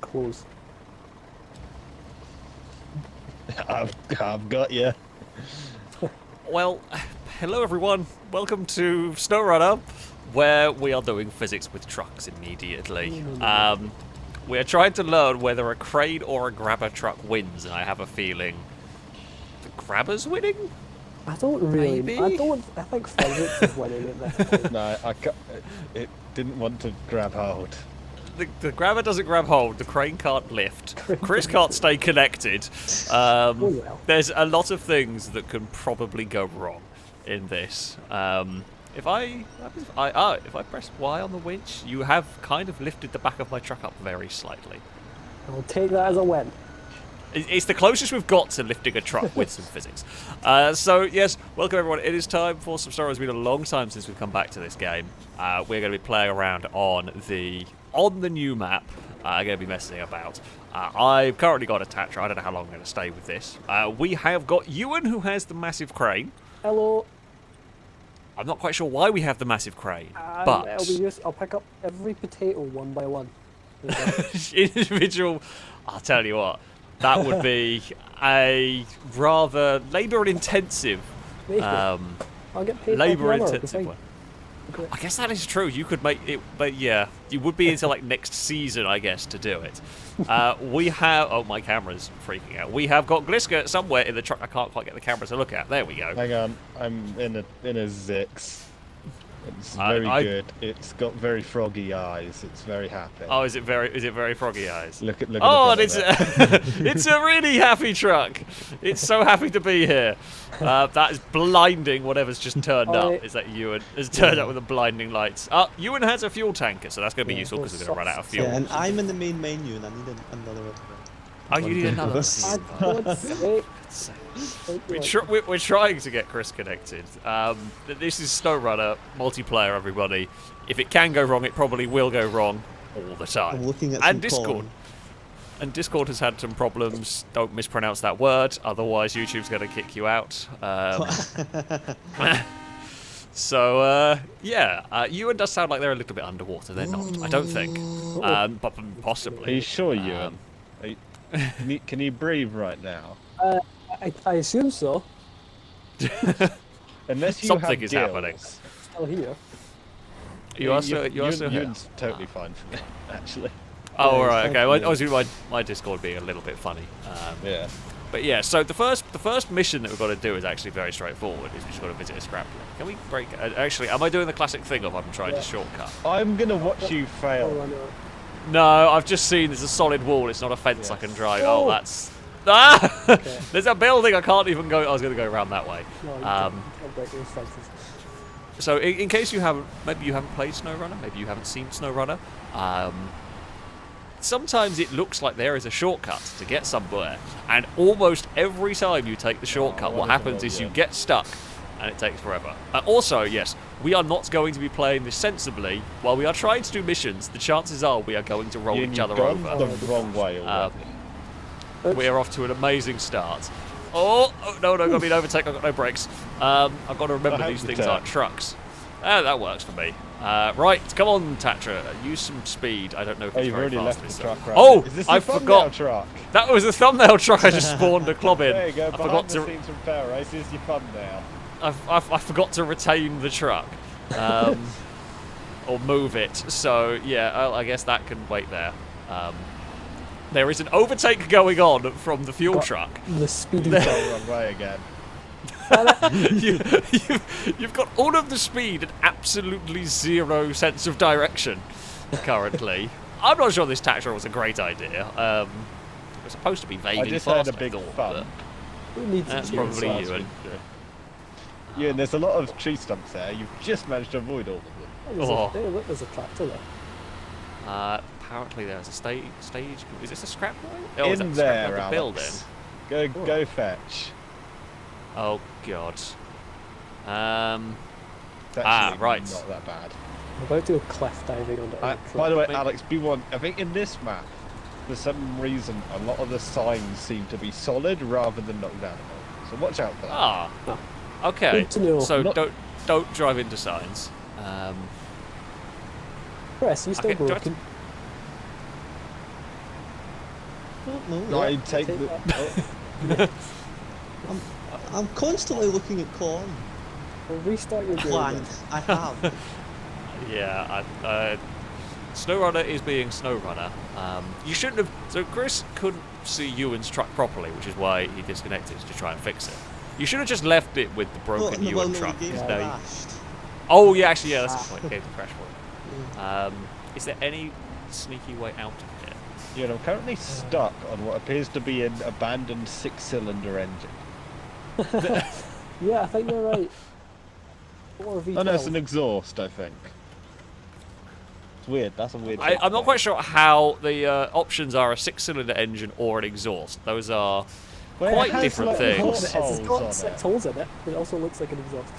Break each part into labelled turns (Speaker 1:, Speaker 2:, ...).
Speaker 1: Close.
Speaker 2: I've got you.
Speaker 3: Well, hello everyone. Welcome to Snowrunner, where we are doing physics with trucks immediately. We are trying to learn whether a crane or a grabber truck wins, and I have a feeling the grabber's winning?
Speaker 1: I don't really.
Speaker 3: Maybe?
Speaker 1: I think physics is winning at this point.
Speaker 2: No, it didn't want to grab hold.
Speaker 3: The grabber doesn't grab hold, the crane can't lift, Chris can't stay connected.
Speaker 1: Well.
Speaker 3: There's a lot of things that can probably go wrong in this. If I press Y on the winch, you have kind of lifted the back of my truck up very slightly.
Speaker 1: I'll take that as a win.
Speaker 3: It's the closest we've got to lifting a truck with some physics. So, yes, welcome everyone. It is time for some stories. It's been a long time since we've come back to this game. We're going to be playing around on the new map. I'm going to be messing about. I've currently got a Tatra. I don't know how long I'm going to stay with this. We have got Ewan, who has the massive crane.
Speaker 1: Hello.
Speaker 3: I'm not quite sure why we have the massive crane, but...
Speaker 1: I'll pick up every potato one by one.
Speaker 3: Individual... I'll tell you what. That would be a rather labour-intensive...
Speaker 1: I'll get paid
Speaker 3: labour-intensive one. Okay. I guess that is true. You could make it, but yeah, you would be into like next season, I guess, to do it. We have. Oh, my camera's freaking out. We have got Gliska somewhere in the truck. I can't quite get the camera to look at. There we go.
Speaker 2: Hang on, I'm in a Zix. It's very good. It's got very froggy eyes. It's very happy.
Speaker 3: Oh, is it very froggy eyes?
Speaker 2: Look at.
Speaker 3: Oh, and it's a really happy truck. It's so happy to be here. That is blinding. Whatever's just turned up. Is that Ewan? Has turned up with the blinding lights. Ewan has a fuel tanker, so that's going to be useful because we're going to run out of fuel.
Speaker 4: Yeah, and I'm in the main menu, and I need another one.
Speaker 3: Oh, you need another one. We're trying to get Chris connected. This is Snowrunner multiplayer, everybody. If it can go wrong, it probably will go wrong all the time.
Speaker 4: I'm looking at
Speaker 3: and Discord. And Discord has had some problems. Don't mispronounce that word, otherwise YouTube's going to kick you out. So, Ewan does sound like they're a little bit underwater. They're not, I don't think. But possibly.
Speaker 2: Are you sure, Ewan? Can you breathe right now?
Speaker 1: I assume so.
Speaker 2: Unless you
Speaker 3: something
Speaker 2: have
Speaker 3: is
Speaker 2: gills.
Speaker 3: happening.
Speaker 1: Still here.
Speaker 3: You are still here.
Speaker 2: Ewan's totally fine for me, actually.
Speaker 3: Oh, right, okay. Well, obviously, my Discord being a little bit funny.
Speaker 2: Yeah.
Speaker 3: But yeah, so the first mission that we've got to do is actually very straightforward. Is we just got to visit a scrap yard. Can we break? Actually, am I doing the classic thing of I'm trying to shortcut?
Speaker 2: I'm gonna watch you fail.
Speaker 3: No, I've just seen there's a solid wall. It's not a fence I can drive. Oh, that's. Ah! Okay. There's a building. I can't even go. I was going to go around that way.
Speaker 1: No, you can't break those fences.
Speaker 3: So, in case you haven't, maybe you haven't played Snowrunner, maybe you haven't seen Snowrunner. Sometimes it looks like there is a shortcut to get somewhere, and almost every time you take the shortcut, what happens is you get stuck, and it takes forever. Also, yes, we are not going to be playing this sensibly. While we are trying to do missions, the chances are we are going to roll each other over.
Speaker 2: The wrong way already.
Speaker 3: We are off to an amazing start. Oh no, got to be an overtake. I've got no brakes. I've got to remember these things aren't trucks. That works for me. Right, come on, Tatra. Use some speed. I don't know if it's very fast.
Speaker 2: Left the truck right.
Speaker 3: Oh,
Speaker 2: is this
Speaker 3: I forgot.
Speaker 2: Truck?
Speaker 3: That was the thumbnail truck I just spawned a clob in.
Speaker 2: There you go.
Speaker 3: I forgot to.
Speaker 2: Scenes from FailRace is your thumbnail.
Speaker 3: I forgot to retain the truck, or move it. So yeah, I guess that can wait there. There is an overtake going on from the fuel truck.
Speaker 1: The speeding
Speaker 2: the wrong way again.
Speaker 3: You've got all of the speed and absolutely zero sense of direction currently. I'm not sure this Tatra was a great idea. It was supposed to be vaguely fast.
Speaker 2: I just had a big fun.
Speaker 3: That's probably Ewan.
Speaker 2: Yeah, and there's a lot of tree stumps there. You've just managed to avoid all of them.
Speaker 1: There's a tractor there.
Speaker 3: Apparently there's a stage. Is this a scrap yard?
Speaker 2: In there, Alex.
Speaker 3: Building?
Speaker 2: Go fetch.
Speaker 3: Oh God.
Speaker 2: Right. Not that bad.
Speaker 1: I'm about to go cliff diving on the
Speaker 2: by the way, Alex, B1, I think in this map, for some reason, a lot of the signs seem to be solid rather than knocked down. So watch out for that.
Speaker 3: Okay. So don't drive into signs.
Speaker 1: Chris, you still broken?
Speaker 4: No,
Speaker 2: I
Speaker 4: yeah.
Speaker 2: take
Speaker 1: take
Speaker 2: the.
Speaker 4: I'm constantly looking at corn.
Speaker 1: Well, restart your game.
Speaker 4: Plants. I have.
Speaker 3: Yeah, Snowrunner is being Snowrunner. You shouldn't have. So Chris couldn't see Ewan's truck properly, which is why he disconnected to try and fix it. You should have just left it with the broken Ewan truck.
Speaker 4: The game
Speaker 3: because now you-
Speaker 4: crashed.
Speaker 3: Oh yeah, actually, yeah, that's a good point. Gave the crash point. Is there any sneaky way out of here?
Speaker 2: You know, I'm currently stuck on what appears to be an abandoned 6-cylinder engine.
Speaker 1: Yeah, I think you're right. Or V12.
Speaker 2: Oh no, it's an exhaust, I think. It's weird. That's a weird.
Speaker 3: I'm not quite sure how the options are a 6-cylinder engine or an exhaust. Those are
Speaker 2: Well, it
Speaker 3: quite
Speaker 2: has,
Speaker 3: different
Speaker 2: like,
Speaker 3: things.
Speaker 1: It's
Speaker 2: holes
Speaker 1: got
Speaker 2: on
Speaker 1: 6
Speaker 2: it.
Speaker 1: holes in it, but it also looks like an exhaust.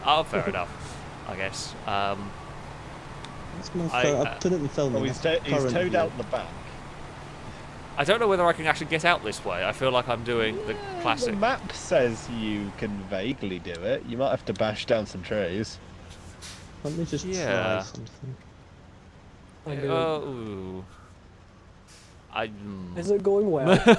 Speaker 3: Oh, fair enough. I guess.
Speaker 4: That's my
Speaker 3: I,
Speaker 4: I put it in film.
Speaker 2: Oh, he's towed out the back.
Speaker 3: I don't know whether I can actually get out this way. I feel like I'm doing the classic.
Speaker 2: The map says you can vaguely do it. You might have to bash down some trees.
Speaker 4: Let me just
Speaker 3: Yeah.
Speaker 4: try something.
Speaker 1: I'm gonna-
Speaker 3: Oh.
Speaker 1: Is it going well?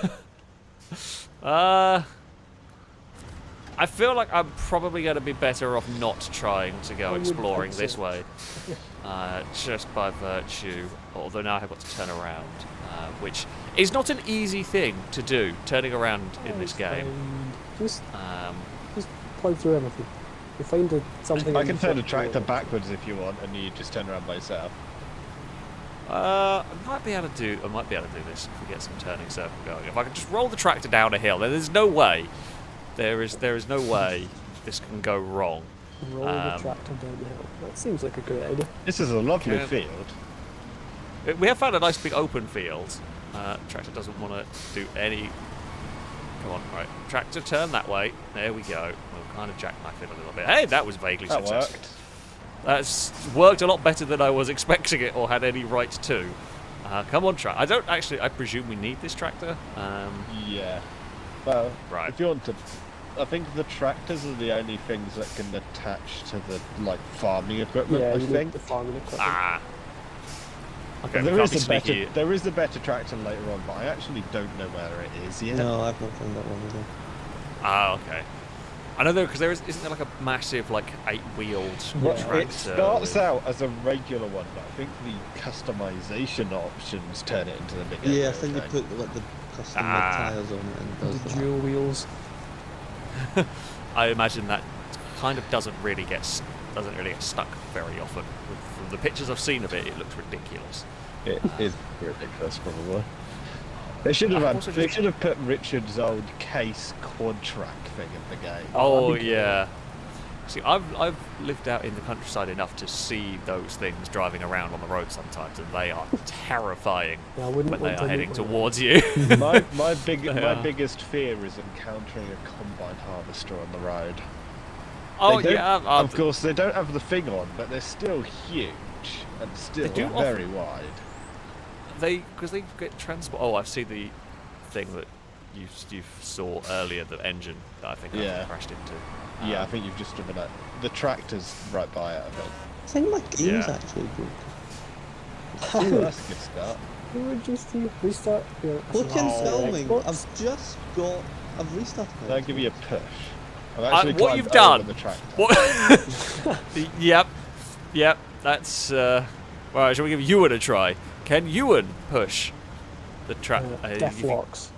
Speaker 3: I feel like I'm probably going to be better off not trying to go
Speaker 1: I would
Speaker 3: exploring
Speaker 1: hope
Speaker 3: this
Speaker 1: so.
Speaker 3: way, just by virtue. Although now I've got to turn around, which is not an easy thing to do. Turning around in this
Speaker 1: It's
Speaker 3: game.
Speaker 1: fine. Just
Speaker 3: Um,
Speaker 1: plow through everything. You find something.
Speaker 2: I
Speaker 1: in
Speaker 2: can
Speaker 1: the
Speaker 2: turn the
Speaker 1: front
Speaker 2: tractor
Speaker 1: door.
Speaker 2: backwards if you want, and you just turn around by yourself.
Speaker 3: I might be able to do this if we get some turning circle going. If I can just roll the tractor down a hill, then there's no way. There is no way this can go wrong.
Speaker 1: Roll the tractor down the hill. That seems like a great idea.
Speaker 2: This is a lovely
Speaker 3: Can-
Speaker 2: field.
Speaker 3: We have found a nice big open field. Tractor doesn't want to do any. Come on, right. Tractor, turn that way. There we go. We'll kind of jackknife it a little bit. Hey, that was vaguely
Speaker 2: That
Speaker 3: successful.
Speaker 2: worked.
Speaker 3: That's worked a lot better than I was expecting it or had any right to. Come on, tractor. I don't actually. I presume we need this tractor.
Speaker 2: Yeah. Well,
Speaker 3: Right.
Speaker 2: if you want to, I think the tractors are the only things that can attach to the farming equipment.
Speaker 1: Yeah,
Speaker 2: I
Speaker 1: you need
Speaker 2: think
Speaker 1: the farming equipment.
Speaker 3: Ah. Okay, we
Speaker 2: there
Speaker 3: can't
Speaker 2: is
Speaker 3: be
Speaker 2: a
Speaker 3: sneaky.
Speaker 2: there is a better tractor later on, but I actually don't know where it is yet.
Speaker 4: No, I've not found that one either.
Speaker 3: Ah, okay. I know though, because isn't there like a massive, like 8-wheeled
Speaker 2: Well,
Speaker 3: tractor?
Speaker 2: it starts
Speaker 3: with-
Speaker 2: out as a regular one, but I think the customization options turn it into the big.
Speaker 4: Yeah, I
Speaker 2: aero
Speaker 4: think you
Speaker 2: thing.
Speaker 4: put like the custom
Speaker 3: Ah.
Speaker 4: tyres on it and does
Speaker 1: The
Speaker 4: that.
Speaker 1: dual wheels.
Speaker 3: I imagine that kind of doesn't really get stuck very often. From the pictures I've seen of it, it looks ridiculous.
Speaker 2: It is ridiculous, probably. They should have
Speaker 3: Also
Speaker 2: they
Speaker 3: just-
Speaker 2: should have put Richard's old case quad track thing in the game.
Speaker 3: Oh
Speaker 1: that'd be cool.
Speaker 3: yeah. See, I've lived out in the countryside enough to see those things driving around on the road sometimes, and they are terrifying
Speaker 1: Yeah, I wouldn't
Speaker 3: when they
Speaker 1: want
Speaker 3: are
Speaker 1: to
Speaker 3: heading
Speaker 1: meet one.
Speaker 3: towards you.
Speaker 2: my
Speaker 3: Yeah.
Speaker 2: biggest fear is encountering a combine harvester on the road.
Speaker 3: Oh
Speaker 2: They don't-
Speaker 3: yeah,
Speaker 2: Of course, they don't have the thing on, but they're still huge and still
Speaker 3: do
Speaker 2: very wide.
Speaker 3: because they get transport. Oh, I've seen the thing that you saw earlier, the engine that I think
Speaker 2: Yeah.
Speaker 3: I crashed into.
Speaker 2: Yeah, I think you've just driven it. The tractor's right by it, I think.
Speaker 4: I think my game's
Speaker 3: Yeah.
Speaker 4: actually broken.
Speaker 2: Oh, that's a good start.
Speaker 1: You would just restart your.
Speaker 4: Look in
Speaker 3: Oh.
Speaker 4: filming,
Speaker 1: Whoops.
Speaker 4: I've restarted my
Speaker 2: I'll give you a push. I've actually
Speaker 3: what
Speaker 2: climbed
Speaker 3: you've
Speaker 2: over
Speaker 3: done-
Speaker 2: the tractor.
Speaker 3: What? Yep. That's right. Shall we give Ewan a try? Can Ewan push the track?
Speaker 1: Death locks.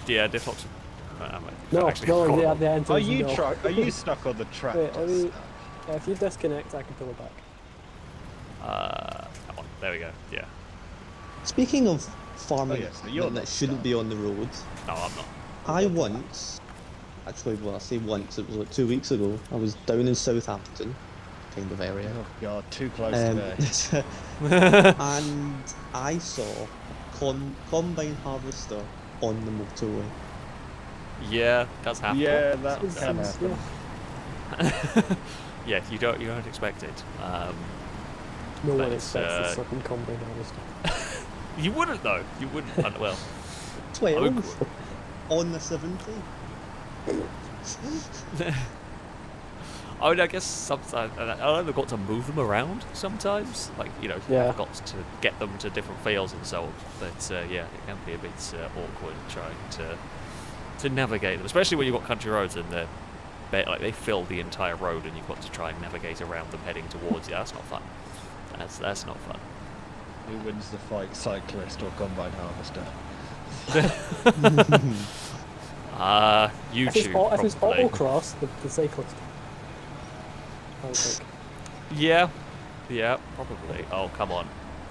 Speaker 3: Yeah, diff locks.
Speaker 1: No,
Speaker 3: actually,
Speaker 1: no,
Speaker 3: I've got
Speaker 1: the answer
Speaker 2: Are
Speaker 1: is
Speaker 2: you
Speaker 1: no.
Speaker 2: Are you stuck on the tractor?
Speaker 1: Wait, if you disconnect, I can pull it back.
Speaker 3: Come on, there we go. Yeah.
Speaker 4: Speaking of farming
Speaker 2: Oh, yes, so you're
Speaker 4: that
Speaker 2: not
Speaker 4: shouldn't
Speaker 2: stuck.
Speaker 4: be on the roads,
Speaker 3: No, I'm not.
Speaker 4: I once, actually, well, I say once, it was like 2 weeks ago, I was down in Southampton, kind of area.
Speaker 2: Oh god, too close today.
Speaker 4: And I saw a combine harvester on the motorway.
Speaker 3: Yeah, that's happened.
Speaker 2: Yeah, that
Speaker 1: It's-
Speaker 2: can
Speaker 1: it's-
Speaker 2: happen.
Speaker 1: yeah.
Speaker 3: Yeah, you don't expect it.
Speaker 1: No
Speaker 3: But
Speaker 1: one
Speaker 3: it's,
Speaker 1: expects a certain combine harvester.
Speaker 3: You wouldn't though. You wouldn't. Well,
Speaker 4: 12 on the 70.
Speaker 3: I mean, I guess sometimes I know they've got to move them around sometimes. Like, you know,
Speaker 1: Yeah.
Speaker 3: you've got to get them to different fields and so on. But yeah, it can be a bit awkward trying to navigate them, especially when you've got country roads and they fill the entire road, and you've got to try and navigate around them heading towards you. That's not fun. That's not fun.
Speaker 2: Who wins the fight, cyclist or combine harvester?
Speaker 3: YouTube
Speaker 1: if it's
Speaker 3: probably.
Speaker 1: autocross, the cyclist. I would think.
Speaker 3: Yeah, probably. Oh, come on.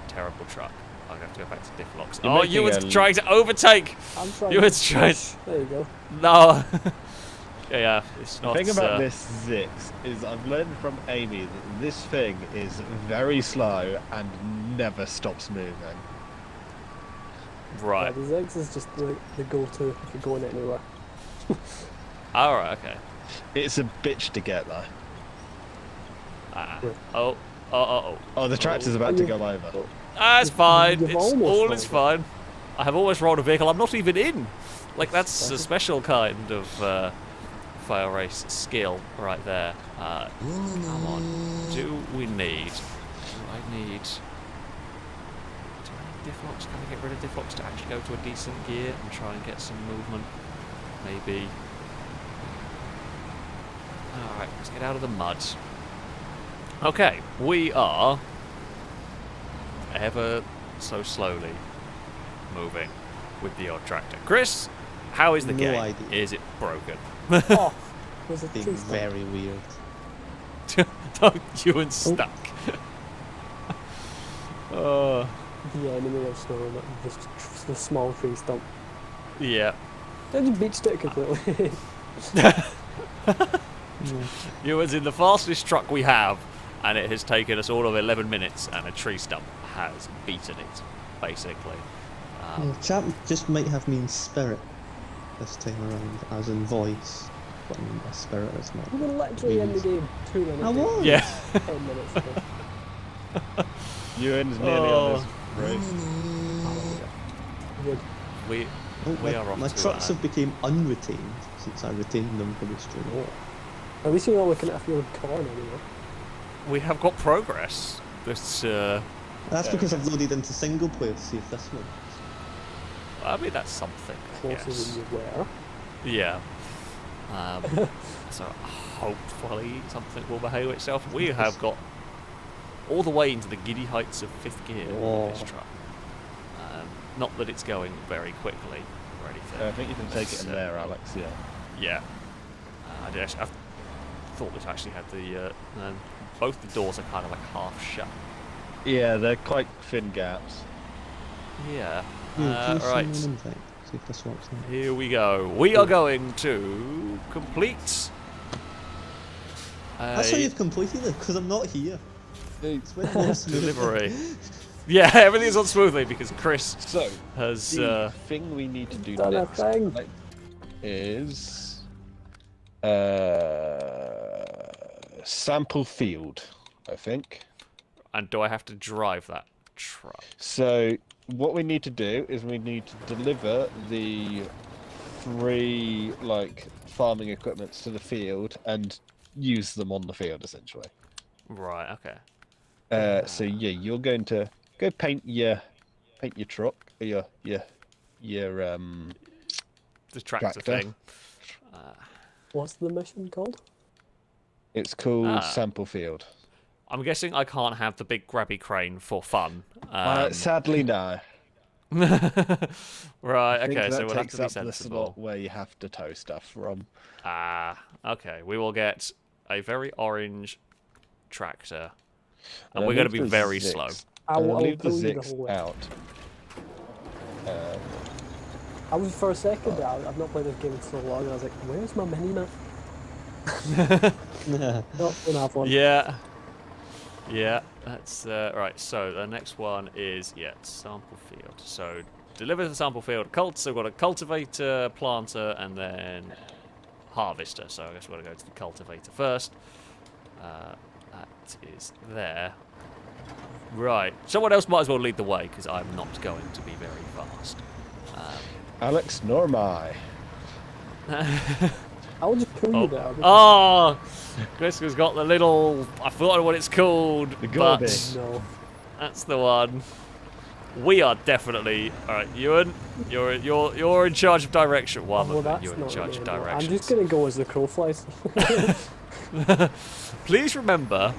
Speaker 3: Terrible truck. I'm going to have to go back to diff locks.
Speaker 2: You're
Speaker 3: Oh,
Speaker 2: making
Speaker 3: you were
Speaker 2: a-
Speaker 3: trying to overtake!
Speaker 1: I'm trying.
Speaker 3: You were trying.
Speaker 1: There you go.
Speaker 3: No. Yeah, it's not.
Speaker 2: The thing about this Zix is I've learned from Amy that this thing is very slow and never stops moving.
Speaker 3: Right.
Speaker 1: Yeah, the Ziggs is just the go-to if you're going anywhere.
Speaker 3: Alright, okay.
Speaker 2: It's a bitch to get though.
Speaker 3: Ah.
Speaker 1: Yeah.
Speaker 3: Oh.
Speaker 2: Oh, the tractor's about to go over.
Speaker 3: That's fine.
Speaker 1: You've
Speaker 3: It's
Speaker 1: almost
Speaker 3: all
Speaker 1: rolled
Speaker 3: is
Speaker 1: it.
Speaker 3: fine. I have always rolled a vehicle I'm not even in. Like, that's a special kind of FailRace skill right there. Come on. Do I need diff locks? Can I get rid of diff locks to actually go to a decent gear and try and get some movement? Maybe. Alright, let's get out of the mud. Okay, we are ever so slowly moving with the odd tractor. Chris, how is the
Speaker 4: No
Speaker 3: game?
Speaker 4: idea.
Speaker 3: Is it broken?
Speaker 1: Oh, was it
Speaker 4: Being
Speaker 1: tree stump?
Speaker 4: very weird.
Speaker 3: You and stuck.
Speaker 1: Yeah, enemy of Snowrunner, just the small tree stump.
Speaker 3: Yeah.
Speaker 1: They just beached it completely.
Speaker 3: Ewan's in the fastest truck we have, and it has taken us all of 11 minutes, and a tree stump has beaten it, basically.
Speaker 4: Well, chap just might have me in spirit this time around, as in voice, but in my spirit is not.
Speaker 1: We were literally in the game 2 minutes.
Speaker 4: I was.
Speaker 3: Yeah.
Speaker 1: 10 minutes ago.
Speaker 2: Ewan's nearly on his roof.
Speaker 1: Good.
Speaker 3: We
Speaker 4: Oh,
Speaker 3: We
Speaker 4: my,
Speaker 3: are off
Speaker 4: my
Speaker 3: to,
Speaker 4: trucks have become unretained since I retained them for the stream.
Speaker 1: At least you're not looking at a field corner anymore.
Speaker 3: we have got progress. This,
Speaker 4: That's
Speaker 2: Yeah,
Speaker 4: because
Speaker 2: okay.
Speaker 4: I've loaded into single player to see if this one.
Speaker 3: I mean, that's something, I
Speaker 1: Closer
Speaker 3: guess.
Speaker 1: than you were.
Speaker 3: Yeah. So hopefully something will behave itself. We have got all the way into the giddy heights of 5th gear with this
Speaker 4: Oh.
Speaker 3: truck. Not that it's going very quickly or anything.
Speaker 2: I think you can take it
Speaker 3: It's,
Speaker 2: in there, Alex. Yeah.
Speaker 3: Yeah. I thought this actually had the... both the doors are kind of like half shut.
Speaker 2: Yeah, they're quite thin gaps.
Speaker 3: Yeah.
Speaker 4: Yeah, do
Speaker 3: Right.
Speaker 4: some invite, see if this works now.
Speaker 3: Here we go. We are going to complete
Speaker 4: That's how
Speaker 3: a
Speaker 4: you've completed it, because I'm not here. It's way more smooth.
Speaker 3: delivery. Yeah, everything's on smoothly because Chris
Speaker 2: So,
Speaker 3: has...
Speaker 2: the thing we need to do
Speaker 1: Done a
Speaker 2: next
Speaker 1: thing.
Speaker 2: right, is sample field, I think.
Speaker 3: and do I have to drive that truck?
Speaker 2: So what we need to do is we need to deliver the 3 farming equipments to the field and use them on the field essentially.
Speaker 3: Right, okay.
Speaker 2: So yeah, you're going to go paint your truck, or your
Speaker 3: The tractor
Speaker 2: Tractor.
Speaker 3: thing.
Speaker 1: What's the mission called?
Speaker 2: It's called
Speaker 3: Ah.
Speaker 2: sample field.
Speaker 3: I'm guessing I can't have the big grabby crane for fun.
Speaker 2: Sadly, no.
Speaker 3: Right,
Speaker 2: I think
Speaker 3: okay, so
Speaker 2: that
Speaker 3: we'll have
Speaker 2: takes
Speaker 3: to be
Speaker 2: up the
Speaker 3: sensible.
Speaker 2: slot where you have to tow stuff from.
Speaker 3: Okay, we will get a very orange tractor. And
Speaker 2: I'll
Speaker 3: we're going to be
Speaker 2: leave the
Speaker 3: very
Speaker 2: Zix-
Speaker 3: slow.
Speaker 2: I'll leave the
Speaker 1: pull you
Speaker 2: Zix
Speaker 1: whole way.
Speaker 2: out.
Speaker 1: I was for a second there. I've not played this game in so long. I was like, "Where's my mini map?"
Speaker 4: Yeah.
Speaker 1: No, don't have one.
Speaker 3: Yeah. Yeah, that's right. So the next one is sample field. So deliver the sample field. So we've got a cultivator, planter, and then harvester. So I guess we're gonna go to the cultivator first. That is there. Right. Someone else might as well lead the way because I'm not going to be very fast.
Speaker 2: Alex, nor am I.
Speaker 1: I'll just pull you there.
Speaker 3: Oh, Gliska's got the little. I forgot what it's called.
Speaker 2: The
Speaker 3: but
Speaker 2: Gorby.
Speaker 1: No.
Speaker 3: that's the one. We are definitely all right. Ewan, you're in charge of direction. One
Speaker 1: Well,
Speaker 3: of them.
Speaker 1: that's
Speaker 3: You're in
Speaker 1: not
Speaker 3: charge of
Speaker 1: me, no. I'm
Speaker 3: directions.
Speaker 1: just gonna go as the crow flies.
Speaker 3: Please remember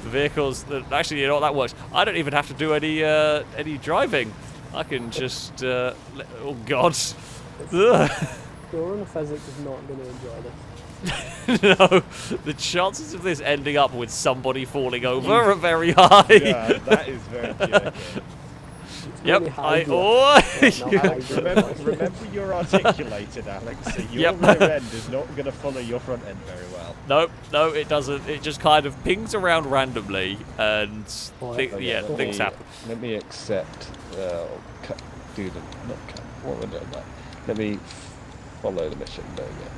Speaker 3: the vehicles. Actually, you know what, that works. I don't even have to do any driving. I can just. Oh God. Ugh.
Speaker 1: Snowrunner physics is not gonna enjoy this.
Speaker 3: No, the chances of this ending up with somebody falling over are very high.
Speaker 2: Yeah, that is very jerky.
Speaker 3: Yep,
Speaker 1: really high gear.
Speaker 3: oh,
Speaker 1: Yeah, no, high gear.
Speaker 2: Remember you're articulated, Alex. So your rear end is not going to follow your front end very well.
Speaker 3: no, it doesn't. It just kind of pings around randomly, and
Speaker 1: Right.
Speaker 3: things happen.
Speaker 2: Let me accept. Do the not cut. What we're doing that. Let me follow the mission. There we go.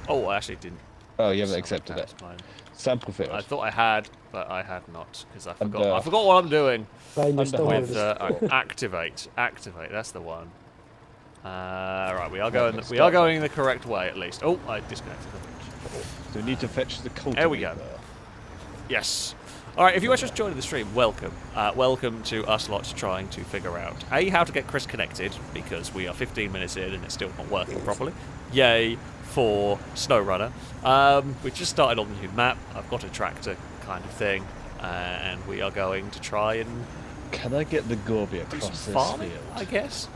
Speaker 3: Oh, I actually didn't.
Speaker 2: Oh, you haven't accepted it.
Speaker 3: That's mine.
Speaker 2: Sample field.
Speaker 3: I thought I had, but I had not because I forgot.
Speaker 2: And,
Speaker 3: I forgot what I'm doing.
Speaker 1: Ryan, you're still
Speaker 2: Under
Speaker 1: with
Speaker 3: With
Speaker 1: us.
Speaker 3: activate. That's the one. Right, we are going the correct way at least. Oh, I disconnected the bridge.
Speaker 2: So we need to fetch the cultivator.
Speaker 3: There we go. Yes. All right, if you are just joining the stream, welcome. Welcome to us lots trying to figure out how to get Chris connected because we are 15 minutes in and it's still not working properly. Yay for Snowrunner. We just started on the new map. I've got a tractor kind of thing, and we are going to try and
Speaker 2: Can I get the Gorby
Speaker 3: do some
Speaker 2: across this
Speaker 3: farming,
Speaker 2: field?
Speaker 3: I guess.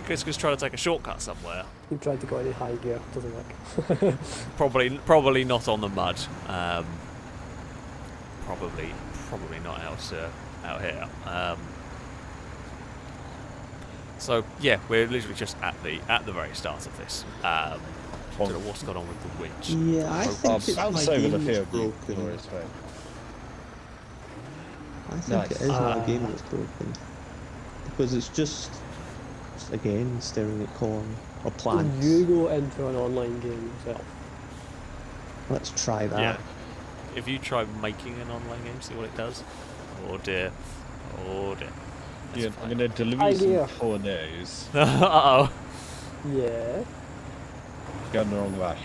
Speaker 3: Chris is trying to take a shortcut somewhere.
Speaker 1: You tried to go any high gear, doesn't work.
Speaker 3: Probably not on the mud. Probably not out here. So yeah, we're literally just at the very start of this. Don't know what's gone on with the winch.
Speaker 4: Yeah, I think it's my
Speaker 2: Bounce over the
Speaker 4: game that's
Speaker 2: field, you
Speaker 4: broken.
Speaker 2: glorious thing.
Speaker 4: I think
Speaker 2: Nice.
Speaker 4: it is my game that's broken. Because it's just again, staring at corn or plants.
Speaker 1: You go into an online game yourself.
Speaker 4: Let's try that.
Speaker 3: Yeah. If you try making an online game, see what it does. Oh dear. Oh dear. That's
Speaker 2: Yeah,
Speaker 3: fine.
Speaker 2: I'm going to deliver
Speaker 1: Idea.
Speaker 2: you some poor news.
Speaker 3: Uh-oh.
Speaker 1: Yeah.
Speaker 2: Going the wrong way.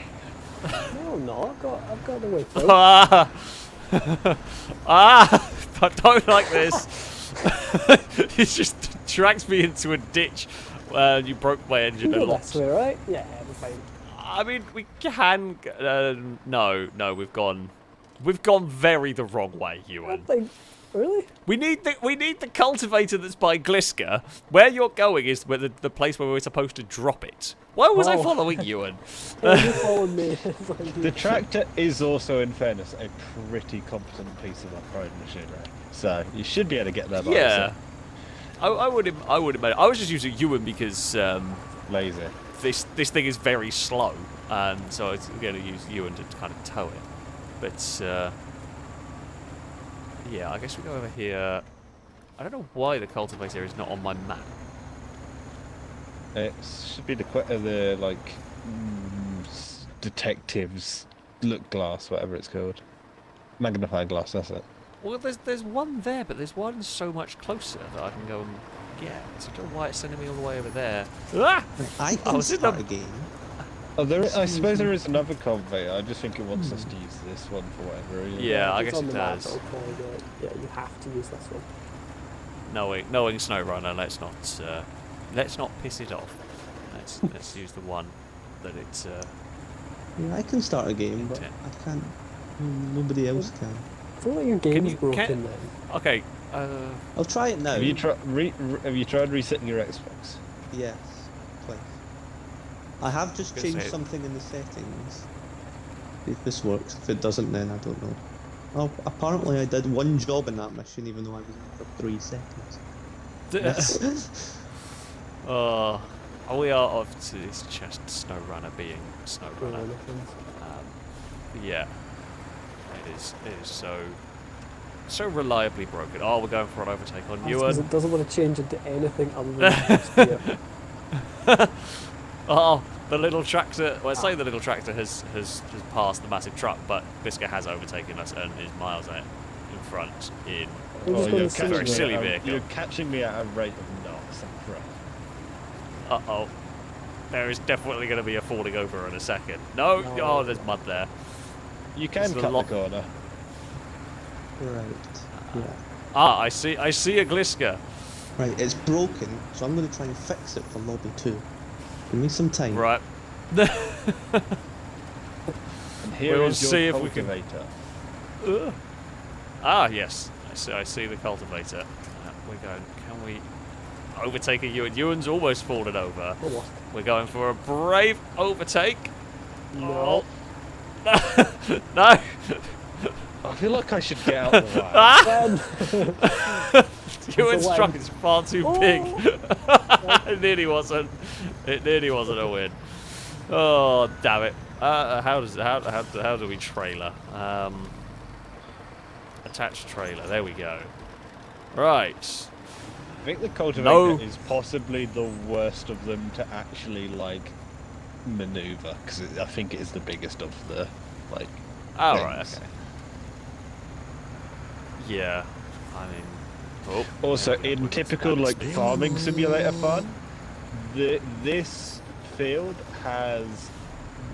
Speaker 1: No, I'm not. I've got the way through.
Speaker 3: Ah! I don't like this. It just drags me into a ditch. You broke my engine a
Speaker 1: Go
Speaker 3: lot.
Speaker 1: this way, right? Yeah, we're fine.
Speaker 3: I mean, we can. No, we've gone very the wrong way,
Speaker 1: I
Speaker 3: Ewan.
Speaker 1: think, really?
Speaker 3: We need the cultivator that's by Gliska. Where you're going is where the place where we're supposed to drop it. Why was I
Speaker 1: Oh.
Speaker 3: following Ewan?
Speaker 1: Yeah, you followed me. It's like
Speaker 2: The tractor is also, in fairness, a pretty competent piece of off-road machinery. So you should be able to get there by
Speaker 3: Yeah,
Speaker 2: yourself.
Speaker 3: I would imagine. I was just using Ewan because
Speaker 2: Lazy.
Speaker 3: this thing is very slow, so I was going to use Ewan to kind of tow it. But yeah, I guess we go over here. I don't know why the cultivator is not on my map.
Speaker 2: It should be the like detectives look glass, whatever it's called. Magnifying glass, that's it.
Speaker 3: Well, there's one there, but there's one so much closer that I can go and get. So I don't know why it's sending me all the way over there. Ah!
Speaker 4: I
Speaker 3: I
Speaker 4: can
Speaker 3: was in
Speaker 4: start
Speaker 3: the-
Speaker 4: a game.
Speaker 2: Oh, I suppose there is another cultivator. I just think it wants us to use this one for whatever reason.
Speaker 3: Yeah, I
Speaker 1: if it's
Speaker 3: guess
Speaker 1: on
Speaker 3: it
Speaker 1: the map,
Speaker 3: does.
Speaker 1: it'll probably do it. Yeah, you have to use this one.
Speaker 3: Knowing Snowrunner, let's not piss it off. Let's use the one that it's.
Speaker 4: Yeah, I can start a game, but
Speaker 3: Intent.
Speaker 4: I can't. Nobody else can.
Speaker 1: I feel like your game's
Speaker 3: you-
Speaker 1: broken
Speaker 3: can-
Speaker 1: then.
Speaker 3: Okay.
Speaker 4: I'll try it now.
Speaker 2: Have you tried resetting your Xbox?
Speaker 4: Yes, twice. I have just
Speaker 3: Gonna
Speaker 4: changed
Speaker 3: say-
Speaker 4: something in the settings. If this works. If it doesn't, then I don't know. Oh, apparently I did one job in that mission, even though I was in it for 3 seconds.
Speaker 3: We are off to this just Snowrunner being
Speaker 1: Oh,
Speaker 3: Snowrunner.
Speaker 1: nothing.
Speaker 3: Yeah, it is so reliably broken. Oh, we're going for an overtake on
Speaker 1: That's 'cause
Speaker 3: Ewan.
Speaker 1: it doesn't want to change into anything other than first gear.
Speaker 3: Oh, the little tractor. Well, I say the little tractor has passed the massive truck, but Bisca has overtaken us and is miles out in front in.
Speaker 1: I'm just
Speaker 2: Oh,
Speaker 1: going
Speaker 2: you're
Speaker 1: to
Speaker 2: catching
Speaker 3: very
Speaker 2: me
Speaker 3: silly
Speaker 2: at a-
Speaker 3: vehicle.
Speaker 2: You're catching me at a rate of knots. I'm afraid.
Speaker 3: Uh-oh. There is definitely going to be a falling over in a second. No,
Speaker 1: No.
Speaker 3: oh, there's mud there.
Speaker 2: You can
Speaker 3: It's a
Speaker 2: cut the
Speaker 3: lot-
Speaker 2: corner.
Speaker 4: Right. Yeah.
Speaker 3: Ah, I see a Gliska.
Speaker 4: Right, it's broken, so I'm going to try and fix it for lobby 2. Give me some time.
Speaker 3: Right.
Speaker 2: And here
Speaker 3: We'll
Speaker 2: is your
Speaker 3: see if we can-
Speaker 2: cultivator.
Speaker 3: Ah, yes. I see the cultivator. We're going. Can we overtake a Ewan? Ewan's almost fallen over.
Speaker 1: Oh, what?
Speaker 3: We're going for a brave overtake.
Speaker 1: No.
Speaker 3: Oh. No.
Speaker 2: I feel like I should get out of the way.
Speaker 1: Ben!
Speaker 3: Ewan's
Speaker 1: win.
Speaker 3: truck is far too
Speaker 1: Oh.
Speaker 3: big. It nearly wasn't. It nearly wasn't a win. Oh, damn it. How do we trailer? Attach trailer. There we go. Right.
Speaker 2: I think the cultivator
Speaker 3: No.
Speaker 2: is possibly the worst of them to actually like maneuver because I think it is the biggest of the like.
Speaker 3: Oh, right.
Speaker 2: things.
Speaker 3: Okay. Yeah. I mean. Oh,
Speaker 2: Also,
Speaker 3: there we go.
Speaker 2: in
Speaker 3: We've got
Speaker 2: typical
Speaker 3: some
Speaker 2: like
Speaker 3: speed.
Speaker 2: farming simulator fun, this field has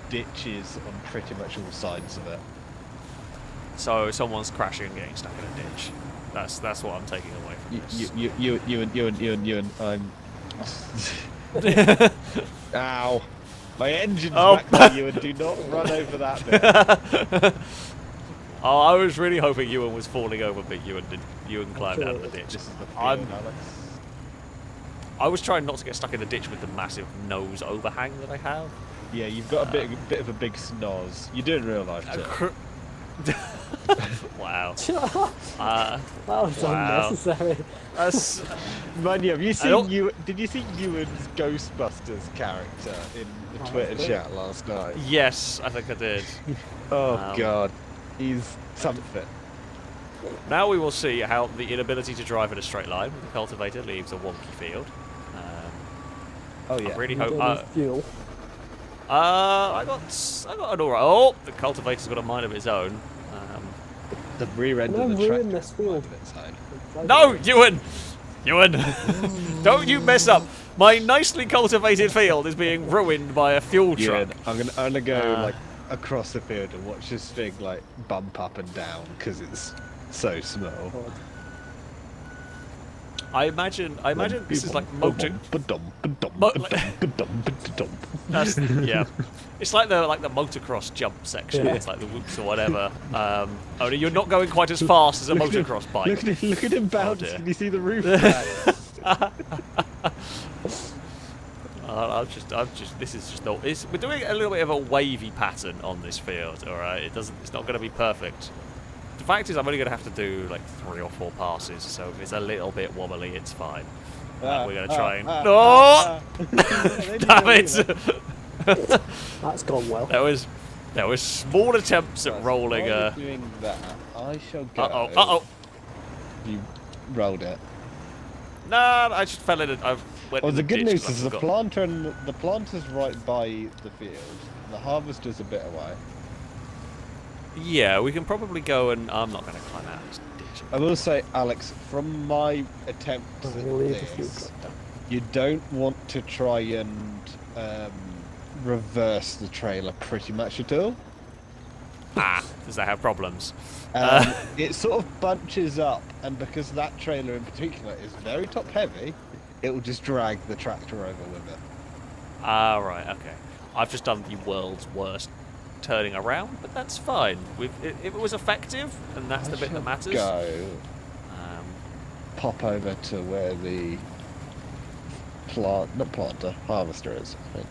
Speaker 2: ditches on pretty much all sides of it.
Speaker 3: So someone's crashing and getting stuck in a ditch. That's what I'm taking away from this.
Speaker 2: You and I'm. Ow! My engine's
Speaker 3: Oh.
Speaker 2: back there, you and do not run over that bit.
Speaker 3: Oh, I was really hoping Ewan was falling over, but Ewan climbed out of the ditch.
Speaker 2: This is the field,
Speaker 3: I'm-
Speaker 2: Alex.
Speaker 3: I was trying not to get stuck in the ditch with the massive nose overhang that I have.
Speaker 2: Yeah, you've got a bit of a big snoz. You do in real life too.
Speaker 3: Wow.
Speaker 1: That was
Speaker 3: Wow.
Speaker 1: unnecessary.
Speaker 3: That's,
Speaker 2: Man, yeah, have you
Speaker 3: don't-
Speaker 2: seen you? Did you see Ewan's Ghostbusters character in the
Speaker 1: Oh,
Speaker 2: Twitter
Speaker 1: good.
Speaker 2: chat last night?
Speaker 3: yes, I think I did.
Speaker 2: Oh
Speaker 3: Um,
Speaker 2: god, he's something.
Speaker 3: Now we will see how the inability to drive in a straight line with the cultivator leaves a wonky field.
Speaker 2: Oh
Speaker 3: I really
Speaker 1: You
Speaker 3: hope.
Speaker 1: don't need fuel.
Speaker 3: I got an alright. Oh, the cultivator's got a mind of its own.
Speaker 2: The rear end
Speaker 1: No,
Speaker 2: of the
Speaker 1: ruin
Speaker 2: tractor
Speaker 1: this
Speaker 2: is
Speaker 1: field.
Speaker 2: of its own.
Speaker 3: No, Ewan! Ewan! Don't you mess up! My nicely cultivated field is being ruined by a fuel truck.
Speaker 2: Ewan, I'm gonna go
Speaker 3: Uh,
Speaker 2: like across the field and watch this thing like bump up and down because it's so small.
Speaker 1: God.
Speaker 3: I imagine this is like motor. That's, yeah, it's like the motocross jump section.
Speaker 1: Yeah.
Speaker 3: It's like the whoops or whatever. Only you're not going going quite as fast as a motocross bike.
Speaker 2: Look at him bounce.
Speaker 3: dear.
Speaker 2: Can you see the roof?
Speaker 3: This is just we're doing a little bit of a wavy pattern on this field. All right, it's not going to be perfect. The fact is, I'm only going to have to do like 3 or 4 passes, so if it's a little bit wobbly, it's fine. We're going to try and no, damn it!
Speaker 1: That's gone well.
Speaker 3: There was small attempts at rolling
Speaker 2: While
Speaker 3: a.
Speaker 2: you're doing that, I shall go.
Speaker 3: Uh-oh.
Speaker 2: You rolled it.
Speaker 3: Nah, I just fell in it. I went
Speaker 2: Well,
Speaker 3: in
Speaker 2: the good
Speaker 3: ditch
Speaker 2: news
Speaker 3: 'cause I
Speaker 2: is the
Speaker 3: forgot.
Speaker 2: planter's right by the field. The harvester's a bit away.
Speaker 3: Yeah, we can probably go and I'm not going to climb out of this ditch.
Speaker 2: I will say, Alex, from my attempts
Speaker 1: I'm
Speaker 2: at
Speaker 1: gonna leave the fuel
Speaker 2: this,
Speaker 1: truck down.
Speaker 2: you don't want to try and reverse the trailer pretty much at all.
Speaker 3: Does that have problems?
Speaker 2: It sort of bunches up, and because that trailer in particular is very top heavy, it will just drag the tractor over with it.
Speaker 3: Right, okay. I've just done the world's worst turning around, but that's fine. If it was effective, and that's the bit that matters.
Speaker 2: Go.
Speaker 3: Um,
Speaker 2: Pop over to where the harvester is. I think.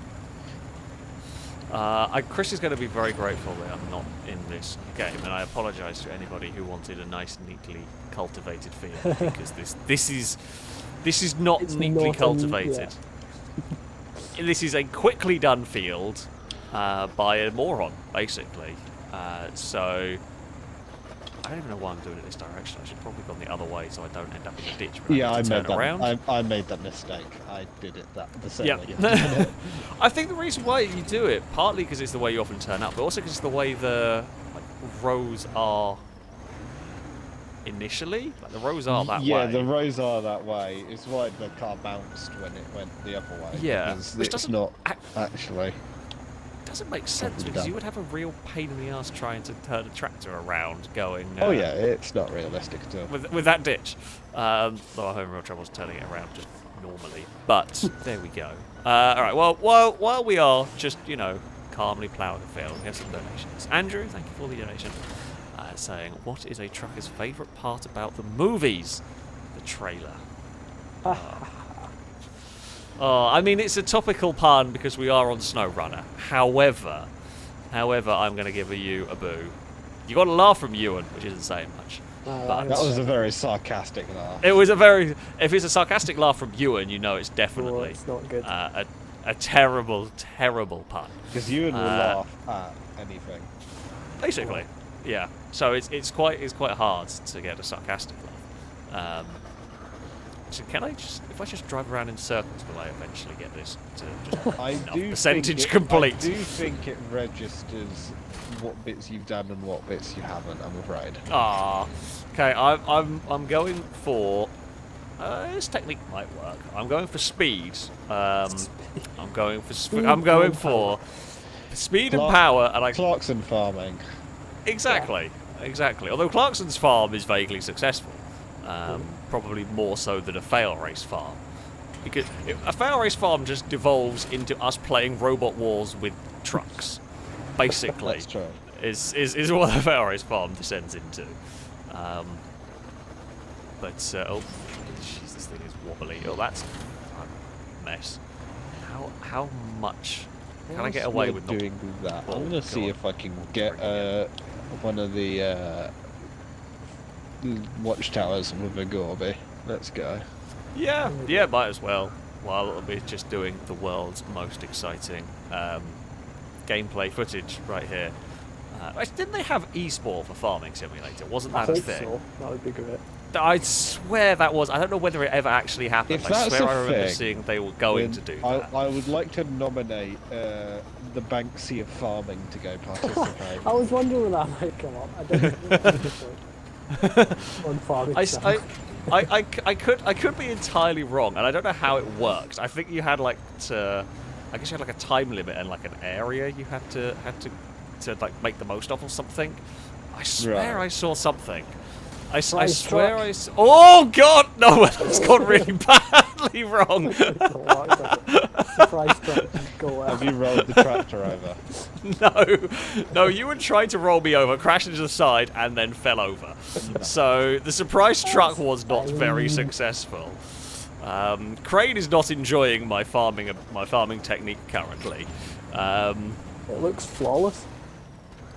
Speaker 3: Chris is going to be very grateful that I'm not in this game, and I apologise to anybody who wanted a nice, neatly cultivated field because this is not
Speaker 1: It's
Speaker 3: neatly
Speaker 1: not
Speaker 3: cultivated. This is a quickly done field by a moron, basically. So I don't even know why I'm doing it this direction. I should probably have gone the other way so I don't end up in the ditch. But
Speaker 2: Yeah,
Speaker 3: I
Speaker 2: I
Speaker 3: need to
Speaker 2: made
Speaker 3: turn
Speaker 2: that.
Speaker 3: around.
Speaker 2: I made that mistake. I did it the same
Speaker 3: Yep.
Speaker 2: way. You did it.
Speaker 3: I think the reason why you do it, partly because it's the way you often turn up, but also because it's the way the rows are initially. Like the rows are that way.
Speaker 2: Yeah, the rows are that way. It's why the car bounced when it went the other way.
Speaker 3: Yeah,
Speaker 2: because
Speaker 3: which
Speaker 2: it's
Speaker 3: doesn't
Speaker 2: not actually.
Speaker 3: Doesn't make sense
Speaker 2: Probably
Speaker 3: because
Speaker 2: done.
Speaker 3: you would have a real pain in the ass trying to turn a tractor around going.
Speaker 2: Oh yeah, it's not realistic at all.
Speaker 3: With that ditch. Though I'm having real troubles turning it around just normally. But there we go. All right. Well, while we are just calmly ploughing the field, we have some donations. Andrew, thank you for the donation. Saying, what is a trucker's favourite part about the movies? The trailer. I mean, it's a topical pun because we are on Snowrunner. However, I'm going to give you a boo. You got a laugh from Ewan, which isn't saying much. But
Speaker 2: That was a very sarcastic laugh.
Speaker 3: it was a very... If it's a sarcastic laugh from Ewan, you know it's
Speaker 1: Oh,
Speaker 3: definitely
Speaker 1: it's not good.
Speaker 3: a terrible, terrible pun.
Speaker 2: Because you would laugh at anything.
Speaker 3: Basically, yeah. So it's quite hard to get a sarcastic laugh. So can I if I just drive around in circles, will I eventually get this to just
Speaker 2: I
Speaker 3: enough
Speaker 2: do
Speaker 3: percentage
Speaker 2: think
Speaker 3: complete?
Speaker 2: I do think it registers what bits you've done and what bits you haven't. I'm afraid.
Speaker 3: Okay. I'm going for. This technique might work. I'm going for speed. I'm going for speed and power, and
Speaker 2: Clarkson farming.
Speaker 3: Exactly. Although Clarkson's farm is vaguely successful, probably more so than a FailRace farm, because a FailRace farm just devolves into us playing Robot Wars with trucks. Basically,
Speaker 2: That's true.
Speaker 3: is what a FailRace farm descends into. But oh, jeez, this thing is wobbly. Oh, that's a mess. How much can I get away with not
Speaker 2: doing that?
Speaker 3: Oh,
Speaker 2: I'm gonna see
Speaker 3: God.
Speaker 2: if I can get one of the Watchtowers with a Gorby. Let's go.
Speaker 3: Yeah, might as well. While we're just doing the world's most exciting gameplay footage right here. Didn't they have eSport for Farming Simulator? Wasn't
Speaker 1: I
Speaker 3: that a
Speaker 1: hope
Speaker 3: thing?
Speaker 1: so. That would be great.
Speaker 3: I swear that was. I don't know whether it ever actually happened.
Speaker 2: If
Speaker 3: I
Speaker 2: that's
Speaker 3: swear
Speaker 2: a
Speaker 3: I remember
Speaker 2: thing,
Speaker 3: seeing they were going to do that.
Speaker 2: I would like to nominate the Banksy of farming to go participate.
Speaker 1: I was wondering when that might come up. I don't know. On farming.
Speaker 3: I could be entirely wrong, and I don't know how it works. I think you had I guess you had like a time limit and like an area you had to like make the most of or something. I swear
Speaker 2: Right.
Speaker 3: I saw something. I
Speaker 1: Surprise
Speaker 3: swear
Speaker 1: truck.
Speaker 3: I saw. Oh God, no! That's gone really badly wrong.
Speaker 1: Surprise truck. Go
Speaker 2: Have
Speaker 1: out.
Speaker 2: you rolled the tractor over?
Speaker 3: No, you were trying to roll me over, crashed into the side, and then fell over. So the surprise truck was not very successful. Crane is not enjoying my farming technique currently.
Speaker 1: It looks flawless.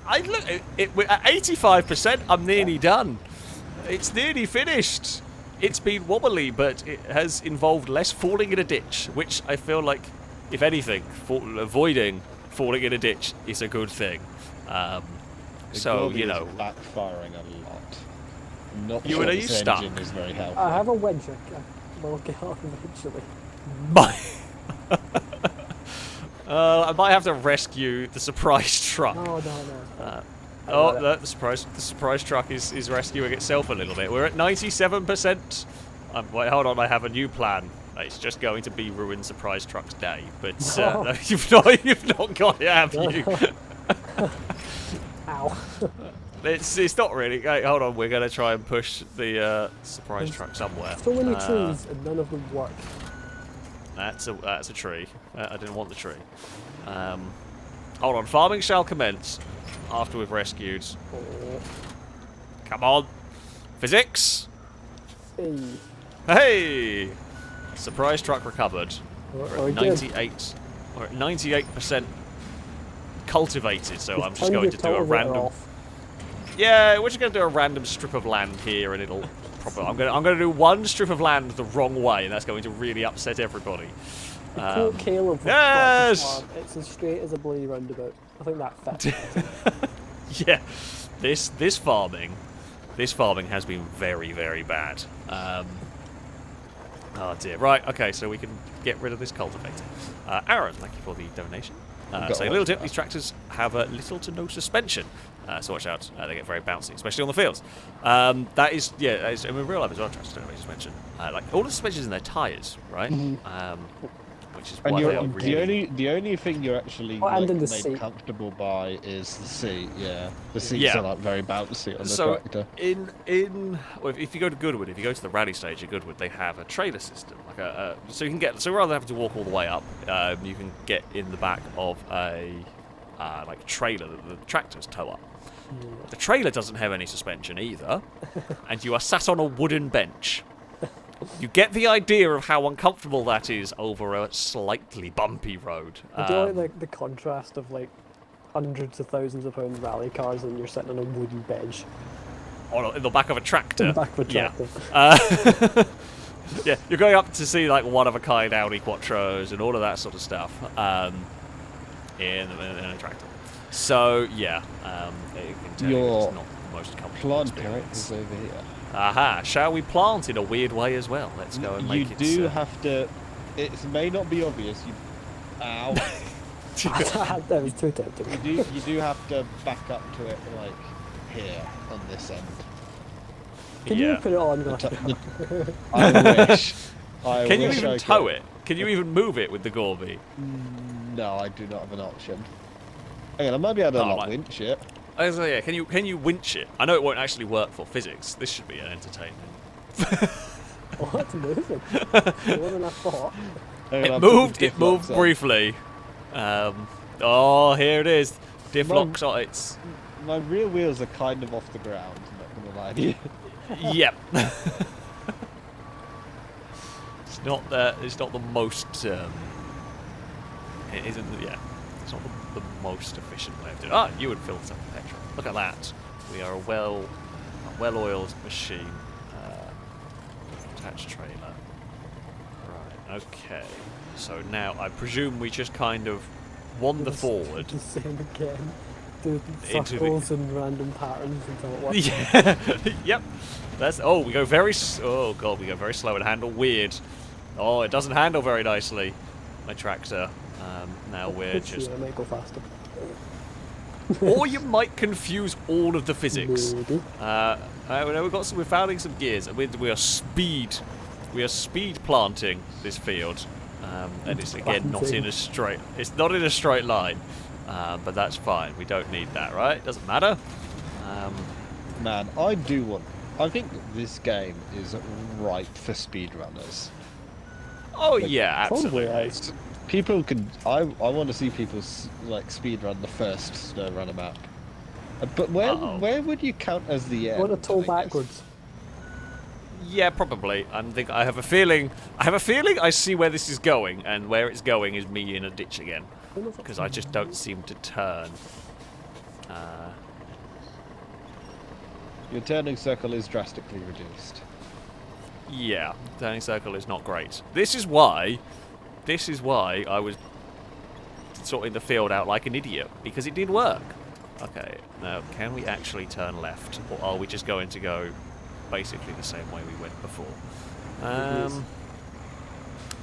Speaker 3: At 85%, I'm nearly done. It's nearly finished. It's been wobbly, but it has involved less falling in a ditch, which I feel like, if anything, avoiding falling in a ditch is a good thing.
Speaker 2: The
Speaker 3: So,
Speaker 2: Gorby
Speaker 3: you
Speaker 2: is
Speaker 3: know,
Speaker 2: backfiring a lot. I'm not
Speaker 3: You
Speaker 2: sure
Speaker 3: are you
Speaker 2: this
Speaker 3: stuck?
Speaker 2: engine is very helpful.
Speaker 1: I have a wedge. I will get off eventually.
Speaker 3: I might have to rescue the surprise truck.
Speaker 1: No.
Speaker 3: The surprise truck is rescuing itself a little bit. We're at 97%. Wait, hold on, I have a new plan. It's just going to be ruin surprise truck's day. But
Speaker 1: No.
Speaker 3: no, you've not got it, have you?
Speaker 1: Ow.
Speaker 3: It's not really. Hey, hold on, we're going to try and push the surprise truck somewhere.
Speaker 1: So many trees and none of them work.
Speaker 3: That's a tree. I didn't want the tree. Hold on, farming shall commence after we've rescued.
Speaker 1: Oh.
Speaker 3: Come on, physics.
Speaker 1: Hey.
Speaker 3: Hey, surprise truck recovered. We're at
Speaker 1: good.
Speaker 3: 98. We're at 98% cultivated. So I'm just
Speaker 1: Turn
Speaker 3: going
Speaker 1: your
Speaker 3: to do a
Speaker 1: cultivator
Speaker 3: random.
Speaker 1: off.
Speaker 3: Yeah, we're just going to do a random strip of land here, and it'll. I'm going to do one strip of land the wrong way, and that's going to really upset everybody.
Speaker 1: The quote Caleb from
Speaker 3: yes!
Speaker 1: Farm, it's as straight as a bloody roundabout. I think that fits.
Speaker 3: Yeah, this farming has been very, very bad. Oh dear. Right. Okay. So we can get rid of this cultivator. Aaron, thank you for the donation. So little tip: these tractors have little to no suspension. So watch out, they get very bouncy, especially on the fields. That is, yeah, that is, I mean, real life as well, I just mentioned. Like, all the suspensions in their tyres, right? Which is
Speaker 2: And
Speaker 3: why they are really...
Speaker 2: the only thing you're actually
Speaker 1: Oh, and
Speaker 2: like,
Speaker 1: in the
Speaker 2: made
Speaker 1: seat.
Speaker 2: comfortable by is the seat. Yeah, the seats
Speaker 3: Yeah.
Speaker 2: are like very bouncy on the
Speaker 3: So
Speaker 2: tractor.
Speaker 3: well, if you go to Goodwood, if you go to the rally stage at Goodwood, they have a trailer system, like so you can get, so rather than having to walk all the way up, you can get in the back of a like trailer that the tractors tow up. The trailer doesn't have any suspension either, and you are sat on a wooden bench. You get the idea of how uncomfortable that is over a slightly bumpy road.
Speaker 1: I do like the contrast of like hundreds of thousands of pound rally cars and you're sitting on a wooden bench
Speaker 3: In the back of a tractor.
Speaker 1: in the back of a tractor.
Speaker 3: Yeah. Yeah, you're going up to see like one-of-a-kind Audi Quattros and all of that sort of stuff in a tractor. So, yeah, it can tell you it's not the most comfortable experience.
Speaker 2: Is over here.
Speaker 3: Aha, shall we plant in a weird way as well? Let's go and make it...
Speaker 2: You do have to... It may not be obvious. Ow.
Speaker 1: That was too tempting.
Speaker 2: You do have to back up to it, like, here, on this end.
Speaker 1: Can you put it on?
Speaker 2: I wish.
Speaker 3: Can you even tow it? Can you even move it with the Gorby?
Speaker 2: No, I do not have an option. Hang on, I might be able to winch it.
Speaker 3: So yeah, can you winch it? I know it won't actually work for physics. This should be an entertainment.
Speaker 1: Oh, it's moving. More than I thought.
Speaker 3: It moved briefly. Oh, here it is. Diff locks on it.
Speaker 2: My rear wheels are kind of off the ground, I'm not gonna lie to you.
Speaker 3: Yep. It's not the most. It isn't. Yeah. It's not the most efficient way of doing it. Ah, you would fill this up with petrol. Look at that. We are a well-oiled machine. Attached trailer. Right. Okay. So now I presume we just kind of wander forward.
Speaker 1: The same again. Do circles and random patterns until it works.
Speaker 3: Yeah. Yep. We go very. Oh god, we go very slow and handle weird. Oh, it doesn't handle very nicely. My tractor. Now we're just.
Speaker 1: I might go faster.
Speaker 3: Or you might confuse all of the physics.
Speaker 1: Maybe.
Speaker 3: We're founding some gears, and we are speed planting this field, and it's again not in a straight. It's not in a straight line, but that's fine. We don't need that, right? It doesn't matter.
Speaker 2: Man, I think this game is ripe for speedrunners.
Speaker 3: Oh yeah, absolutely.
Speaker 2: People can. I want to see people like speedrun the first Snowrunner map. But where would you count as the end?
Speaker 1: Want to toll backwards?
Speaker 3: Yeah, probably. I have a feeling I see where this is going, and where it's going is me in a ditch again, because I just don't seem to turn.
Speaker 2: Your turning circle is drastically reduced.
Speaker 3: Yeah, turning circle is not great. This is why I was sorting the field out like an idiot, because it did work. Okay, now can we actually turn left, or are we just going to go basically the same way we went before?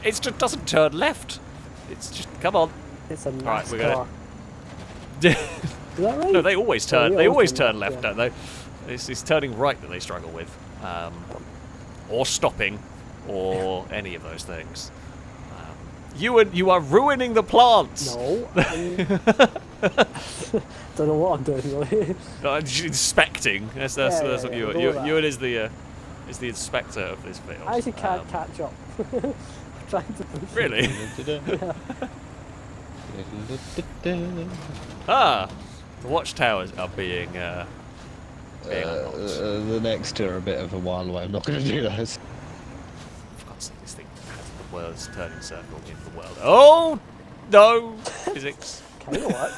Speaker 3: It just doesn't turn left. It's just, come on.
Speaker 1: It's a
Speaker 3: Right,
Speaker 1: NASCAR.
Speaker 3: we're gonna.
Speaker 1: Is that right?
Speaker 3: No, they always turn.
Speaker 1: Yeah,
Speaker 3: They always turn
Speaker 1: left,
Speaker 3: left, don't they? It's turning right that they struggle with, or stopping, or any of those things. You are ruining the plants.
Speaker 1: No. Don't know what I'm doing really.
Speaker 3: Inspecting. That's what you are. You is the inspector of this field.
Speaker 1: I actually can't catch up. I'm trying to push.
Speaker 3: Really?
Speaker 2: Yeah.
Speaker 3: The Watchtowers are being unlocked.
Speaker 2: The next two are a bit of a while away. I'm not going to do those.
Speaker 3: For God's sake, this thing has the worst turning circle in the world. Oh no, physics.
Speaker 1: Kind of what?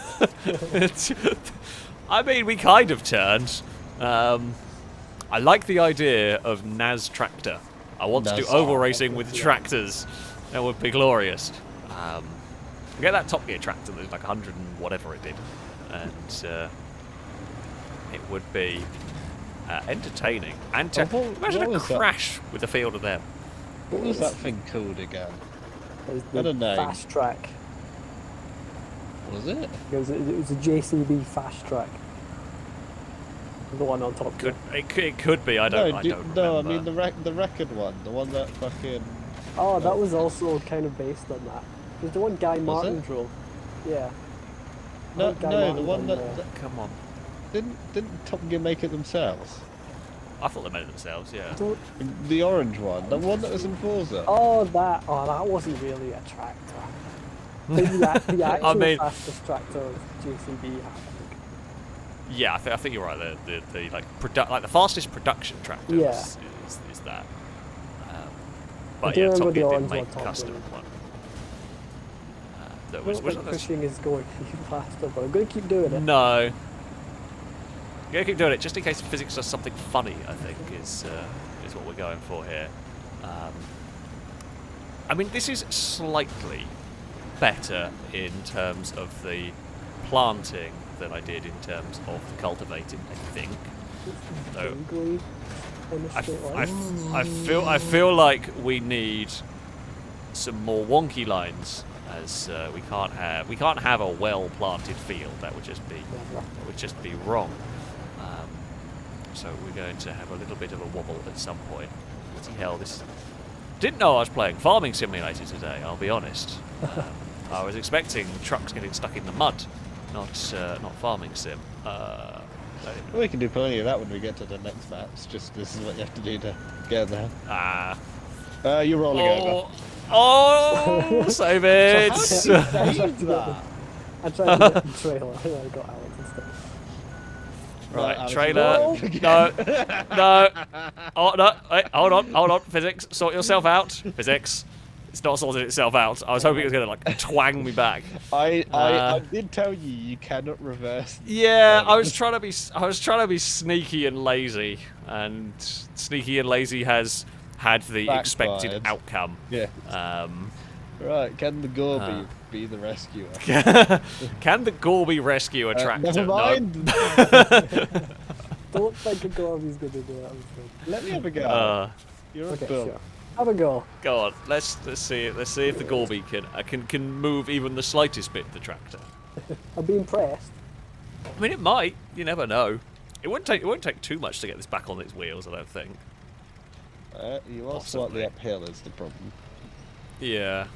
Speaker 3: I mean, we kind of turned. I like the idea of Naz tractor. I want to do oval racing with tractors. That would be glorious. Get that Top Gear tractor that's like 100 and whatever it did, and it would be entertaining. And imagine a crash with a field of them.
Speaker 2: What was that thing called again?
Speaker 1: Had a name. Fast track.
Speaker 2: Was it?
Speaker 1: It was a JCB fast track. The one on top.
Speaker 3: It could be. I don't remember.
Speaker 2: No, I mean the record one, the one that fucking.
Speaker 1: Oh, that was also kind of based on that. There's the one Guy Martin drove. Yeah.
Speaker 2: No,
Speaker 1: Guy
Speaker 2: no, the
Speaker 1: Martin
Speaker 2: one
Speaker 1: on
Speaker 2: that
Speaker 3: Come on.
Speaker 2: didn't Top Gear make it themselves.
Speaker 3: I thought they made it themselves. Yeah.
Speaker 1: Don't-
Speaker 2: The orange one, the one that was in Forza.
Speaker 1: Oh, that wasn't really a tractor. The actual
Speaker 3: mean-
Speaker 1: fastest tractor was JCB, I think.
Speaker 3: Yeah, I think you're right. The like the fastest production tractor
Speaker 1: Yeah.
Speaker 3: is that.
Speaker 1: I
Speaker 3: But
Speaker 1: do
Speaker 3: yeah,
Speaker 1: remember
Speaker 3: Top
Speaker 1: the
Speaker 3: Gear did
Speaker 1: orange
Speaker 3: make
Speaker 1: one, Top
Speaker 3: custom
Speaker 1: Gear.
Speaker 3: one. That
Speaker 1: I
Speaker 3: was
Speaker 1: don't think
Speaker 3: that
Speaker 1: pushing is going any faster, but I'm going to keep doing it.
Speaker 3: No. You gotta keep doing it just in case physics does something funny. I think is what we're going for here. I mean, this is slightly better in terms of the planting than I did in terms of the cultivating. I think. So
Speaker 1: Jungly in a straight line.
Speaker 3: I feel like we need some more wonky lines, as we can't have a well planted field. That would just be wrong. So we're going to have a little bit of a wobble at some point. Bloody hell, this... Didn't know I was playing Farming Simulator today, I'll be honest. I was expecting trucks getting stuck in the mud, not Farming Sim.
Speaker 2: We can do plenty of that when we get to the next maps. Just this is what you have to do to get there. You're rolling over.
Speaker 3: Oh, save it!
Speaker 2: So how do you save that?
Speaker 1: I tried to get the trailer and I got Alex instead.
Speaker 3: Right,
Speaker 2: Alex,
Speaker 3: trailer. No. Oh, no. Wait, hold on. Physics, sort yourself out. Physics. It's not sorted itself out. I was hoping it was going to, like, twang me back.
Speaker 2: I did tell you cannot reverse.
Speaker 3: Yeah, I was trying to be sneaky and lazy, and sneaky and lazy has had the expected
Speaker 2: Backfired.
Speaker 3: outcome.
Speaker 2: Yeah. Right, can the Gorby be the rescuer?
Speaker 3: Can the Gorby rescue a tractor?
Speaker 2: Never mind.
Speaker 1: Don't think a Gorby's going to do that. I'm afraid.
Speaker 2: Let me have a go.
Speaker 3: No.
Speaker 2: You're a
Speaker 1: Okay,
Speaker 2: Bill.
Speaker 1: sure. Have a go.
Speaker 3: Go on, let's see if the Gorby can move even the slightest bit of the tractor.
Speaker 1: I'll be impressed.
Speaker 3: I mean, it might. You never know. It won't take too much to get this back on its wheels, I don't think.
Speaker 2: You are
Speaker 3: Possibly.
Speaker 2: slightly uphill is the problem.
Speaker 3: Yeah.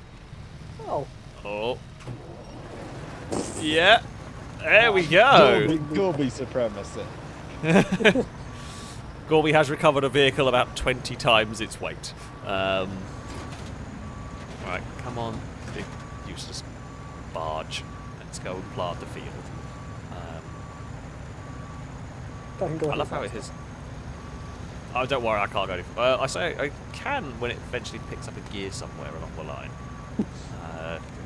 Speaker 1: Oh.
Speaker 3: Oh. Yeah. There we go.
Speaker 2: Gorby supremacy.
Speaker 3: Gorby has recovered a vehicle about 20 times its weight. Right, come on, big useless barge. Let's go and plant the field.
Speaker 1: I can go
Speaker 3: I love how it is. Oh, don't worry, I can't go any I say I can when it eventually picks up a gear somewhere along the line.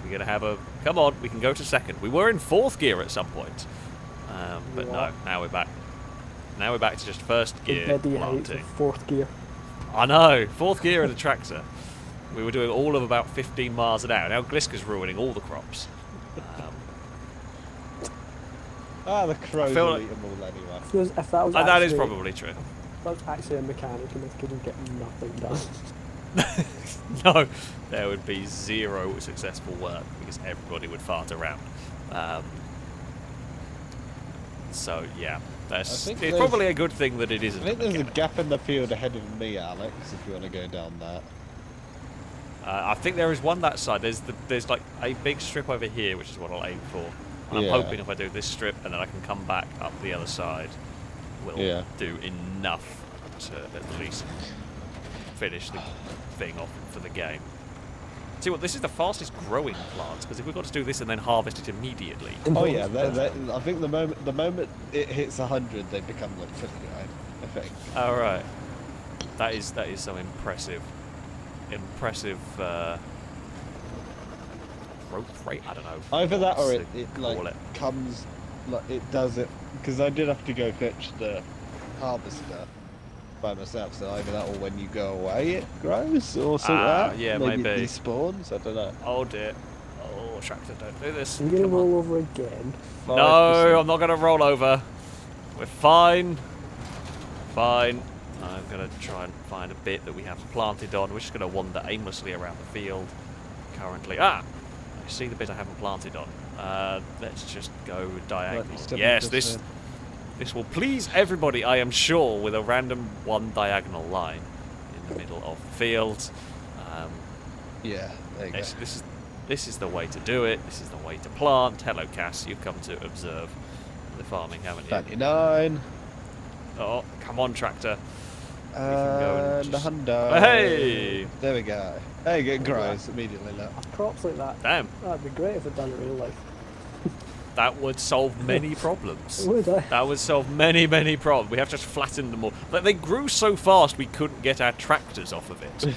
Speaker 3: We're going to have a... Come on, we can go to second. We were in fourth gear at some point. But no, now we're back. Now we're back to just first gear planting.
Speaker 1: Fourth gear.
Speaker 3: I know, fourth gear in a tractor. We were doing all of about 15 miles an hour. Now Gliska's ruining all the crops.
Speaker 2: The crows
Speaker 3: feel
Speaker 2: will
Speaker 3: like-
Speaker 2: eat them all anyway.
Speaker 1: If that was
Speaker 3: That is
Speaker 1: actually-
Speaker 3: probably true.
Speaker 1: If that was actually a mechanic and this kid would get nothing done.
Speaker 3: No, there would be zero successful work because everybody would fart around. So yeah, it's
Speaker 2: there's-
Speaker 3: probably a good thing that it
Speaker 2: I
Speaker 3: isn't.
Speaker 2: think
Speaker 3: a
Speaker 2: there's a
Speaker 3: mechanic.
Speaker 2: gap in the field ahead of me, Alex, if you want to go down that.
Speaker 3: I think there is one that side. There's like a big strip over here, which is what I'll aim for. And
Speaker 2: Yeah.
Speaker 3: I'm hoping if I do this strip and then I can come back up the other side, we'll do enough to at least finish the thing off for the game. See what? This is the fastest growing plant because if we've got to do this and then harvest it immediately.
Speaker 2: Oh yeah, I think the moment it hits 100, they become like 50. I think.
Speaker 3: All right, that is some impressive growth rate. I don't know.
Speaker 2: Either that or
Speaker 3: what
Speaker 2: it
Speaker 3: to
Speaker 2: like
Speaker 3: call it.
Speaker 2: comes, like it does it, because I did have to go fetch the harvester by myself, so either that or when you go away it grows, or something like that.
Speaker 3: Yeah,
Speaker 2: maybe.
Speaker 3: maybe.
Speaker 2: It despawns, I don't know.
Speaker 3: Oh dear. Oh, tractor, don't do this.
Speaker 1: I'm going to
Speaker 3: Come on.
Speaker 1: roll over again.
Speaker 3: No, I'm not going to roll over. We're fine. Fine. I'm going to try and find a bit that we haven't planted on. We're just going to wander aimlessly around the field currently. I see the bit I haven't planted on. Let's just go diagonal. Yes, This will please everybody, I am sure, with a random one diagonal line in the middle of the field.
Speaker 2: Yeah, there you go.
Speaker 3: This is the way to do it. This is the way to plant. Hello, Cass. You've come to observe the farming, haven't you?
Speaker 2: 99.
Speaker 3: Oh, come on, tractor.
Speaker 2: And the hundo.
Speaker 3: Hey!
Speaker 2: There we go. There you go, grows immediately now.
Speaker 1: Crops like that.
Speaker 3: Damn.
Speaker 1: That'd be great if it done in real life.
Speaker 3: That would solve many problems.
Speaker 1: Would I?
Speaker 3: That would solve many, many problems. We have to just flatten them all. But they grew so fast we couldn't get our tractors off of it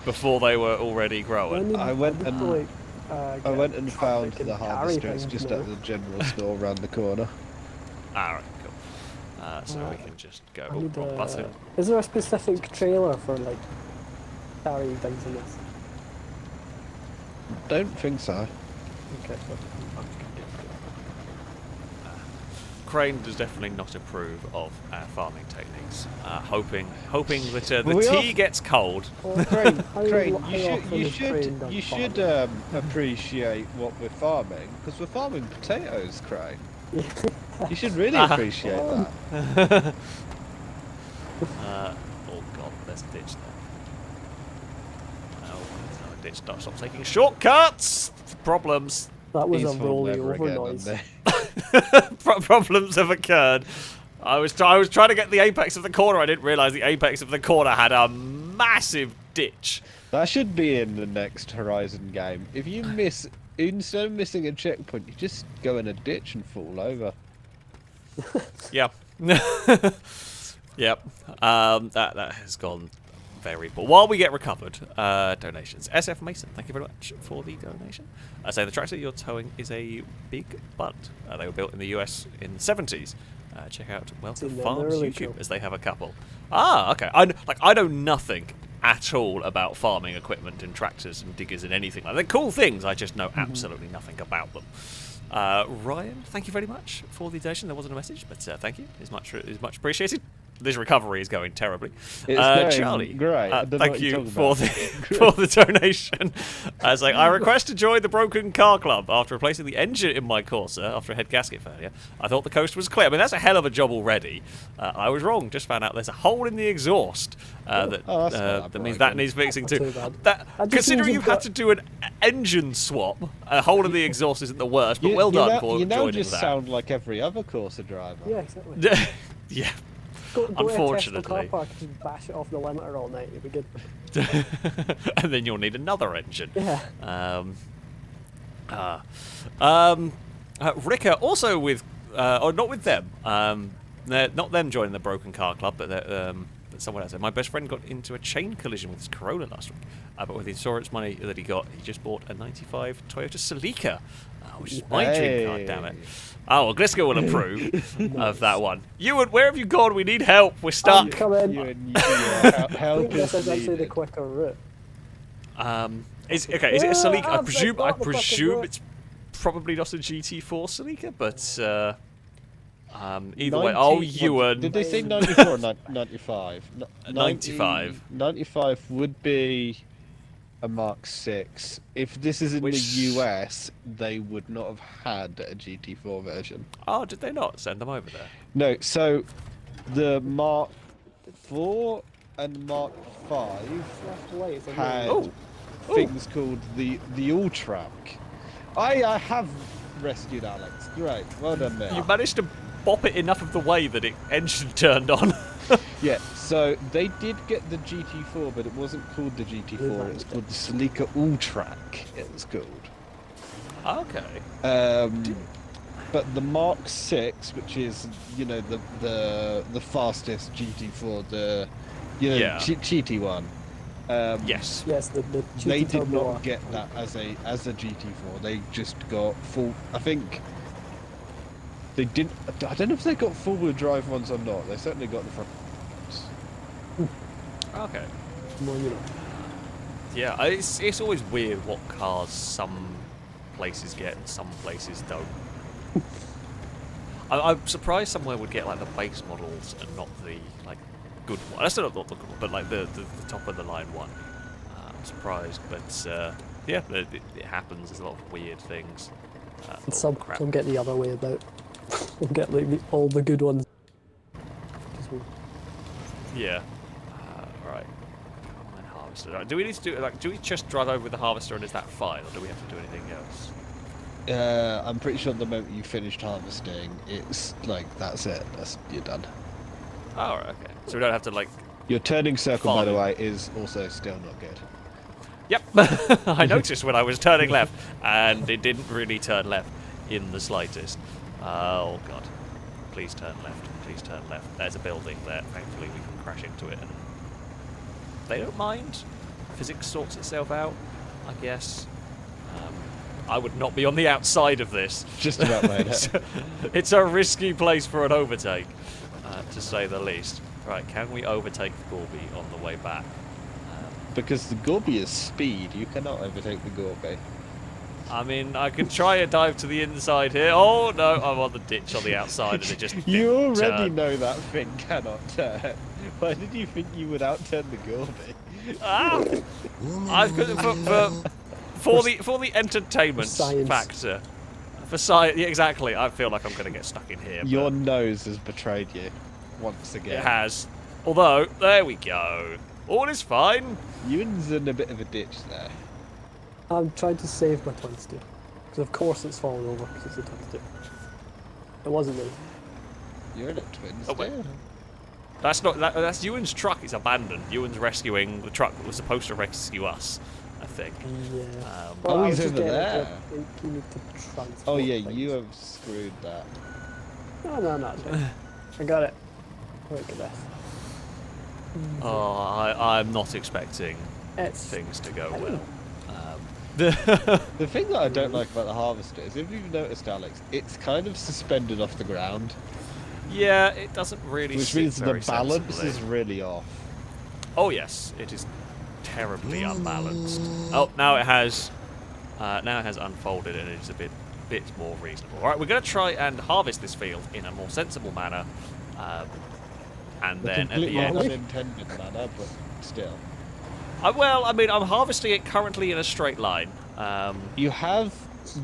Speaker 3: before they were already growing.
Speaker 2: I went and found
Speaker 1: traffic
Speaker 2: the
Speaker 1: and carry
Speaker 2: harvesters
Speaker 1: things
Speaker 2: just
Speaker 1: now.
Speaker 2: at the general store around the corner.
Speaker 3: Alright, cool. So we can just go.
Speaker 1: I need,
Speaker 3: wrong button.
Speaker 1: is there a specific trailer for like carrying things in this?
Speaker 2: Don't think so.
Speaker 1: Okay.
Speaker 3: Crane does definitely not approve of our farming techniques. Hoping that the
Speaker 2: Well, we
Speaker 3: tea gets cold.
Speaker 1: Well, Crane,
Speaker 2: Crane,
Speaker 1: how
Speaker 2: you
Speaker 1: often
Speaker 2: should
Speaker 1: is Crane done
Speaker 2: you should
Speaker 1: farming?
Speaker 2: appreciate what we're farming because we're farming potatoes, Crane.
Speaker 1: Yeah.
Speaker 2: You should really appreciate that.
Speaker 3: Oh god, there's a ditch there. Oh, there's no ditch. Stop taking shortcuts. Problems.
Speaker 1: That was a
Speaker 2: Peaceful
Speaker 1: rolling
Speaker 2: never
Speaker 1: over
Speaker 2: again,
Speaker 1: noise.
Speaker 2: and
Speaker 3: Problems have occurred. I was trying to get the apex of the corner. I didn't realise the apex of the corner had a massive ditch.
Speaker 2: That should be in the next Horizon game. If you miss, instead of missing a checkpoint, you just go in a ditch and fall over.
Speaker 3: Yep. Yep. That has gone very poor. While we get recovered, donations. SF Mason, thank you very much for the donation. I say the tractor you're towing is a big butt. They were built in the US in the 70s. Check out Welcome
Speaker 1: Seen them,
Speaker 3: Farms
Speaker 1: they're really
Speaker 3: YouTube
Speaker 1: cool.
Speaker 3: as they have a couple. Ah, okay. I know nothing at all about farming equipment and tractors and diggers and anything like that. They're cool things. I just know absolutely nothing about them. Ryan, thank you very much for the donation. There wasn't a message, but thank you. It's much appreciated. This recovery is going terribly.
Speaker 2: It's going
Speaker 3: Charlie,
Speaker 2: great. I don't know
Speaker 3: thank
Speaker 2: what you're
Speaker 3: you
Speaker 2: talking
Speaker 3: for the donation. As I request to join the Broken Car Club after replacing the engine in my Corsa after a head gasket failure. I thought the coast was clear. I mean, that's a hell of a job already. I was wrong. Just found out there's a hole in the exhaust that means that needs fixing
Speaker 1: Not
Speaker 3: too.
Speaker 1: too bad.
Speaker 3: That,
Speaker 1: I just
Speaker 3: considering
Speaker 1: used
Speaker 3: you
Speaker 1: a
Speaker 3: had
Speaker 1: bit-
Speaker 3: to do an engine swap, a hole in the exhaust isn't the worst. But well done for
Speaker 2: You now
Speaker 3: joining
Speaker 2: just
Speaker 3: that.
Speaker 2: sound like every other Corsa driver.
Speaker 1: Yeah, exactly.
Speaker 3: Yeah.
Speaker 1: Go to a Tesla
Speaker 3: Unfortunately.
Speaker 1: car park and just bash it off the limiter all night. You'll be good.
Speaker 3: And then you'll need another engine.
Speaker 1: Yeah.
Speaker 3: Rika also with, or not with them. Not them joining the Broken Car Club, but someone else. My best friend got into a chain collision with his Corolla last week. But with the insurance money that he got, he just bought a '95 Toyota Celica, which is my dream car. Damn it! Oh, well, Gliska will approve of that one. Where have you gone? We need help. We're stuck.
Speaker 1: Come in.
Speaker 2: Help
Speaker 1: I think
Speaker 2: is
Speaker 1: this is actually the
Speaker 2: needed.
Speaker 1: quicker route.
Speaker 3: Is it a
Speaker 1: Yeah,
Speaker 3: Celica? I
Speaker 1: I've
Speaker 3: presume
Speaker 1: got the fucking route.
Speaker 3: it's probably not a GT4 Celica, but either way. Oh, Ewan.
Speaker 2: Did they say 94 or 95?
Speaker 3: 95.
Speaker 2: 95 would be a Mark 6. If this is in
Speaker 3: Which-
Speaker 2: the US, they would not have had a GT4 version.
Speaker 3: Oh, did they not send them over there?
Speaker 2: No, so the Mark 4 and Mark 5
Speaker 1: Left light is a
Speaker 2: had
Speaker 3: Oh.
Speaker 2: things called the All Track. I have rescued Alex. Great, well done, mate.
Speaker 3: You managed to bop it enough of the way that it engine turned on.
Speaker 2: Yeah, so they did get the GT4, but it wasn't called the GT4. It was called the Celica All Track. It was called.
Speaker 3: Okay.
Speaker 2: But the Mark 6, which is the fastest GT4, the
Speaker 3: Yeah.
Speaker 2: cheaty one.
Speaker 3: Yes.
Speaker 1: Yes, the
Speaker 2: They
Speaker 1: cheaty
Speaker 2: did
Speaker 1: turbo.
Speaker 2: not get that as a GT4. They just got full. I think they didn't. I don't know if they got four-wheel drive ones or not. They certainly got the front.
Speaker 3: Okay.
Speaker 1: Well, you know.
Speaker 3: Yeah, it's always weird what cars some places get and some places don't. I'm surprised somewhere would get like the base models and not the good one. That's not the good one, but like the top of the line one. I'm surprised, but yeah, it happens. There's a lot of weird things.
Speaker 1: And some
Speaker 3: crap.
Speaker 1: get the other way about. We'll get like all the good ones. 'Cause
Speaker 3: Yeah. Right. Combine harvester. Right, do we need to do like? Do we just drive over with the harvester and is that fine, or do we have to do anything else?
Speaker 2: I'm pretty sure the moment you finished harvesting, it's like that's it. You're done.
Speaker 3: Oh, right, okay. So we don't have to like.
Speaker 2: Your turning circle, by the
Speaker 3: Farming.
Speaker 2: way, is also still not good.
Speaker 3: Yep. I noticed when I was turning left, and it didn't really turn left in the slightest. Oh god. Please turn left. Please turn left. There's a building there. Thankfully, we can crash into it, and they don't mind. Physics sorts itself out, I guess. I would not be on the outside of this.
Speaker 2: Just about made it.
Speaker 3: It's a risky place for an overtake, to say the least. Right, can we overtake the Gorby on the way back?
Speaker 2: Because the Gorby is speed, you cannot overtake the Gorby.
Speaker 3: I mean, I could try a dive to the inside here. Oh no, I'm on the ditch on the outside, and it just
Speaker 2: You
Speaker 3: didn't
Speaker 2: already
Speaker 3: turn.
Speaker 2: know that thing cannot turn. Why did you think you would outturn the Gorby?
Speaker 3: Ah! I've got for the entertainment
Speaker 1: Science.
Speaker 3: factor. For science, yeah, exactly. I feel like I'm going to get stuck in here.
Speaker 2: Your
Speaker 3: but
Speaker 2: nose has betrayed you once again.
Speaker 3: it has. Although, there we go. All is fine.
Speaker 2: Ewan's in a bit of a ditch there.
Speaker 1: I'm trying to save my tungsten. Because of course it's fallen over because it's a tungsten. It wasn't me.
Speaker 2: You're in a twins.
Speaker 3: Oh, wait. That's not. That's Ewan's truck. It's abandoned. Ewan's rescuing the truck that was supposed to rescue us, I think.
Speaker 1: Yeah.
Speaker 2: Oh,
Speaker 1: I
Speaker 2: he's
Speaker 1: was just
Speaker 2: over
Speaker 1: getting
Speaker 2: there.
Speaker 1: You need to transport
Speaker 2: Oh yeah,
Speaker 1: things.
Speaker 2: you have screwed that.
Speaker 1: No, it's fine. I got it. Look at this.
Speaker 3: Oh, I'm not expecting
Speaker 1: It's
Speaker 3: things to go
Speaker 1: I
Speaker 3: well.
Speaker 2: The thing that I don't like about the harvester is, if you've noticed, Alex, it's kind of suspended off the ground,
Speaker 3: Yeah, it doesn't really.
Speaker 2: which
Speaker 3: sit
Speaker 2: means the
Speaker 3: very
Speaker 2: balance
Speaker 3: sensibly.
Speaker 2: is really off.
Speaker 3: Oh yes, it is terribly unbalanced. Oh, now it has unfolded and it is a bit more reasonable. All right, we're going to try and harvest this field in a more sensible manner, and
Speaker 2: The
Speaker 3: then at
Speaker 2: completely
Speaker 3: the end.
Speaker 2: unintended manner, but still.
Speaker 3: Well, I mean, I'm harvesting it currently in a straight line.
Speaker 2: You have,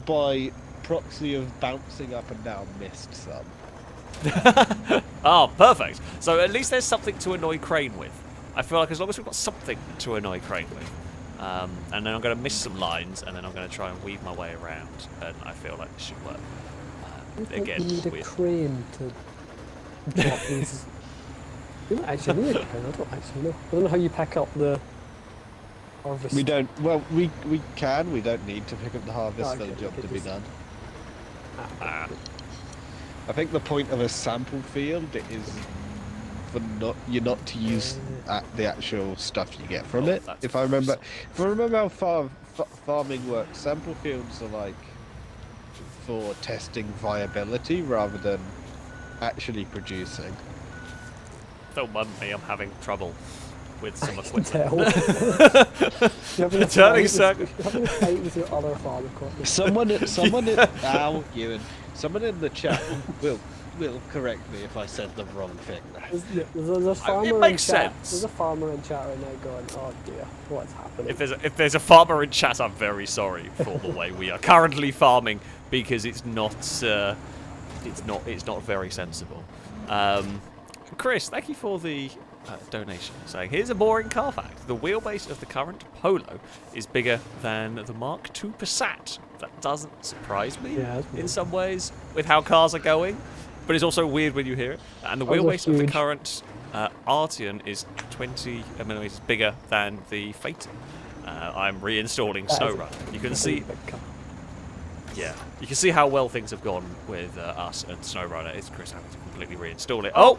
Speaker 2: by proxy of bouncing up and down, missed some.
Speaker 3: Oh, perfect. So at least there's something to annoy Crane with. I feel like as long as we've got something to annoy Crane with, and then I'm going to miss some lines, and then I'm going to try and weave my way around, and I feel like this should work.
Speaker 1: I think
Speaker 3: Again,
Speaker 1: you need a
Speaker 3: weird.
Speaker 1: crane to drop these. You don't actually need a crane. I don't actually know. I don't know how you pick up the harvest.
Speaker 2: We don't. Well, we can. We don't need to pick up the harvest
Speaker 1: Oh,
Speaker 2: for
Speaker 1: okay,
Speaker 2: the job
Speaker 1: okay,
Speaker 2: to be
Speaker 1: just-
Speaker 2: done.
Speaker 3: Ah.
Speaker 2: I think the point of a sample field is for you're not to use the actual stuff you get from
Speaker 3: Oh,
Speaker 2: it.
Speaker 3: that's
Speaker 2: If I remember how farming works, sample fields are like for testing viability rather than actually producing.
Speaker 3: Don't mind me, I'm having trouble with some
Speaker 1: Tell.
Speaker 3: equipment.
Speaker 1: You're having a
Speaker 3: Turning
Speaker 1: fight
Speaker 3: circle.
Speaker 1: with- You're having a fight with your other farm equipment.
Speaker 2: Someone in ow, Ewan. Someone in the chat will correct me if I said the wrong thing.
Speaker 1: There's a farmer in
Speaker 3: makes
Speaker 1: chat.
Speaker 3: sense.
Speaker 1: There's a farmer in chat right now going, "Oh dear, what's happening?"
Speaker 3: If there's a farmer in chat, I'm very sorry for the way we are currently farming because it's not very sensible. Chris, thank you for the donation. Saying here's a boring car fact: the wheelbase of the current Polo is bigger than the Mark II Passat. That doesn't surprise me
Speaker 1: Yeah, that's
Speaker 3: in
Speaker 1: weird.
Speaker 3: some ways with how cars are going, but it's also weird when you hear it. And the
Speaker 1: Those are
Speaker 3: wheelbase of the
Speaker 1: huge.
Speaker 3: current Arteon is 20 millimeters bigger than the Phaeton. I'm reinstalling
Speaker 1: That is
Speaker 3: Snowrunner. You can
Speaker 1: a
Speaker 3: see,
Speaker 1: big car.
Speaker 3: yeah, you can see how well things have gone with us and Snowrunner. It's Chris having to completely reinstall it. Oh,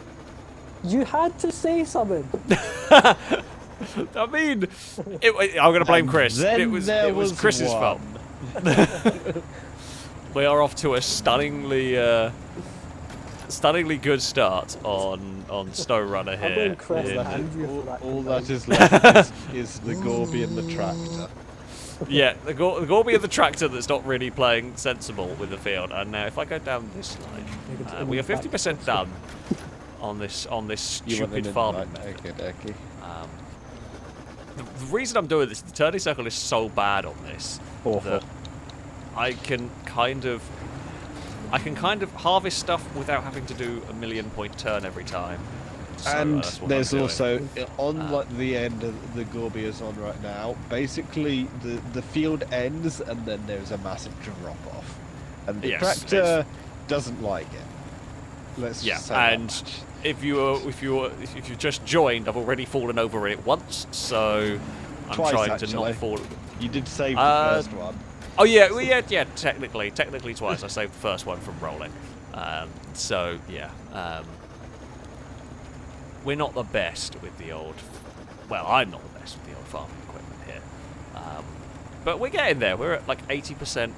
Speaker 1: You had to say something.
Speaker 3: I mean, I'm going to blame Chris.
Speaker 2: Then
Speaker 3: It was
Speaker 2: there was
Speaker 3: Chris's
Speaker 2: one.
Speaker 3: fault. We are off to a stunningly good start on Snowrunner
Speaker 1: I blame
Speaker 3: here.
Speaker 1: Chris.
Speaker 3: in-
Speaker 1: And you for that
Speaker 2: All
Speaker 1: complaint.
Speaker 2: that is left is the Gorby and the tractor.
Speaker 3: Yeah, the Gorby of the tractor that's not really playing sensible with the field. And now, if I go down this line, we are 50% done on this
Speaker 2: You want
Speaker 3: stupid
Speaker 2: them in
Speaker 3: farming.
Speaker 2: right, okay.
Speaker 3: The reason I'm doing this, the turning circle is so bad on this
Speaker 2: Awful.
Speaker 3: that I can kind of I can kind of harvest stuff without having to do a 1,000,000-point turn every time. So,
Speaker 2: And
Speaker 3: that's what
Speaker 2: there's
Speaker 3: I'm doing.
Speaker 2: also on like the end of the Gorby is on right now. Basically, the field ends, and then there's a massive drop off, and the
Speaker 3: Yes,
Speaker 2: tractor doesn't like it. Let's
Speaker 3: Yeah,
Speaker 2: just say that
Speaker 3: and
Speaker 2: much.
Speaker 3: if you just joined, I've already fallen over it once, so I'm
Speaker 2: Twice,
Speaker 3: trying to
Speaker 2: actually.
Speaker 3: not fall.
Speaker 2: You did save the first one.
Speaker 3: Oh yeah, well, yeah, technically twice. I saved the first one from rolling. So yeah, we're not the best with the old. Well, I'm not the best with the old farming equipment here, but we're getting there. We're at like 80%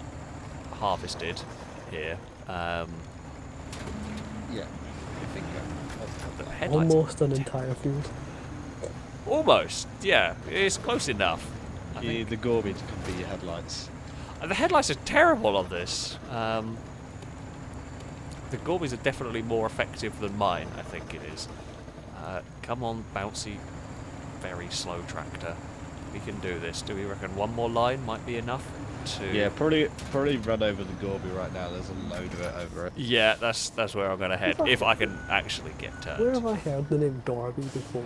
Speaker 3: harvested here.
Speaker 2: Yeah, I think
Speaker 3: The headlights
Speaker 1: Almost an entire field.
Speaker 3: almost, yeah, it's close enough. I
Speaker 2: you
Speaker 3: think.
Speaker 2: need the Gorby to be your headlights.
Speaker 3: The headlights are terrible on this. The Gorbys are definitely more effective than mine, I think it is. Come on, bouncy, very slow tractor. We can do this. Do we reckon one more line might be enough to...
Speaker 2: Yeah, probably run over the Gorby right now. There's a load of it over it.
Speaker 3: Yeah, that's where I'm going to head, if I can actually get
Speaker 1: Where
Speaker 3: turned.
Speaker 1: have I heard the name Dorby before?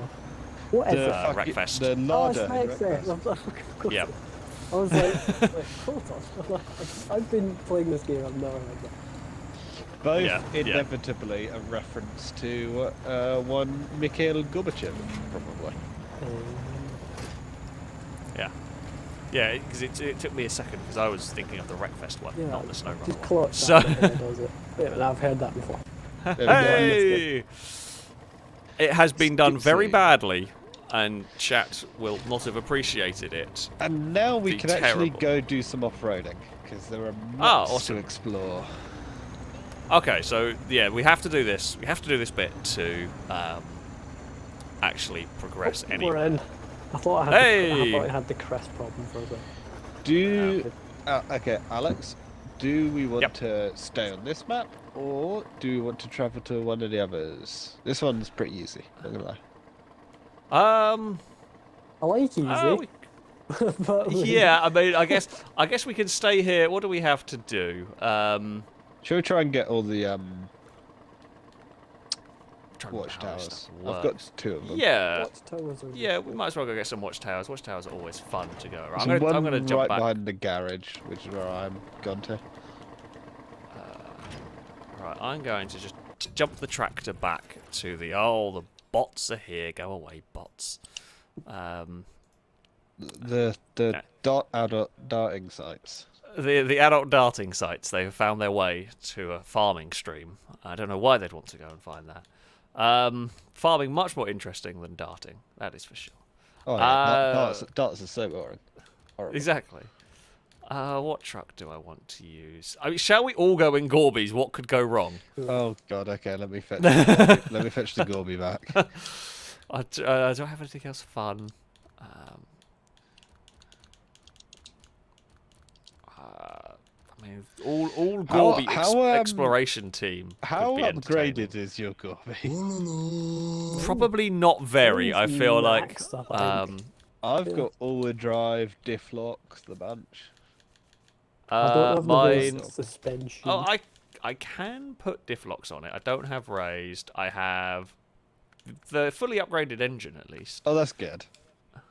Speaker 1: What is
Speaker 2: The
Speaker 1: it?
Speaker 2: fucking-
Speaker 3: Wreckfest.
Speaker 2: The
Speaker 1: Oh, it's
Speaker 2: larder. in
Speaker 1: Wreckfest.
Speaker 2: Wreckfest.
Speaker 3: Yep.
Speaker 1: I was like, wait, hold on. I've been playing this game, I've never heard that.
Speaker 2: Both
Speaker 3: Yeah, yeah.
Speaker 2: inevitably a reference to one Mikhail Gorbachev, probably.
Speaker 3: Yeah. Yeah, because it took me a second, because I was thinking of the Wreckfest one,
Speaker 1: Yeah,
Speaker 3: not the Snowrunner
Speaker 1: just
Speaker 3: one.
Speaker 1: clock
Speaker 3: So,
Speaker 1: that and it does it. Wait a minute, I've heard that before.
Speaker 3: hey! It has been done
Speaker 2: Skip
Speaker 3: very
Speaker 2: scene.
Speaker 3: badly, and chat will not have appreciated it.
Speaker 2: And now we
Speaker 3: Be
Speaker 2: can actually
Speaker 3: terrible.
Speaker 2: go do some off-roading, because there are
Speaker 3: Ah,
Speaker 2: lots
Speaker 3: awesome.
Speaker 2: to explore.
Speaker 3: Okay, so yeah, we have to do this. We have to do this bit to actually progress
Speaker 1: We're
Speaker 3: anyway.
Speaker 1: in. I thought I
Speaker 3: Hey!
Speaker 1: had the crest problem for a bit.
Speaker 2: Do okay, Alex? Do we want
Speaker 3: Yep.
Speaker 2: to stay on this map, or do we want to travel to one of the others? This one's pretty easy. Not gonna lie.
Speaker 1: I like easy, but
Speaker 3: Yeah, I mean, I guess we can stay here. What do we have to do?
Speaker 2: Shall we try and get all the
Speaker 3: Trying to
Speaker 2: watchtowers?
Speaker 3: balance
Speaker 2: I've
Speaker 3: that
Speaker 2: got
Speaker 3: works.
Speaker 2: 2 of them.
Speaker 3: Yeah,
Speaker 1: Watchtowers are
Speaker 3: yeah, we might as well go get some watchtowers. Watchtowers are always fun to go around.
Speaker 2: There's
Speaker 3: I'm
Speaker 2: one
Speaker 3: gonna jump
Speaker 2: right
Speaker 3: back.
Speaker 2: behind the garage, which is where I'm gone to.
Speaker 3: Right, I'm going to just jump the tractor back to the... Oh, the bots are here. Go away, bots.
Speaker 2: The adult darting sites.
Speaker 3: The adult darting sites, they've found their way to a farming stream. I don't know why they'd want to go and find that. Farming much more interesting than darting, that is for sure.
Speaker 2: Oh yeah, darts are so boring. Horrible.
Speaker 3: Exactly. What truck do I want to use? I mean, shall we all go in Gorbies? What could go wrong?
Speaker 2: Oh god, okay, let me fetch the Gorby, let me fetch the Gorby back.
Speaker 3: Do I have anything else fun? I mean, all Gorby exploration team.
Speaker 2: How
Speaker 3: could be entertaining.
Speaker 2: upgraded is your Gorby?
Speaker 3: Probably not very. I feel like.
Speaker 1: Maxed up, I think.
Speaker 2: I've got all-wheel drive, diff locks, the bunch.
Speaker 1: I don't have
Speaker 3: mine.
Speaker 1: the suspension.
Speaker 3: Oh, I can put diff locks on it. I don't have raised. I have the fully upgraded engine at least.
Speaker 2: Oh, that's good.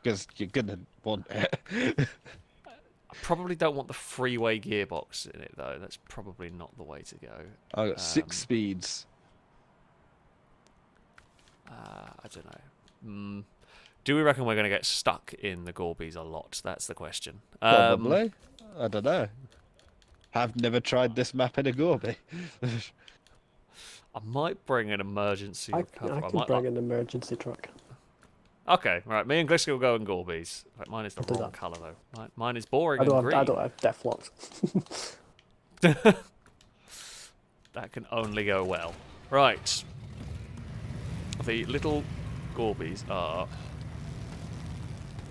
Speaker 2: Because you're gonna want it.
Speaker 3: I probably don't want the freeway gearbox in it though. That's probably not the way to go.
Speaker 2: I've got 6 speeds.
Speaker 3: I don't know. Do we reckon we're going to get stuck in the Gorbies a lot? That's the question.
Speaker 2: Probably. I don't know. I've never tried this map in a Gorby.
Speaker 3: I might bring an emergency
Speaker 1: I
Speaker 3: recovery.
Speaker 1: can bring an emergency truck.
Speaker 3: Okay, right. Me and Glisky will go in Gorbies. In fact, mine is the
Speaker 1: do
Speaker 3: wrong
Speaker 1: that.
Speaker 3: colour though. Mine is boring
Speaker 1: I
Speaker 3: and
Speaker 1: don't
Speaker 3: green.
Speaker 1: have def locks.
Speaker 3: That can only go well. Right. The little Gorbies are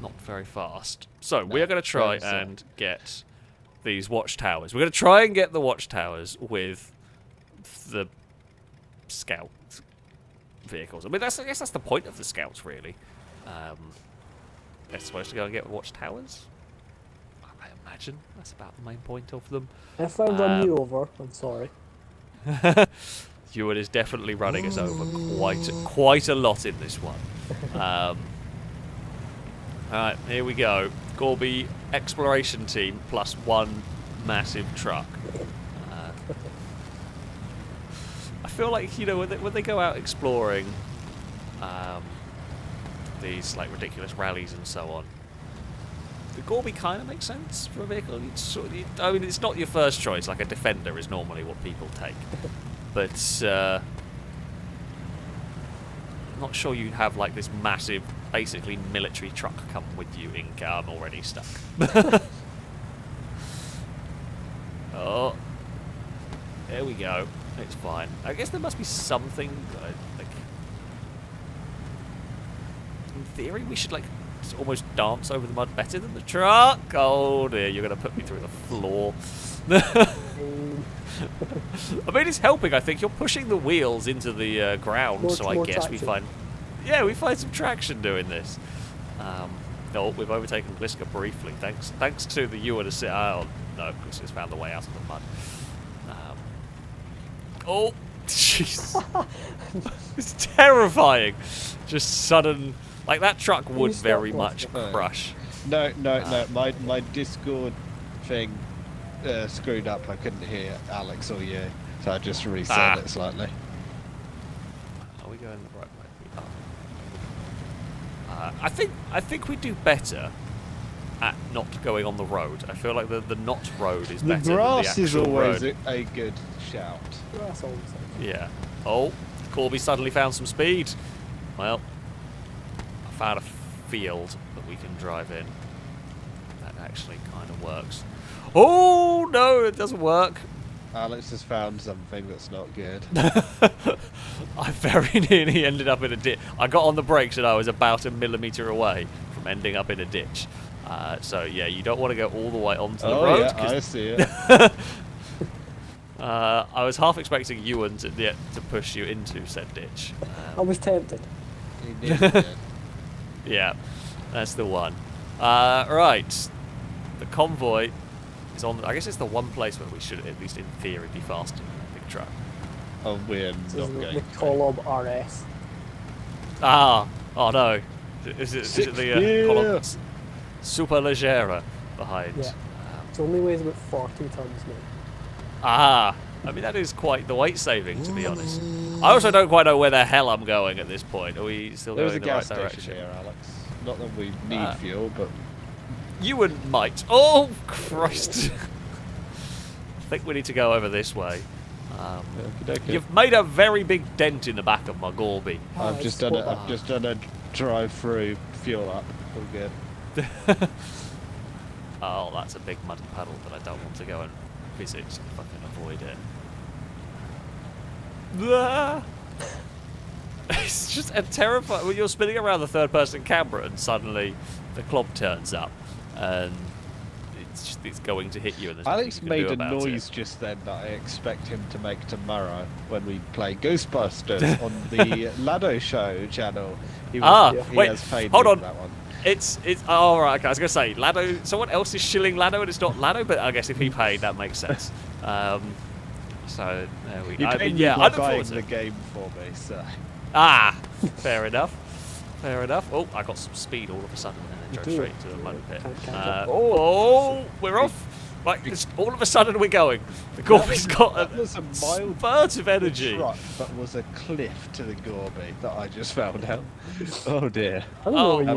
Speaker 3: not very fast. So we are going to try
Speaker 2: very slow.
Speaker 3: and get these watchtowers. We're going to try and get the watchtowers with the scout vehicles. I mean, I guess that's the point of the scouts, really. They're supposed to go and get watchtowers. I imagine that's about the main point of them.
Speaker 1: If I run you over, I'm sorry.
Speaker 3: Ewan is definitely running us over quite a lot in this one. Alright, here we go. Gorby exploration team plus one massive truck. I feel like, you know, when they go out exploring these like ridiculous rallies and so on, the Gorby kind of makes sense for a vehicle. I mean, it's not your first choice. Like a Defender is normally what people take, but I'm not sure you have like this massive, basically military truck come with you in car. I'm already stuck. Oh, there we go. It's fine. I guess there must be something like. In theory, we should like almost dance over the mud better than the truck. Oh dear, you're gonna put me through the floor. I mean, it's helping. I think you're pushing the wheels into the ground, so I guess we find some traction doing this. No, we've overtaken Gliska briefly. Thanks to the Ewan to sit out. No, Gliska's found the way out of the mud. Oh, jeez. It's terrifying. Just sudden. Like, that truck would very much crush.
Speaker 2: No. My Discord thing screwed up. I couldn't hear Alex or you, so I just reset it slightly.
Speaker 3: Are we going the right way? We are. I think we do better at not going on the road. I feel like the not road is better than the
Speaker 2: grass
Speaker 3: actual
Speaker 2: is always
Speaker 3: road.
Speaker 2: a good shout.
Speaker 1: That's all I'm saying.
Speaker 3: Yeah. Oh, Corby suddenly found some speed. Well, I found a field that we can drive in. That actually kind of works. Oh, no, it doesn't work.
Speaker 2: Alex has found something that's not good.
Speaker 3: I very nearly ended up in a ditch. I got on the brakes and I was about a millimetre away from ending up in a ditch. So, yeah, you don't want to go all the way onto the road.
Speaker 2: Yeah, I see it.
Speaker 3: I was half expecting Ewan to push you into said ditch.
Speaker 1: I was tempted.
Speaker 2: He nearly did.
Speaker 3: Yeah, that's the one. Right, the convoy is on. I guess it's the one place where we should, at least in theory, be faster than a big truck.
Speaker 2: Oh, we're
Speaker 1: This
Speaker 2: not
Speaker 1: is the
Speaker 2: going.
Speaker 1: Colob RS.
Speaker 3: Oh no, is it the Colob Superleggera behind?
Speaker 1: Yeah. It only weighs about 40 tons now.
Speaker 3: I mean that is quite the weight saving, to be honest. I also don't quite know where the hell I'm going at this point. Are we still
Speaker 2: There's
Speaker 3: going
Speaker 2: a
Speaker 3: in the right
Speaker 2: gas station
Speaker 3: direction?
Speaker 2: here, Alex. Not that we need fuel, but
Speaker 3: Ewan might. Oh Christ! I think we need to go over this way.
Speaker 2: okey-dokey.
Speaker 3: You've made a very big dent in the back of my Gorby.
Speaker 2: I've just done a drive-through fuel up. All good.
Speaker 3: Oh, that's a big muddy puddle that I don't want to go and visit if I can avoid it. Ah! It's just a terrifying. When you're spinning around the third-person camera and suddenly the clob turns up and it's going to hit you. And there's
Speaker 2: Alex
Speaker 3: nothing you
Speaker 2: made
Speaker 3: can
Speaker 2: a
Speaker 3: do about
Speaker 2: noise
Speaker 3: it.
Speaker 2: just then that I expect him to make tomorrow when we play Ghostbusters on the Lado Show channel. He
Speaker 3: Wait,
Speaker 2: has paid
Speaker 3: hold
Speaker 2: me
Speaker 3: on.
Speaker 2: for that one.
Speaker 3: It's oh right, okay, I was gonna say Lado. Someone else is shilling Lado and it's not Lado, but I guess if he paid, that makes sense. So there we go.
Speaker 2: You paid me
Speaker 3: yeah,
Speaker 2: by
Speaker 3: I look
Speaker 2: buying
Speaker 3: forward to
Speaker 2: the
Speaker 3: it.
Speaker 2: game for me, so.
Speaker 3: Fair enough. Fair enough. Oh, I got some speed all of a sudden and then drove straight into the mud pit. We're off. Like, all of a sudden we're going. The Gorby's got
Speaker 2: That was a mild
Speaker 3: spurt of energy.
Speaker 2: truck that was a cliff to the Gorby that I just found out. Oh dear.
Speaker 1: I don't know where you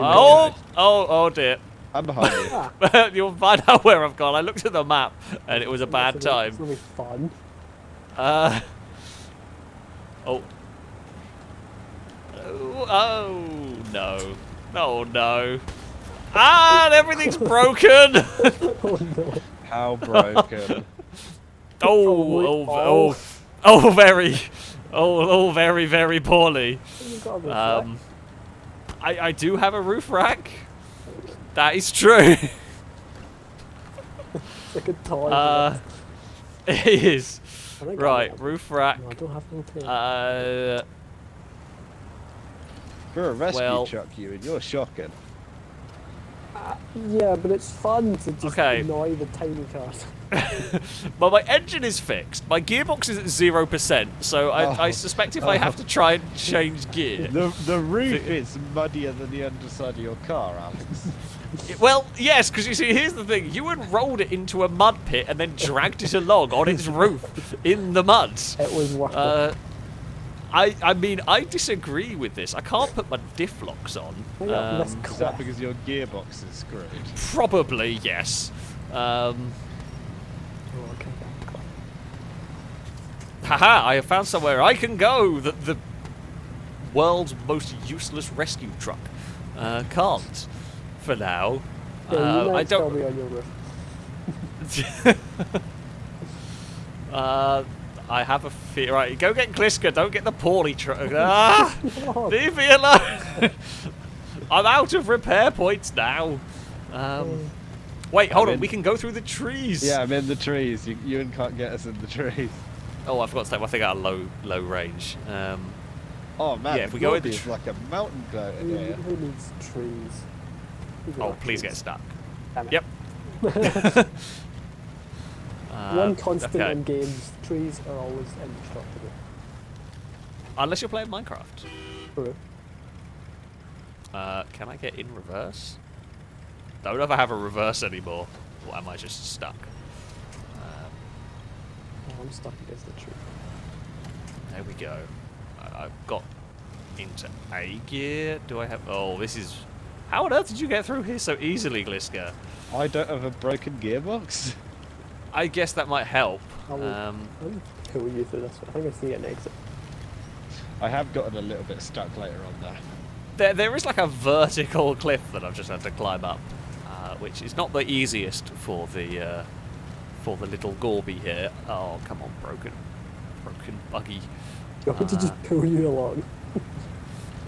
Speaker 3: Oh dear.
Speaker 2: I'm behind you.
Speaker 3: You'll find out where I've gone. I looked at the map and it was a bad
Speaker 1: It's
Speaker 3: time.
Speaker 1: gonna be fun.
Speaker 3: Oh no. Oh no. And everything's broken!
Speaker 1: Oh no.
Speaker 2: How broken.
Speaker 3: Very, very poorly.
Speaker 1: You've got a roof rack.
Speaker 3: I do have a roof rack. That is true.
Speaker 1: It's like a toy.
Speaker 3: It is.
Speaker 1: I think I
Speaker 3: Right,
Speaker 1: have.
Speaker 3: roof rack.
Speaker 1: No, I don't have anything.
Speaker 2: We're a rescue
Speaker 3: Well-
Speaker 2: truck, you, and you're shocking.
Speaker 1: Yeah, but it's fun to just
Speaker 3: Okay.
Speaker 1: annoy the tiny cars.
Speaker 3: Well, my engine is fixed. My gearbox is at 0%, so I suspect if I have to try and change gear.
Speaker 2: The roof is muddier than the underside of your car, Alex.
Speaker 3: Well, yes, because you see, here's the thing. You had rolled it into a mud pit and then dragged it along on its roof in the mud.
Speaker 1: It was worth it.
Speaker 3: I mean, I disagree with this. I can't put my diff locks on.
Speaker 1: Hang on, this
Speaker 2: Is
Speaker 1: cliff.
Speaker 2: that because your gearbox is screwed?
Speaker 3: Probably, yes.
Speaker 1: Oh, okay.
Speaker 3: Haha, I have found somewhere I can go that the world's most useless rescue truck can't, for now.
Speaker 1: Yeah, you
Speaker 3: I
Speaker 1: might tell
Speaker 3: don't...
Speaker 1: me on your roof.
Speaker 3: I have a fear. Right, go get Gliska, don't get the poorly truck. Ah!
Speaker 1: Oh,
Speaker 3: Leave me alone! I'm out of repair points now. Wait, hold on, we can go through the trees.
Speaker 2: Yeah, I'm in the trees. You can't get us in the trees.
Speaker 3: Oh, I forgot to say, I think I got a low range.
Speaker 2: Oh man,
Speaker 3: Yeah, if we go into
Speaker 2: it's like a mountain goat in here.
Speaker 1: Who needs trees? Who's
Speaker 3: Oh,
Speaker 1: got
Speaker 3: please
Speaker 1: trees?
Speaker 3: get stuck.
Speaker 1: Damn it.
Speaker 3: Yep.
Speaker 1: One constant
Speaker 3: okay.
Speaker 1: in games, trees are always indestructible.
Speaker 3: Unless you're playing Minecraft.
Speaker 1: True.
Speaker 3: Can I get in reverse? Don't know if I have a reverse anymore. Or am I just stuck?
Speaker 1: Oh, I'm stuck against the tree.
Speaker 3: There we go. I've got into A gear. Do I have... Oh, this is... How on earth did you get through here so easily, Gliska?
Speaker 2: I don't have a broken gearbox.
Speaker 3: I guess that might help.
Speaker 1: I'll pull you through this one. I think I see an exit.
Speaker 2: I have gotten a little bit stuck later on there.
Speaker 3: There is like a vertical cliff that I've just had to climb up, which is not the easiest for the little Gorby here. Oh, come on, broken buggy.
Speaker 1: Do you want me to just pull you along?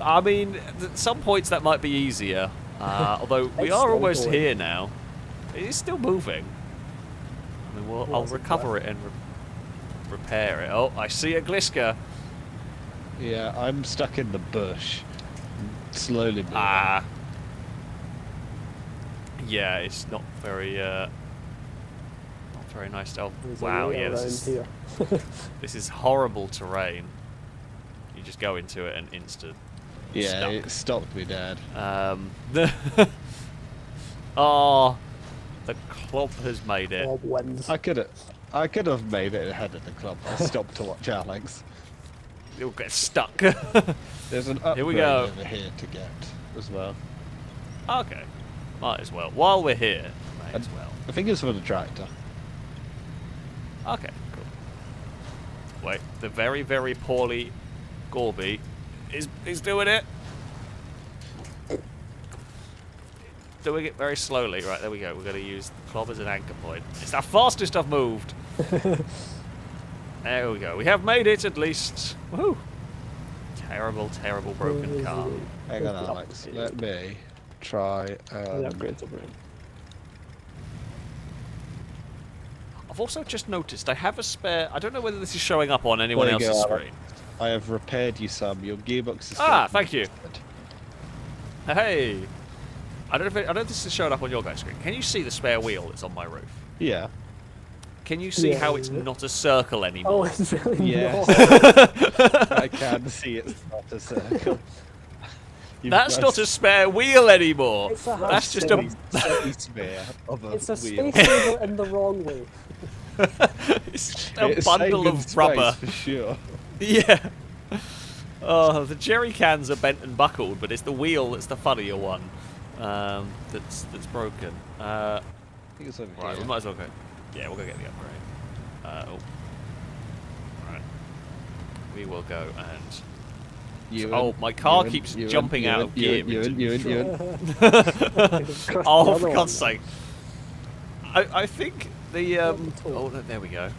Speaker 3: I mean, at some points that might be easier, although we
Speaker 1: It's
Speaker 3: are
Speaker 1: still
Speaker 3: almost
Speaker 1: going.
Speaker 3: here now. It is still moving. I mean, I'll
Speaker 1: it's a
Speaker 3: recover it and repair it. Oh, I see a Gliska.
Speaker 2: Yeah, I'm stuck in the bush. Slowly moving.
Speaker 3: Ah. Yeah, it's not very nice. Oh,
Speaker 1: There's a
Speaker 3: wow,
Speaker 1: way
Speaker 3: yeah,
Speaker 1: around
Speaker 3: here. This is horrible terrain. You just go into it and
Speaker 2: Yeah,
Speaker 3: stuck.
Speaker 2: it stopped me dead.
Speaker 3: Oh, the club has made it.
Speaker 1: Bob wins.
Speaker 2: I could have made it ahead of the club. I stopped to watch Alex.
Speaker 3: You'll get stuck.
Speaker 2: There's an upgrade
Speaker 3: Here we go.
Speaker 2: over here to get as well.
Speaker 3: Okay, might as well. While we're here, may as well.
Speaker 2: I think it's for the tractor.
Speaker 3: Okay, cool. Wait, the very, very poorly Gorby is doing it. Doing it very slowly. Right, there we go. We're going to use the club as an anchor point. It's the fastest I've moved. There we go. We have made it at least. Woohoo! Terrible, terrible broken car.
Speaker 2: Hang on, Alex. Let me try.
Speaker 1: The upgrades over here.
Speaker 3: I've also just noticed I have a spare. I don't know whether this is showing up on anyone
Speaker 2: There you
Speaker 3: else's
Speaker 2: go, Alex.
Speaker 3: screen.
Speaker 2: I have repaired you some. Your gearbox is.
Speaker 3: Ah,
Speaker 2: still
Speaker 3: thank you. Hey, I don't know if this is showing up on your guys' screen. Can you see the spare wheel that's on my roof?
Speaker 2: Yeah.
Speaker 3: Can you see how it's
Speaker 1: Yeah.
Speaker 3: not a circle
Speaker 1: Oh,
Speaker 3: anymore?
Speaker 1: it's really
Speaker 2: Yes.
Speaker 1: not.
Speaker 2: I can see it's not a circle.
Speaker 3: That's not a spare wheel anymore.
Speaker 1: It's a
Speaker 3: That's just
Speaker 1: hamster.
Speaker 3: a.
Speaker 2: spare of a
Speaker 1: It's a
Speaker 2: wheel.
Speaker 1: space saver in the wrong way.
Speaker 3: It's just a
Speaker 2: It's
Speaker 3: bundle
Speaker 2: saving
Speaker 3: of
Speaker 2: space
Speaker 3: rubber.
Speaker 2: for sure.
Speaker 3: Yeah. Oh, the jerry cans are bent and buckled, but it's the wheel that's the funnier one. That's broken.
Speaker 2: I think it's over
Speaker 3: Right,
Speaker 2: here.
Speaker 3: we might as well go. Yeah, we'll go get the upgrade. Right. We will go and.
Speaker 2: You
Speaker 3: Oh,
Speaker 2: and-
Speaker 3: my car
Speaker 2: you and-
Speaker 3: keeps
Speaker 2: you and-
Speaker 3: jumping
Speaker 2: you
Speaker 3: out
Speaker 2: and-
Speaker 3: of
Speaker 2: you
Speaker 3: gear.
Speaker 2: and- you and- you and- you and-
Speaker 3: Oh, for God's sake! I think the
Speaker 1: Tool.
Speaker 3: oh, there we go.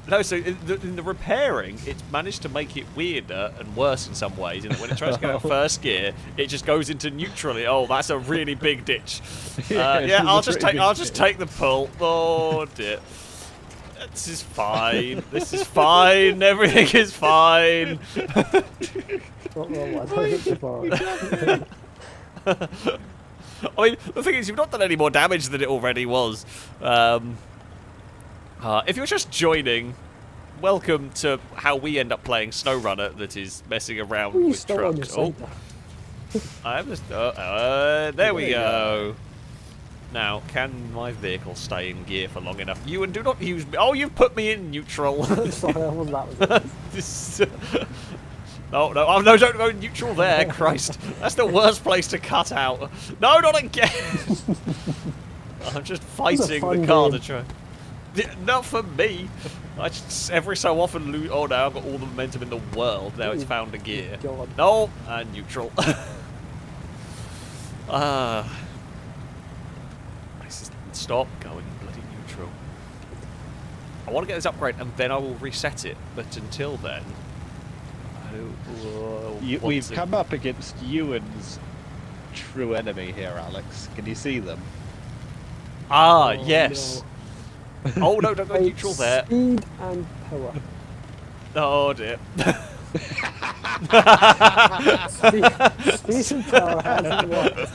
Speaker 3: No, so in the repairing, it's managed to make it weirder and worse in some ways. And when it tries to go out first gear, it just goes into neutral. Oh, that's a really big ditch.
Speaker 2: Yeah,
Speaker 3: Yeah,
Speaker 2: it's
Speaker 3: I'll
Speaker 2: a
Speaker 3: just
Speaker 2: pretty
Speaker 3: take
Speaker 2: big ditch.
Speaker 3: take the pull. Oh dear. This is fine. This is fine. Everything is fine.
Speaker 1: Not the wrong one. I hit the bar.
Speaker 3: I mean, the thing is, you've not done any more damage than it already was. If you're just joining, welcome to how we end up playing Snowrunner that is messing around
Speaker 1: You
Speaker 3: with
Speaker 1: stole on your
Speaker 3: trucks. Oh,
Speaker 1: side there.
Speaker 3: I'm just... there we go. Now, can my vehicle stay in gear for long enough? You and do not use me. Oh, you've put me in neutral.
Speaker 1: Sorry, I wasn't that was it.
Speaker 3: No, no, oh, no, don't go neutral there, Christ. That's the worst place to cut out. No, not again. I'm just fighting
Speaker 1: fun
Speaker 3: the car
Speaker 1: game.
Speaker 3: to try. Not for me. I just every so often lose. Oh, now I've got all the momentum in the world. Now it's found a gear.
Speaker 1: God.
Speaker 3: No, neutral. Stop going bloody neutral. I want to get this upgrade and then I will reset it. But until then,
Speaker 2: We've come up against Ewan's true enemy here, Alex. Can you see them?
Speaker 3: Ah,
Speaker 1: Oh,
Speaker 3: yes. Oh no, don't go
Speaker 1: Wait,
Speaker 3: neutral there.
Speaker 1: Speed and power.
Speaker 3: Oh dear.
Speaker 1: Speed and power hasn't worked.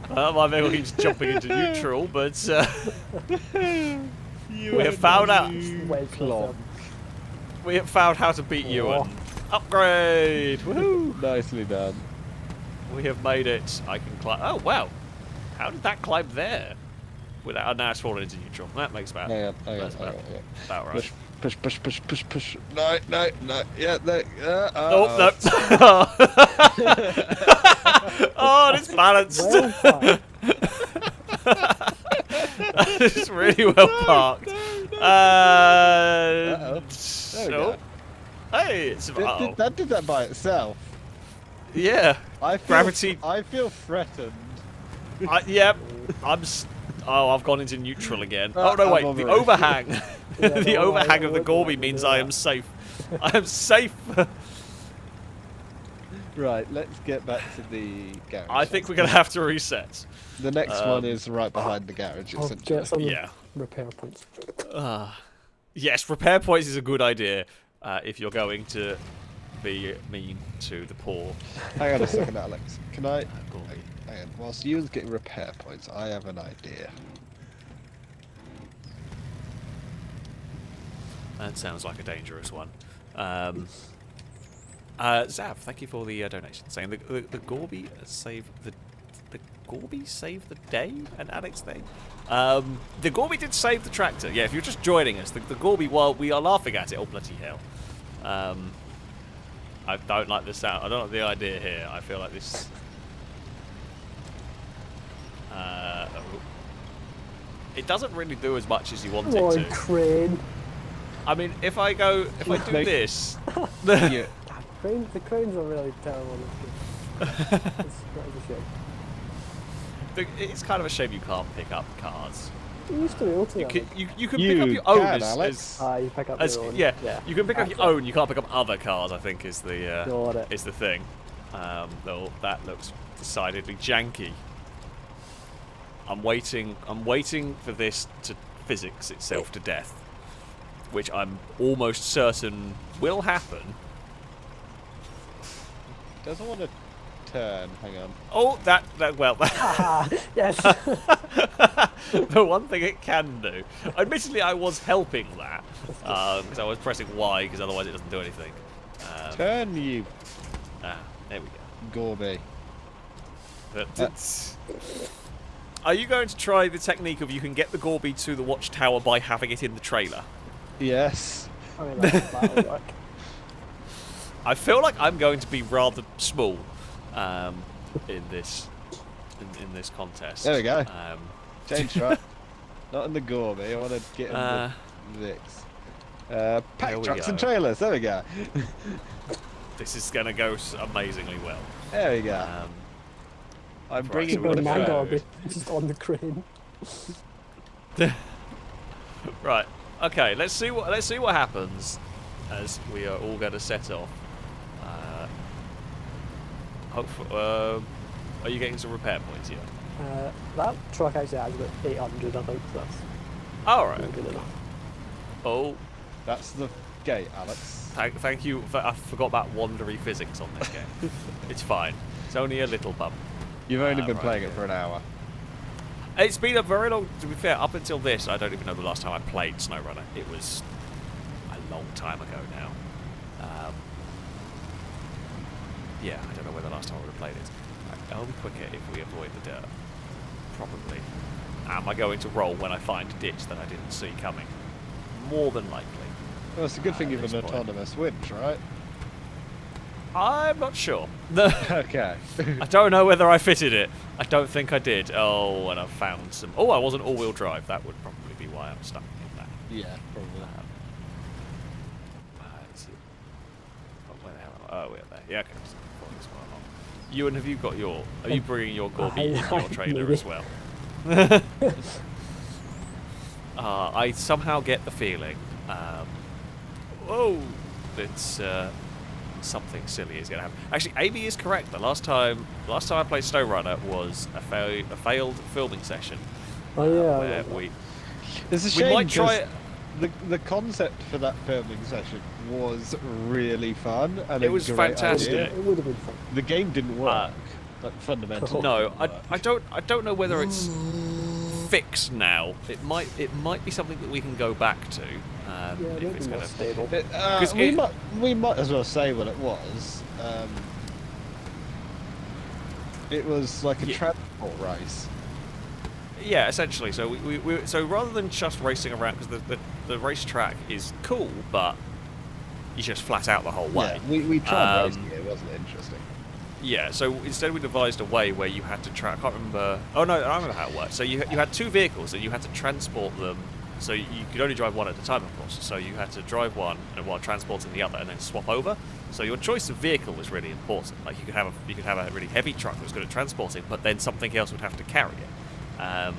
Speaker 3: My vehicle keeps jumping into neutral, but we have found out.
Speaker 1: Wait for myself.
Speaker 3: We have found how to beat Ewan. Upgrade! Woohoo!
Speaker 2: Nicely done.
Speaker 3: We have made it. I can climb. Oh wow! How did that climb there? Without now it's fallen into neutral. That makes about.
Speaker 2: Hang on,
Speaker 3: That's about right.
Speaker 2: Push. No. Yeah, no.
Speaker 3: Oh no! Oh, it's balanced.
Speaker 1: Well done.
Speaker 3: It's really well parked.
Speaker 2: There we
Speaker 3: So,
Speaker 2: go.
Speaker 3: hey, it's
Speaker 2: That did that by itself.
Speaker 3: yeah.
Speaker 2: I feel,
Speaker 3: Gravity.
Speaker 2: I feel threatened.
Speaker 3: Yep. I've gone into neutral again. Oh no,
Speaker 2: I'm
Speaker 3: wait.
Speaker 2: on
Speaker 3: The
Speaker 2: the right.
Speaker 3: overhang.
Speaker 1: Yeah,
Speaker 3: The
Speaker 1: the
Speaker 3: overhang of the
Speaker 1: overhang
Speaker 3: Gorby
Speaker 1: would
Speaker 3: means
Speaker 1: be
Speaker 3: I
Speaker 1: that.
Speaker 3: am safe. I am safe.
Speaker 2: Right, let's get back to the garage.
Speaker 3: I think we're gonna have to reset.
Speaker 2: The next one is right behind the garage,
Speaker 1: I'll
Speaker 2: essentially.
Speaker 1: get some
Speaker 3: Yeah.
Speaker 1: repair points.
Speaker 3: Yes, repair points is a good idea if you're going to be mean to the poor.
Speaker 2: Hang on a second, Alex. Can I...
Speaker 3: Gorby.
Speaker 2: Hang on. Whilst you're getting repair points, I have an idea.
Speaker 3: That sounds like a dangerous one. Zav, thank you for the donation. Saying the Gorby saved the Gorby saved the day, an Alex thing. The Gorby did save the tractor. Yeah, if you're just joining us, the Gorby, while we are laughing at it, oh bloody hell. I don't like the sound. I don't like the idea here. I feel like this. It doesn't really do as much as you want
Speaker 1: Come on,
Speaker 3: it to.
Speaker 1: crane.
Speaker 3: I mean, if I do this,
Speaker 2: Yeah.
Speaker 1: The cranes are really terrible in this game. It's that is a shame.
Speaker 3: it's kind of a shame you can't pick up cars.
Speaker 1: You used to be able to.
Speaker 3: You
Speaker 1: though.
Speaker 3: can, you can
Speaker 2: You
Speaker 3: pick up your own
Speaker 2: can,
Speaker 3: as,
Speaker 2: Alex.
Speaker 1: You pick up
Speaker 3: as
Speaker 1: your own.
Speaker 3: yeah, you can pick up your
Speaker 1: That's
Speaker 3: own. You can't pick up other cars. I think is the
Speaker 1: Got it.
Speaker 3: is the thing. Though that looks decidedly janky. I'm waiting for this to physics itself to death, which I'm almost certain will happen.
Speaker 2: Doesn't want to turn. Hang on.
Speaker 3: Oh, that well.
Speaker 1: Ah, yes.
Speaker 3: The one thing it can do. Admittedly, I was helping that because I was pressing Y because otherwise it doesn't do anything.
Speaker 2: Turn, you
Speaker 3: There we go.
Speaker 2: Gorby.
Speaker 3: But are you going to try the technique of you can get the Gorby to the Watchtower by having it in the trailer?
Speaker 2: Yes.
Speaker 1: I mean, that'll work.
Speaker 3: I feel like I'm going to be rather small in this contest.
Speaker 2: There we go. Change track. Not in the Gorby. I want to get in the pack
Speaker 3: There we
Speaker 2: trucks and
Speaker 3: go.
Speaker 2: trailers. There we go.
Speaker 3: This is going to go amazingly well.
Speaker 2: There we go. I'm
Speaker 3: right,
Speaker 2: bringing
Speaker 3: so
Speaker 1: Keep
Speaker 3: we're
Speaker 1: going,
Speaker 3: gonna
Speaker 1: man,
Speaker 3: go.
Speaker 1: Derby. Just on the crane.
Speaker 3: Right. Okay. Let's see what happens as we are all going to set off. Hopefully, are you getting some repair points here?
Speaker 1: That truck actually has about 800, I think. So that's
Speaker 3: All right.
Speaker 1: not good enough.
Speaker 3: Oh,
Speaker 2: That's the gate, Alex.
Speaker 3: thank you. I forgot about wandery physics on this game. It's fine. It's only a little bump.
Speaker 2: You've only been
Speaker 3: Right,
Speaker 2: playing it
Speaker 3: yeah.
Speaker 2: for an hour.
Speaker 3: It's been a very long. To be fair, up until this, I don't even know the last time I played Snowrunner. It was a long time ago now. Yeah, I don't know when the last time I would have played it. Right, are we quicker if we avoid the dirt? Probably. Am I going to roll when I find a ditch that I didn't see coming? More than likely.
Speaker 2: Well, it's a good thing
Speaker 3: At
Speaker 2: you've an
Speaker 3: this point.
Speaker 2: autonomous winch, right?
Speaker 3: I'm not sure.
Speaker 2: Okay.
Speaker 3: I don't know whether I fitted it. I don't think I did. Oh, and I found some. Oh, I wasn't all-wheel drive. That would probably be why I'm stuck in that.
Speaker 2: Yeah, probably.
Speaker 3: Let's see. Oh, where the hell am I? Oh, we're there. Yeah, okay. Ewan, have you got your? Are you bringing your Gorby in your trailer
Speaker 1: maybe.
Speaker 3: as well? I somehow get the feeling. It's something silly is going to happen. Actually, Amy is correct. The last time I played Snowrunner was a failed filming session.
Speaker 1: Oh yeah. I
Speaker 3: Where
Speaker 1: remember.
Speaker 3: we
Speaker 2: It's a
Speaker 3: we
Speaker 2: shame
Speaker 3: might try
Speaker 2: because
Speaker 3: it.
Speaker 2: the concept for that filming session was really fun and
Speaker 3: It
Speaker 2: a
Speaker 3: was
Speaker 2: great
Speaker 3: fantastic.
Speaker 2: idea.
Speaker 1: It would have been fun.
Speaker 2: The game didn't work. Like fundamentally.
Speaker 3: No,
Speaker 2: didn't work.
Speaker 3: I don't know whether it's fixed now. It might be something that we can go back to.
Speaker 1: Yeah,
Speaker 3: If
Speaker 1: maybe
Speaker 3: it's
Speaker 1: more
Speaker 3: gonna.
Speaker 1: stable.
Speaker 2: We might as well say what it was. It was like a
Speaker 3: Yeah.
Speaker 2: transport race.
Speaker 3: Yeah, essentially. So so rather than just racing around, because the racetrack is cool, but you just flat out the whole way.
Speaker 2: Yeah, we tried
Speaker 3: Um,
Speaker 2: racing it. It wasn't interesting.
Speaker 3: Yeah, so instead we devised a way where you had to I can't remember. Oh no, I remember how it worked. So you had two vehicles and you had to transport them. So you could only drive one at a time, of course. So you had to drive one and while transporting the other, and then swap over. So your choice of vehicle was really important. Like you could have a really heavy truck that was good at transporting, but then something else would have to carry it.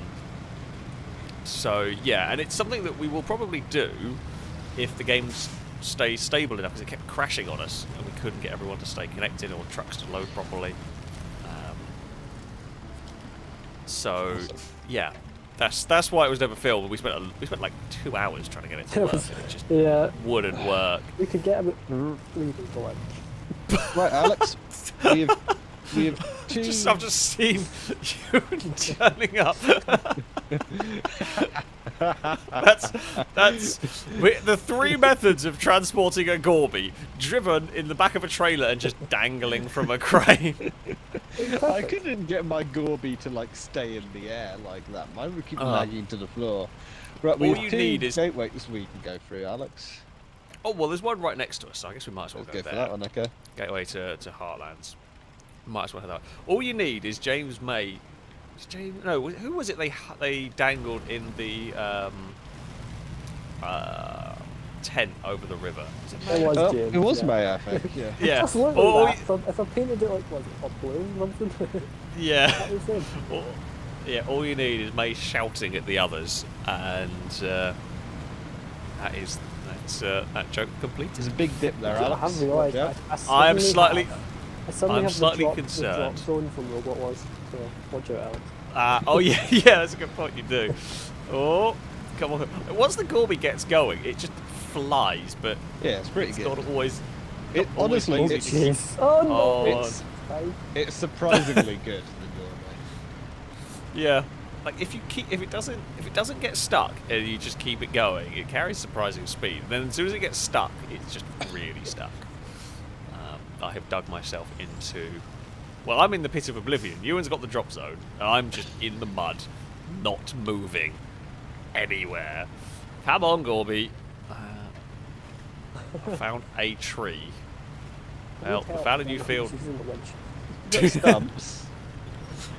Speaker 3: So yeah, and it's something that we will probably do if the game stays stable enough, because it kept crashing on us and we couldn't get everyone to stay connected or trucks to load properly. So yeah, that's why it was never filmed. We spent like 2 hours trying to get it to work, and it just
Speaker 1: Yeah,
Speaker 3: wouldn't work.
Speaker 1: we could get about 3 people in.
Speaker 2: Right, Alex. we have two.
Speaker 3: I've just seen you turning up. that's the 3 methods of transporting a Gorby: driven in the back of a trailer and just dangling from a crane.
Speaker 2: I couldn't get my Gorby to like stay in the air like that. Mine would keep lagging to the floor. Right, we
Speaker 3: All
Speaker 2: have
Speaker 3: you
Speaker 2: two
Speaker 3: need is-
Speaker 2: gateways we can go through, Alex.
Speaker 3: Oh well, there's one right next to us, so I guess we might as well
Speaker 2: Let's
Speaker 3: go
Speaker 2: go for
Speaker 3: there.
Speaker 2: that one, okay?
Speaker 3: Gateway to Heartlands. Might as well have that. All you need is James May. Is James? No, who was it? They dangled in the tent over the river. Was it May?
Speaker 1: It was James.
Speaker 2: It was
Speaker 1: yeah.
Speaker 2: May, I think. Yeah.
Speaker 3: Yeah.
Speaker 1: Just look
Speaker 3: All
Speaker 1: like that. If I painted it like, was it a blue or something?
Speaker 3: Yeah.
Speaker 1: That was him.
Speaker 3: Yeah. All you need is May shouting at the others, and that joke completed.
Speaker 2: There's a big dip there,
Speaker 1: I
Speaker 2: Alex.
Speaker 1: have realised.
Speaker 2: Watch out.
Speaker 1: I
Speaker 3: I'm
Speaker 1: suddenly
Speaker 3: slightly.
Speaker 1: have- I suddenly
Speaker 3: I'm
Speaker 1: have
Speaker 3: slightly
Speaker 1: the
Speaker 3: concerned.
Speaker 1: drop zone from Robot Wars. So watch out, Alex.
Speaker 3: Oh yeah, yeah, that's a good point. You do. Oh, come on. Once the Gorby gets going, it just flies, but
Speaker 2: Yeah, it's pretty
Speaker 3: it's
Speaker 2: good.
Speaker 3: not always.
Speaker 2: It,
Speaker 3: not always
Speaker 2: honestly,
Speaker 3: easy
Speaker 2: it's,
Speaker 3: to keep-
Speaker 1: Jeez. Oh no!
Speaker 3: Oh,
Speaker 2: it's-
Speaker 1: Fine.
Speaker 2: it's surprisingly good. The Gorby.
Speaker 3: yeah. Like if it doesn't get stuck and you just keep it going, it carries surprising speed. Then as soon as it gets stuck, it's just really stuck. I have dug myself into. Well, I'm in the pit of oblivion. Ewan's got the drop zone, and I'm just in the mud, not moving anywhere. Come on, Gorby. I found a tree. Well, we found a new field.
Speaker 1: She's in the winch.
Speaker 2: Get stumps.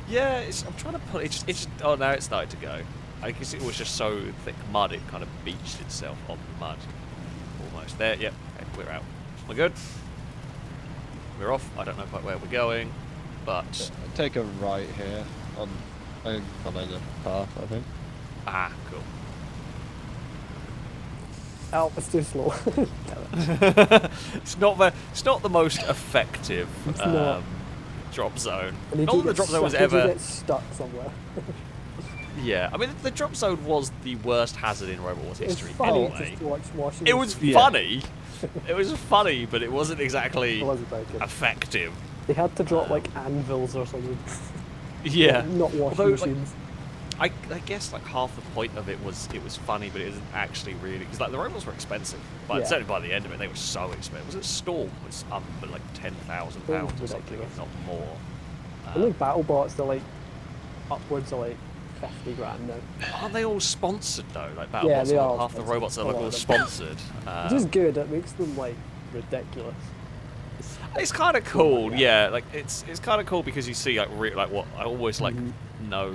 Speaker 3: Yeah, I'm trying to put it. It's oh, now it started to go. I guess it was just so thick mud, it kind of beached itself on the mud. Almost there. Yep. Okay, we're out. We're good. We're off. I don't know quite where we're going, but
Speaker 2: Take a right here I follow the path, I think.
Speaker 3: cool.
Speaker 1: Oh, it's too slow.
Speaker 3: It's not the most effective
Speaker 1: It's not.
Speaker 3: drop zone.
Speaker 1: And
Speaker 3: Not that the drop zone was ever.
Speaker 1: get stuck somewhere.
Speaker 3: Yeah, I mean the drop zone was the worst hazard in Robot Wars
Speaker 1: It's
Speaker 3: history.
Speaker 1: funny
Speaker 3: Anyway,
Speaker 1: just to watch washing
Speaker 3: it was
Speaker 1: machine.
Speaker 3: funny. It was funny, but it wasn't exactly
Speaker 1: It wasn't very good.
Speaker 3: effective.
Speaker 1: They had to drop like anvils or something.
Speaker 3: Yeah.
Speaker 1: Not washing
Speaker 3: Although, like,
Speaker 1: machines.
Speaker 3: I guess like half the point of it was funny, but it isn't actually really because like the robots were expensive. But
Speaker 1: Yeah.
Speaker 3: certainly by the end of it, they were so expensive. Was it Storm? Was up for like £10,000 or something, if not more.
Speaker 1: I think battle bots are like upwards of like 50 grand now.
Speaker 3: Aren't they all sponsored though? Like BattleBots,
Speaker 1: Yeah, they
Speaker 3: are
Speaker 1: are
Speaker 3: half the
Speaker 1: sponsored.
Speaker 3: robots are
Speaker 1: A
Speaker 3: like
Speaker 1: lot
Speaker 3: all
Speaker 1: of them.
Speaker 3: sponsored.
Speaker 1: Which is good. It makes them like ridiculous.
Speaker 3: It's kind of cool, yeah. Like it's kind of cool because you see like like what I always like no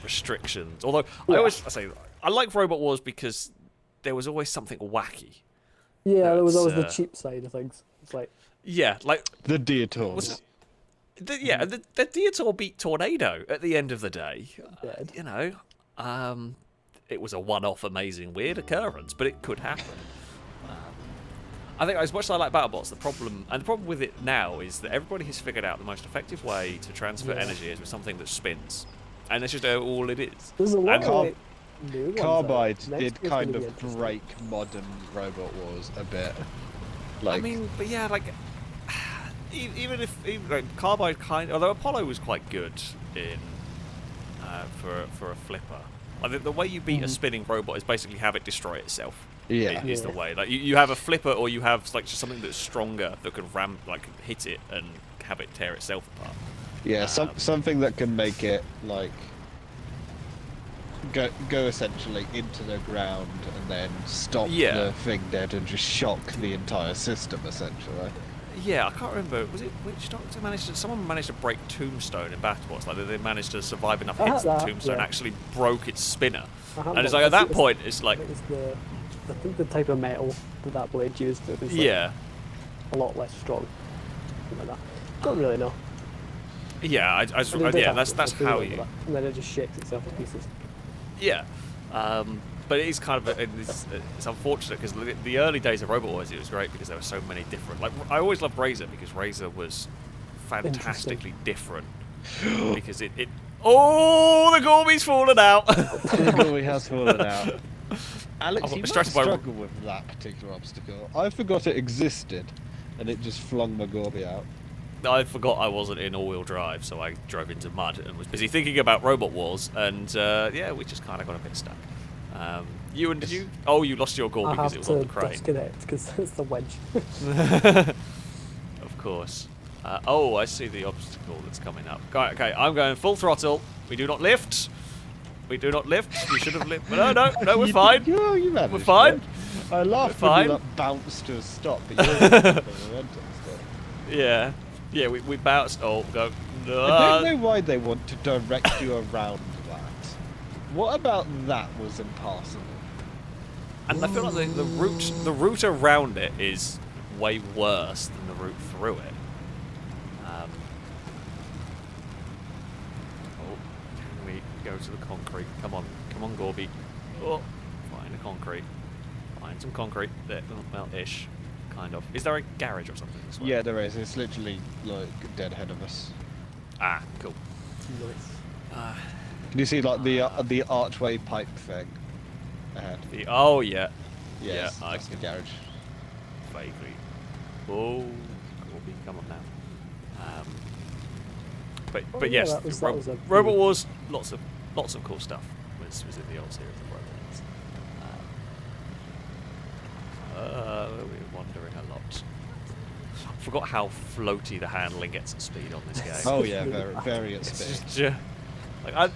Speaker 3: restrictions. Although
Speaker 1: Yeah.
Speaker 3: I say I like Robot Wars because there was always something wacky.
Speaker 1: Yeah, there was
Speaker 3: That's,
Speaker 1: always the cheap side of things. It's like,
Speaker 3: Yeah, like
Speaker 2: The Detours.
Speaker 3: was it, the Detour beat Tornado at the end of the day.
Speaker 1: Dead.
Speaker 3: You know, it was a one-off amazing weird occurrence, but it could happen. I think as much as I like BattleBots, the problem with it now is that everybody has figured out the most effective way to transfer energy is with something that spins, and that's just all it is.
Speaker 1: there's a lot
Speaker 3: And
Speaker 1: of like, new ones.
Speaker 2: Carbide
Speaker 1: Next
Speaker 2: did
Speaker 1: year's
Speaker 2: kind
Speaker 1: gonna be
Speaker 2: of
Speaker 1: interesting.
Speaker 2: break modern Robot Wars a bit.
Speaker 3: I
Speaker 2: Like,
Speaker 3: mean, but yeah, like even like Carbide although Apollo was quite good in for a flipper. Like the way you beat a spinning robot is basically have it destroy itself.
Speaker 2: yeah.
Speaker 3: Is the way. Like you have a flipper, or you have like just something that's stronger that can hit it and have it tear itself apart.
Speaker 2: Yeah, something that can make it like go essentially into the ground and then stop
Speaker 3: Yeah.
Speaker 2: the thing dead and just shock the entire system essentially.
Speaker 3: Yeah, I can't remember. Was it which doctor managed to? Someone managed to break Tombstone in BattleBots. Like they managed to survive enough
Speaker 1: I
Speaker 3: hits
Speaker 1: had
Speaker 3: that
Speaker 1: that,
Speaker 3: Tombstone
Speaker 1: yeah.
Speaker 3: actually broke its spinner.
Speaker 1: I have
Speaker 3: And it's
Speaker 1: that.
Speaker 3: like at that
Speaker 1: It's-
Speaker 3: point, it's like
Speaker 1: It's I think the type of metal that blade used it was like
Speaker 3: yeah,
Speaker 1: a lot less strong. Something like that. Don't really know.
Speaker 3: yeah. I
Speaker 1: But it did
Speaker 3: yeah.
Speaker 1: happen,
Speaker 3: That's
Speaker 1: I do
Speaker 3: how
Speaker 1: remember
Speaker 3: you.
Speaker 1: that. And then it just shakes itself to pieces.
Speaker 3: Yeah. But it is kind of it's unfortunate because the early days of Robot Wars it was great because there were so many different. Like I always loved Razor because Razor was fantastically different because it oh the Gorby's fallen out.
Speaker 2: He has fallen out. Alex,
Speaker 3: I'm
Speaker 2: you might
Speaker 3: distracted by-
Speaker 2: struggle with that particular obstacle. I forgot it existed, and it just flung my Gorby out.
Speaker 3: I forgot I wasn't in all-wheel drive, so I drove into mud and was busy thinking about Robot Wars, and yeah, we just kind of got a bit stuck. Did you? Oh, you lost your Gorby
Speaker 1: I
Speaker 3: because
Speaker 1: have
Speaker 3: it was on
Speaker 1: to
Speaker 3: the crane.
Speaker 1: disconnect because it's the winch.
Speaker 3: Of course. Oh, I see the obstacle that's coming up. Okay, I'm going full throttle. We do not lift. We do not lift. We should have lifted. No, we're fine.
Speaker 2: You managed
Speaker 3: We're fine.
Speaker 2: it. I laughed
Speaker 3: We're
Speaker 2: when
Speaker 3: fine.
Speaker 2: you like, bounced to a stop, but you were momentum still.
Speaker 3: Yeah. Yeah, we bounced. Oh, go.
Speaker 2: I don't know why they want to direct you around that. What about that was impassable?
Speaker 3: And I feel like the route around it is way worse than the route through it. Can we go to the concrete? Come on, Gorby. Oh, find the concrete. Find some concrete. There, well, ish, kind of. Is there a garage or something this way?
Speaker 2: Yeah, there is. It's literally like dead ahead of us.
Speaker 3: Ah, cool.
Speaker 1: Nice.
Speaker 2: Can you see like the archway pipe thing ahead?
Speaker 3: Oh yeah,
Speaker 2: Yes,
Speaker 3: yeah, I
Speaker 2: that's the
Speaker 3: can
Speaker 2: garage.
Speaker 3: vaguely. Oh, Gorby, come on now. But
Speaker 1: yeah,
Speaker 3: yes,
Speaker 1: that was a
Speaker 3: Robot
Speaker 1: pretty-
Speaker 3: Wars, lots of cool stuff was in the old series of Robot Wars. We were wandering a lot. I forgot how floaty the handling gets at speed on this game.
Speaker 2: Oh yeah, very at
Speaker 3: It's
Speaker 2: speed.
Speaker 3: just, like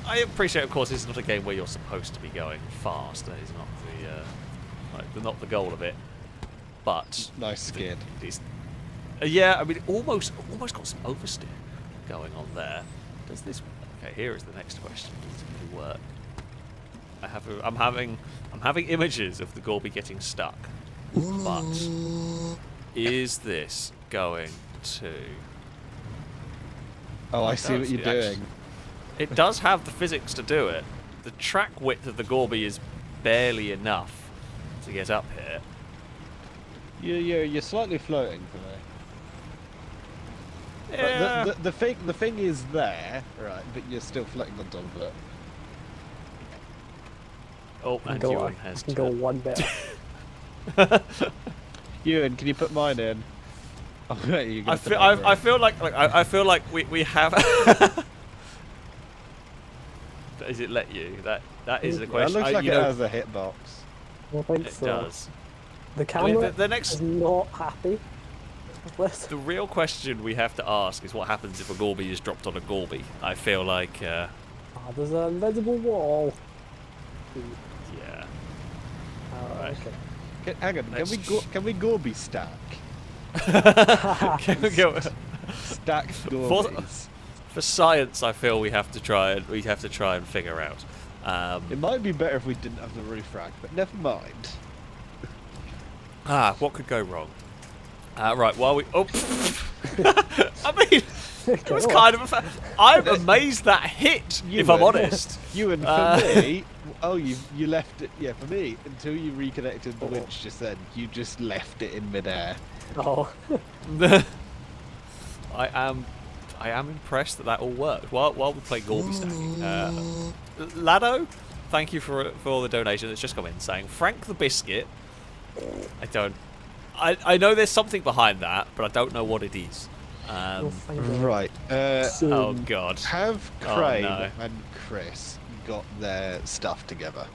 Speaker 3: I appreciate, of course, this is not a game where you're supposed to be going fast. That is not the goal of it. But
Speaker 2: Nice skid.
Speaker 3: it's, yeah, I mean, almost got some oversteer going on there. Does this? Okay, here is the next question. Does it really work? I'm having images of the Gorby getting stuck, but is this going to?
Speaker 2: Oh, I see what you're doing.
Speaker 3: It does have the physics to do it. The track width of the Gorby is barely enough to get up here.
Speaker 2: You're slightly floating for me.
Speaker 3: Yeah.
Speaker 2: But the thing is there, right? But you're still floating on top of it.
Speaker 3: Oh,
Speaker 1: I
Speaker 3: and
Speaker 1: can go,
Speaker 3: Ewan
Speaker 1: I
Speaker 3: has
Speaker 1: can go one better.
Speaker 2: Ewan, can you put mine in? Oh, wait, you're gonna
Speaker 3: I
Speaker 2: put
Speaker 3: feel,
Speaker 2: it on
Speaker 3: I feel like I feel like we have. Does it let you? That is the
Speaker 2: It
Speaker 3: question.
Speaker 2: looks like
Speaker 3: you
Speaker 2: it
Speaker 3: know,
Speaker 2: has a hitbox.
Speaker 1: I think
Speaker 3: it
Speaker 1: so.
Speaker 3: does.
Speaker 1: The
Speaker 3: I mean,
Speaker 1: camera
Speaker 3: the next,
Speaker 1: is not happy with this.
Speaker 3: the real question we have to ask is what happens if a Gorby is dropped on a Gorby. I feel like,
Speaker 1: Ah, there's an invisible wall.
Speaker 3: yeah.
Speaker 1: Right. Okay.
Speaker 2: Hang on, can we Gorby stack?
Speaker 3: Can we go?
Speaker 2: Stack Gorbies.
Speaker 3: For science, I feel we have to try and figure out.
Speaker 2: It might be better if we didn't have the roof rack, but never mind.
Speaker 3: What could go wrong? Right, while we... Oh, I mean, it was kind of a... I'm amazed that hit, if I'm honest.
Speaker 2: You and for me, you left it, yeah, for me, until you reconnected the winch just then, you just left it in midair.
Speaker 1: Oh.
Speaker 3: I am impressed that all worked. While we play Gorby stacking. Lado, thank you for the donation that's just come in, saying, Frank the Biscuit. I know there's something behind that, but I don't know what it is.
Speaker 2: Right.
Speaker 3: Oh God.
Speaker 2: Have Crane
Speaker 3: no.
Speaker 2: and Chris got their stuff together?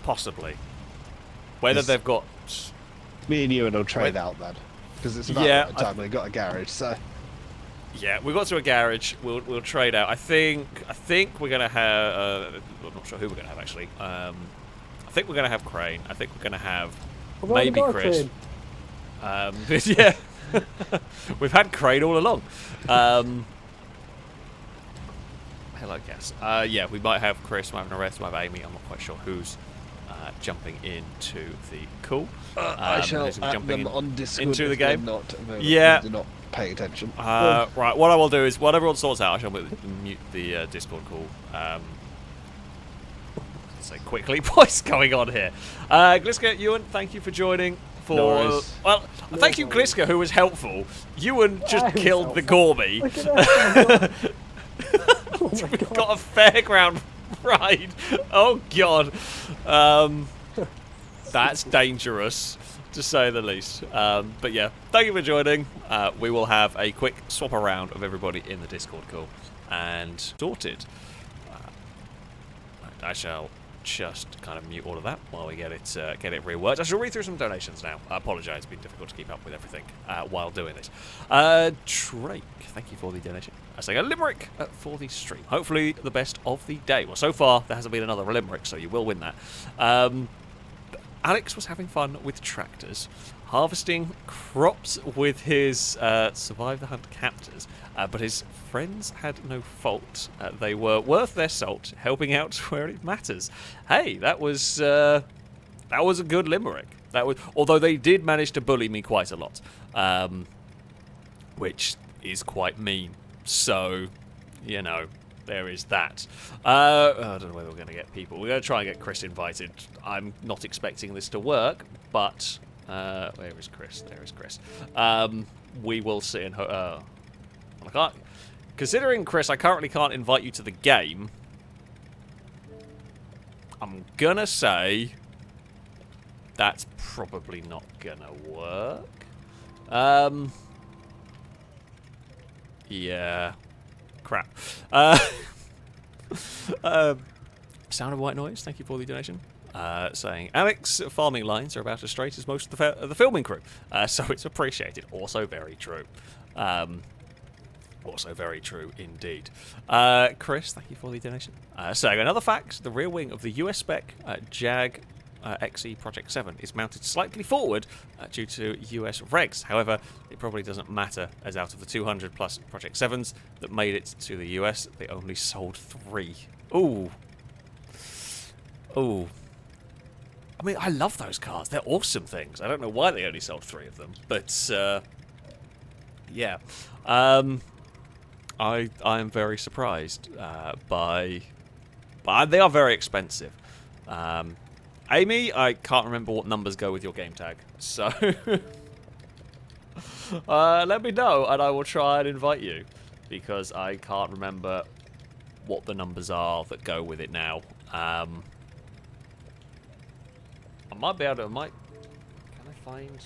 Speaker 3: Possibly. Whether they've got...
Speaker 2: Me and you will trade out then, because it's about
Speaker 3: Yeah,
Speaker 2: the time we got a garage. So
Speaker 3: Yeah, we got to a garage. We'll trade out. I think we're gonna have. I'm not sure who we're gonna have actually. I think we're gonna have Crane. I think we're gonna have maybe Chris. Yeah, we've had Crane all along. Hello, Cass. Yeah, we might have Chris, might have Nareth, might have Amy. I'm not quite sure who's jumping into the call.
Speaker 2: I shall
Speaker 3: who's
Speaker 2: add
Speaker 3: jumping
Speaker 2: them on Discord
Speaker 3: into the
Speaker 2: if they're
Speaker 3: game.
Speaker 2: not available.
Speaker 3: Yeah.
Speaker 2: Do not pay attention.
Speaker 3: Right, what I will do is, while everyone sorts out, I shall mute the Discord call. So quickly, what's going on here? Gliska, Ewan, thank you for joining.
Speaker 2: No worries.
Speaker 3: Well, thank you, Gliska, who was helpful. Ewan just killed the Gorby.
Speaker 1: Look at that. Oh my
Speaker 3: We've
Speaker 1: God.
Speaker 3: got a fairground ride. Oh God, that's dangerous to say the least. But yeah, thank you for joining. We will have a quick swap around of everybody in the Discord call and sorted. I shall just kind of mute all of that while we get it reworked. I shall read through some donations now. I apologise, it's been difficult to keep up with everything while doing this. Drake, thank you for the donation. I say a limerick for the stream. Hopefully the best of the day. Well, so far there hasn't been another limerick, so you will win that. Alex was having fun with tractors, harvesting crops with his Survive the Hunt captors, but his friends had no fault. They were worth their salt, helping out where it matters. Hey, that was a good limerick. That was, although they did manage to bully me quite a lot, which is quite mean. So, you know, there is that. I don't know whether we're going to get people. We're going to try and get Chris invited. I'm not expecting this to work, but where is Chris? There is Chris. We will see. I can't. Considering, Chris, I currently can't invite you to the game, I'm gonna say that's probably not gonna work. Yeah. Crap. Sound of White Noise, thank you for the donation. Saying, Alex, farming lines are about as straight as most of the filming crew, so it's appreciated. Also very true. Also very true indeed. Chris, thank you for the donation. Saying, another fact, the rear wing of the US spec Jag XE Project 7 is mounted slightly forward due to US regs. However, it probably doesn't matter, as out of the 200 plus Project 7s that made it to the US, they only sold 3. Ooh. Ooh. I mean, I love those cars. They're awesome things. I don't know why they only sold 3 of them, but yeah. I am very surprised by they are very expensive. Amy, I can't remember what numbers go with your game tag, so let me know and I will try and invite you, because I can't remember what the numbers are that go with it now. I might be able to. Can I find?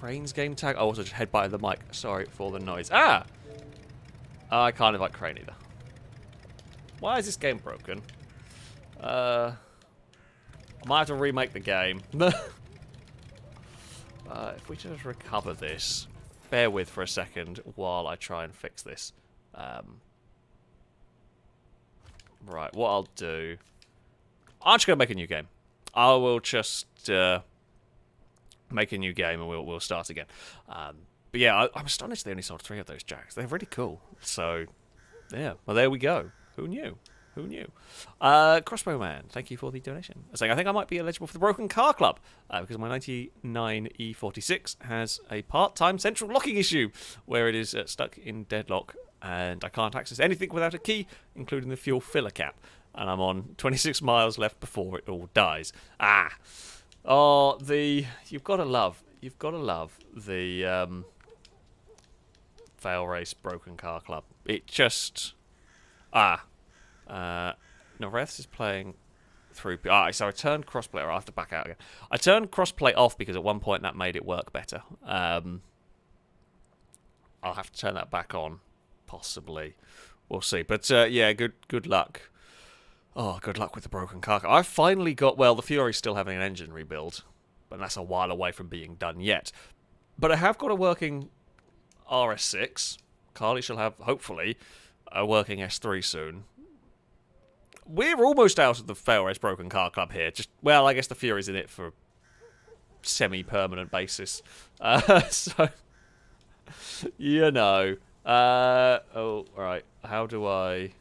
Speaker 3: Crane's game tag. Oh, also just head by the mic. Sorry for the noise. Ah! I can't invite Crane either. Why is this game broken? I might have to remake the game. If we just recover this, bear with for a second while I try and fix this. Right, what I'll do... I'm just going to make a new game. I will just make a new game and we'll start again. But yeah, I'm astonished they only sold 3 of those jacks. They're really cool. So, yeah. Well, there we go. Who knew? Who knew? Crossbow Man, thank you for the donation. Saying, I think I might be eligible for the Broken Car Club because my 99 E46 has a part-time central locking issue where it is stuck in deadlock and I can't access anything without a key, including the fuel filler cap. And I'm on 26 miles left before it all dies. Ah! Oh, you've got to love the FailRace Broken Car Club. It just... Noreth is playing through... so I turned Crossplay... I have to back out again. I turned Crossplay off because at one point that made it work better. I'll have to turn that back on, possibly. We'll see. But, yeah, good luck. Oh, good luck with the Broken Car. I've finally got... Well, the Fury's still having an engine rebuild, but that's a while away from being done yet. But I have got a working RS6. Carly shall have, hopefully, a working S3 soon. We're almost out of the FailRace Broken Car Club here. Well, I guess the Fury's in it for a semi-permanent basis. So, you know. Oh, right. How do I...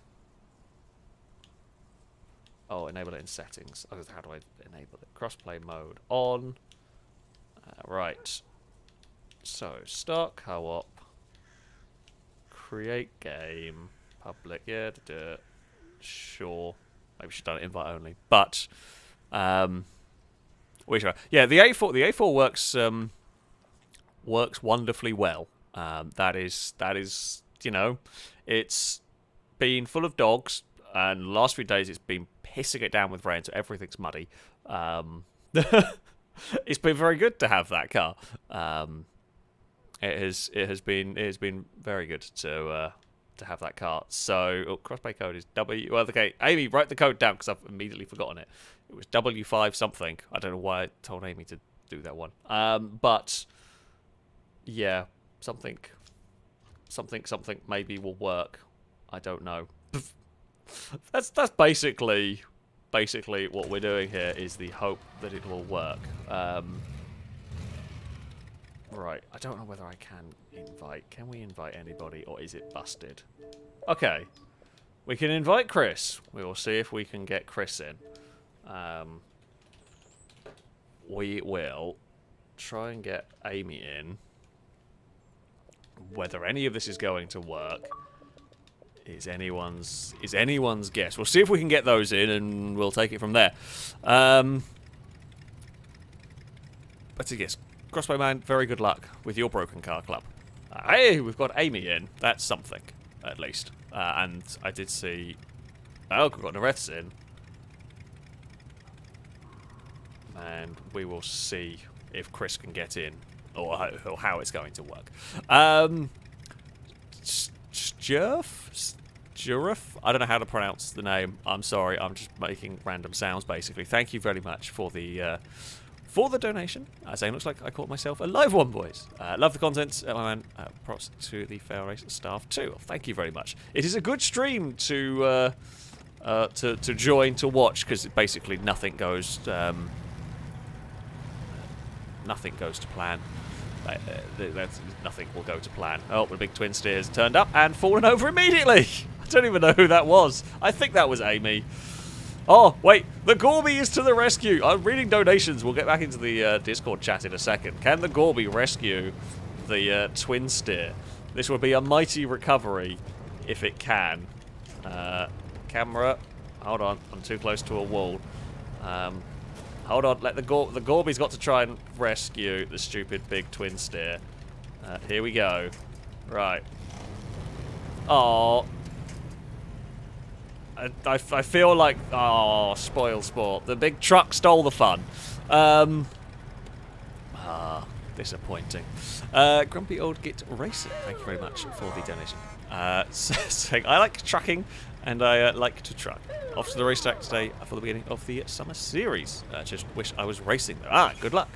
Speaker 3: Oh, enable it in settings. Oh, how do I enable it? Crossplay mode on. Right. So, start co-op. Create game. Public. Yeah, sure. Maybe we should have done it invite only. But, we should. Yeah, the A4 works wonderfully well. That is, you know, it's been full of dogs, and the last few days it's been pissing it down with rain, so everything's muddy. It's been very good to have that car. It has been very good to have that car. So crossplay code is W. Well, okay, Amy, write the code down because I've immediately forgotten it. It was W5 something. I don't know why I told Amy to do that one. But yeah, something maybe will work. I don't know. That's basically what we're doing here, is the hope that it will work. Right, I don't know whether I can invite. Can we invite anybody, or is it busted? Okay, we can invite Chris. We will see if we can get Chris in. We will try and get Amy in. Whether any of this is going to work is anyone's guess. We'll see if we can get those in, and we'll take it from there. But yes, Crossbow Man, very good luck with your Broken Car Club. Hey, we've got Amy in. That's something, at least. And I did see... Oh, we've got Noreth's in. And we will see if Chris can get in, or how it's going to work. Jurf? I don't know how to pronounce the name. I'm sorry. I'm just making random sounds, basically. Thank you very much for the donation. Saying looks like I caught myself a live one, boys. Love the content, my man. Props to the FailRace staff too. Thank you very much. It is a good stream to join, to watch, because basically nothing goes to plan. Nothing will go to plan. Oh, the big twin steer has turned up and fallen over immediately. I don't even know who that was. I think that was Amy. Oh, wait. The Gorby is to the rescue. I'm reading donations. We'll get back into the Discord chat in a second. Can the Gorby rescue the twin steer? This would be a mighty recovery if it can. Camera. Hold on. I'm too close to a wall. Hold on. Let the Gorby's got to try and rescue the stupid big twin steer. Here we go. Right. Oh. I feel like... Oh, spoil sport. The big truck stole the fun. Disappointing. Grumpy Old Git Racing, thank you very much for the donation. Saying, I like trucking and I like to truck. Off to the racetrack today for the beginning of the summer series. Just wish I was racing there. Good luck.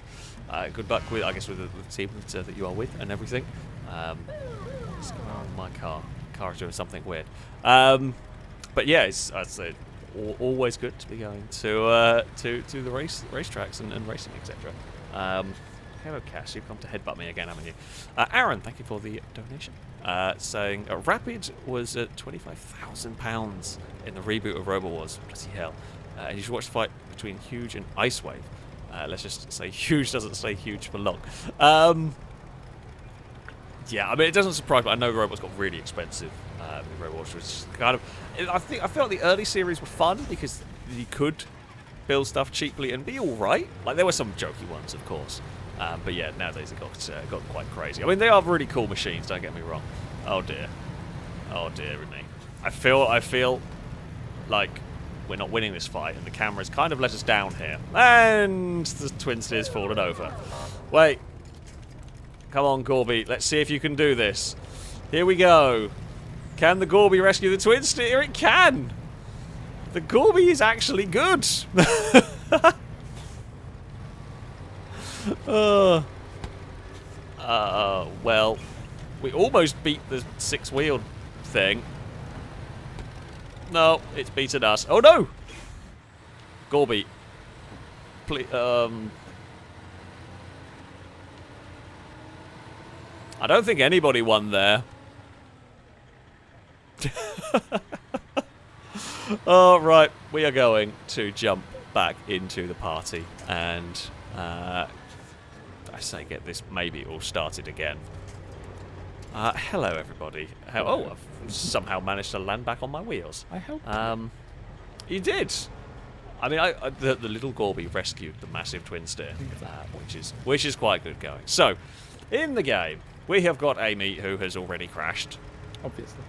Speaker 3: Good luck with, I guess, with the team that you are with and everything. What's going on with my car? The car is doing something weird. But yeah, I'd say always good to be going to the racetracks and racing, etc. Hello, Cass. You've come to headbutt me again, haven't you? Aaron, thank you for the donation. Saying Rapid was at £25,000 in the reboot of Robo Wars. Bloody hell! And you should watch the fight between Huge and Ice Wave. Let's just say Huge doesn't stay huge for long. Yeah, I mean it doesn't surprise me. I know robots got really expensive with Robo Wars, which is kind of. I felt the early series were fun because you could build stuff cheaply and be all right. Like there were some jokey ones, of course. But yeah, nowadays it got quite crazy. I mean, they are really cool machines. Don't get me wrong. Oh dear me. I feel like we're not winning this fight, and the camera's kind of let us down here. And the twin steer's fallen over. Wait, come on, Gorby. Let's see if you can do this. Here we go. Can the Gorby rescue the twin steer? It can. The Gorby is actually good. Well, we almost beat the six-wheeled thing. No, it's beaten us. Oh no! Gorby. Please, I don't think anybody won there. Oh, right. We are going to jump back into the party and I say get this maybe all started again. Hello everybody. Oh, I've somehow managed to land back on my wheels.
Speaker 5: I helped.
Speaker 3: You did. I mean, the little Gorby rescued the massive twin steer, which is quite good going. So, in the game, we have got Amy who has already crashed.
Speaker 5: Obviously.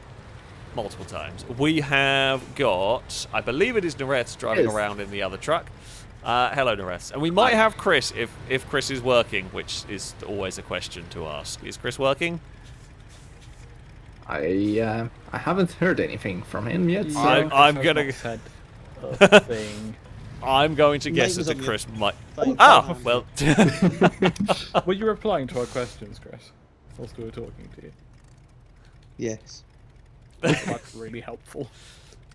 Speaker 3: Multiple times. We have got, I believe it is Nareth driving around in the other truck. Hello, Nareth. And we might have Chris if Chris is working, which is always a question to ask. Is Chris working?
Speaker 6: I haven't heard anything from him yet. So.
Speaker 3: I'm gonna.
Speaker 5: Said a thing.
Speaker 3: I'm going to guess that Chris might.
Speaker 4: Ah,
Speaker 3: Well.
Speaker 5: Were you replying to our questions, Chris? Whilst we were talking to you.
Speaker 4: Yes.
Speaker 5: That's really helpful.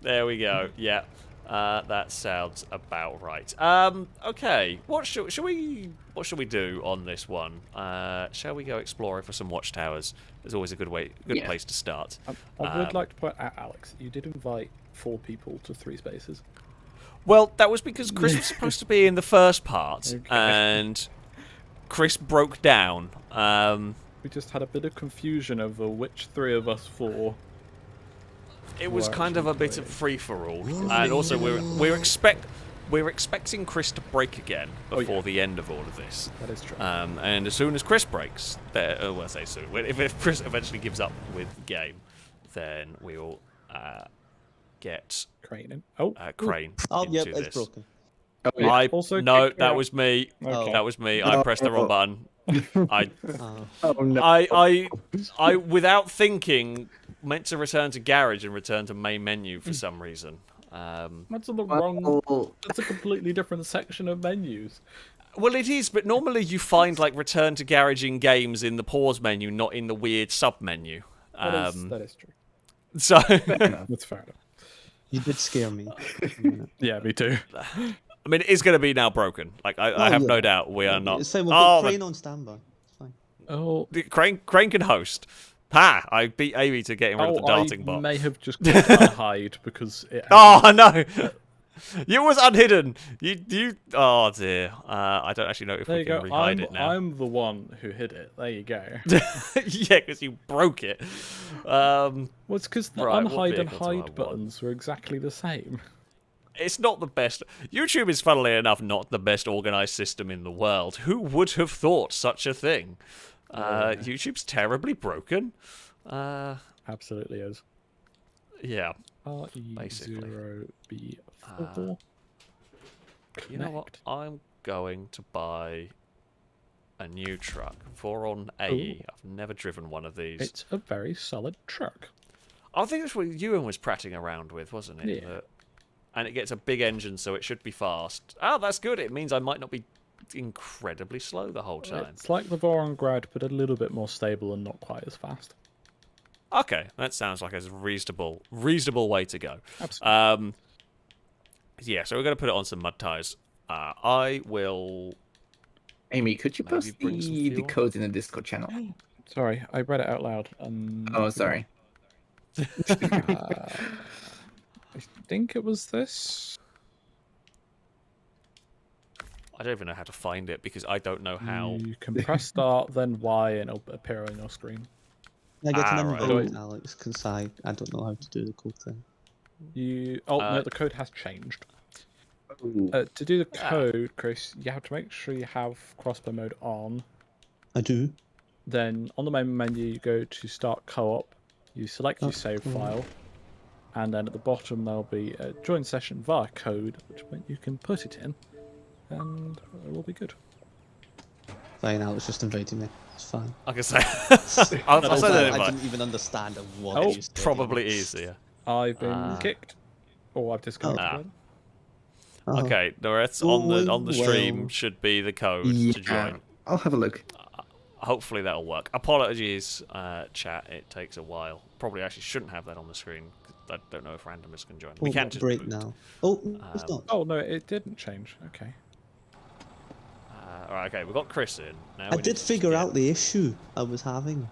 Speaker 3: There we go. Yeah. That sounds about right. Okay. What should we do on this one? Shall we go exploring for some watchtowers? There's always a good place to start.
Speaker 5: I would like to point out, Alex, you did invite 4 people to 3 spaces.
Speaker 3: Well, that was because Chris was supposed to be in the first part, and Chris broke down.
Speaker 5: We just had a bit of confusion over which 3 of us 4.
Speaker 3: It was kind of a bit of free-for-all, and also we're expecting Chris to break again before the end of all of this.
Speaker 5: That is true.
Speaker 3: And as soon as Chris breaks, well, I say soon. If Chris eventually gives up with the game, then we will get
Speaker 5: Crane.
Speaker 3: Crane.
Speaker 4: Oh,
Speaker 3: into
Speaker 4: yep,
Speaker 3: this.
Speaker 4: it's broken.
Speaker 6: Oh, yeah.
Speaker 3: No, that was me.
Speaker 5: Okay.
Speaker 3: That was me. I pressed the wrong button.
Speaker 6: Oh no!
Speaker 3: I without thinking meant to return to garage and return to main menu for some reason.
Speaker 5: That's on the wrong. That's a completely different section of menus.
Speaker 3: Well, it is, but normally you find like return to garage in games in the pause menu, not in the weird sub menu.
Speaker 5: That is true.
Speaker 3: So
Speaker 5: That's fair enough.
Speaker 4: You did scare me.
Speaker 5: Yeah, me too.
Speaker 3: I mean, it is going to be now broken. Like I have no doubt we are not.
Speaker 4: It's fine, we've got Crane on standby. It's fine.
Speaker 5: Oh,
Speaker 3: Crane can host. Ha! I beat Amy to getting rid of the darting
Speaker 5: I
Speaker 3: bot.
Speaker 5: may have just clicked unhide because it.
Speaker 3: Oh no! You was unhidden. You. Oh dear. I don't actually know if
Speaker 5: There
Speaker 3: we
Speaker 5: you
Speaker 3: can
Speaker 5: go.
Speaker 3: rehide it now.
Speaker 5: I'm the one who hid it. There you go.
Speaker 3: Yeah, because you broke it.
Speaker 5: Well, it's because the
Speaker 3: Right, what
Speaker 5: unhide and
Speaker 3: vehicle do I
Speaker 5: hide
Speaker 3: want?
Speaker 5: buttons were exactly the same.
Speaker 3: It's not the best. YouTube is, funnily enough, not the best organized system in the world. Who would have thought such a thing? YouTube's terribly broken.
Speaker 5: Absolutely is.
Speaker 3: Yeah.
Speaker 5: RE0B4.
Speaker 3: You know what? I'm going to buy a new truck. 4 on AE. I've never driven one of these.
Speaker 5: It's a very solid truck.
Speaker 3: I think that's what Ewan was prattling around with, wasn't it?
Speaker 5: Yeah.
Speaker 3: And it gets a big engine, so it should be fast. Oh, that's good. It means I might not be incredibly slow the whole time.
Speaker 5: It's like the Vorongrad, but a little bit more stable and not quite as fast.
Speaker 3: Okay, that sounds like a reasonable way to go.
Speaker 5: Absolutely.
Speaker 3: Yeah, so we're going to put it on some mud tyres. I will...
Speaker 6: Amy, could you
Speaker 3: Maybe
Speaker 6: post
Speaker 3: bring some
Speaker 6: the
Speaker 3: fuel?
Speaker 6: code in the Discord channel?
Speaker 5: Sorry, I read it out loud.
Speaker 6: Oh, sorry.
Speaker 5: I think it was this.
Speaker 3: I don't even know how to find it because I don't know how.
Speaker 5: You can press start, then Y, and it'll appear on your screen.
Speaker 4: I get an
Speaker 3: right.
Speaker 4: invite, Alex, because I don't know how to do the code thing.
Speaker 5: No, the code has changed. To do the code, Chris, you have to make sure you have crossplay mode on.
Speaker 4: I do.
Speaker 5: Then on the main menu, you go to start co-op. You select your save file, and then at the bottom there'll be a join session via code, which means you can put it in, and it will be good.
Speaker 4: Fine, Alex just invited me. It's fine.
Speaker 3: I can say. I'll say that
Speaker 4: I
Speaker 3: invite.
Speaker 4: didn't even understand what
Speaker 5: Oh,
Speaker 4: you said.
Speaker 3: Probably easier.
Speaker 5: I've been kicked, or I've disconnected.
Speaker 4: Oh.
Speaker 3: Okay, the rest on the stream should be the code to join.
Speaker 6: I'll have a look.
Speaker 3: Hopefully that'll work. Apologies, chat. It takes a while. Probably actually shouldn't have that on the screen. I don't know if randomers can join. We
Speaker 4: Oh,
Speaker 3: can
Speaker 4: what
Speaker 3: just
Speaker 4: break
Speaker 3: boot.
Speaker 4: now. Oh, it's not.
Speaker 5: Oh no, it didn't change. Okay.
Speaker 3: All right, okay, we've got Chris in. Now
Speaker 4: I
Speaker 3: we need
Speaker 4: did
Speaker 3: to
Speaker 4: figure
Speaker 3: get-
Speaker 4: out the issue I was having.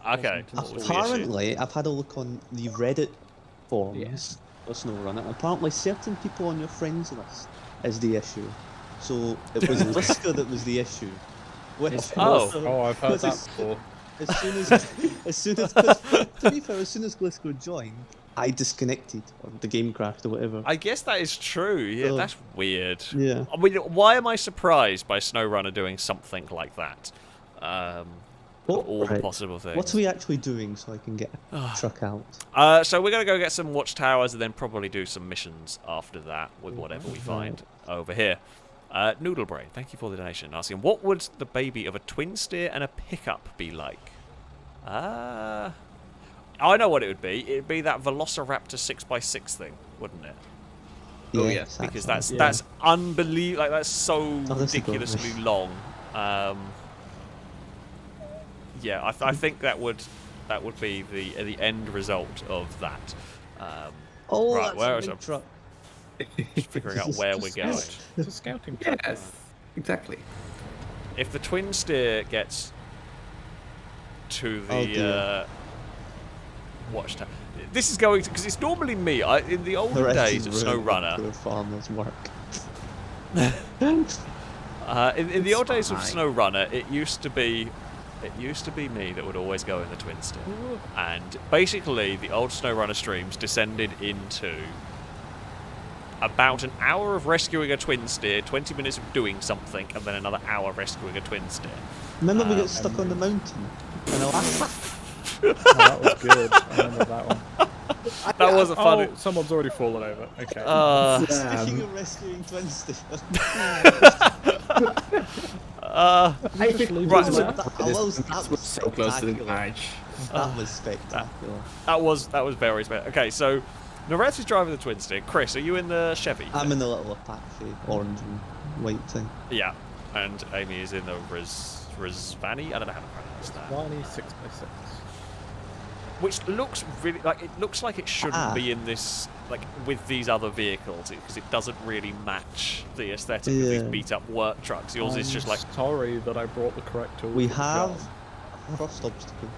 Speaker 3: Okay, what was the issue?
Speaker 4: Apparently, I've had a look on the Reddit forums for SnowRunner. Apparently, certain people on your friends list is the issue. So it was Liska that was the issue. Which
Speaker 5: Oh, I've heard that before.
Speaker 4: as soon as to be fair, as soon as Glisco joined, I disconnected or the game crashed or whatever.
Speaker 3: I guess that is true. Yeah,
Speaker 4: Oh.
Speaker 3: that's weird.
Speaker 4: Yeah.
Speaker 3: I mean, why am I surprised by SnowRunner doing something like that?
Speaker 4: What-
Speaker 3: All the
Speaker 4: right.
Speaker 3: possible things.
Speaker 4: What's we actually doing so I can get a truck out?
Speaker 3: So we're gonna go get some watchtowers and then probably do some missions after that with whatever we find over here. Noodle Brain, thank you for the donation. Asking, what would the baby of a twin steer and a pickup be like? I know what it would be. It'd be that Velociraptor 6x6 thing, wouldn't it?
Speaker 6: Oh, yeah.
Speaker 4: Yes,
Speaker 3: Because
Speaker 4: actually.
Speaker 3: that's unbelievable. Like that's so
Speaker 4: that's a good
Speaker 3: ridiculously long. Yeah, I think that would be the end result of that.
Speaker 4: Oh,
Speaker 3: right,
Speaker 4: that's
Speaker 3: where
Speaker 4: a
Speaker 3: is
Speaker 4: big
Speaker 3: it?
Speaker 4: truck.
Speaker 3: Figuring out where we're going.
Speaker 5: It's a scouting truck.
Speaker 6: Yes, exactly.
Speaker 3: If the twin steer gets to
Speaker 4: Oh,
Speaker 3: the
Speaker 4: dear.
Speaker 3: watchtower, this is going to because it's normally me. In the
Speaker 4: The
Speaker 3: olden
Speaker 4: rest
Speaker 3: days
Speaker 4: is
Speaker 3: of
Speaker 4: ruined
Speaker 3: SnowRunner,
Speaker 4: for farmers' work.
Speaker 3: in the old days of
Speaker 6: Fine.
Speaker 3: SnowRunner, it used to be me that would always go in the twin steer, and basically the old SnowRunner streams descended into about an hour of rescuing a twin steer, 20 minutes of doing something, and then another hour rescuing a twin steer.
Speaker 4: Remember we got stuck on the mountain? And
Speaker 5: That was good. I remember that one.
Speaker 3: That wasn't funny.
Speaker 5: Oh, someone's already fallen over. Okay.
Speaker 4: Speaking of rescuing twin steer,
Speaker 6: I think
Speaker 3: right,
Speaker 4: that was
Speaker 6: so close to the
Speaker 4: spectacular.
Speaker 6: marriage.
Speaker 4: That was spectacular.
Speaker 3: that was very special. Okay, so Noreth is driving the twin steer. Chris, are you in the Chevy?
Speaker 4: I'm in the little Apache, orange and white thing.
Speaker 3: Yeah, and Amy is in the Rizvani. I don't know how to pronounce that.
Speaker 5: Barney 6x6.
Speaker 3: Which looks really like it shouldn't be in this with these other vehicles because it doesn't really match the aesthetic of these
Speaker 4: Yeah.
Speaker 3: beat up work trucks. Yours is just like
Speaker 5: Sorry that I brought the correct tool.
Speaker 4: We
Speaker 5: for the
Speaker 4: have
Speaker 5: job.
Speaker 4: a frost obstacle.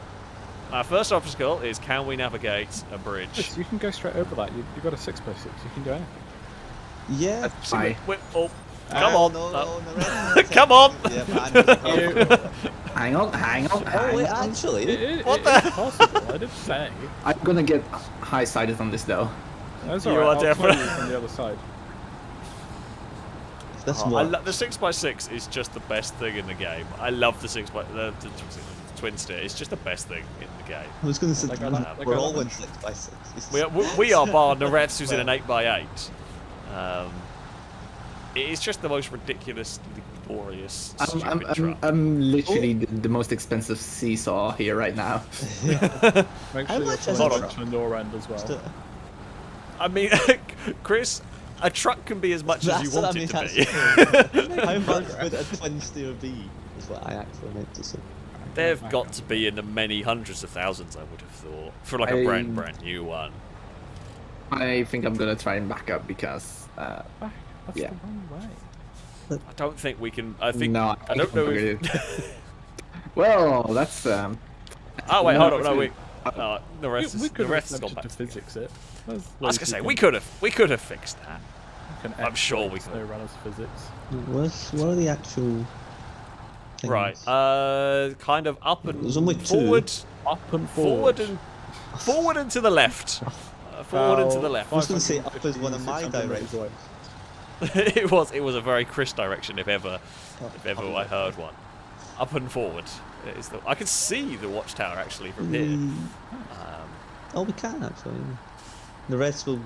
Speaker 3: our first obstacle is can we navigate a bridge?
Speaker 5: Yes, you can go straight over that. You've got a 6x6. You can do anything.
Speaker 4: Yeah.
Speaker 6: Bye.
Speaker 3: Oh, come on!
Speaker 4: No,
Speaker 3: Oh.
Speaker 4: no, no,
Speaker 3: Come on!
Speaker 4: Yeah, but
Speaker 6: Hang on.
Speaker 4: oh wait, actually,
Speaker 3: What
Speaker 5: It's possible. I did say.
Speaker 6: I'm gonna get high-sided on this though.
Speaker 5: That's
Speaker 3: You
Speaker 5: alright.
Speaker 3: are
Speaker 5: I'll
Speaker 3: definitely-
Speaker 5: tell you from the other side.
Speaker 4: this
Speaker 3: Oh,
Speaker 4: one.
Speaker 3: the 6x6 is just the best thing in the game. I love the the twin steer. It's just the best thing in the game.
Speaker 4: I was going to say
Speaker 5: Like
Speaker 4: we're
Speaker 5: I
Speaker 4: all
Speaker 5: like-
Speaker 4: in 6x6. It's-
Speaker 3: We are bar Noreth's who's in an 8x8. It is just the most ridiculous laborious,
Speaker 6: I'm,
Speaker 3: stupid truck.
Speaker 6: I'm literally the most expensive seesaw here right now.
Speaker 5: Make
Speaker 4: How
Speaker 5: sure you're
Speaker 4: much is
Speaker 5: pulling
Speaker 3: it?
Speaker 5: up on your end as well.
Speaker 3: I mean, Chris, a truck can be as much as you
Speaker 4: That's what
Speaker 3: want
Speaker 4: I
Speaker 3: it
Speaker 4: mean,
Speaker 3: to be.
Speaker 4: How much would a twin steer be? Is what I actually meant to say.
Speaker 3: They've got to be in the many hundreds of thousands, I would have thought, for like a brand new one.
Speaker 6: I think I'm gonna try and back up because
Speaker 5: That's
Speaker 6: Yeah.
Speaker 5: the wrong way.
Speaker 3: I don't think we can. I think.
Speaker 6: no,
Speaker 3: I don't know
Speaker 6: think
Speaker 3: if.
Speaker 6: well, that's
Speaker 3: Oh wait,
Speaker 6: No,
Speaker 3: hold on. No,
Speaker 6: actually-
Speaker 3: wait. No, the rest
Speaker 5: We
Speaker 3: is,
Speaker 5: could
Speaker 3: the rest has
Speaker 5: have
Speaker 3: gone back.
Speaker 5: attempted to physics it.
Speaker 3: I was gonna say we could have fixed that. I'm sure we could.
Speaker 5: Snowrunner's physics.
Speaker 4: What are the actual things?
Speaker 3: Right. Kind of up and
Speaker 4: There's only two.
Speaker 3: forward,
Speaker 5: Up and
Speaker 3: forward
Speaker 5: forward.
Speaker 3: and forward and to the left. Forward and to the left.
Speaker 4: I was going to say up is one of my
Speaker 5: 550, 600 meters
Speaker 4: directions.
Speaker 5: away.
Speaker 3: it was a very Chris direction if ever I heard one. Up and forward. Is the, I can see the Watchtower actually from here.
Speaker 4: Oh, we can actually. Yeah. The rest will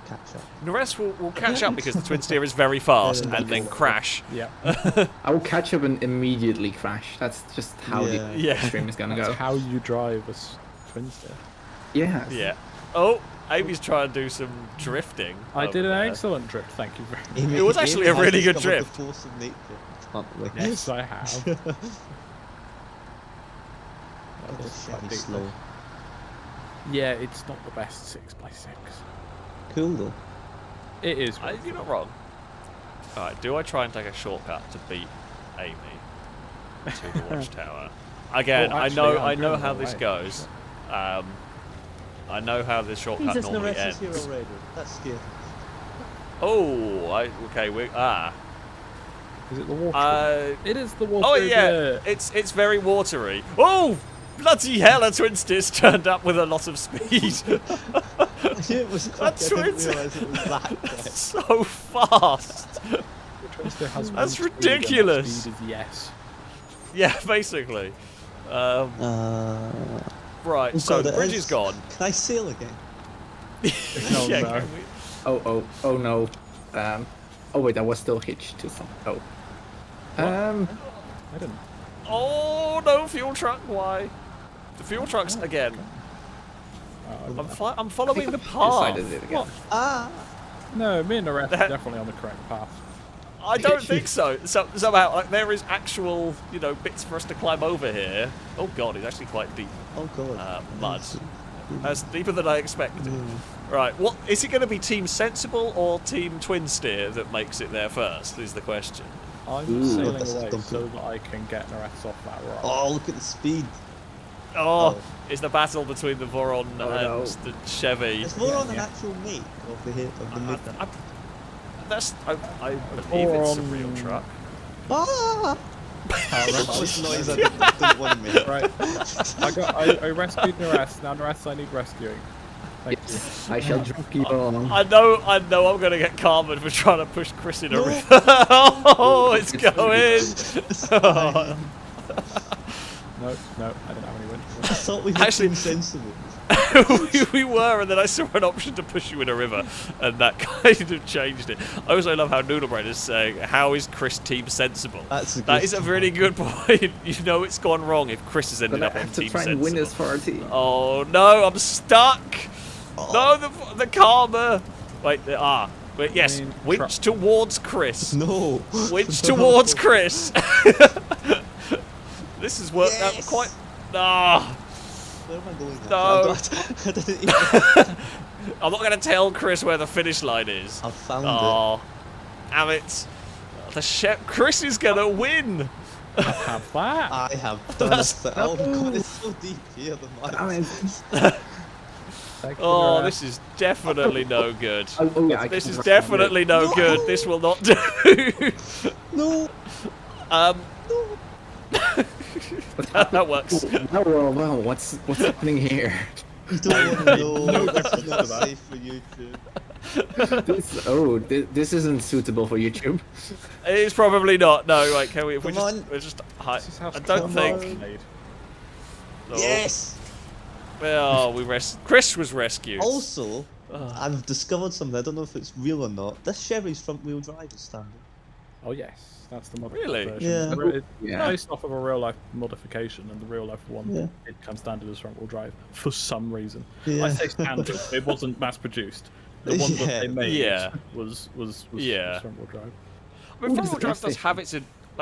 Speaker 4: catch up.
Speaker 3: The rest will catch up because the twin steer is very fast and then crash.
Speaker 5: Yeah.
Speaker 6: I will catch up and immediately crash. That's just how
Speaker 4: Yeah.
Speaker 6: the
Speaker 3: Yeah.
Speaker 6: stream is gonna
Speaker 5: That's
Speaker 6: go.
Speaker 5: how you drive a twin steer.
Speaker 6: Yeah.
Speaker 3: Yeah. Oh, Amy's trying to do some drifting.
Speaker 5: I did
Speaker 3: over
Speaker 5: an
Speaker 3: there.
Speaker 5: excellent trip, thank you very much.
Speaker 3: It was actually a
Speaker 4: has
Speaker 3: really good
Speaker 4: discovered
Speaker 3: drift.
Speaker 4: The force of nature. Apparently.
Speaker 5: Yes, I have.
Speaker 4: Oh,
Speaker 5: That was
Speaker 4: this
Speaker 5: quite
Speaker 4: shit is
Speaker 5: deep.
Speaker 4: slow.
Speaker 5: Yeah, it's not the best 6x6.
Speaker 4: Cool though.
Speaker 5: It is.
Speaker 3: You're not wrong. Alright, do I try and take a shortcut to beat Amy to the Watchtower? Again,
Speaker 5: Well,
Speaker 3: I
Speaker 5: actually,
Speaker 3: know
Speaker 5: I'm going
Speaker 3: how
Speaker 5: that
Speaker 3: this
Speaker 5: way.
Speaker 3: goes. I know how this shortcut
Speaker 4: Jesus,
Speaker 3: normally
Speaker 4: Norris is
Speaker 3: ends.
Speaker 4: here already. That's scary.
Speaker 3: Oh, okay,
Speaker 5: Is it the water? It is the water.
Speaker 3: oh
Speaker 5: isn't
Speaker 3: yeah,
Speaker 5: it?
Speaker 3: it's very watery. Oh, bloody hell! A twin steer's turned up with a lot of speed.
Speaker 4: It was quick. I
Speaker 3: That's
Speaker 4: didn't
Speaker 3: right.
Speaker 4: realise it was that quick.
Speaker 3: So fast.
Speaker 5: The twin steer has
Speaker 3: That's
Speaker 5: one speed, and that
Speaker 3: ridiculous.
Speaker 5: Speed is yes.
Speaker 3: Yeah, basically. Right,
Speaker 4: Oh
Speaker 3: so
Speaker 4: God,
Speaker 3: the
Speaker 4: it
Speaker 3: bridge
Speaker 4: is.
Speaker 3: is gone.
Speaker 4: Can I sail again?
Speaker 5: No,
Speaker 3: Yeah,
Speaker 5: no.
Speaker 3: can we-
Speaker 6: Oh no. Oh wait, I was still hitched to some. Oh.
Speaker 5: I didn't.
Speaker 3: Oh no, fuel truck! Why? The fuel trucks again. I'm following the path.
Speaker 6: Decided it again.
Speaker 4: Ah!
Speaker 5: No, me and the rest are
Speaker 3: That-
Speaker 5: definitely on the correct path.
Speaker 3: I don't think so. Somehow, like, there is actual, bits for us to climb over here. Oh god, it's actually quite deep.
Speaker 4: Oh God.
Speaker 3: Mud. That's deeper than I expected.
Speaker 4: Mm.
Speaker 3: Right, what is it going to be? Team Sensible or Team Twin Steer that makes it there first? Is the question.
Speaker 5: I'm
Speaker 6: Ooh.
Speaker 5: sailing
Speaker 4: That's
Speaker 5: away
Speaker 4: dumpy.
Speaker 5: so that I can get Nareth off that rock.
Speaker 4: Oh, look at the speed.
Speaker 3: Oh, it's the battle between the Voron and
Speaker 6: no.
Speaker 3: the Chevy.
Speaker 4: Is Voron an actual mate of the hit of the mid?
Speaker 3: I believe it's a
Speaker 5: Voron-
Speaker 3: real truck.
Speaker 4: Ah! That was noise I didn't want to make.
Speaker 5: Right. I rescued Nareth. Now Nareth, I need rescuing. Thank you.
Speaker 6: I shall drop you on.
Speaker 3: I know I'm going to get karma for trying to push Chris in a river. Oh, it's going.
Speaker 5: No, I don't have any wind.
Speaker 4: I thought we were
Speaker 3: Actually-
Speaker 4: Team Sensible.
Speaker 3: we were, and then I saw an option to push you in a river, and that kind of changed it. I also love how Noodlebrain is saying, "How is Chris Team Sensible?"
Speaker 4: That's a
Speaker 3: That
Speaker 4: good
Speaker 3: is a really good point. You know it's gone wrong if Chris has ended
Speaker 6: But I
Speaker 3: up on
Speaker 6: have to
Speaker 3: Team
Speaker 6: try and win
Speaker 3: Sensible.
Speaker 6: this for our team.
Speaker 3: Oh no, I'm stuck. No, the karma. Wait, wait, yes,
Speaker 5: I mean,
Speaker 3: winch towards Chris.
Speaker 4: No.
Speaker 3: Winch towards Chris. This has worked out
Speaker 4: Yes.
Speaker 3: quite. Ah.
Speaker 4: Where am I going now?
Speaker 3: No.
Speaker 4: I didn't even...
Speaker 3: I'm not going to tell Chris where the finish line is.
Speaker 4: I found it.
Speaker 3: Oh, damn it. Chris is going to win.
Speaker 5: Have that.
Speaker 4: I have done
Speaker 3: That's-
Speaker 4: it. Oh God, it's so deep here. The
Speaker 6: I mean,
Speaker 5: Thank you,
Speaker 3: Oh,
Speaker 5: Nareth.
Speaker 3: this is definitely no good.
Speaker 6: yeah, I
Speaker 3: This
Speaker 6: can
Speaker 3: is
Speaker 6: drop
Speaker 3: definitely no good. This will not do.
Speaker 4: No.
Speaker 3: That works.
Speaker 6: Oh, well, what's happening here?
Speaker 4: You don't want to know.
Speaker 5: No
Speaker 4: This is
Speaker 5: difference
Speaker 4: not
Speaker 5: to that.
Speaker 4: safe for YouTube.
Speaker 6: This isn't suitable for YouTube.
Speaker 3: It's probably not. No, right, can we? If we
Speaker 4: Come
Speaker 3: just,
Speaker 4: on.
Speaker 3: we're just high.
Speaker 5: This is how
Speaker 3: I don't
Speaker 5: Snowrunner
Speaker 3: think.
Speaker 5: is made.
Speaker 3: Oh.
Speaker 4: Yes.
Speaker 3: Well, Chris was rescued.
Speaker 4: Also, I've discovered something. I don't know if it's real or not. This Chevy's front wheel drive is standard.
Speaker 5: Oh yes, that's the modified
Speaker 3: Really?
Speaker 5: version.
Speaker 4: Yeah.
Speaker 5: It's
Speaker 6: Yeah.
Speaker 5: based off of a real life modification, and the real life one
Speaker 4: Yeah.
Speaker 5: it comes standard as front wheel drive for some reason.
Speaker 4: Yeah.
Speaker 5: I say standard. It wasn't mass produced. The one that they
Speaker 4: Yeah.
Speaker 5: made
Speaker 3: Yeah.
Speaker 5: was
Speaker 3: Yeah.
Speaker 5: front wheel drive.
Speaker 3: I mean,
Speaker 6: Ooh,
Speaker 3: front-wheel
Speaker 6: this
Speaker 3: drive
Speaker 6: is
Speaker 3: does have its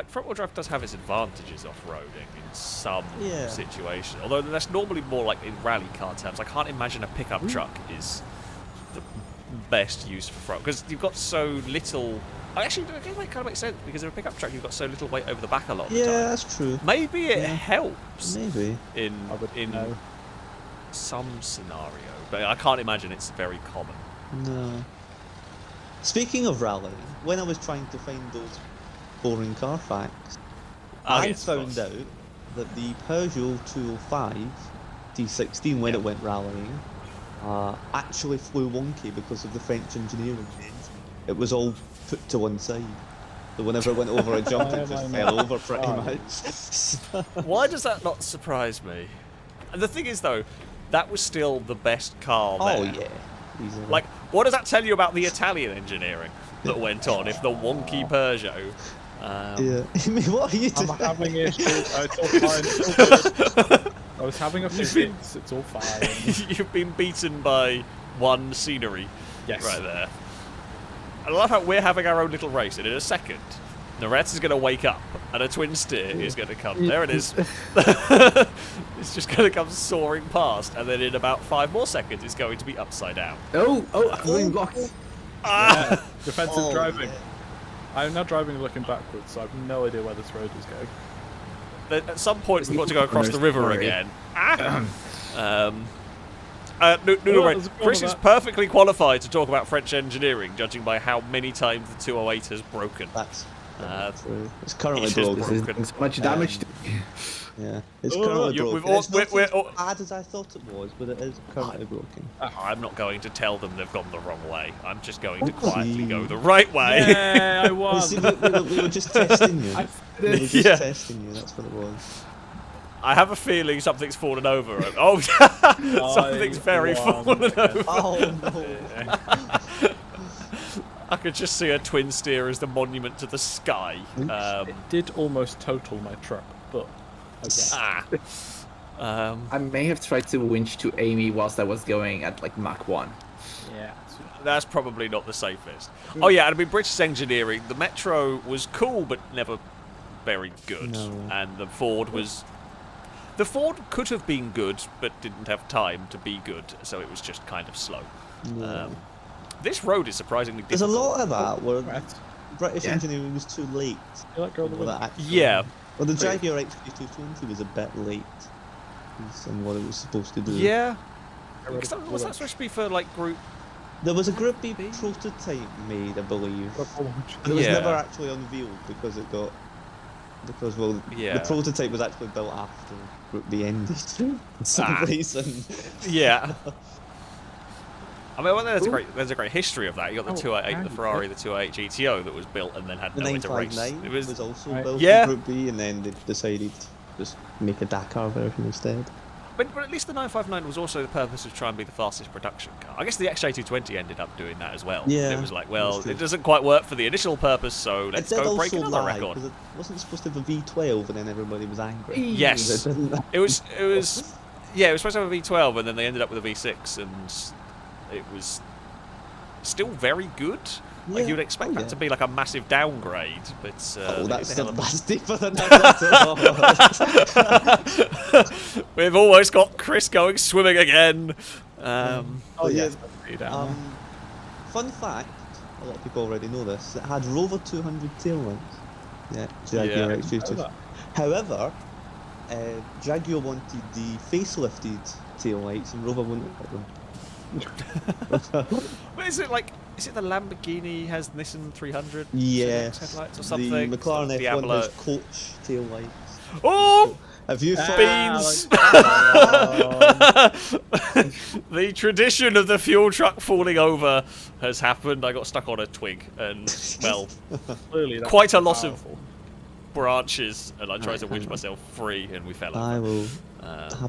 Speaker 3: front-wheel drive does have its advantages off-roading in some
Speaker 4: Yeah.
Speaker 3: situations. Although that's normally more like in rally car terms. I can't imagine a pickup truck is the best use for front because you've got so little. Actually, it kind of makes sense because in a pickup truck you've got so little weight over the back a lot of the
Speaker 4: Yeah,
Speaker 3: time.
Speaker 4: that's true.
Speaker 3: Maybe it
Speaker 4: Yeah.
Speaker 3: helps
Speaker 4: Maybe.
Speaker 3: in
Speaker 5: know.
Speaker 3: some scenario, but I can't imagine it's very common.
Speaker 4: No. Speaking of rallying, when I was trying to find those boring car facts, I
Speaker 3: yes, of
Speaker 4: found
Speaker 3: course.
Speaker 4: out that the Peugeot 205 D16, when it went rallying, actually flew wonky because of the French engineering. It was all put to one side. So whenever it went over a jump, it just fell over pretty much.
Speaker 3: Why does that not surprise me? And the thing is, though, that was still the best car
Speaker 4: Oh
Speaker 3: there.
Speaker 4: yeah. Easily.
Speaker 3: Like, what does that tell you about the Italian engineering that went on if the wonky Peugeot?
Speaker 4: Yeah. I mean, what are you
Speaker 5: I'm
Speaker 4: doing?
Speaker 5: having issues. It's all fine. It's all good. I was having a few bits. It's all fine.
Speaker 3: You've been beaten by one scenery
Speaker 5: Yes.
Speaker 3: right there. I love how we're having our own little race, and in a second, Naretz is going to wake up, and a twin steer is going to come. There it is. It's just going to come soaring past, and then in about 5 more seconds, it's going to be upside down.
Speaker 6: Oh, I'm blocked.
Speaker 3: Ah!
Speaker 5: Defensive
Speaker 4: Oh,
Speaker 5: driving.
Speaker 4: yeah.
Speaker 5: I'm now driving looking backwards, so I have no idea where this road is going.
Speaker 3: Then at some point, we've got to go across the river
Speaker 6: Sorry.
Speaker 3: again. Noodle
Speaker 5: Well,
Speaker 3: Red,
Speaker 5: there's a
Speaker 3: Chris
Speaker 5: corner
Speaker 3: is
Speaker 5: there.
Speaker 3: perfectly qualified to talk about French engineering, judging by how many times the 208 has broken.
Speaker 4: That's
Speaker 3: Uh,
Speaker 4: true. It's currently
Speaker 3: it's just
Speaker 4: broken.
Speaker 6: This is
Speaker 3: broken.
Speaker 6: doing so much damage to
Speaker 4: Yeah, it's
Speaker 3: Oh,
Speaker 4: currently
Speaker 3: you- we've
Speaker 4: broken.
Speaker 3: all-
Speaker 4: It's not
Speaker 3: we're
Speaker 4: as
Speaker 3: all-
Speaker 4: bad as I thought it was, but it is currently broken.
Speaker 3: I'm not going to tell them they've gone the wrong way. I'm just going to
Speaker 4: Oh,
Speaker 3: quietly
Speaker 4: gee.
Speaker 3: go the right way.
Speaker 5: Yeah, I
Speaker 4: You
Speaker 5: won.
Speaker 4: see, we were just testing you. We were just
Speaker 3: Yeah.
Speaker 4: testing you, that's what it was.
Speaker 3: I have a feeling something's fallen over. Oh, something's very
Speaker 5: won
Speaker 3: fallen
Speaker 5: again.
Speaker 3: over.
Speaker 4: Oh no!
Speaker 3: I could just see a twin steer as the monument to the sky.
Speaker 5: It did almost total my truck, but okay.
Speaker 6: I may have tried to winch to Amy whilst I was going at like Mach 1.
Speaker 5: Yeah.
Speaker 3: That's probably not the safest. Oh yeah, and I mean British engineering. The Metro was cool, but never very good.
Speaker 4: No.
Speaker 3: And the Ford was. The Ford could have been good, but didn't have time to be good, so it was just kind of slow.
Speaker 4: Yeah.
Speaker 3: This road is surprisingly
Speaker 4: There's a
Speaker 3: difficult.
Speaker 4: lot of that where
Speaker 5: Right.
Speaker 4: British
Speaker 6: Yeah.
Speaker 4: engineering was too late.
Speaker 5: You like girl
Speaker 4: Well, that actually-
Speaker 3: Yeah.
Speaker 4: Well, the Jaguar XP220 was a bit late in what it was supposed to do.
Speaker 3: Yeah. Was that supposed to be for like group?
Speaker 4: There was a Group B prototype made, I believe. But it was
Speaker 3: Yeah.
Speaker 4: never actually unveiled because it got. Because, well,
Speaker 3: Yeah.
Speaker 4: the prototype was actually built after Group B ended. For some
Speaker 3: Ah.
Speaker 4: reason.
Speaker 3: Yeah. I mean, well, there's a great history of that. You got the
Speaker 5: Oh,
Speaker 3: 288, the
Speaker 5: and-
Speaker 3: Ferrari, the 288 GTO that was built and then had
Speaker 4: The
Speaker 3: no way to race.
Speaker 4: 959
Speaker 3: It
Speaker 4: was also
Speaker 5: Right.
Speaker 4: built
Speaker 3: Yeah.
Speaker 4: for Group B, and then they decided to just make a Dakar version instead.
Speaker 3: But at least the 959 was also the purpose of trying to be the fastest production car. I guess the XJ220 ended up doing that as well.
Speaker 4: Yeah,
Speaker 3: It was like, well,
Speaker 4: that's true.
Speaker 3: it doesn't quite work for the initial purpose, so let's
Speaker 4: it did
Speaker 3: go break
Speaker 4: also
Speaker 3: another
Speaker 4: lie,
Speaker 3: record.
Speaker 4: because it wasn't supposed to have a V12, and then everybody was angry.
Speaker 3: Yes.
Speaker 4: It didn't.
Speaker 3: It was, yeah, it was supposed to have a V12, and then they ended up with a V6, and it was still very good. Like
Speaker 4: Yeah.
Speaker 3: you'd expect
Speaker 4: Oh,
Speaker 3: that
Speaker 4: yeah.
Speaker 3: to be like a massive downgrade, but
Speaker 4: Oh,
Speaker 3: they
Speaker 4: that's
Speaker 3: did a hell of a-
Speaker 4: that's deeper than that.
Speaker 3: We've almost got Chris going swimming again.
Speaker 5: Oh
Speaker 4: yeah.
Speaker 5: yes.
Speaker 4: Fun fact, a lot of people already know this, it had Rover 200 tail lamps. Yeah, Jaguar
Speaker 3: Yeah.
Speaker 4: XJ2. However, Jaguar wanted the facelifted tail lights, and Rover wouldn't let them.
Speaker 3: But is it the Lamborghini has Nissan 300
Speaker 4: Yes,
Speaker 3: headlights or
Speaker 4: the
Speaker 3: something?
Speaker 4: McLaren F1
Speaker 3: Diablo.
Speaker 4: has coach tail lights.
Speaker 3: Oh!
Speaker 4: Have you thought?
Speaker 3: Beans! The tradition of the fuel truck falling over has happened. I got stuck on a twig and, well,
Speaker 5: Clearly, that's
Speaker 3: quite a loss of
Speaker 5: powerful.
Speaker 3: branches, and I tried
Speaker 4: Right,
Speaker 3: to winch
Speaker 4: hang on.
Speaker 3: myself free, and we fell
Speaker 4: I
Speaker 3: over.
Speaker 4: will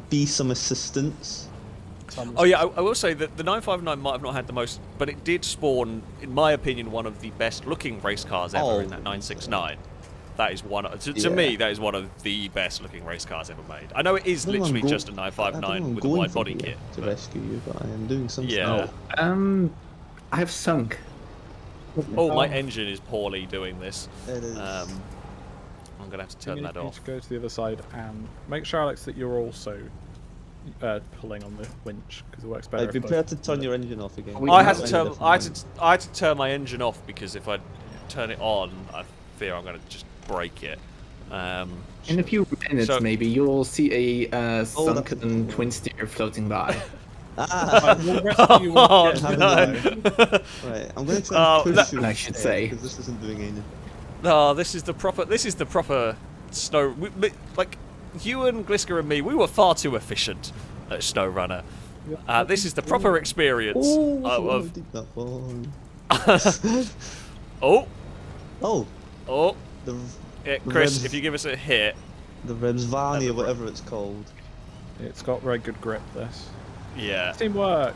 Speaker 4: be some assistance.
Speaker 3: Oh yeah, I will say that the 959 might have not had the most, but it did spawn, in my opinion, one of the best looking race cars ever in that 969. That is one. To me, that is one of the best looking race cars ever made. I know it is literally just a 959 with a wide body kit.
Speaker 4: To rescue you, but I am doing something.
Speaker 3: Yeah.
Speaker 6: I have sunk.
Speaker 3: Oh, my engine is poorly doing this.
Speaker 4: It is.
Speaker 3: I'm gonna have to turn
Speaker 5: You
Speaker 3: that
Speaker 5: need
Speaker 3: off.
Speaker 5: to go to the other side and make sure, Alex, that you're also pulling on the winch because it works better.
Speaker 4: I'd be prepared to turn your engine off again.
Speaker 6: We
Speaker 3: I
Speaker 6: can
Speaker 3: had
Speaker 6: have
Speaker 3: to
Speaker 6: a
Speaker 3: turn. I had to turn my engine off because if I turn it on, I fear I'm gonna just break it.
Speaker 6: In a few minutes,
Speaker 3: So-
Speaker 6: maybe you'll see a sunken
Speaker 4: that's-
Speaker 6: twin steer floating by.
Speaker 4: Ah!
Speaker 5: We'll rescue you
Speaker 3: Oh,
Speaker 5: once you get
Speaker 3: no.
Speaker 5: there.
Speaker 4: Right, I'm going to try and push you
Speaker 6: I should say.
Speaker 4: because this isn't doing anything.
Speaker 3: No, this is the proper snow. Like you and Glisker and me, we were far too efficient at Snowrunner. This is the proper experience
Speaker 4: Oh,
Speaker 3: of.
Speaker 4: deep that one.
Speaker 3: Oh,
Speaker 4: Oh,
Speaker 3: the
Speaker 4: the
Speaker 3: Chris,
Speaker 4: ribs.
Speaker 3: if you give us a hit,
Speaker 4: the Ribs Varney
Speaker 3: the
Speaker 4: or whatever it's called.
Speaker 5: It's got very good grip, this.
Speaker 3: yeah,
Speaker 5: Teamwork!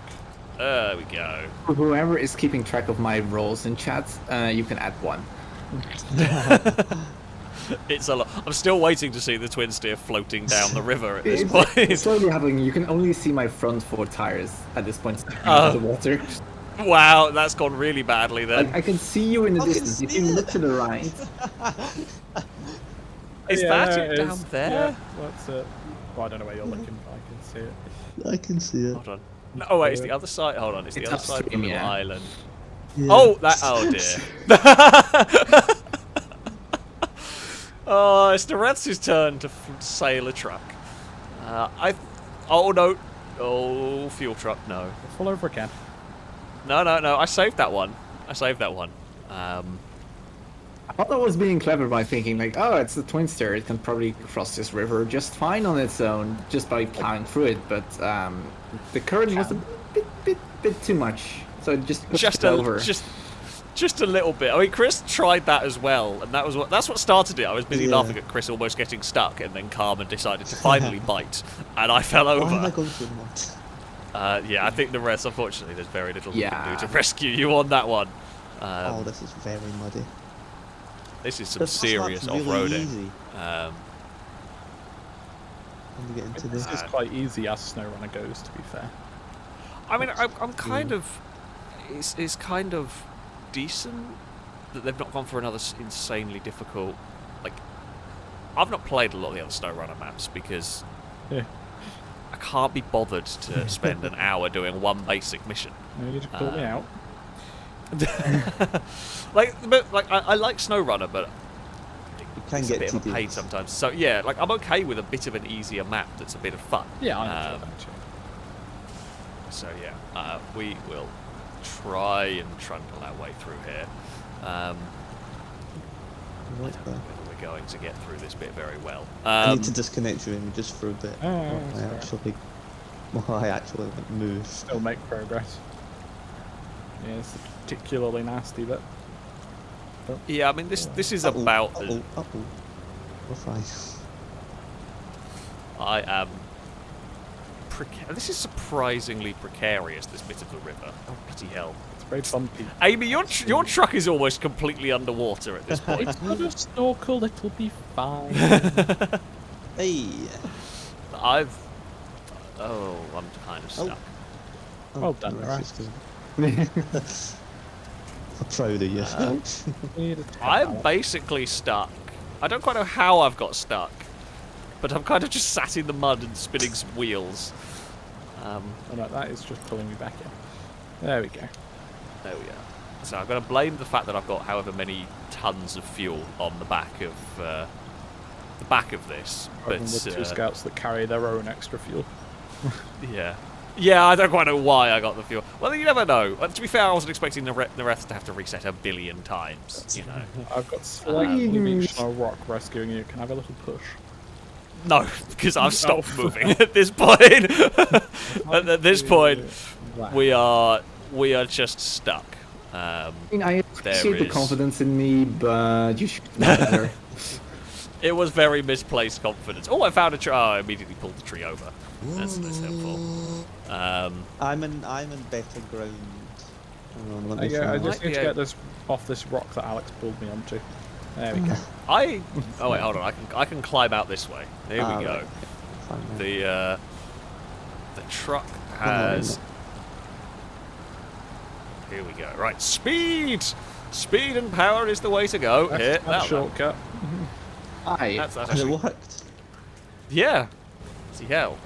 Speaker 3: there we go.
Speaker 6: Whoever is keeping track of my roles in chat, you can add one.
Speaker 3: It's a lot. I'm still waiting to see the twin steer floating down the river at this
Speaker 6: It's
Speaker 3: point.
Speaker 6: slowly happening. You can only see my front four tires at this point sticking
Speaker 3: Oh.
Speaker 6: out of the water.
Speaker 3: Wow, that's gone really badly then.
Speaker 6: I can see you in the
Speaker 4: I can
Speaker 6: distance. If
Speaker 4: see
Speaker 6: you
Speaker 4: it.
Speaker 6: look to the right,
Speaker 3: Is
Speaker 5: Yeah,
Speaker 3: that
Speaker 5: there
Speaker 3: it
Speaker 5: it
Speaker 3: down
Speaker 5: is.
Speaker 3: there?
Speaker 5: Yeah, that's it. Well, I don't know where you're looking, but I can see it.
Speaker 4: I can see it.
Speaker 3: Hold on. No, oh wait, it's the other side. Hold on, it's the
Speaker 6: It's
Speaker 3: other side of the
Speaker 6: upstream,
Speaker 3: little
Speaker 6: yeah.
Speaker 3: island.
Speaker 4: Yeah.
Speaker 3: Oh, that. Oh dear. Oh, it's Nareth's turn to sail a truck. Oh no. Oh, fuel truck. No.
Speaker 5: We'll fall over again.
Speaker 3: No. I saved that one.
Speaker 6: I thought I was being clever by thinking like, oh, it's the twin steer. It can probably cross this river just fine on its own, just by plowing through it. But the current was a bit too much, so it just pushed it over.
Speaker 3: Just a little bit. I mean, Chris tried that as well, and that's what started it. I was busy
Speaker 4: Yeah.
Speaker 3: laughing at Chris almost getting stuck, and then Carmen decided to finally bite, and I fell
Speaker 4: Why am I
Speaker 3: over.
Speaker 4: going through the mud?
Speaker 3: Yeah, I think the rest. Unfortunately, there's very little we can
Speaker 6: Yeah.
Speaker 3: do to rescue you on that one.
Speaker 4: Oh, this is very muddy.
Speaker 3: This is some
Speaker 4: This
Speaker 3: serious
Speaker 4: map's really
Speaker 3: off-roading.
Speaker 4: easy
Speaker 3: Um,
Speaker 4: when we get into
Speaker 5: This
Speaker 4: this.
Speaker 5: is quite easy as Snowrunner goes, to be fair.
Speaker 3: I mean, I'm kind of. It's kind of decent that they've not gone for another insanely difficult. Like, I've not played a lot of the other Snowrunner maps because
Speaker 5: Yeah.
Speaker 3: I can't be bothered to spend an hour doing one basic mission.
Speaker 5: You need to call me out.
Speaker 3: I like Snowrunner, but
Speaker 4: You can
Speaker 3: it's a
Speaker 4: get
Speaker 3: bit of a pain
Speaker 4: tedious.
Speaker 3: sometimes. So yeah, like I'm okay with a bit of an easier map that's a bit of fun.
Speaker 5: Yeah, I enjoy
Speaker 3: Um,
Speaker 5: that too.
Speaker 3: So yeah, we will try and trundle our way through here. I
Speaker 4: Right
Speaker 3: don't
Speaker 4: there.
Speaker 3: know whether we're going to get through this bit very well.
Speaker 4: I need to disconnect you in just for a bit.
Speaker 5: Oh,
Speaker 4: I actually like, move.
Speaker 5: Still make progress. Yeah, it's a particularly nasty bit.
Speaker 3: Yeah, I mean this is
Speaker 4: Uh-oh,
Speaker 3: about.
Speaker 4: uh-oh. We're fine.
Speaker 3: I am. This is surprisingly precarious. This bit of the river. Oh bloody hell!
Speaker 5: It's very bumpy.
Speaker 3: Amy, your truck is almost completely underwater at this point.
Speaker 5: It's got a snorkel, it'll be fine.
Speaker 4: Hey.
Speaker 3: I'm kind of stuck.
Speaker 4: Oh,
Speaker 5: Well done,
Speaker 4: no,
Speaker 5: right.
Speaker 4: it's just good. I'm proud of you.
Speaker 5: We need a
Speaker 3: I'm
Speaker 5: towel.
Speaker 3: basically stuck. I don't quite know how I've got stuck, but I'm kind of just sat in the mud and spinning some wheels.
Speaker 5: Oh, no, that is just pulling me back in. There we go.
Speaker 3: There we are. So I'm going to blame the fact that I've got however many tons of fuel on the back of this.
Speaker 5: Rather
Speaker 3: But
Speaker 5: than the two scouts that carry their own extra fuel.
Speaker 3: yeah, I don't quite know why I got the fuel. Well, you never know. To be fair, I wasn't expecting the rest to have to reset 1 billion times. You know.
Speaker 5: I've got slightly beached on a rock rescuing you. Can I have a little push?
Speaker 3: No, because I've stopped
Speaker 5: Oh.
Speaker 3: moving at this point. at this point,
Speaker 5: Wow.
Speaker 3: we are just stuck.
Speaker 6: I mean, I
Speaker 3: There
Speaker 6: appreciate the
Speaker 3: is-
Speaker 6: confidence in me, but you should know better.
Speaker 3: It was very misplaced confidence. Oh, I found a tree. Oh, I immediately pulled the tree over. That's helpful.
Speaker 4: I'm in better ground. Hang on, let me
Speaker 5: Yeah, I
Speaker 4: find
Speaker 5: just
Speaker 3: Might
Speaker 5: need to
Speaker 3: be
Speaker 5: get this off this rock that Alex pulled me onto. There we go.
Speaker 3: Oh wait, hold on. I can climb out this way. There we go.
Speaker 4: Right. Fine,
Speaker 3: The truck
Speaker 4: no,
Speaker 3: has. Here we go. Right, speed. Speed and power is the way to go. Here,
Speaker 5: That's a shortcut.
Speaker 6: Aye.
Speaker 3: That's
Speaker 4: Has it
Speaker 3: actually,
Speaker 4: worked?
Speaker 3: yeah. See hell.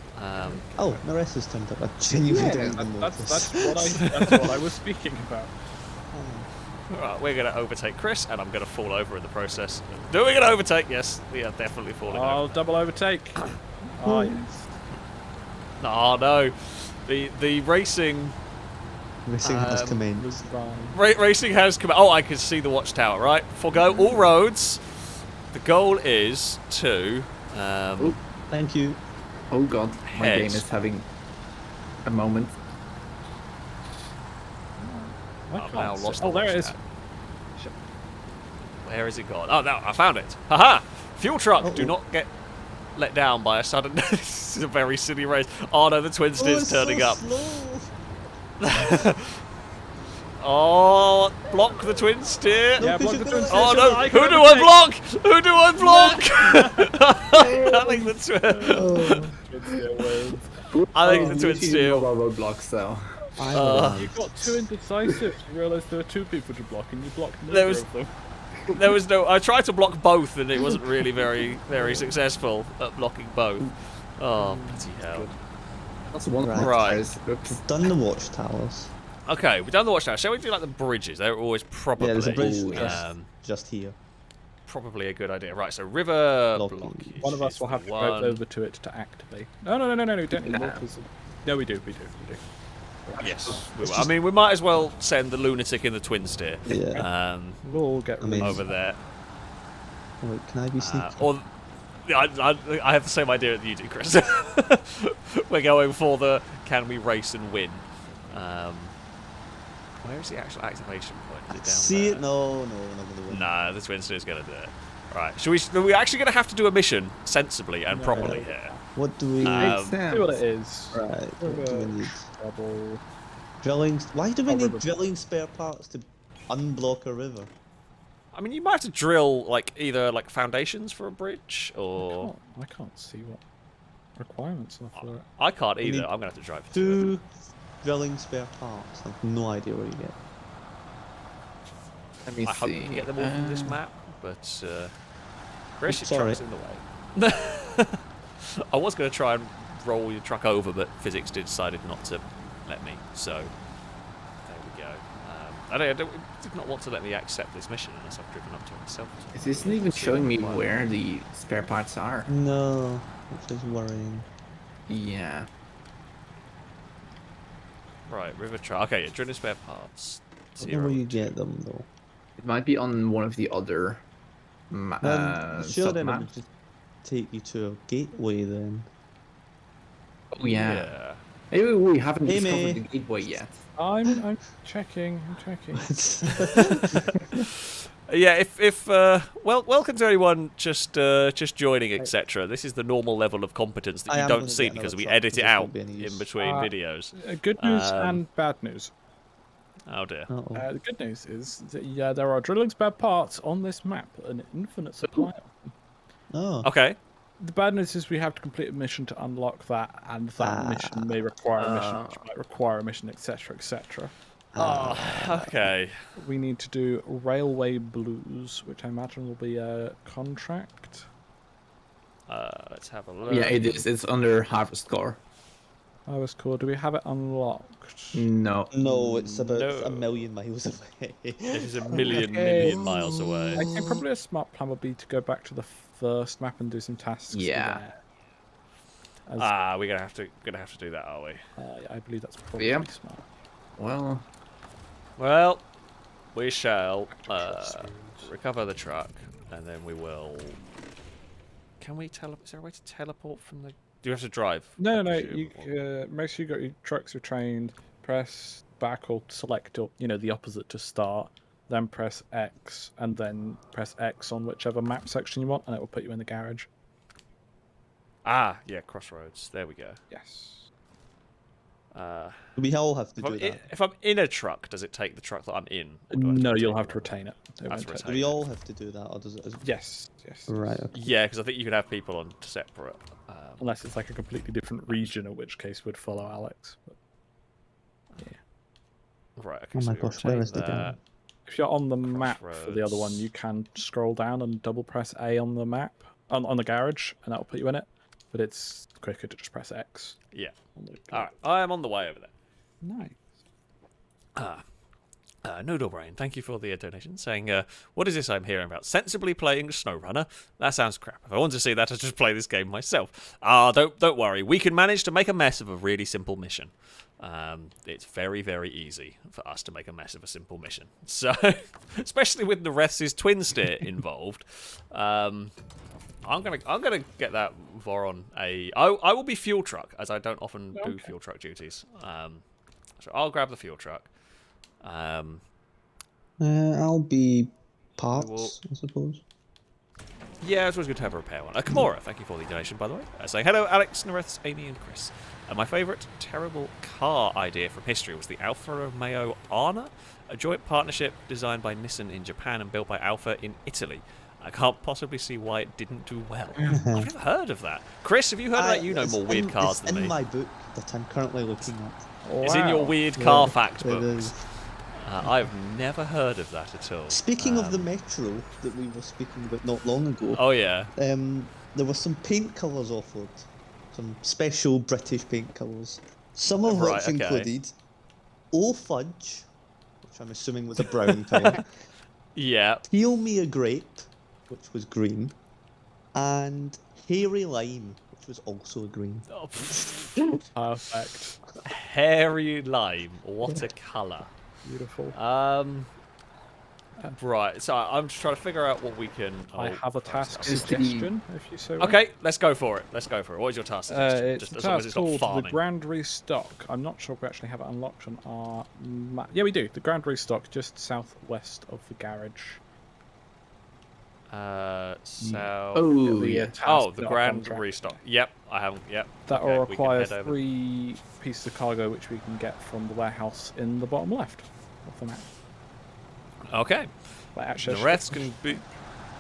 Speaker 4: Oh, Naresa's turned up. I genuinely
Speaker 6: Yeah,
Speaker 4: didn't even notice.
Speaker 5: That's what I was speaking about.
Speaker 3: Right, we're going to overtake Chris, and I'm going to fall over in the process. Doing an overtake, yes, we are definitely falling
Speaker 5: I'll
Speaker 3: over.
Speaker 5: double overtake. Oh, yes.
Speaker 3: Oh no, the racing
Speaker 4: Racing has
Speaker 3: Um,
Speaker 4: commenced.
Speaker 3: racing has come. Oh, I can see the Watchtower. Right, forgo all roads. The goal is to.
Speaker 4: Thank you.
Speaker 6: Oh god, my
Speaker 3: Head.
Speaker 6: game is having a moment.
Speaker 5: I
Speaker 3: I've
Speaker 5: can't
Speaker 3: now
Speaker 5: see-
Speaker 3: lost
Speaker 5: Oh,
Speaker 3: the
Speaker 5: there it is.
Speaker 3: Watchtower. Where is it gone? Oh no, I found it. Haha! Fuel truck. Do not get let down by a sudden. This is a very silly race. Oh no, the twin steer's
Speaker 4: it's
Speaker 3: turning
Speaker 4: so
Speaker 3: up.
Speaker 4: slow.
Speaker 3: Oh, block the twin steer.
Speaker 5: Yeah, block the twin steer.
Speaker 3: Oh
Speaker 5: so
Speaker 3: no!
Speaker 5: that I
Speaker 3: Who
Speaker 5: can
Speaker 3: do I
Speaker 5: overtake.
Speaker 3: block? Who do I block? I think the twin.
Speaker 4: Oh,
Speaker 5: Twin steer wins.
Speaker 3: I think the
Speaker 6: You
Speaker 3: twin
Speaker 6: see
Speaker 3: steer.
Speaker 6: mobile roadblocks though.
Speaker 5: You got too indecisive. You realised there were two people to block, and you blocked neither
Speaker 3: There was-
Speaker 5: of them.
Speaker 3: There was no. I tried to block both, and it wasn't really very successful at blocking both. Oh, bloody hell!
Speaker 6: That's one of
Speaker 4: Right.
Speaker 6: my
Speaker 3: Right.
Speaker 6: tires. Oops.
Speaker 4: we've done the watchtowers.
Speaker 3: Okay, we've done the watchtower. Shall we do like the bridges? They're always probably
Speaker 4: Yeah, there's a bridge
Speaker 3: um,
Speaker 4: just here.
Speaker 3: probably a good idea. Right, so river
Speaker 4: Blocking.
Speaker 3: blockage.
Speaker 5: One of us
Speaker 3: is
Speaker 5: will
Speaker 3: the
Speaker 5: have to go
Speaker 3: one.
Speaker 5: over to it to activate. No, we don't anymore.
Speaker 6: No.
Speaker 5: 'Cause no, we do.
Speaker 3: Yes, we will. I mean, we might as well send the lunatic in the twin steer
Speaker 4: Yeah.
Speaker 5: We'll all get
Speaker 4: I mean-
Speaker 3: over there.
Speaker 4: Oh, wait, can I be sneaky?
Speaker 3: Or I have the same idea that you do, Chris. We're going for the can we race and win. Where is the actual activation point? Is it down
Speaker 4: See
Speaker 3: there?
Speaker 4: it? No, we're not gonna win.
Speaker 3: Nah, the twin steer's going to do it. Right, are we actually going to have to do a mission sensibly and properly here?
Speaker 4: What do we
Speaker 3: Um,
Speaker 5: See what it is.
Speaker 4: Right, what do we need?
Speaker 5: Double.
Speaker 4: Drilling. Why do we
Speaker 5: Oh,
Speaker 4: need
Speaker 5: river.
Speaker 4: drilling spare parts to unblock a river?
Speaker 3: I mean, you might have to drill like either like foundations for a bridge, or
Speaker 5: I can't see what requirements are for it.
Speaker 3: I can't either.
Speaker 4: need
Speaker 3: I'm going to have to drive to it.
Speaker 4: 2 drilling spare parts. I've no idea where you get.
Speaker 6: Let me
Speaker 3: I hope
Speaker 6: see.
Speaker 3: you can get them all from this map, but Chris,
Speaker 4: Oops,
Speaker 3: your truck's
Speaker 4: sorry.
Speaker 3: in the way. I was going to try and roll your truck over, but physics decided not to let me. So there we go. I did not want to let me accept this mission unless I've driven up to it myself.
Speaker 6: It isn't even showing me where the spare parts are.
Speaker 4: No, which is worrying.
Speaker 6: Yeah.
Speaker 3: Right, river truck. Okay, yeah, drilling spare parts.
Speaker 4: I don't know where you get them though.
Speaker 6: It might be on one of the other
Speaker 4: Sure, then it
Speaker 6: sub-maps.
Speaker 4: would just take you to a gateway then.
Speaker 6: Oh yeah. Maybe we haven't
Speaker 4: Hey,
Speaker 6: discovered
Speaker 4: mate.
Speaker 6: the gateway yet.
Speaker 5: I'm checking.
Speaker 3: Yeah, if welcome to anyone just joining, etc. This is the normal level of competence that
Speaker 4: I
Speaker 3: you
Speaker 4: am
Speaker 3: don't
Speaker 4: gonna
Speaker 3: see
Speaker 4: get
Speaker 3: because
Speaker 4: another
Speaker 3: we
Speaker 4: truck,
Speaker 3: edit it
Speaker 4: because this
Speaker 3: out
Speaker 4: won't be any
Speaker 3: in
Speaker 4: use.
Speaker 3: between videos.
Speaker 5: Good news
Speaker 3: Um,
Speaker 5: and bad news.
Speaker 3: Oh dear.
Speaker 4: Uh-oh.
Speaker 5: The good news is that there are drilling spare parts on this map, an infinite supply.
Speaker 4: Oh,
Speaker 3: Okay.
Speaker 5: The bad news is we have to complete a mission to unlock that, and that mission may require a mission, which might require a mission, etc., etc.
Speaker 3: Oh, okay.
Speaker 5: We need to do Railway Blues, which I imagine will be a contract.
Speaker 3: Let's have a look.
Speaker 6: Yeah, it is. It's under Harvest Core.
Speaker 5: I was cool. Do we have it unlocked?
Speaker 6: No.
Speaker 4: no, it's about
Speaker 3: No.
Speaker 4: a million miles away.
Speaker 3: It is a million miles away.
Speaker 5: I think probably a smart plan would be to go back to the first map and do some tasks.
Speaker 6: Yeah.
Speaker 5: there. As,
Speaker 3: We're gonna have to do that, are we?
Speaker 5: I believe that's probably
Speaker 6: Yeah.
Speaker 5: smart.
Speaker 6: Well,
Speaker 3: Well, we shall recover the truck, and then we will. Can we tele? Is there a way to teleport from the? Do you have to drive?
Speaker 5: No.
Speaker 3: I
Speaker 5: You
Speaker 3: presume, or-
Speaker 5: make sure you got your trucks are trained. Press back or select or the opposite to start. Then press X and then press X on whichever map section you want, and it will put you in the garage.
Speaker 3: Yeah, crossroads. There we go.
Speaker 5: Yes.
Speaker 4: We all have to
Speaker 3: If I'm,
Speaker 4: do that.
Speaker 3: if I'm in a truck, does it take the truck that I'm in? Or do I
Speaker 5: No,
Speaker 3: retain
Speaker 5: you'll
Speaker 3: it?
Speaker 5: have to retain it. It
Speaker 3: Have
Speaker 5: won't
Speaker 3: to
Speaker 5: take-
Speaker 3: retain
Speaker 4: Do we
Speaker 3: it.
Speaker 4: all have to do that, or does it?
Speaker 5: Yes.
Speaker 4: Right. Okay.
Speaker 3: Yeah, because I think you can have people on separate.
Speaker 5: Unless it's like a completely different region, in which case would follow Alex. But,
Speaker 3: Right. Okay,
Speaker 4: Oh
Speaker 3: so
Speaker 4: my
Speaker 3: we
Speaker 4: gosh, where
Speaker 3: retain
Speaker 4: is the
Speaker 3: that.
Speaker 4: guy?
Speaker 5: if you're on the map for the other one,
Speaker 3: Crossroads.
Speaker 5: you can scroll down and double press A on the map on the garage, and that'll put you in it. But it's quicker to just press X.
Speaker 3: Yeah.
Speaker 5: On the
Speaker 3: All right. I am on the way over there.
Speaker 5: Nice.
Speaker 3: Noodle Brain, thank you for the donation, saying, what is this I'm hearing about? Sensibly playing SnowRunner? That sounds crap. If I want to see that, I'll just play this game myself. Don't worry. We can manage to make a mess of a really simple mission. It's very, very easy for us to make a mess of a simple mission. So, especially with the Refs' twin steer involved. I'm gonna get that Voron a... I will be fuel truck, as I don't often do fuel truck duties. So I'll grab the fuel truck.
Speaker 4: I'll be parts,
Speaker 3: will-
Speaker 4: I suppose.
Speaker 3: Yeah, it's always good to have a repair one. Kimura, thank you for the donation, by the way. Saying, hello, Alex, Nareth, Amy, and Chris. My favourite terrible car idea from history was the Alfa Romeo Arna, a joint partnership designed by Nissan in Japan and built by Alfa in Italy. I can't possibly see why it didn't do well. I've never heard of that. Chris, have you heard of that? You know
Speaker 4: It's
Speaker 3: more weird cars
Speaker 4: it's
Speaker 3: than
Speaker 4: in
Speaker 3: me.
Speaker 4: my book that I'm currently looking at.
Speaker 3: It's in your weird car fact
Speaker 4: It
Speaker 3: books.
Speaker 4: is.
Speaker 3: I've never heard of that at all.
Speaker 4: Speaking of the metro that we were speaking about not long ago,
Speaker 3: Oh, yeah.
Speaker 4: there were some paint colours offered, some special British paint colours. Some of
Speaker 3: Right,
Speaker 4: which
Speaker 3: okay.
Speaker 4: included O Fudge, which I'm assuming was a brown colour,
Speaker 3: Yeah.
Speaker 4: Peel Me a Grape, which was green, and Hairy Lime, which was also green.
Speaker 3: Oh, pff,
Speaker 5: Perfect.
Speaker 3: hairy lime. What a colour.
Speaker 5: Beautiful.
Speaker 3: Right, so I'm just trying to figure out what we can...
Speaker 5: I
Speaker 3: oh,
Speaker 5: have a
Speaker 3: Christ,
Speaker 5: task
Speaker 6: Is the-
Speaker 5: suggestion, if you so wish.
Speaker 3: Okay, let's go for it. Let's go for it. What is your task suggestion?
Speaker 5: It's
Speaker 3: Just
Speaker 5: the
Speaker 3: as long as
Speaker 5: task
Speaker 3: it's not
Speaker 5: called the
Speaker 3: farming.
Speaker 5: Grand Restock. I'm not sure if we actually have it unlocked on our map. Yeah, we do. The Grand Restock, just southwest of the garage.
Speaker 3: So...
Speaker 6: Oh,
Speaker 5: The,
Speaker 6: yeah.
Speaker 5: task
Speaker 3: Oh, the
Speaker 5: dot
Speaker 3: grand
Speaker 5: contract.
Speaker 3: restock. Yep, I haven't... Yep.
Speaker 5: That
Speaker 3: Okay,
Speaker 5: will
Speaker 3: we can
Speaker 5: require
Speaker 3: head over.
Speaker 5: 3 pieces of cargo, which we can get from the warehouse in the bottom left of the map.
Speaker 3: Okay.
Speaker 5: Like, actually,
Speaker 3: The rest can be...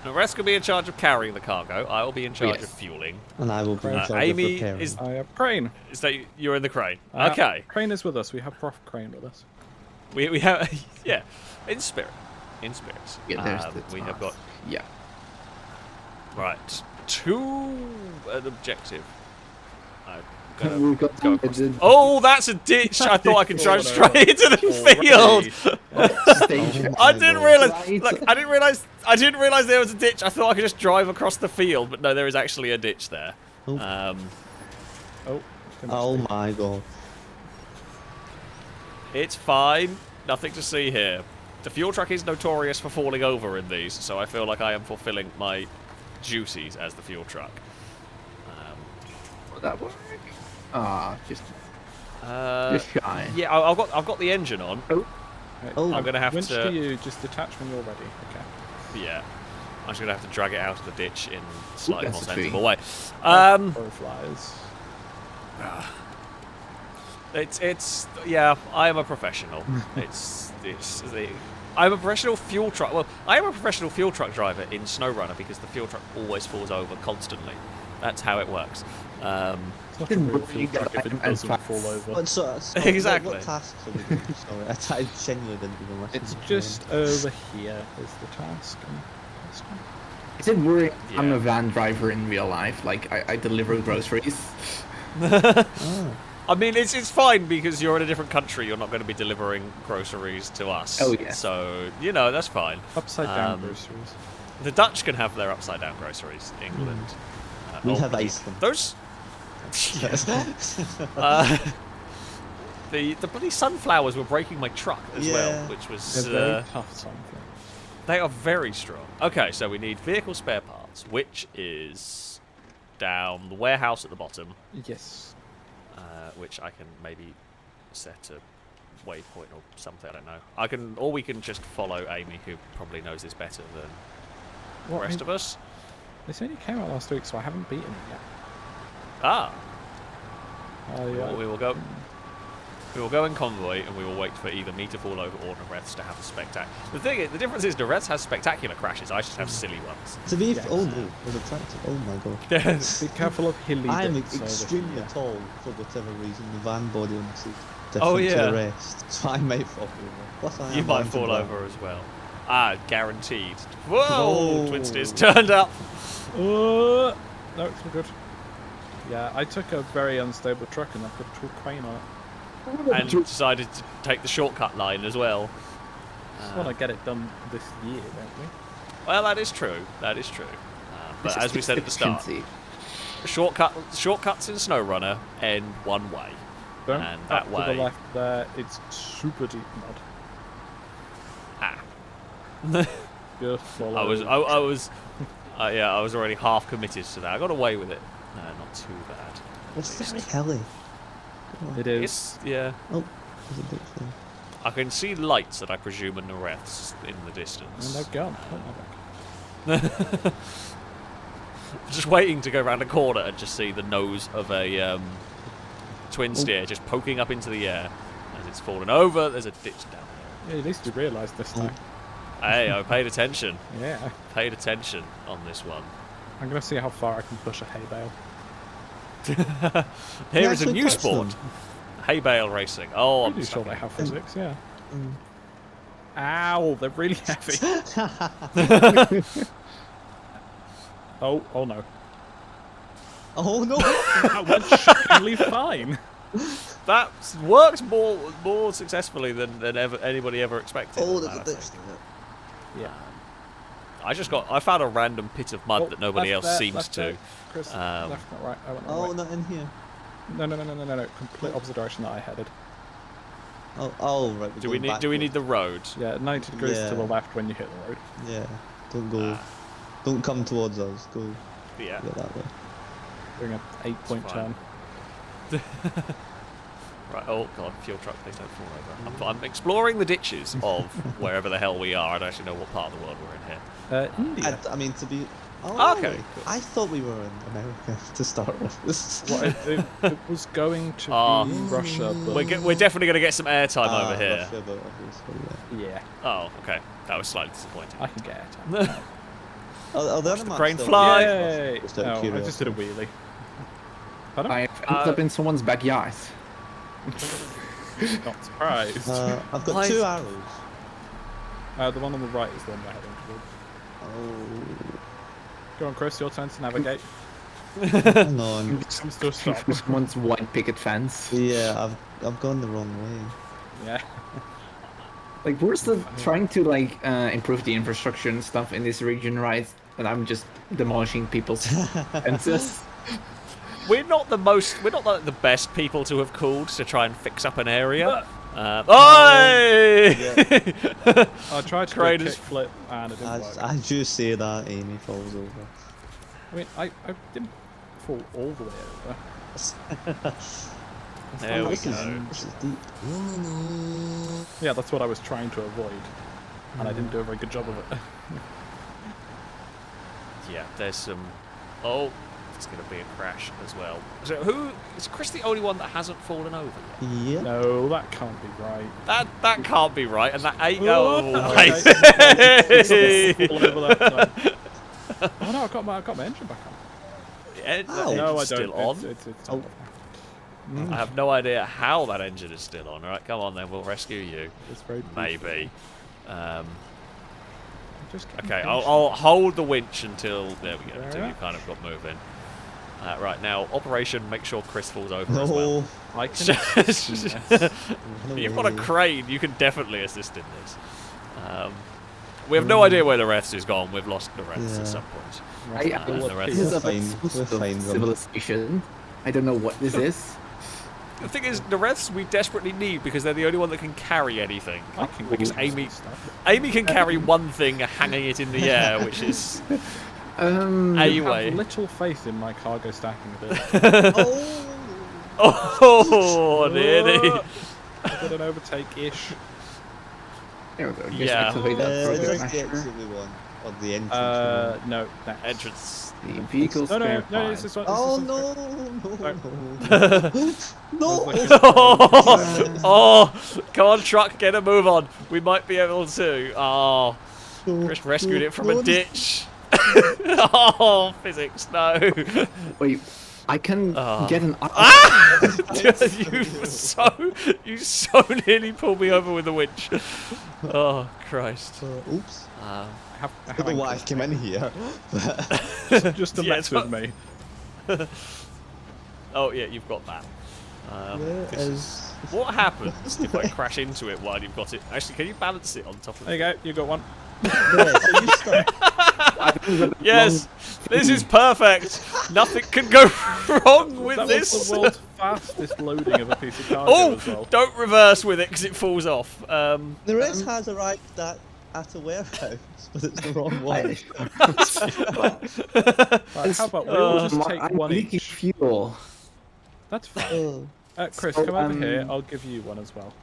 Speaker 3: The rest can be in charge of carrying the cargo. I will be in charge
Speaker 6: Yes.
Speaker 3: of fueling.
Speaker 4: And I will be in charge of
Speaker 3: Amy
Speaker 4: repairing.
Speaker 3: is...
Speaker 5: I have Crane.
Speaker 3: Is that you're in the crane? Okay.
Speaker 5: Crane is with us. We have Prof Crane with us.
Speaker 3: We have... Yeah. In spirit. In spirits.
Speaker 6: Yeah, there's the
Speaker 3: we have got...
Speaker 6: task. Yeah.
Speaker 3: Right. To an objective. I'm gonna
Speaker 6: We've got
Speaker 3: go
Speaker 6: the-
Speaker 3: across
Speaker 6: the-
Speaker 3: Oh, that's a ditch! I thought I could drive straight into the field.
Speaker 6: stage.
Speaker 3: I didn't realize.
Speaker 6: Right.
Speaker 3: Look, I didn't realize there was a ditch. I thought I could just drive across the field, but no, there is actually a ditch there.
Speaker 4: Oh.
Speaker 5: Oh,
Speaker 4: Oh my god.
Speaker 3: It's fine. Nothing to see here. The fuel truck is notorious for falling over in these, so I feel like I am fulfilling my duties as the fuel truck.
Speaker 6: Will that work? Ah, just
Speaker 3: Uh,
Speaker 6: shy.
Speaker 3: yeah, I've got the engine on.
Speaker 4: Oh,
Speaker 3: I'm gonna have
Speaker 5: Winch
Speaker 3: to.
Speaker 5: you, just detach when you're ready. Okay.
Speaker 3: Yeah, I'm just gonna have to drag it out of the ditch in a slightly more
Speaker 6: that's a tree.
Speaker 3: sensible way.
Speaker 5: Crow flies.
Speaker 3: It's yeah. I am a professional. I'm a professional fuel truck. Well, I am a professional fuel truck driver in SnowRunner because the fuel truck always falls over constantly. That's how it works.
Speaker 5: It's not a real fuel truck if it doesn't fall over.
Speaker 3: Exactly.
Speaker 4: What tasks are we doing? Sorry, I genuinely didn't even listen.
Speaker 5: It's
Speaker 4: to the
Speaker 5: just over here is the task. And that's fine.
Speaker 6: Is it worrying? I'm
Speaker 3: Yeah.
Speaker 6: a van driver in real life. Like I deliver groceries.
Speaker 3: I mean, it's fine because you're in a different country. You're not going to be delivering groceries to us.
Speaker 6: Oh, yeah.
Speaker 3: So that's fine.
Speaker 5: Upside down
Speaker 3: Um,
Speaker 5: groceries.
Speaker 3: The Dutch can have their upside down groceries. England.
Speaker 4: We
Speaker 3: oh,
Speaker 4: have Iceland.
Speaker 3: Those. The bloody sunflowers were breaking my truck as well,
Speaker 4: Yeah.
Speaker 3: which was
Speaker 5: They're very tough something.
Speaker 3: they are very strong. Okay, so we need vehicle spare parts, which is down the warehouse at the bottom,
Speaker 5: Yes.
Speaker 3: which I can maybe set a waypoint or something. I don't know. Or we can just follow Amy, who probably knows this better than the rest of us.
Speaker 5: This only came out last week, so I haven't beaten it yet.
Speaker 3: Ah,
Speaker 5: I,
Speaker 3: we will go. We will go in convoy, and we will wait for either me to fall over or Nareth's to have a spectacular. The thing is, the difference is Nareth's has spectacular crashes. I just have silly ones.
Speaker 4: To be
Speaker 5: Yes.
Speaker 4: oh no, there's a tractor. Oh my god.
Speaker 3: Yes.
Speaker 5: Be careful of hilly
Speaker 4: I'm
Speaker 5: bits over
Speaker 4: extremely
Speaker 5: here.
Speaker 4: tall for whatever reason. The van body on this is different
Speaker 3: Oh,
Speaker 4: to
Speaker 3: yeah.
Speaker 4: the rest, so I might fall over. Plus, I
Speaker 3: You
Speaker 4: am
Speaker 3: might
Speaker 4: blind to
Speaker 3: fall
Speaker 4: black.
Speaker 3: over as well. Ah, guaranteed. Whoa!
Speaker 4: Whoa.
Speaker 3: Twin steers turned up.
Speaker 5: No, it's all good. Yeah, I took a very unstable truck and I put a crane on it.
Speaker 3: And decided to take the shortcut line as well.
Speaker 5: Just want to get it done this year, don't we?
Speaker 3: Well, that is true. That is true. But as we said at the start,
Speaker 6: Efficiency.
Speaker 3: shortcuts in Snowrunner end one way.
Speaker 5: Don't
Speaker 3: And
Speaker 5: up
Speaker 3: that
Speaker 5: to
Speaker 3: way-
Speaker 5: the left there, it's super deep mud.
Speaker 3: Ah.
Speaker 5: Just follow.
Speaker 3: I was already half committed to that. I got away with it. Not too bad.
Speaker 4: It's very hilly.
Speaker 5: It is.
Speaker 3: It's, yeah.
Speaker 4: Oh, there's a bit thing.
Speaker 3: I can see lights that I presume are Nareth's in the distance.
Speaker 5: And they're gone. Don't they?
Speaker 3: Just waiting to go around a corner and just see the nose of a twin steer just poking up into the air as it's fallen over. There's a ditch down
Speaker 5: Yeah, at least you realised this time.
Speaker 3: there. Hey, I paid attention.
Speaker 5: Yeah.
Speaker 3: Paid attention on this one.
Speaker 5: I'm going to see how far I can push a hay bale.
Speaker 3: Here is a
Speaker 4: actually
Speaker 3: new
Speaker 4: touched
Speaker 3: sport.
Speaker 4: them.
Speaker 3: Hay bale racing. Oh, I'm
Speaker 5: Pretty sure
Speaker 3: stuck
Speaker 5: they
Speaker 3: in.
Speaker 5: have physics, yeah.
Speaker 4: Mm.
Speaker 5: Ow, they're really heavy. Oh no.
Speaker 4: Oh no!
Speaker 5: That went shockingly fine.
Speaker 3: That works more successfully than anybody ever expected.
Speaker 4: Oh,
Speaker 3: on
Speaker 4: there's a
Speaker 3: that, I
Speaker 4: ditch
Speaker 3: think.
Speaker 5: Yeah.
Speaker 3: I found a random pit of mud that nobody
Speaker 5: left
Speaker 3: else
Speaker 5: there,
Speaker 3: seems
Speaker 5: left
Speaker 3: to.
Speaker 5: there. Chris,
Speaker 3: Um,
Speaker 5: left, not right. I went
Speaker 4: Oh,
Speaker 5: right.
Speaker 4: not in here.
Speaker 5: No. Complete opposite direction that I headed.
Speaker 4: Oh, right. we're
Speaker 3: Do we
Speaker 4: going
Speaker 3: need the road?
Speaker 5: Yeah, 90 degrees to the
Speaker 4: Yeah.
Speaker 5: left when you hit the road.
Speaker 4: Yeah. Don't go. Don't come towards us. Go.
Speaker 3: Yeah.
Speaker 4: Go that way.
Speaker 5: Doing an 8-point
Speaker 3: fine.
Speaker 5: turn.
Speaker 3: Right. Oh god, fuel truck, please don't fall over. I'm exploring the ditches of wherever the hell we are. I don't actually know what part of the world we're in here.
Speaker 5: India.
Speaker 4: I mean, to be. Oh,
Speaker 3: Okay,
Speaker 4: really?
Speaker 3: cool.
Speaker 4: I thought we were in America to start with.
Speaker 5: What, it was going to
Speaker 3: Ah.
Speaker 5: be Russia, but
Speaker 3: We're definitely going to get some airtime over here.
Speaker 4: Russia, but obviously, yeah.
Speaker 5: yeah,
Speaker 3: Oh, okay. That was slightly disappointing.
Speaker 5: I can get it.
Speaker 4: Oh, the other
Speaker 3: the
Speaker 4: maps
Speaker 3: crane
Speaker 4: still-
Speaker 3: fly.
Speaker 5: Yay!
Speaker 4: Just out of
Speaker 5: No, I
Speaker 4: curiosity.
Speaker 5: just did a wheelie. Pardon?
Speaker 6: I ended up in someone's backyard.
Speaker 5: Not surprised.
Speaker 4: I've got
Speaker 3: Why
Speaker 4: 2
Speaker 3: is-
Speaker 4: arrows.
Speaker 5: The one on the right is the one we're heading towards.
Speaker 4: Oh,
Speaker 5: Go on, Chris, your turn to navigate.
Speaker 4: hang on.
Speaker 5: Comes to a stop.
Speaker 6: Someone's white picket fence.
Speaker 4: Yeah, I've gone the wrong way.
Speaker 5: Yeah.
Speaker 6: Like, we're still trying to improve the infrastructure and stuff in this region, right? And I'm just demolishing people's fences.
Speaker 3: We're not like the best people to have called to try and fix up an area. Oi!
Speaker 5: I tried to do a
Speaker 3: Crane is-
Speaker 5: kickflip and it didn't work.
Speaker 4: As you say that, Amy falls over.
Speaker 5: I mean, I didn't fall all the way over.
Speaker 3: There we
Speaker 4: this
Speaker 3: go.
Speaker 4: This is deep.
Speaker 5: Yeah, that's what I was trying to avoid. And I didn't do a very good job of it.
Speaker 3: Yeah, there's some. Oh, it's going to be a crash as well. So is Chris the only one that hasn't fallen over yet?
Speaker 4: Yeah.
Speaker 5: No, that can't be right.
Speaker 3: That can't be right, and that ain't.
Speaker 5: Oh,
Speaker 3: Oh,
Speaker 5: okay.
Speaker 3: wait.
Speaker 5: Fall over that time. Oh no, I got my engine back on.
Speaker 3: Yeah, that
Speaker 4: Oh.
Speaker 3: engine's
Speaker 5: No, I don't.
Speaker 3: still on.
Speaker 5: It's
Speaker 4: Oh.
Speaker 3: I have no idea how that engine is still on. All right, come on then, we'll rescue you.
Speaker 5: It's very
Speaker 3: Maybe.
Speaker 5: Just
Speaker 3: Okay, I'll hold the winch until there we go.
Speaker 5: There
Speaker 3: Until
Speaker 5: we
Speaker 3: you
Speaker 5: are.
Speaker 3: kind of got moving. Right now, operation. Make sure Chris falls over as well.
Speaker 4: No.
Speaker 5: I can. Yes.
Speaker 4: No
Speaker 3: You've got a
Speaker 4: way.
Speaker 3: crane. You can definitely assist in this. We have no idea where the refs is gone. We've lost the refs
Speaker 4: Yeah.
Speaker 3: at some point.
Speaker 6: I
Speaker 3: This
Speaker 6: this is a
Speaker 4: fine.
Speaker 6: bit
Speaker 4: We're fine, Rum.
Speaker 6: civilization. I don't know what this is.
Speaker 3: The thing is, the refs we desperately need because they're the only one that can carry anything.
Speaker 5: I can
Speaker 3: Because
Speaker 5: do
Speaker 3: Amy-
Speaker 5: some stuff.
Speaker 3: Amy can carry one thing hanging it in the air, which is
Speaker 5: I
Speaker 3: way.
Speaker 5: have little faith in my cargo stacking ability.
Speaker 4: Oh.
Speaker 3: Oh, nearly.
Speaker 5: I did an overtake-ish.
Speaker 6: There we go. Just
Speaker 3: Yeah.
Speaker 6: activate that
Speaker 4: Is
Speaker 6: further
Speaker 4: this the
Speaker 6: pressure.
Speaker 4: exit one? Or the entrance one?
Speaker 5: No, next.
Speaker 3: Entrance.
Speaker 6: The vehicle's
Speaker 5: No,
Speaker 6: verified.
Speaker 5: it's this one.
Speaker 4: Oh
Speaker 5: this
Speaker 4: no,
Speaker 5: one.
Speaker 4: no,
Speaker 5: Right.
Speaker 4: no.
Speaker 5: I was
Speaker 4: No.
Speaker 5: like,
Speaker 3: Oh, come on, truck, get a move on. We might be able to. Oh, Chris rescued it from a ditch. Oh, physics, no.
Speaker 6: Wait, I can get an.
Speaker 3: You so nearly pulled me over with a winch. Oh, Christ.
Speaker 4: Oops.
Speaker 5: I
Speaker 4: I don't know why I came in here.
Speaker 5: just to mess with me.
Speaker 3: Oh, yeah, you've got that.
Speaker 4: Where is...
Speaker 3: What happens if I crash into it while you've got it? Actually, can you balance it on top of
Speaker 5: There
Speaker 3: it?
Speaker 5: you go. You got one.
Speaker 4: There, so you start.
Speaker 3: Yes, this is perfect. Nothing can go wrong with
Speaker 5: That
Speaker 3: this.
Speaker 5: was the world's fastest loading of a piece of cargo
Speaker 3: Oh,
Speaker 5: as well.
Speaker 3: don't reverse with it because it falls off.
Speaker 4: The rest has arrived at a warehouse, but it's the wrong one.
Speaker 5: Right, how about we all just take
Speaker 6: I'm
Speaker 5: one
Speaker 6: leaking
Speaker 5: each?
Speaker 6: fuel.
Speaker 5: That's fine.
Speaker 4: Oh,
Speaker 5: Chris,
Speaker 6: So,
Speaker 5: come over here. I'll give you one as well.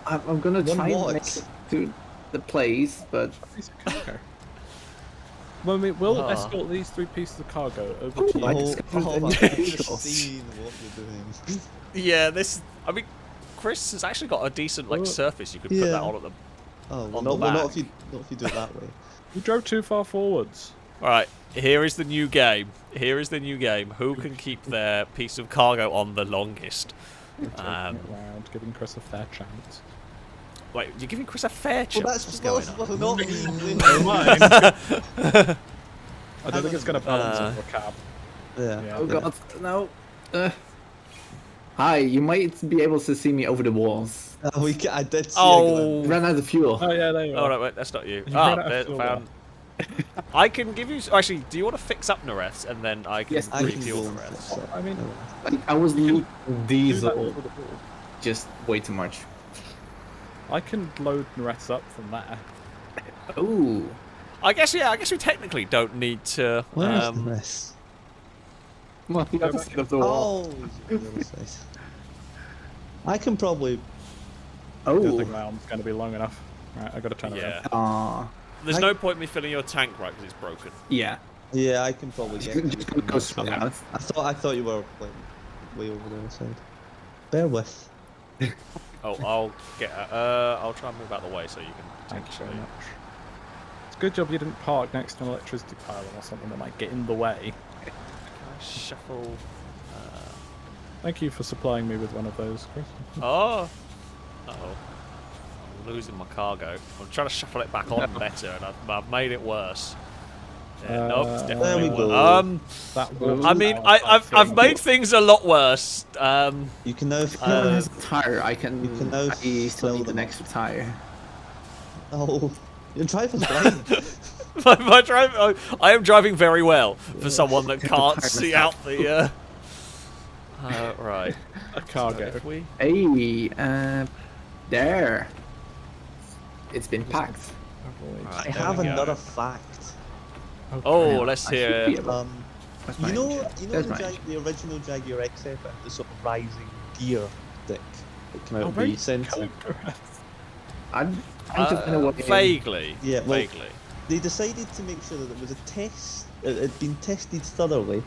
Speaker 6: I'm gonna
Speaker 4: One
Speaker 6: try and
Speaker 4: what?
Speaker 6: make it to the place, but
Speaker 5: A piece of cargo. Well, we'll
Speaker 3: Ah.
Speaker 5: escort these 3 pieces of cargo over to you.
Speaker 6: I
Speaker 4: oh,
Speaker 6: discovered
Speaker 4: oh,
Speaker 6: a new
Speaker 4: I've just
Speaker 6: vehicles.
Speaker 4: seen what you're doing.
Speaker 3: Yeah, this. I mean, Chris has actually got a decent like
Speaker 5: Oh.
Speaker 3: surface. You could put
Speaker 4: Yeah.
Speaker 3: that on at the.
Speaker 4: Oh, well,
Speaker 3: On
Speaker 4: not,
Speaker 3: the
Speaker 4: well, not
Speaker 3: back.
Speaker 4: if you do it that way.
Speaker 5: You drove too far forwards.
Speaker 3: All right, here is the new game. Here is the new game. Who can keep their piece of cargo on the longest?
Speaker 5: Taking it round, giving Chris a fair chance.
Speaker 3: Wait, you're giving Chris a fair chance.
Speaker 4: Well,
Speaker 3: What's
Speaker 4: that's
Speaker 3: going on?
Speaker 4: well, not me.
Speaker 5: Mine. I don't think it's going to balance over a cab.
Speaker 4: Yeah.
Speaker 6: oh god, no. Hi, you might be able to see me over the walls.
Speaker 4: I did see
Speaker 3: Oh.
Speaker 6: Ran out of fuel.
Speaker 5: Oh yeah, there you
Speaker 3: Oh
Speaker 5: are.
Speaker 3: no, wait, that's not you.
Speaker 5: You
Speaker 3: Ah,
Speaker 5: ran out of
Speaker 3: there,
Speaker 5: fuel
Speaker 3: found. I can give you. Actually, do you want to fix up Nares and then I can
Speaker 6: Yes,
Speaker 4: I can
Speaker 3: refuel
Speaker 4: go
Speaker 3: Nares?
Speaker 4: and
Speaker 5: I mean,
Speaker 6: I was looting
Speaker 5: do that
Speaker 6: diesel
Speaker 5: for the ball.
Speaker 6: just way too much.
Speaker 5: I can load Naretz up from there.
Speaker 6: Oh,
Speaker 3: I guess yeah. I guess we technically don't need to.
Speaker 4: Where's this?
Speaker 6: well, the other side of the wall.
Speaker 4: Oh, he's on the other side. I can probably.
Speaker 5: I don't
Speaker 6: Oh,
Speaker 5: think that one's going to be long enough. Right, I got to turn
Speaker 3: Yeah.
Speaker 6: ah,
Speaker 3: There's
Speaker 4: I-
Speaker 3: no point in me filling your tank right because it's broken.
Speaker 6: yeah.
Speaker 4: Yeah, I can probably get.
Speaker 6: Just gonna go straight out.
Speaker 4: I thought you were like way over the other side. Bear with.
Speaker 3: Oh, I'll get. I'll try and move out of the way so you can.
Speaker 5: Thank you very much. It's a good job you didn't park next to an electricity pylon or something that might get in the way.
Speaker 3: Can I shuffle?
Speaker 5: Thank you for supplying me with one of those, Chris.
Speaker 3: Oh. Uh oh. I'm losing my cargo. I'm trying to shuffle it back on better, and I've made it worse. Yeah, nope, it's
Speaker 5: There
Speaker 3: definitely
Speaker 4: we
Speaker 3: worse.
Speaker 4: go.
Speaker 5: That will
Speaker 3: I mean, I've made things a lot worse.
Speaker 4: You can now.
Speaker 6: If anyone has a tire, I can.
Speaker 4: you can now
Speaker 6: I still
Speaker 4: fill
Speaker 6: need
Speaker 4: them
Speaker 6: an
Speaker 4: up.
Speaker 6: extra tire.
Speaker 4: Oh, your driver's blind.
Speaker 3: my drive, I am driving very well for someone that can't see out the. Right.
Speaker 5: a cargo.
Speaker 3: If we.
Speaker 6: Hey, there. It's been packed.
Speaker 3: Right,
Speaker 4: I
Speaker 3: there
Speaker 4: have
Speaker 3: we go.
Speaker 4: another fact.
Speaker 3: Oh, let's
Speaker 6: I should
Speaker 3: hear.
Speaker 6: be able-
Speaker 4: You
Speaker 6: my
Speaker 4: know,
Speaker 6: engine? There's my
Speaker 4: the original Jaguar XF, had the sort of rising gear stick that came out of
Speaker 5: where
Speaker 4: the
Speaker 5: you
Speaker 4: centre.
Speaker 5: going, Chris?
Speaker 6: I'm trying to find a way.
Speaker 3: Vaguely.
Speaker 4: Yeah, well,
Speaker 3: Vaguely.
Speaker 4: They decided to make sure that it was a test. It had been tested thoroughly,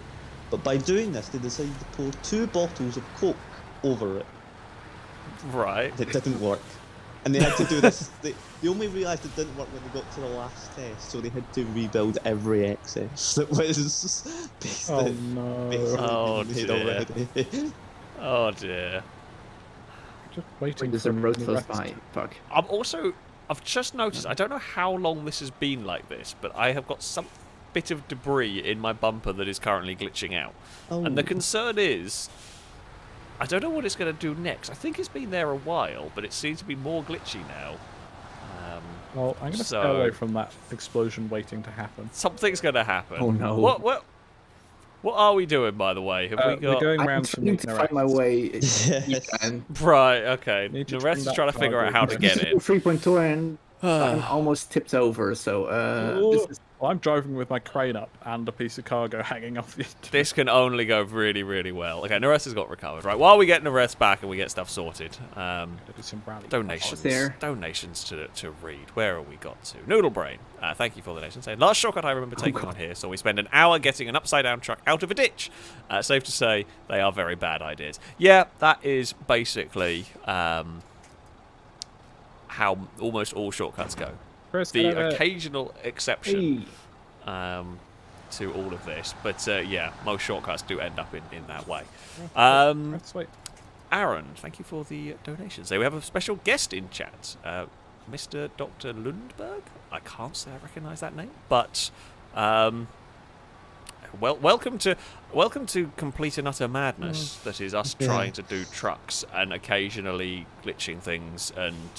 Speaker 4: but by doing this, they decided to pour 2 bottles of Coke over it.
Speaker 3: Right.
Speaker 4: That didn't work, and they had to do this. They only realised it didn't work when they got to the last test, so they had to rebuild every excess that was basically,
Speaker 5: Oh no.
Speaker 4: basically
Speaker 3: Oh,
Speaker 4: been made
Speaker 3: dear.
Speaker 4: already.
Speaker 3: Oh dear.
Speaker 5: Just waiting
Speaker 6: There's
Speaker 5: for
Speaker 6: a road
Speaker 5: the
Speaker 6: close
Speaker 5: rest.
Speaker 6: by. Fuck.
Speaker 3: I've just noticed, I don't know how long this has been like this, but I have got some bit of debris in my bumper that is currently glitching out.
Speaker 4: Oh.
Speaker 3: And the concern is, I don't know what it's going to do next. I think it's been there a while, but it seems to be more glitchy now.
Speaker 5: Well, I'm going to
Speaker 3: So-
Speaker 5: stay away from that explosion waiting to happen.
Speaker 3: Something's going to happen.
Speaker 6: Oh, no.
Speaker 3: What are we doing, by the way? Have we
Speaker 5: We're
Speaker 3: got...
Speaker 5: going
Speaker 6: I'm
Speaker 5: round to
Speaker 6: trying
Speaker 5: meet
Speaker 6: to
Speaker 5: Naretz.
Speaker 6: find my way.
Speaker 4: Yes.
Speaker 6: And
Speaker 3: Right, okay.
Speaker 5: Need to
Speaker 3: The rest
Speaker 5: bring
Speaker 3: is
Speaker 5: that
Speaker 3: trying to figure out
Speaker 5: cargo
Speaker 3: how to
Speaker 5: back.
Speaker 3: get it.
Speaker 6: 3.2 and I'm almost tipped over, so this is
Speaker 5: Well, I'm driving with my crane up and a piece of cargo hanging off the end.
Speaker 3: This can only go really, really well. Okay, Nares has got recovered. Right, while we get Nares back and we get stuff sorted,
Speaker 5: Do some rally.
Speaker 3: donations.
Speaker 6: there.
Speaker 3: Donations to read. Where have we got to? Noodle Brain, thank you for the donation. Saying, last shortcut I remember taking on here, so we spend an hour getting an upside-down truck out of a ditch. Safe to say, they are very bad ideas. Yeah, that is basically how almost all shortcuts go.
Speaker 5: Chris,
Speaker 3: The
Speaker 5: get over it.
Speaker 3: occasional exception
Speaker 6: Hey.
Speaker 3: to all of this, but yeah, most shortcuts do end up in that way.
Speaker 5: Let's wait.
Speaker 3: Aaron, thank you for the donation. So we have a special guest in chat, Mr. Dr. Lundberg. I can't say I recognise that name, but welcome to complete and utter madness. That is us trying to do trucks and occasionally glitching things and.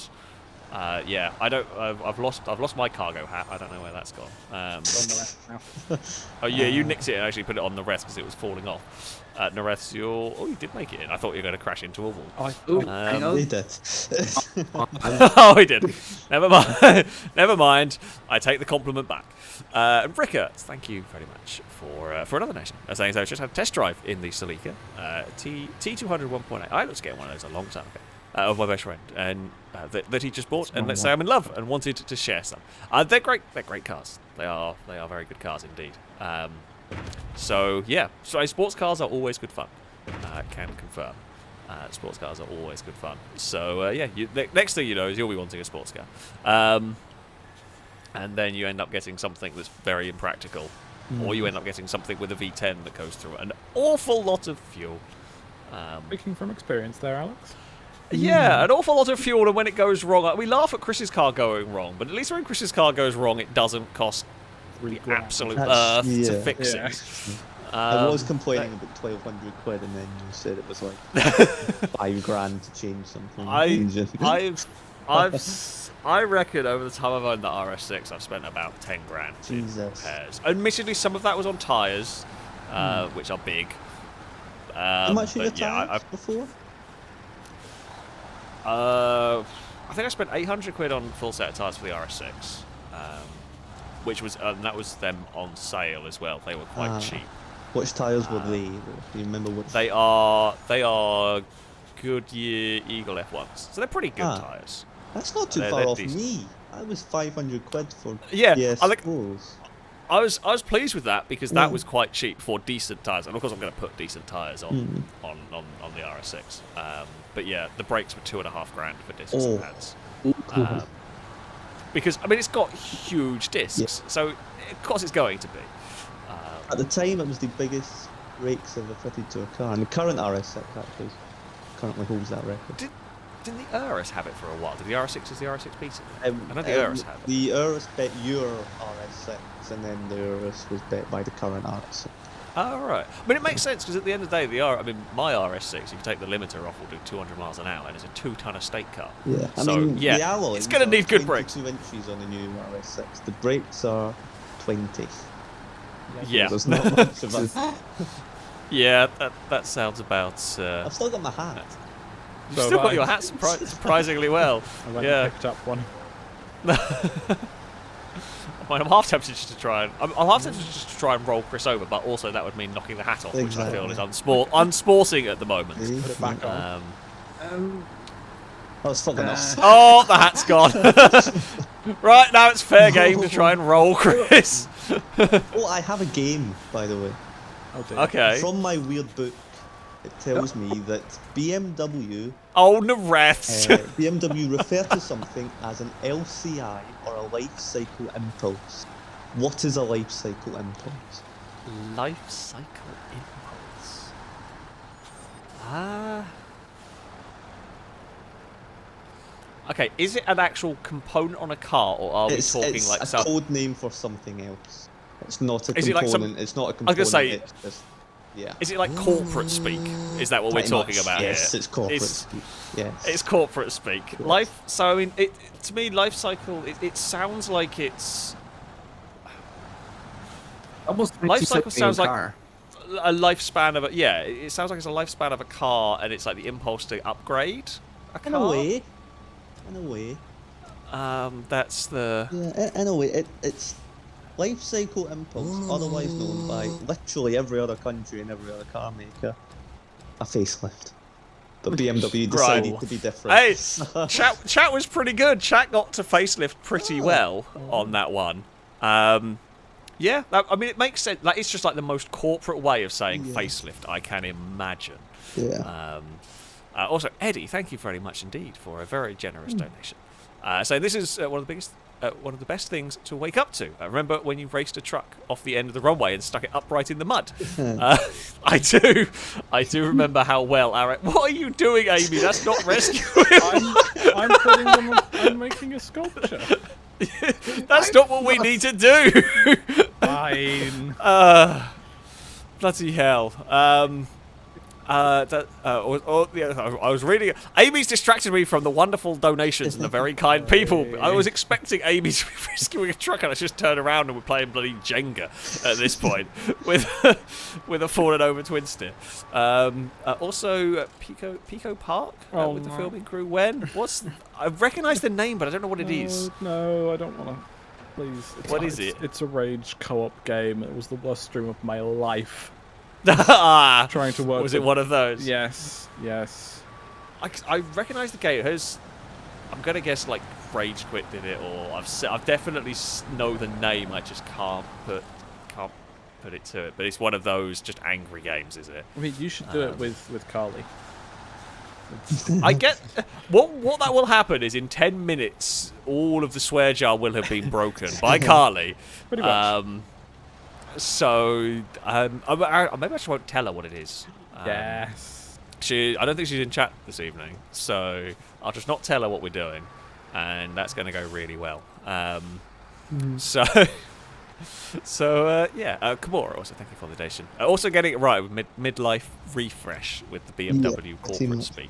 Speaker 3: Yeah, I don't. I've lost my cargo hat. I don't know where that's gone.
Speaker 5: On the left now.
Speaker 3: Oh yeah, you nicked it and actually put it on the rest because it was falling off. Nareth, you did make it in. I thought you were going to crash into a wall.
Speaker 6: I know.
Speaker 4: They did.
Speaker 3: Oh, he did. Never mind. Never mind. I take the compliment back. And Rickert, thank you very much for another donation. Saying so, I just had a test drive in the Celica T200 1.8. I looked to get one of those a long time ago. Of my best friend, and that he just bought, and let's say I'm in love and wanted to share some. They're great. They're great cars. They are very good cars indeed. So yeah, so sports cars are always good fun. Can confirm. Sports cars are always good fun. So yeah, next thing you know is you'll be wanting a sports car, and then you end up getting something that's very impractical, or you end up getting something with a V10 that goes through an awful lot of fuel.
Speaker 5: Speaking from experience there, Alex.
Speaker 3: Yeah, an awful lot of fuel, and when it goes wrong, we laugh at Chris's car going wrong, but at least when Chris's car goes wrong, it doesn't cost the absolute earth to fix it.
Speaker 4: I was complaining about 1,200 quid, and then you said it was like £5,000 to change something.
Speaker 3: I reckon over the time I've owned the RS6, I've spent about 10 grand in repairs. Admittedly, some of that was on tyres, which are big.
Speaker 4: How much were your tyres before?
Speaker 3: I think I spent 800 quid on full set of tyres for the RS6, which was that was them on sale as well. They were quite cheap.
Speaker 4: Which tyres were they? Do you remember which?
Speaker 3: They are Goodyear Eagle F1s, so they're pretty good tyres.
Speaker 4: That's not too far off me. I was 500 quid for
Speaker 3: PS4s. I was pleased with that because that was quite cheap for decent tyres, and of course I'm going to put decent tyres on the RS6. But yeah, the brakes were $2,500 for discs and pads. Because I mean it's got huge discs, so of course it's going to be.
Speaker 4: At the time, it was the biggest brakes ever fitted to a car, and the current RS6 actually currently holds that record.
Speaker 3: Didn't the Urus have it for a while? Did the RS6 is the RS6 beat it? I know the Urus had it.
Speaker 4: The Urus bet your RS6, and then the Urus was bet by the current RS6.
Speaker 3: Oh, right. I mean, it makes sense because at the end of the day, my RS6, if you take the limiter off, will do 200 miles an hour, and it's a 2-ton estate car.
Speaker 4: Yeah,
Speaker 3: the alloys it's going to need good brakes.
Speaker 4: 22 inches on the new RS6. The brakes are 20.
Speaker 3: Yeah.
Speaker 4: There's not much of that.
Speaker 3: Yeah, that sounds about.
Speaker 4: I've still got my hat.
Speaker 3: You've still got your hat surprisingly well.
Speaker 5: I went and picked up one.
Speaker 3: I'm half tempted just to try and roll Chris over, but also that would mean knocking the hat off, which I feel is unsporting at the moment.
Speaker 5: Put it back on.
Speaker 4: That's fucking off.
Speaker 3: Oh, the hat's gone. Right, now it's fair game to try and roll Chris.
Speaker 4: Oh, I have a game, by the way.
Speaker 3: Okay.
Speaker 4: From my weird book, it tells me that BMW...
Speaker 3: Oh, Nareth!
Speaker 4: BMW refer to something as an LCI, or a life cycle impulse. What is a life cycle impulse?
Speaker 3: Life cycle impulse. Okay, is it an actual component on a car, or are we talking
Speaker 4: it's
Speaker 3: like
Speaker 4: a code name for something else? It's not a component. It's not a component.
Speaker 3: I was gonna say,
Speaker 4: it's just, yeah.
Speaker 3: Is it like corporate speak? Is that what we're talking about here?
Speaker 4: Yes, it's corporate speak. Yes.
Speaker 3: It's corporate speak.
Speaker 4: Yes.
Speaker 3: So I mean, to me, life cycle. It sounds like it's
Speaker 6: Almost
Speaker 3: life cycle sounds like
Speaker 6: car.
Speaker 3: a lifespan of a It sounds like it's a lifespan of a car, and it's like the impulse to upgrade a car.
Speaker 4: In a way.
Speaker 3: That's the...
Speaker 4: Yeah, in a way, it's Life Cycle Impulse, otherwise known by literally every other country and every other car maker, a facelift. But BMW decided to be different.
Speaker 3: Hey, chat was pretty good. Chat got to facelift pretty well on that one. Yeah, I mean, it makes sense. Like, it's just like the most corporate way of saying facelift I can imagine.
Speaker 4: Yeah.
Speaker 3: Also, Eddie, thank you very much indeed for a very generous donation. So this is one of the best things to wake up to. Remember when you raced a truck off the end of the runway and stuck it upright in the mud? I do remember how well our... What are you doing, Amy? That's not rescuing.
Speaker 5: I'm putting them. I'm making a sculpture.
Speaker 3: That's not what we need to do.
Speaker 5: Fine.
Speaker 3: Bloody hell. I was reading. Amy's distracted me from the wonderful donations and the very kind people. I was expecting Amy to be rescuing a truck, and I just turned around and we're playing bloody Jenga at this point with a fallen over twin steer. Also, Pico Park with the filming crew. When? I recognise the name, but I don't know what it is.
Speaker 5: No, I don't want to. Please.
Speaker 3: What is it?
Speaker 5: It's a Rage co-op game. It was the worst stream of my life.
Speaker 3: Trying
Speaker 5: to work.
Speaker 3: Was it one of those?
Speaker 5: Yes.
Speaker 3: I recognise the game. I'm gonna guess like Rage Quit did it, or I've definitely know the name. I just can't put it to it. But it's one of those just angry games, is it?
Speaker 5: I mean, you should do it with Carly.
Speaker 3: I get what that will happen is in 10 minutes all of the swear jar will have been broken by Carly.
Speaker 5: Pretty much.
Speaker 3: So maybe I just won't tell her what it is.
Speaker 5: Yes.
Speaker 3: I don't think she's in chat this evening, so I'll just not tell her what we're doing, and that's going to go really well. So Kimura, also thank you for the donation. Also getting it right with midlife refresh with the BMW corporate speak.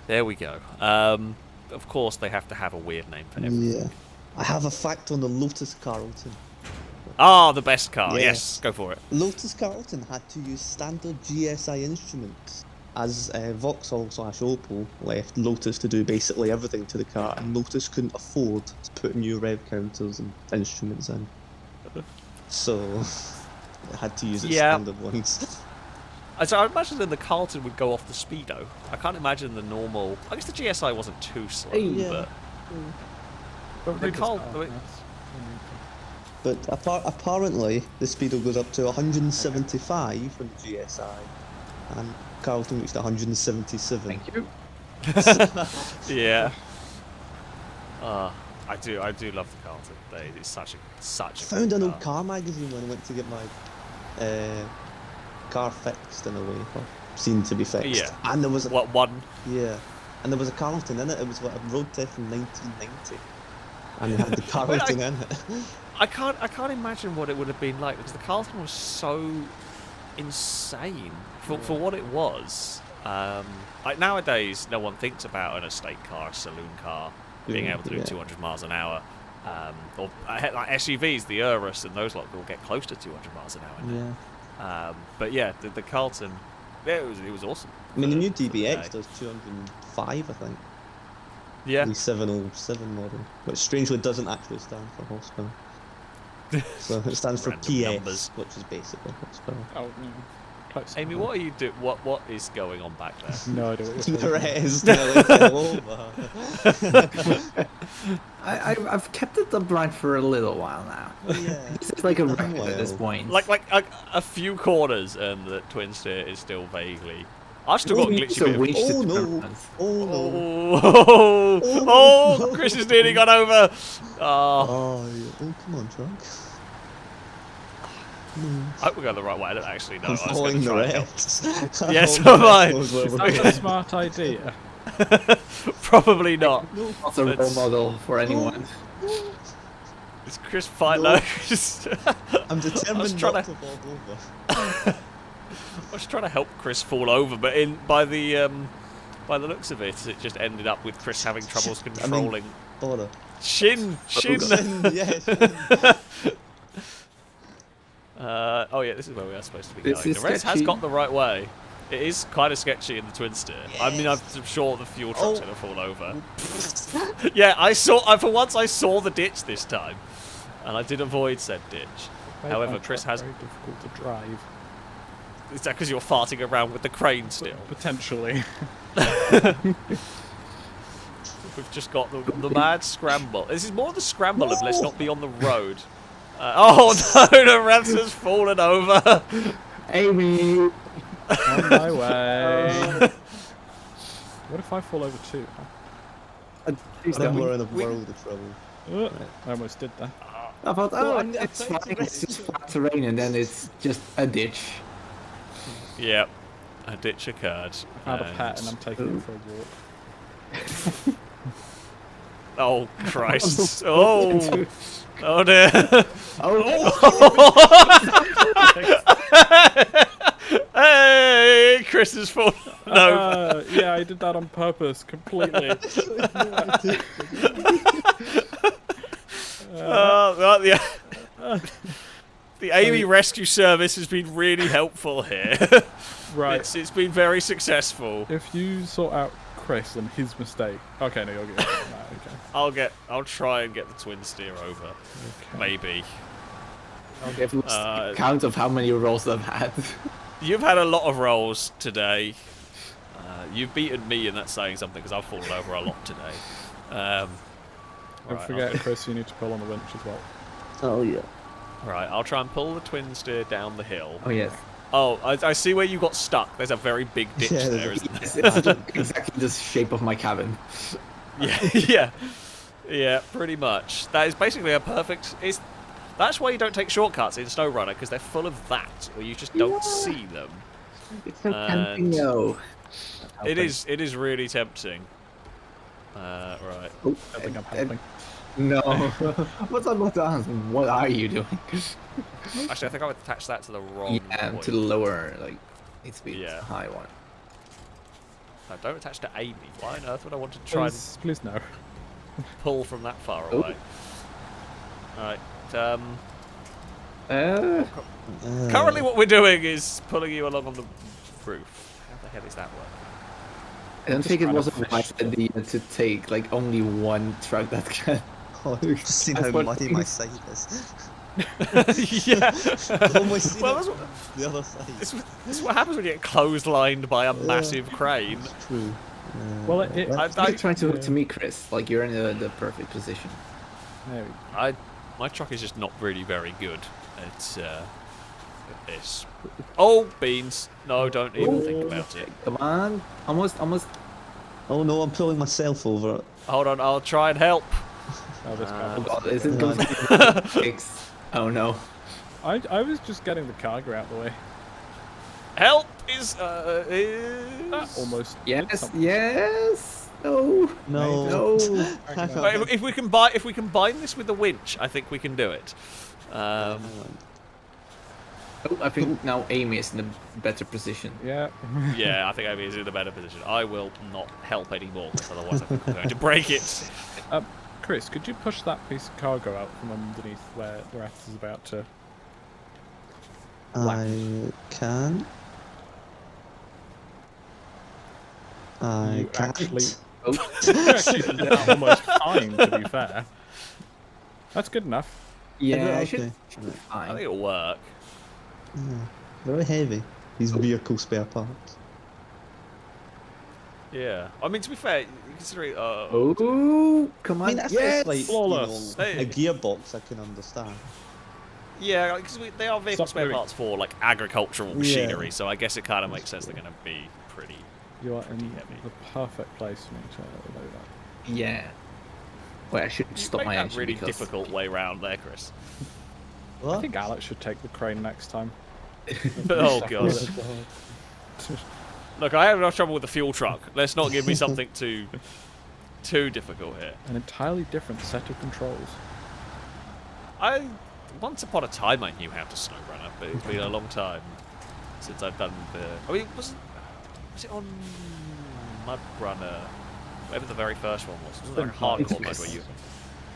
Speaker 3: There we go. Of course, they have to have a weird name for everything.
Speaker 4: Yeah. I have a fact on the Lotus Carlton.
Speaker 3: Ah, the best car. Yes, go for it.
Speaker 4: Lotus Carlton had to use standard GSI instruments, as Vauxhall/Opel left Lotus to do basically everything to the car, and Lotus couldn't afford to put new rev counters and instruments in. So it had to use its standard ones.
Speaker 3: So I imagine that the Carlton would go off the speedo. I can't imagine the normal... I guess the GSI wasn't too slow, but the Carlton...
Speaker 4: But apparently, the speedo goes up to 175 from the GSI, and Carlton reached 177.
Speaker 6: Thank you.
Speaker 3: Yeah. I do love the Carlton. It's such a
Speaker 4: found an old car magazine when I went to get my car fixed in a way, or seen to be fixed.
Speaker 3: Yeah.
Speaker 4: And there was
Speaker 3: one?
Speaker 4: Yeah. And there was a Carlton in it. It was a road test from 1990, and it had the Carlton in it.
Speaker 3: I can't imagine what it would have been like, because the Carlton was so insane for what it was. Like nowadays, no one thinks about an estate car, a saloon car, being able to do 200 miles an hour. Or like SUVs, the Urus and those lot will get close to 200 miles an hour now.
Speaker 4: Yeah.
Speaker 3: But yeah, the Carlton, it was awesome.
Speaker 4: I mean, the new DBX does 205, I think.
Speaker 3: Yeah.
Speaker 4: The 707 model, which strangely doesn't actually stand for horsepower. So it stands for PS,
Speaker 3: numbers.
Speaker 4: which is basically horsepower.
Speaker 5: Oh, close.
Speaker 3: Amy, what are you doing? What is going on back there?
Speaker 5: No idea what you're
Speaker 4: The
Speaker 5: saying.
Speaker 4: rest nearly fell over.
Speaker 6: I've kept it upright for a little while now.
Speaker 4: Yeah.
Speaker 6: It's like a record at this point.
Speaker 3: Like a few corners, and the twin steer is still vaguely. I've still got a
Speaker 6: It's a
Speaker 3: glitchy bit.
Speaker 6: winch to
Speaker 4: Oh no!
Speaker 6: turn around.
Speaker 4: Oh no!
Speaker 3: Oh, Chris has nearly gone over. Oh,
Speaker 4: Oh, come on, truck.
Speaker 3: I hope we're going the right way. I don't actually know.
Speaker 4: I'm
Speaker 3: I was going
Speaker 4: following
Speaker 3: to
Speaker 4: the
Speaker 3: try and help.
Speaker 4: rest.
Speaker 3: Yes,
Speaker 4: All
Speaker 3: am
Speaker 4: the
Speaker 3: I.
Speaker 4: rest knows where we're
Speaker 5: That's
Speaker 4: going.
Speaker 5: a smart idea.
Speaker 3: Probably not.
Speaker 4: No,
Speaker 6: Not a role
Speaker 3: That's-
Speaker 6: model for anyone.
Speaker 3: Is Chris fine?
Speaker 4: No.
Speaker 3: No.
Speaker 4: I'm determined
Speaker 3: trying
Speaker 4: not
Speaker 3: to-
Speaker 4: to fall over.
Speaker 3: I was trying to help Chris fall over, but by the looks of it, it just ended up with Chris having troubles controlling.
Speaker 4: Bother.
Speaker 3: Shin.
Speaker 4: Yes.
Speaker 3: Oh yeah, this is where we are supposed to be
Speaker 6: This
Speaker 3: going.
Speaker 6: is
Speaker 3: The rest has
Speaker 6: sketchy.
Speaker 3: got the right way. It is kind of sketchy in the twin steer. I mean, I'm sure the fuel truck's gonna fall over. Yeah, for once I saw the ditch this time, and I did avoid said ditch. However, Chris has.
Speaker 5: Very difficult to drive.
Speaker 3: Is that because you're farting around with the crane still?
Speaker 5: Potentially.
Speaker 3: We've just got the mad scramble. This is more the scramble of let's not be on the road. Oh no, the Rancer's fallen over.
Speaker 6: Amy!
Speaker 5: On my way. What if I fall over too?
Speaker 4: Then we're in a world of trouble.
Speaker 5: I almost did that.
Speaker 6: I thought, it's fine, it's just flat terrain and then it's just a ditch.
Speaker 3: Yep, a ditch occurred.
Speaker 5: I had a pet and I'm taking it for a walk.
Speaker 3: Oh Christ! Oh, oh dear! Hey, Chris has fallen over.
Speaker 5: Yeah, I did that on purpose, completely.
Speaker 3: The Amy Rescue Service has been really helpful here.
Speaker 5: Right.
Speaker 3: It's been very successful.
Speaker 5: If you sort out Chris and his mistake. Okay, no, you're good. No, okay.
Speaker 3: I'll try and get the twin steer over.
Speaker 5: Okay.
Speaker 3: Maybe.
Speaker 6: I've lost count of how many rolls I've had.
Speaker 3: You've had a lot of rolls today. You've beaten me, and that's saying something because I've fallen over a lot today.
Speaker 5: Don't forget, Chris, you need to pull on the winch as well.
Speaker 4: Oh yeah.
Speaker 3: Right, I'll try and pull the twin steer down the hill.
Speaker 6: Oh yes.
Speaker 3: Oh, I see where you got stuck. There's a very big ditch there, isn't there?
Speaker 6: It's exactly the shape of my cabin.
Speaker 3: Yeah. Yeah, pretty much. That is basically a perfect... That's why you don't take shortcuts in Snowrunner, because they're full of that, or you just don't see them.
Speaker 6: It's so tempting, though.
Speaker 3: It is really tempting. Right.
Speaker 6: Oh,
Speaker 5: I think I'm helping.
Speaker 6: No. What's up with that? What are you doing?
Speaker 3: Actually, I think I would attach that to the wrong point.
Speaker 6: To the lower, like, needs to be
Speaker 3: Yeah.
Speaker 6: high one.
Speaker 3: No, don't attach to Amy. Why on earth would I want to try and
Speaker 5: Please no.
Speaker 3: pull from that far away? Alright. Currently what we're doing is pulling you along on the roof. How the hell is that work?
Speaker 6: I don't think it was a
Speaker 5: fish.
Speaker 6: wise idea to take, like, only one truck that can...
Speaker 4: Oh, you've seen
Speaker 6: That's
Speaker 4: how
Speaker 6: what-
Speaker 4: muddy my side is.
Speaker 3: Yeah.
Speaker 4: I've almost seen
Speaker 3: Well,
Speaker 4: it
Speaker 3: that's
Speaker 4: from the other side.
Speaker 3: This is what happens when you get clotheslined by a massive crane.
Speaker 4: True.
Speaker 5: Well,
Speaker 3: I-
Speaker 6: You're trying to meet Chris, like, you're in the perfect position.
Speaker 5: There we go.
Speaker 3: My truck is just not really very good at this. Oh, beans. No, don't even think about it.
Speaker 6: Come on. Almost.
Speaker 4: Oh no, I'm pulling myself over.
Speaker 3: Hold on, I'll try and help.
Speaker 5: Oh, this
Speaker 6: Oh
Speaker 5: guy.
Speaker 6: god, is it going to be fixed? Oh no.
Speaker 5: I was just getting the cargo out of the way.
Speaker 3: Help is
Speaker 5: Almost.
Speaker 6: Yes, yes. No.
Speaker 4: No.
Speaker 6: No.
Speaker 3: Wait, if we combine this with the winch, I think we can do it.
Speaker 6: Oh, I think now Amy is in a better position.
Speaker 5: Yeah.
Speaker 3: Yeah, I think Amy is in a better position. I will not help anymore, because otherwise I'm going to break it.
Speaker 5: Chris, could you push that piece of cargo out from underneath where the rest is about to...
Speaker 4: I can. I
Speaker 5: You
Speaker 4: can't.
Speaker 5: actually-
Speaker 6: Oh.
Speaker 5: You actually did that almost fine, to be fair. That's good enough.
Speaker 6: Yeah,
Speaker 4: Okay.
Speaker 6: I should be
Speaker 3: I think
Speaker 6: fine.
Speaker 3: it'll work.
Speaker 4: Yeah. Very heavy. These vehicle spare parts.
Speaker 3: Yeah. I mean, to be fair, considering...
Speaker 6: Oh, come on.
Speaker 4: I mean, that's
Speaker 6: yes!
Speaker 4: just like
Speaker 5: flawless.
Speaker 3: Hey.
Speaker 4: a gearbox. I can understand.
Speaker 3: Yeah, because they are vehicle
Speaker 5: Stop
Speaker 3: spare
Speaker 5: moving.
Speaker 3: parts for, like, agricultural machinery, so I guess it kind of makes sense they're going to be pretty...
Speaker 5: You are in
Speaker 3: heavy.
Speaker 5: the perfect place for me to load that.
Speaker 6: Yeah. Wait, I should
Speaker 3: You
Speaker 6: stop
Speaker 3: make
Speaker 6: my
Speaker 3: that
Speaker 6: engine
Speaker 3: really
Speaker 6: because...
Speaker 3: difficult way round there, Chris.
Speaker 5: I think Alex should take the crane next time.
Speaker 3: Oh, God. Look, I have enough trouble with the fuel truck. Let's not give me something too difficult here.
Speaker 5: An entirely different set of controls.
Speaker 3: Once upon a time I knew how to SnowRunner, but it's been a long time since I've done the... I mean, was it on MudRunner? Whatever the very first one was. It was like a hardcore mode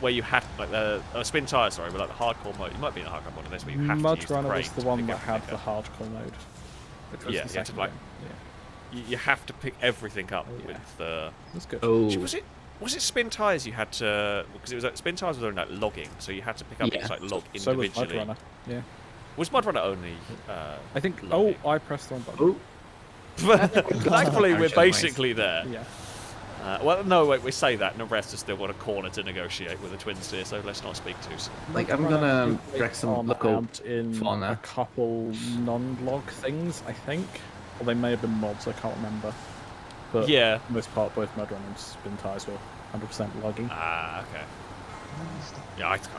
Speaker 3: where you had like the spin tire, sorry, but like the hardcore mode. You might be in a hardcore mode of this, where you have to use the
Speaker 5: MudRunner
Speaker 3: crane
Speaker 5: was the
Speaker 3: to
Speaker 5: one
Speaker 3: pick
Speaker 5: that
Speaker 3: up
Speaker 5: had
Speaker 3: and
Speaker 5: the
Speaker 3: pick up.
Speaker 5: hardcore mode. Which was
Speaker 3: Yeah,
Speaker 5: the
Speaker 3: you had to
Speaker 5: second
Speaker 3: like
Speaker 5: game.
Speaker 3: You have to pick everything up
Speaker 5: yeah.
Speaker 3: with the.
Speaker 5: That's good.
Speaker 6: Oh,
Speaker 3: Was it spin tires you had to, because it was like spin tires were like logging, so you had to pick up
Speaker 6: Yeah.
Speaker 3: things like log
Speaker 5: So was
Speaker 3: individually.
Speaker 5: Mudrunner. Yeah.
Speaker 3: Was Mudrunner only?
Speaker 5: I think.
Speaker 3: logging?
Speaker 5: Oh, I pressed the wrong button.
Speaker 3: Thankfully, we're
Speaker 6: Aren't you,
Speaker 3: basically there.
Speaker 5: Yeah.
Speaker 3: Well, no, wait, we say that, and the rest has still got a corner to negotiate with the twins here, so let's not speak too soon.
Speaker 6: like I'm
Speaker 5: Mudrunner
Speaker 6: gonna
Speaker 5: is
Speaker 6: wreck some
Speaker 5: on
Speaker 6: local
Speaker 5: out in a
Speaker 6: fauna.
Speaker 5: couple non-log things, I think. Or they may have been mods, I can't remember. But
Speaker 3: Yeah.
Speaker 5: for the most part, both Mudrunner and Spin Tires were 100% logging.
Speaker 3: Ah, okay. Yeah, I can't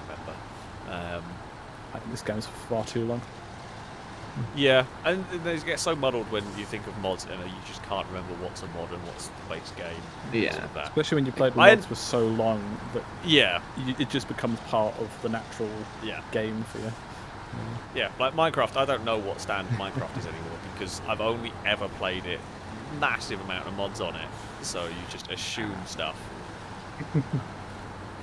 Speaker 3: remember.
Speaker 5: I think this game is far too long.
Speaker 3: Yeah, and they get so muddled when you think of mods, and you just can't remember what's a mod and what's the base game.
Speaker 6: Yeah.
Speaker 3: Sort of that.
Speaker 5: Especially when you played with
Speaker 3: I-
Speaker 5: mods for so long that
Speaker 3: Yeah,
Speaker 5: it just becomes part of the natural
Speaker 3: yeah.
Speaker 5: game for you.
Speaker 3: Yeah, like Minecraft, I don't know what standard Minecraft is anymore because I've only ever played it, massive amount of mods on it, so you just assume stuff.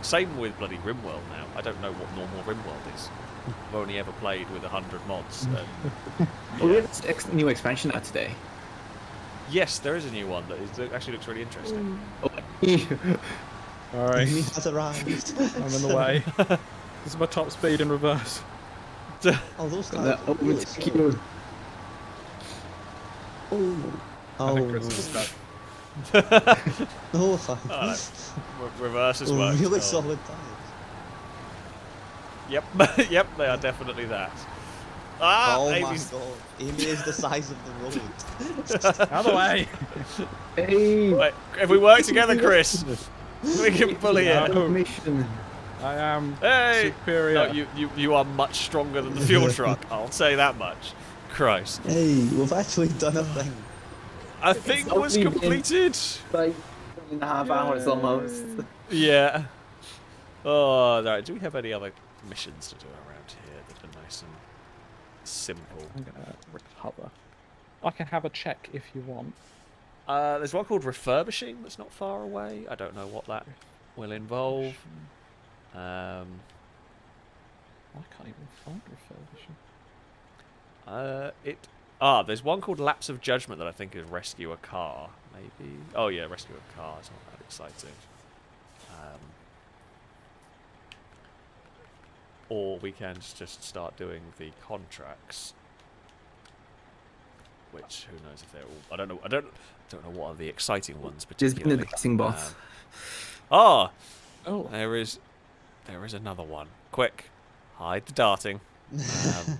Speaker 3: Same with bloody RimWorld now. I don't know what normal RimWorld is. I've only ever played with 100 mods. And,
Speaker 6: Oh, we have this new expansion out today.
Speaker 3: yes, there is a new one that actually looks really interesting.
Speaker 6: Oh,
Speaker 5: Alright,
Speaker 4: Amy has arrived.
Speaker 5: I'm in the way. This is my top speed in reverse.
Speaker 4: Oh, those
Speaker 6: the
Speaker 4: guys. are really
Speaker 6: it's
Speaker 4: slow.
Speaker 6: cute.
Speaker 4: Oh.
Speaker 5: I think
Speaker 4: Oh.
Speaker 5: Chris is stuck.
Speaker 4: No, thanks.
Speaker 3: Reverse as
Speaker 4: Oh,
Speaker 3: well.
Speaker 4: really solid tires.
Speaker 3: Yep, yep, they are definitely that. Ah,
Speaker 4: Oh my
Speaker 3: Amy's-
Speaker 4: god. Amy is the size of the road.
Speaker 5: Out of the way!
Speaker 6: Hey,
Speaker 3: Wait, if we work together, Chris, we can bully it.
Speaker 6: mission.
Speaker 5: I am
Speaker 3: Hey!
Speaker 5: superior.
Speaker 3: No, you are much stronger than the fuel truck. I'll say that much. Christ.
Speaker 4: Hey, we've actually done a thing.
Speaker 3: A thing was
Speaker 6: only been-
Speaker 3: completed.
Speaker 6: Like 3.5 hours almost.
Speaker 3: Yeah. Oh, right. Do we have any other missions to do around here that are nice and simple?
Speaker 5: I'm gonna recover. I can have a check if you want.
Speaker 3: There's one called refurbishing that's not far away. I don't know what that will involve.
Speaker 5: I can't even find refurbishing.
Speaker 3: There's one called Lapse of Judgment that I think is rescue a car, maybe. Oh yeah, rescue a car. It's not that exciting. Or we can just start doing the contracts, which who knows if they're all. I don't know. I don't know what are the exciting ones
Speaker 6: Just been
Speaker 3: particularly.
Speaker 6: the dissing bot.
Speaker 5: Oh,
Speaker 3: There is another one. Quick, hide the darting.
Speaker 5: it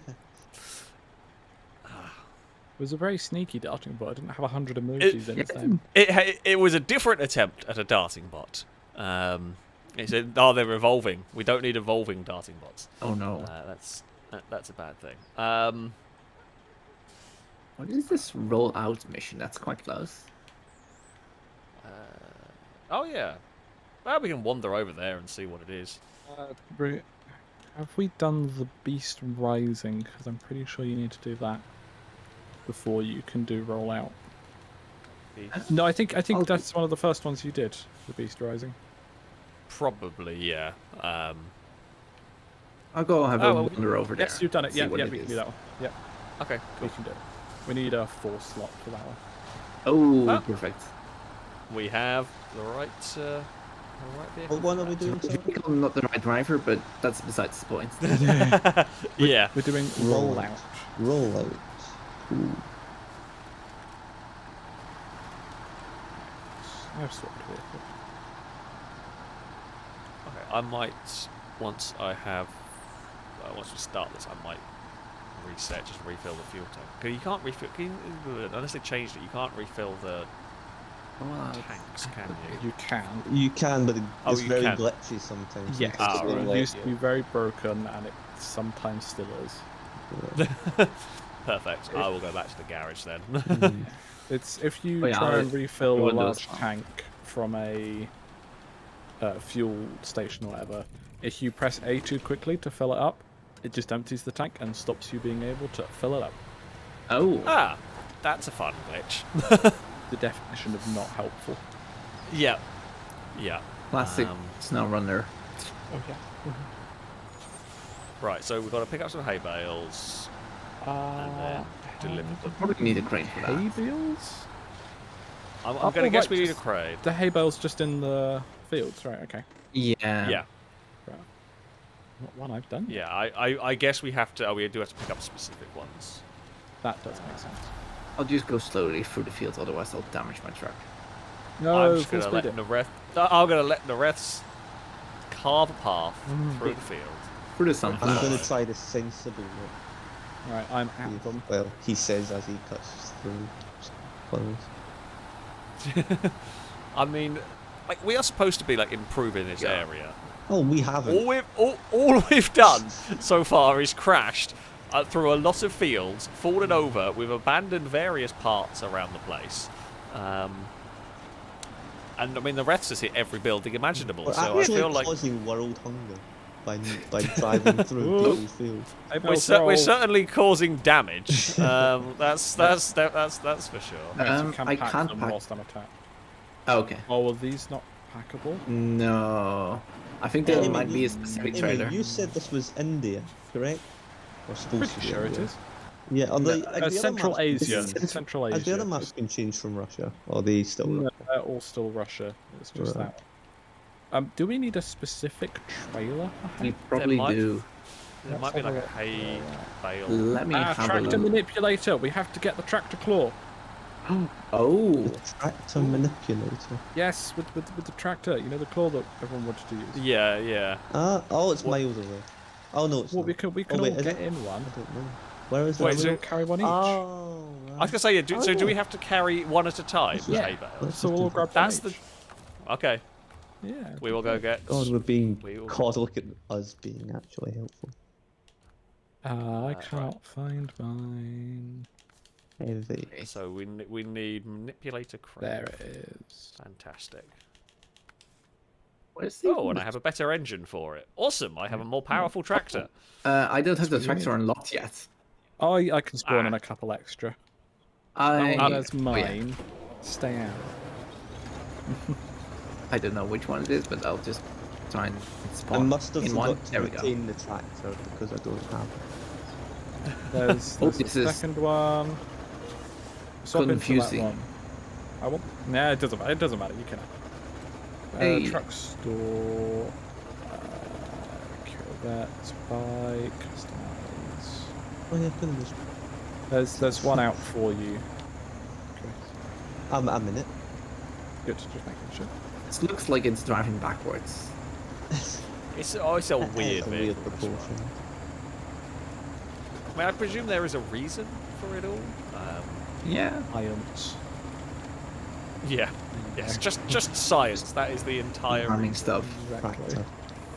Speaker 5: was a very sneaky darting bot. I didn't have 100 emojis in its name.
Speaker 3: It was a different attempt at a darting bot. It said, "Oh, they're evolving. We don't need evolving darting bots."
Speaker 6: Oh no.
Speaker 3: That's a bad thing.
Speaker 6: What is this rollout mission? That's quite close.
Speaker 3: Oh yeah. Well, we can wander over there and see what it is.
Speaker 5: Have we done the Beast Rising? Because I'm pretty sure you need to do that before you can do rollout. No, I think
Speaker 6: Oh.
Speaker 5: that's one of the first ones you did. The Beast Rising.
Speaker 3: Probably, yeah.
Speaker 6: I'll go have a
Speaker 3: Oh, well,
Speaker 6: wander over there.
Speaker 5: Yes, you've done it.
Speaker 6: see
Speaker 5: Yeah,
Speaker 6: what
Speaker 5: yeah,
Speaker 6: it
Speaker 5: we can
Speaker 6: is.
Speaker 5: do that one. Yep,
Speaker 3: Okay,
Speaker 5: we
Speaker 3: cool.
Speaker 5: can do it. We need a 4 slot for that one.
Speaker 6: Oh,
Speaker 3: Ah.
Speaker 6: perfect.
Speaker 3: We have the right vehicle.
Speaker 4: What one are we
Speaker 3: for
Speaker 4: doing?
Speaker 6: I
Speaker 4: Sorry?
Speaker 6: think I'm not the right driver, but that's besides the point.
Speaker 3: that. Yeah.
Speaker 5: We're doing rollout.
Speaker 4: Rollout. Ooh.
Speaker 5: I've swapped vehicle.
Speaker 3: Okay, I might once we start this, I might reset, just refill the fuel tank. 'Cause you can't refill, unless they changed it. You can't refill the tanks, can you?
Speaker 5: You can.
Speaker 4: You can, but
Speaker 3: Oh,
Speaker 4: it's
Speaker 3: you
Speaker 4: very
Speaker 3: can.
Speaker 4: glitchy sometimes.
Speaker 5: Yes,
Speaker 3: Ah,
Speaker 4: It's
Speaker 3: right.
Speaker 5: it
Speaker 4: like-
Speaker 5: used to be very broken, and it sometimes still is.
Speaker 3: Perfect. I will go back to the garage then.
Speaker 5: It's if you
Speaker 6: Oh, yeah,
Speaker 5: try
Speaker 6: I-
Speaker 5: and refill a
Speaker 6: Windows.
Speaker 5: large tank from a fuel station or whatever, if you press A too quickly to fill it up, it just empties the tank and stops you being able to fill it up.
Speaker 6: Oh,
Speaker 3: Ah, that's a fun glitch.
Speaker 5: The definition of not helpful.
Speaker 3: Yeah. Yeah.
Speaker 6: classic Snowrunner.
Speaker 5: Okay.
Speaker 3: Right, so we've got to pick up some hay bales. And then delivered them.
Speaker 6: Probably need a crane for that.
Speaker 5: Hay bales?
Speaker 3: I'm
Speaker 5: Oh,
Speaker 3: going to guess
Speaker 5: right,
Speaker 3: we need a
Speaker 5: just-
Speaker 3: crane.
Speaker 5: The hay bales just in the fields, right? Okay.
Speaker 6: Yeah.
Speaker 3: Yeah.
Speaker 5: Right. Not one I've done.
Speaker 3: Yeah, I guess we have to. Oh, we do have to pick up specific ones.
Speaker 5: That does make sense.
Speaker 6: I'll just go slowly through the fields, otherwise I'll damage my truck.
Speaker 5: No,
Speaker 3: I'm just
Speaker 5: full
Speaker 3: going to
Speaker 5: speed
Speaker 3: let
Speaker 5: it.
Speaker 3: I'm going to let Nareth carve a path through the field.
Speaker 6: Through the
Speaker 4: I'm
Speaker 6: sunflower.
Speaker 4: going to try the sensible route.
Speaker 5: Right, I'm at them.
Speaker 4: Well, he says as he cuts through clothes.
Speaker 3: I mean, like we are supposed to be like improving this area.
Speaker 4: Oh, we haven't.
Speaker 3: All we've done so far is crashed through a lot of fields, fallen over. We've abandoned various parts around the place. And I mean, the rest has hit every building imaginable.
Speaker 4: We're
Speaker 3: So I
Speaker 4: actually
Speaker 3: feel like
Speaker 4: causing world hunger by driving through people's fields.
Speaker 5: Hay
Speaker 3: we're,
Speaker 5: bales
Speaker 3: we're
Speaker 5: roll.
Speaker 3: certainly causing damage. That's for sure.
Speaker 5: Yes, you
Speaker 6: I
Speaker 5: pack
Speaker 6: can't
Speaker 5: them
Speaker 6: pack.
Speaker 5: whilst I'm attacked.
Speaker 6: Oh, okay.
Speaker 5: Oh, well, these not packable?
Speaker 6: No. I think there
Speaker 4: Amy,
Speaker 6: might be a specific
Speaker 4: Amy,
Speaker 6: trailer.
Speaker 4: you said this was India, correct? Or supposed
Speaker 5: Pretty
Speaker 4: to be
Speaker 5: sure it
Speaker 4: India.
Speaker 5: is.
Speaker 4: Yeah, are they, like, the other
Speaker 5: Central
Speaker 4: maps-
Speaker 5: Asia.
Speaker 4: is-
Speaker 5: Central
Speaker 4: Have the
Speaker 5: Asia.
Speaker 4: other maps been changed from Russia? Or are they still
Speaker 5: No,
Speaker 4: Russia?
Speaker 5: they're all still Russia. It's just
Speaker 4: Right.
Speaker 5: that one. Do we need a specific trailer?
Speaker 6: We probably
Speaker 3: might-
Speaker 6: do.
Speaker 3: There
Speaker 5: Let's
Speaker 3: might be
Speaker 5: have
Speaker 3: like
Speaker 5: a
Speaker 3: a hay bale.
Speaker 6: Let me have a
Speaker 5: tractor
Speaker 6: look.
Speaker 5: manipulator. We have to get the tractor claw.
Speaker 6: Oh.
Speaker 4: The tractor manipulator.
Speaker 5: Yes, with the tractor. You know the claw that everyone wanted to use.
Speaker 3: Yeah.
Speaker 4: Oh, it's miles away. Oh no, it's
Speaker 5: Well,
Speaker 4: not.
Speaker 5: we can
Speaker 4: Oh, wait,
Speaker 5: all
Speaker 4: is
Speaker 5: get
Speaker 4: it?
Speaker 5: in one.
Speaker 4: I don't know. Where is
Speaker 3: Wait,
Speaker 4: that?
Speaker 3: so-
Speaker 5: Carry one each.
Speaker 4: Oh,
Speaker 3: I was gonna say, so do we have to carry one at a time?
Speaker 5: Yeah.
Speaker 3: Hay bales?
Speaker 4: Let's
Speaker 5: So we'll all grab one
Speaker 3: That's the.
Speaker 5: each.
Speaker 3: Okay,
Speaker 5: Yeah.
Speaker 3: we will go get.
Speaker 4: God, we're being.
Speaker 3: We will-
Speaker 4: God, look at us being actually helpful.
Speaker 5: I can't find mine.
Speaker 4: Heavy.
Speaker 3: So we need manipulator crane.
Speaker 5: There it is.
Speaker 3: Fantastic.
Speaker 6: Where's the
Speaker 3: Oh, and I have a better engine for it. Awesome! I have a more powerful tractor.
Speaker 6: I don't have the tractor unlocked yet.
Speaker 5: I can spawn in a couple extra.
Speaker 6: I
Speaker 5: That's
Speaker 6: oh, yeah.
Speaker 5: mine. Stay out.
Speaker 6: I don't know which one it is, but I'll just try and
Speaker 4: I
Speaker 6: spawn
Speaker 4: must have
Speaker 6: in one.
Speaker 4: forgot to
Speaker 6: There we go.
Speaker 4: retain the tractor because I don't have it.
Speaker 5: There's
Speaker 6: Oh,
Speaker 5: the
Speaker 6: this is
Speaker 5: second one. Swap into that
Speaker 6: confusing.
Speaker 5: one. I want. Nah, it doesn't matter. It doesn't matter. You can.
Speaker 6: Hey.
Speaker 5: Truck store. Corvette, bike, customize.
Speaker 4: Oh yeah, put in this.
Speaker 5: There's one out for you. Okay.
Speaker 4: I'm in it.
Speaker 5: Good. Just making sure.
Speaker 6: It looks like it's driving backwards.
Speaker 3: It's a weird
Speaker 4: It's a weird
Speaker 3: vehicle, this one.
Speaker 4: proportion.
Speaker 3: I mean, I presume there is a reason for it all.
Speaker 6: Yeah.
Speaker 5: Ions.
Speaker 3: Yeah. Yes, just science. That is the entire
Speaker 6: Farming
Speaker 3: reason
Speaker 6: stuff.
Speaker 5: Exactly.
Speaker 4: Tractor.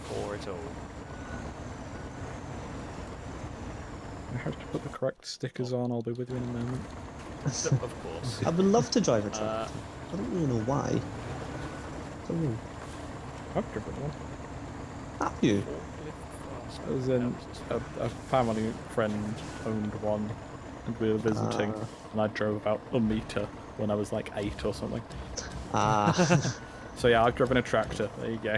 Speaker 3: for it all.
Speaker 5: I have to put the correct stickers on. I'll be with you in a moment.
Speaker 3: Of course.
Speaker 4: I would love to drive a tractor. I don't really know why. Don't know.
Speaker 5: I've driven one.
Speaker 4: Have you?
Speaker 5: I was in a family friend owned one, and we were visiting, and I drove about a meter when I was like 8 or something.
Speaker 4: Ah.
Speaker 5: So yeah, I've driven a tractor. There you go.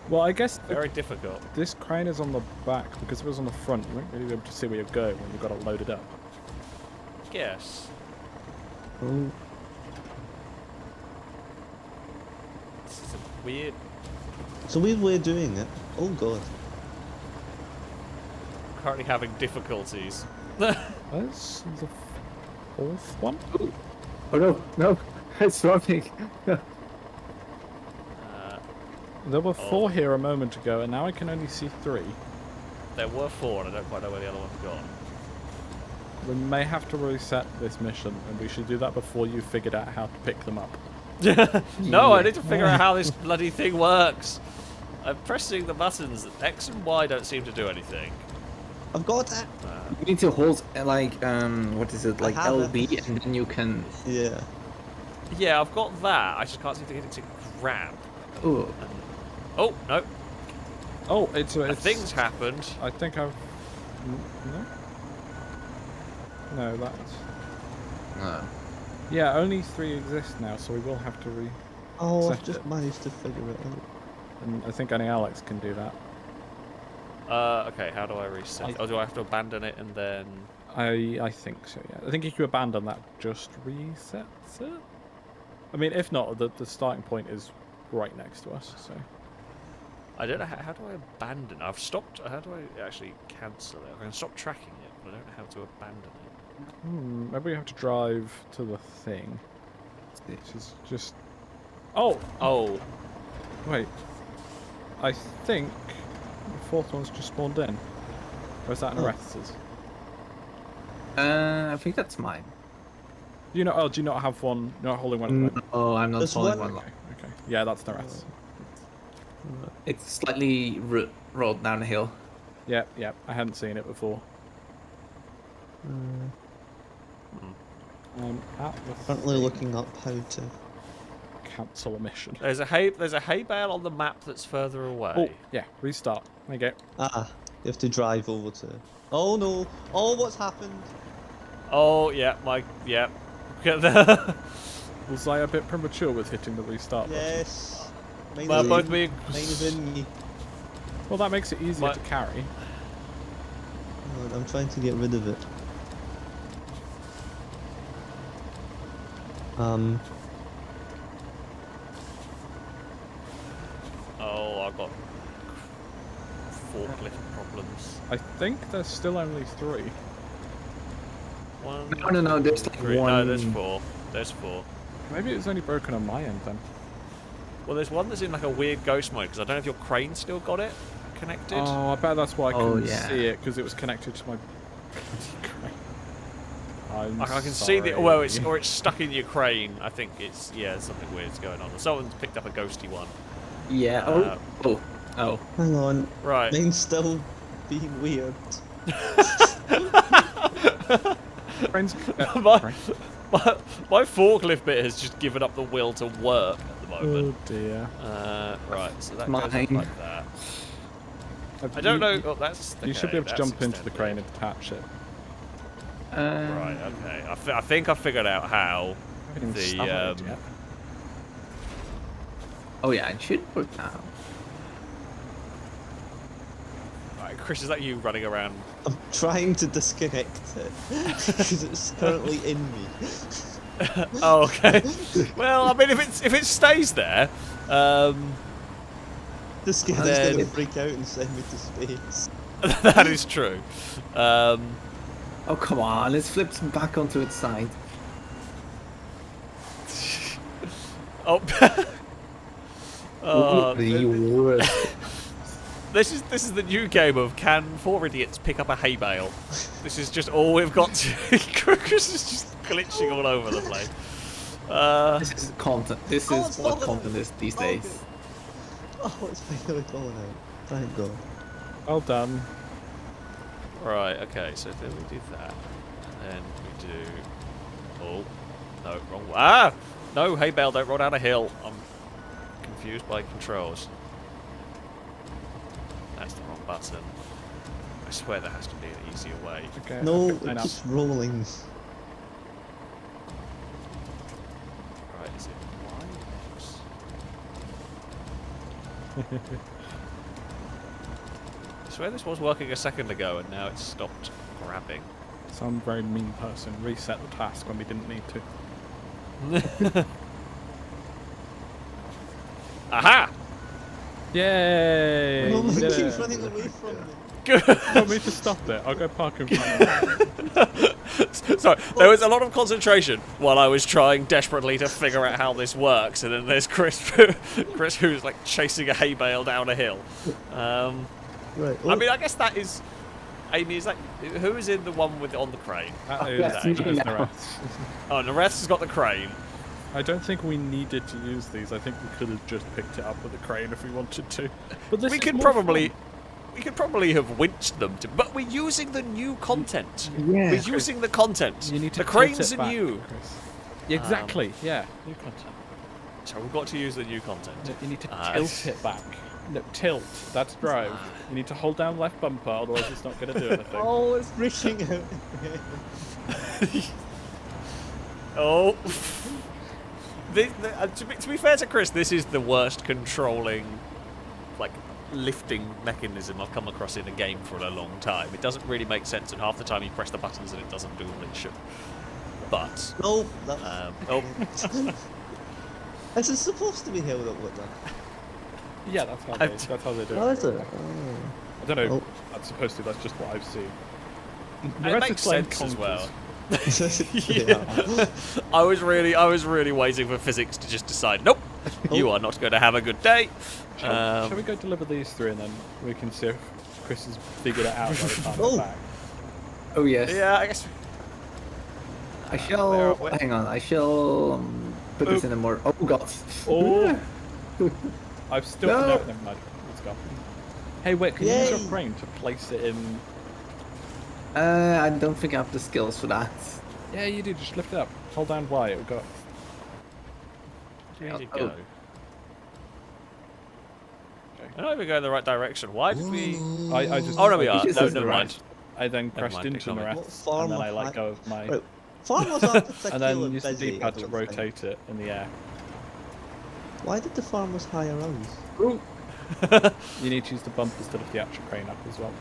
Speaker 5: Well, I guess
Speaker 3: Very difficult.
Speaker 5: this crane is on the back because if it was on the front, you wouldn't really be able to see where you're going when you've got it loaded up.
Speaker 3: Yes.
Speaker 4: Oh,
Speaker 3: This is a weird.
Speaker 4: it's a weird way of doing it. Oh god.
Speaker 3: Currently having difficulties.
Speaker 5: Where's the fourth one?
Speaker 6: Oh no, no, it's dropping.
Speaker 5: There were 4 here a moment ago, and now I can only see 3.
Speaker 3: There were 4, and I don't quite know where the other one's gone.
Speaker 5: We may have to reset this mission, and we should do that before you figured out how to pick them up.
Speaker 3: No, I need to figure out how this bloody thing works. I'm pressing the buttons. X and Y don't seem to do anything.
Speaker 4: I've got it.
Speaker 6: You need to hold like what is it, like
Speaker 4: have it.
Speaker 6: LB, and then you can.
Speaker 4: Yeah.
Speaker 3: Yeah, I've got that. I just can't seem to get it to grab.
Speaker 6: Oh,
Speaker 3: Oh, no.
Speaker 5: Oh, it's
Speaker 3: Things happened.
Speaker 5: I think I've. No? No, that's.
Speaker 6: no.
Speaker 5: Yeah, only 3 exist now, so we will have to
Speaker 4: Oh, I've
Speaker 5: Set
Speaker 4: just
Speaker 5: it.
Speaker 4: managed to figure it out.
Speaker 5: And I think only Alex can do that.
Speaker 3: Okay, how do I reset? Oh, do I have to abandon it and then...
Speaker 5: I think so, yeah. I think if you abandon that, just resets it. I mean, if not, the starting point is right next to us, so...
Speaker 3: I don't know, how do I abandon? I've stopped... How do I actually cancel it? I can stop tracking it, but I don't know how to abandon it.
Speaker 5: Maybe you have to drive to the thing. Which is just... Oh!
Speaker 3: Oh,
Speaker 5: Wait. I think the fourth one's just spawned in. Or is that an Arrestes?
Speaker 6: I think that's mine.
Speaker 5: Do you not? Do you not have one? You're not holding one at the moment?
Speaker 6: No, I'm not
Speaker 4: There's
Speaker 6: holding
Speaker 4: one-
Speaker 6: one.
Speaker 5: Okay. Yeah, that's the rest.
Speaker 6: It's slightly rolled down the hill.
Speaker 5: Yeah, yeah. I hadn't seen it before. At the
Speaker 4: Currently
Speaker 5: thing,
Speaker 4: looking up how to.
Speaker 5: cancel a mission.
Speaker 3: there's a hay bale on the map that's further away.
Speaker 5: Oh, yeah. Restart. There you go.
Speaker 4: Ah, you have to drive over to. Oh no! Oh, what's happened?
Speaker 3: Oh, yeah, yeah. Get there.
Speaker 5: Was I a bit premature with hitting the restart button?
Speaker 4: Yes. Mine
Speaker 3: Well,
Speaker 4: is
Speaker 3: both
Speaker 4: in-
Speaker 3: me.
Speaker 4: Mine is in me.
Speaker 5: Well, that makes it easier
Speaker 3: My-
Speaker 5: to carry.
Speaker 4: Oh, I'm trying to get rid of it.
Speaker 3: Oh, I've got forklift problems.
Speaker 5: I think there's still only 3.
Speaker 3: One,
Speaker 6: No, there's like
Speaker 3: three.
Speaker 6: one.
Speaker 3: No, there's 4. There's 4.
Speaker 5: Maybe it was only broken on my end then.
Speaker 3: Well, there's one that's in like a weird ghost mode because I don't know if your crane still got it connected.
Speaker 5: Oh, I bet that's why I
Speaker 6: Oh,
Speaker 5: couldn't
Speaker 6: yeah.
Speaker 5: see it, because it was connected to my crane. I'm
Speaker 3: I can see the
Speaker 5: sorry.
Speaker 3: well, it's stuck in your crane. I think it's something weird's going on. Someone's picked up a ghosty one.
Speaker 6: Yeah. Oh.
Speaker 4: Hang on.
Speaker 3: Right.
Speaker 4: Mine's still being weird.
Speaker 5: Crane's-
Speaker 3: my,
Speaker 5: crane.
Speaker 3: my forklift bit has just given up the will to work at the
Speaker 5: Oh
Speaker 3: moment.
Speaker 5: dear.
Speaker 3: Right, so that
Speaker 6: Mine.
Speaker 3: goes up like that. I don't know. Oh, that's.
Speaker 5: You should
Speaker 3: okay,
Speaker 5: be able to
Speaker 3: that's
Speaker 5: jump into the
Speaker 3: extended.
Speaker 5: crane and detach it.
Speaker 3: Right. Okay. I think I figured out how.
Speaker 5: I haven't even
Speaker 3: The,
Speaker 5: started yet.
Speaker 6: Oh yeah, it should work now.
Speaker 3: Right, Chris, is that you running around?
Speaker 4: I'm trying to disconnect it because it's currently in me.
Speaker 3: Oh, okay. Well, I mean, if it stays there,
Speaker 4: This guy's
Speaker 3: Then-
Speaker 4: gonna freak out and send me to space.
Speaker 3: that is true.
Speaker 6: Oh come on, let's flip it back onto its side.
Speaker 3: Oh.
Speaker 6: The worst.
Speaker 3: This is the new game of can 4 idiots pick up a hay bale. This is just all we've got to. Chris is just glitching all over the place.
Speaker 6: This is content. This
Speaker 4: Oh,
Speaker 6: is
Speaker 4: it's
Speaker 6: what
Speaker 4: falling
Speaker 6: content is these
Speaker 4: Oh,
Speaker 6: days.
Speaker 4: good. Oh, it's finally falling out. Thank God.
Speaker 5: Well done.
Speaker 3: Right. Okay. So then we do that, and then we do. Oh, no, wrong. Ah, no, hay bale, don't roll down a hill. I'm confused by controls. That's the wrong button. I swear there has to be an easier way.
Speaker 5: Okay.
Speaker 4: No,
Speaker 5: I picked mine
Speaker 4: it
Speaker 5: up.
Speaker 4: keeps rolling.
Speaker 3: Right, is it Y? I swear this was working a second ago and now it's stopped grabbing.
Speaker 5: Some very mean person reset the task when we didn't need to.
Speaker 3: Aha!
Speaker 5: Yay!
Speaker 4: No,
Speaker 5: you
Speaker 4: it
Speaker 5: did
Speaker 4: keeps
Speaker 5: it.
Speaker 4: running away from me.
Speaker 3: Good.
Speaker 5: You want me to stop it? I'll go park in front.
Speaker 3: Sorry, there was a lot of concentration while I was trying desperately to figure out how this works, and then there's Chris, Chris who's like chasing a hay bale down a hill.
Speaker 4: Right.
Speaker 3: I mean, I guess that is. Amy, is that who is in the one with on the crane?
Speaker 5: That is,
Speaker 6: That's
Speaker 5: that is
Speaker 6: me
Speaker 5: the
Speaker 6: now.
Speaker 5: rest.
Speaker 3: Oh, the rest has got the crane.
Speaker 5: I don't think we needed to use these. I think we could have just picked it up with a crane if we wanted to. But this
Speaker 3: We
Speaker 5: is
Speaker 3: could
Speaker 5: more
Speaker 3: probably.
Speaker 5: fun.
Speaker 3: We could probably have winched them, but we're using the new content.
Speaker 6: Yeah.
Speaker 3: We're using the content.
Speaker 5: You need to
Speaker 3: the
Speaker 5: tilt
Speaker 3: cranes
Speaker 5: it
Speaker 3: are
Speaker 5: back,
Speaker 3: new,
Speaker 5: Chris. Exactly. Yeah. New content.
Speaker 3: so we've got to use the new content.
Speaker 5: You need to
Speaker 3: Ah.
Speaker 5: tilt it back. No, tilt. That's drive. You need to hold down left bumper, otherwise it's not going to do anything.
Speaker 4: Oh, it's freaking out.
Speaker 3: Oh. To be fair to Chris, this is the worst controlling like lifting mechanism I've come across in a game for a long time. It doesn't really make sense, and half the time you press the buttons and it doesn't do what it should. But
Speaker 4: No,
Speaker 3: oh,
Speaker 4: this is supposed to be held up like that.
Speaker 5: Yeah, that's how they do
Speaker 1: Oh,
Speaker 5: it.
Speaker 1: is it?
Speaker 5: I don't know.
Speaker 4: Oh.
Speaker 5: If that's supposed to. That's just what I've seen.
Speaker 3: and it makes sense as well.
Speaker 4: Yeah.
Speaker 3: I was really waiting for physics to just decide, nope, you are not going to have a good day.
Speaker 5: Shall we go deliver these 3 and then we can see if Chris has figured it out by the time we're back?
Speaker 6: Oh yes.
Speaker 3: Yeah, I guess.
Speaker 6: I shall. Hang on. I shall put this in a more. Oh god.
Speaker 5: Oh! I've still.
Speaker 6: No.
Speaker 5: No, never mind. Let's go. Hey, wait, can you use your
Speaker 4: Yay.
Speaker 5: crane to place it in?
Speaker 6: I don't think I have the skills for that.
Speaker 5: Yeah, you do. Just lift it up. Hold down Y. It'll go.
Speaker 3: Where did it
Speaker 6: Oh.
Speaker 3: go? I don't even go in the right direction. Why did we?
Speaker 5: I just.
Speaker 3: Oh, no, we are.
Speaker 6: This
Speaker 3: No,
Speaker 6: is
Speaker 3: never
Speaker 6: right.
Speaker 3: mind.
Speaker 5: I then
Speaker 3: Never
Speaker 5: crashed
Speaker 3: mind,
Speaker 5: into
Speaker 3: ignore me.
Speaker 5: Moretz,
Speaker 4: What
Speaker 5: and then
Speaker 4: farm
Speaker 5: I
Speaker 4: of
Speaker 5: let
Speaker 4: hi-
Speaker 5: go of my.
Speaker 4: Right. Farmers aren't
Speaker 5: And
Speaker 4: particularly
Speaker 5: then use the
Speaker 4: busy.
Speaker 5: D-pad
Speaker 4: I
Speaker 5: to
Speaker 4: don't think.
Speaker 5: rotate it in the air.
Speaker 4: Why did the farmers hire us?
Speaker 5: You need to use the bumpers to lift the actual crane up as well.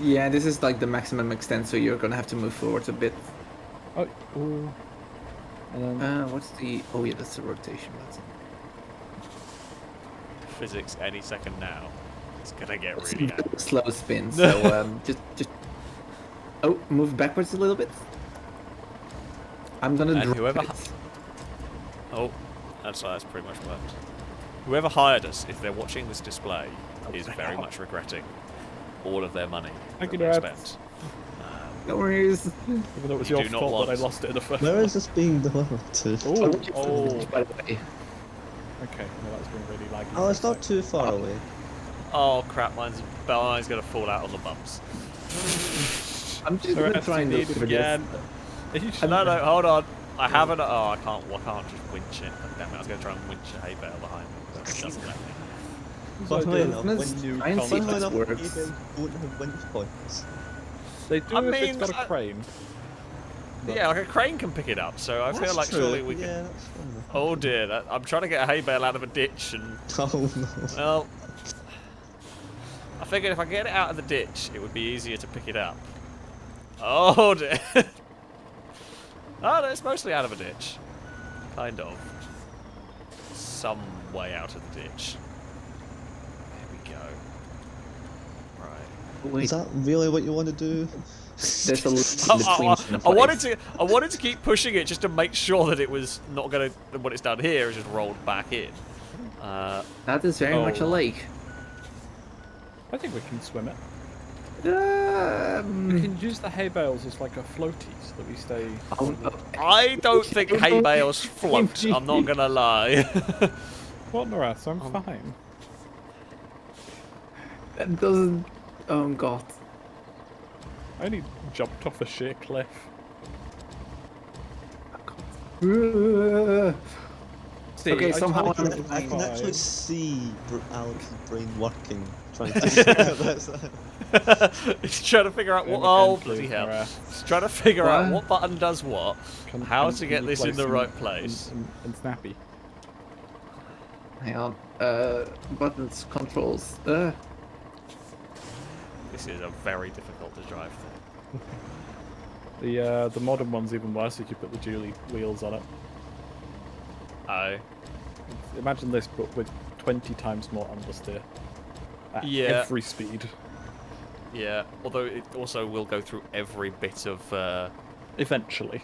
Speaker 6: Yeah, this is like the maximum extent, so you're gonna have to move forward a bit.
Speaker 5: Oh, ooh. And then
Speaker 6: What's the? Oh yeah, that's the rotation button.
Speaker 3: Physics any second now. It's gonna get
Speaker 6: It's
Speaker 3: really
Speaker 6: a
Speaker 3: hard.
Speaker 6: slow spin, so just. Oh, move backwards a little bit. I'm gonna
Speaker 3: And
Speaker 6: drop
Speaker 3: whoever-
Speaker 6: it.
Speaker 3: Oh, that's pretty much worked. Whoever hired us, if they're watching this display, is very much regretting all of their money
Speaker 5: Thank
Speaker 3: that
Speaker 5: you,
Speaker 3: they
Speaker 5: Brad.
Speaker 3: spent.
Speaker 6: No worries.
Speaker 5: even though it was
Speaker 3: You
Speaker 5: your
Speaker 3: do not
Speaker 5: fault
Speaker 3: want-
Speaker 5: that I lost it in the first.
Speaker 4: Where is this being delivered to?
Speaker 5: Oh,
Speaker 6: By the way.
Speaker 5: okay. No, that's been really laggy.
Speaker 4: Oh, it's not too far away.
Speaker 3: Oh crap, mine's gonna fall out on the bumps.
Speaker 6: I'm just
Speaker 5: Sorry,
Speaker 6: gonna try and look
Speaker 5: SCV'd
Speaker 6: for
Speaker 5: again.
Speaker 6: this.
Speaker 3: No, hold on. I haven't. Oh, I can't just winch it. Damn it, I was gonna try and winch a hay bale behind me, but it doesn't let me.
Speaker 4: Funnily enough,
Speaker 6: Let's
Speaker 4: when
Speaker 6: try and see if
Speaker 4: funnily
Speaker 6: this
Speaker 4: enough,
Speaker 6: works.
Speaker 4: eBay don't have winch points.
Speaker 5: They do
Speaker 3: I
Speaker 5: if it's
Speaker 3: mean,
Speaker 5: got a crane.
Speaker 3: Yeah, like a crane can pick it up, so I feel
Speaker 4: That's
Speaker 3: like
Speaker 4: true.
Speaker 3: surely we can.
Speaker 4: Yeah, that's fair enough.
Speaker 3: Oh dear, I'm trying to get a hay bale out of a ditch, and
Speaker 4: Oh no.
Speaker 3: well, I figured if I get it out of the ditch, it would be easier to pick it up. Oh dear. Oh, no, it's mostly out of a ditch. Kind of. Some way out of the ditch. There we go. Right.
Speaker 6: Wait,
Speaker 4: Is that really what you want to do?
Speaker 6: there's a little between.
Speaker 3: I wanted to keep pushing it just to make sure that it was not gonna. What it's done here is just rolled back in.
Speaker 6: That is very much a
Speaker 5: Oh.
Speaker 6: lake.
Speaker 5: I think we can swim it.
Speaker 6: Hmm.
Speaker 5: We can use the hay bales as like a floaty so that we stay.
Speaker 6: Oh,
Speaker 3: I don't think hay bales float. I'm not gonna lie.
Speaker 5: What, Norath? I'm fine.
Speaker 6: that doesn't. Oh god.
Speaker 5: I only jumped off a sheer cliff. See,
Speaker 6: Okay,
Speaker 5: I
Speaker 6: somehow
Speaker 5: told you
Speaker 6: I'm-
Speaker 5: it was
Speaker 4: I can actually
Speaker 5: fine.
Speaker 4: see Alex's brain working, trying to figure out this.
Speaker 3: He's trying to figure out what.
Speaker 5: Then
Speaker 3: Oh
Speaker 5: again,
Speaker 3: bloody
Speaker 5: please,
Speaker 3: hell!
Speaker 5: Norath.
Speaker 3: He's trying to figure out
Speaker 6: What?
Speaker 3: what button does what. How to get
Speaker 5: you
Speaker 3: this in
Speaker 5: place
Speaker 3: the
Speaker 5: them
Speaker 3: right place.
Speaker 5: And snappy.
Speaker 6: Hang on. Buttons, controls.
Speaker 3: This is a very difficult to drive thing.
Speaker 5: The modern one's even worse if you put the dually wheels on it.
Speaker 3: Oh.
Speaker 5: Imagine this, but with 20 times more understeer. At
Speaker 3: Yeah.
Speaker 5: every speed.
Speaker 3: Yeah, although it also will go through every bit of.
Speaker 5: Eventually.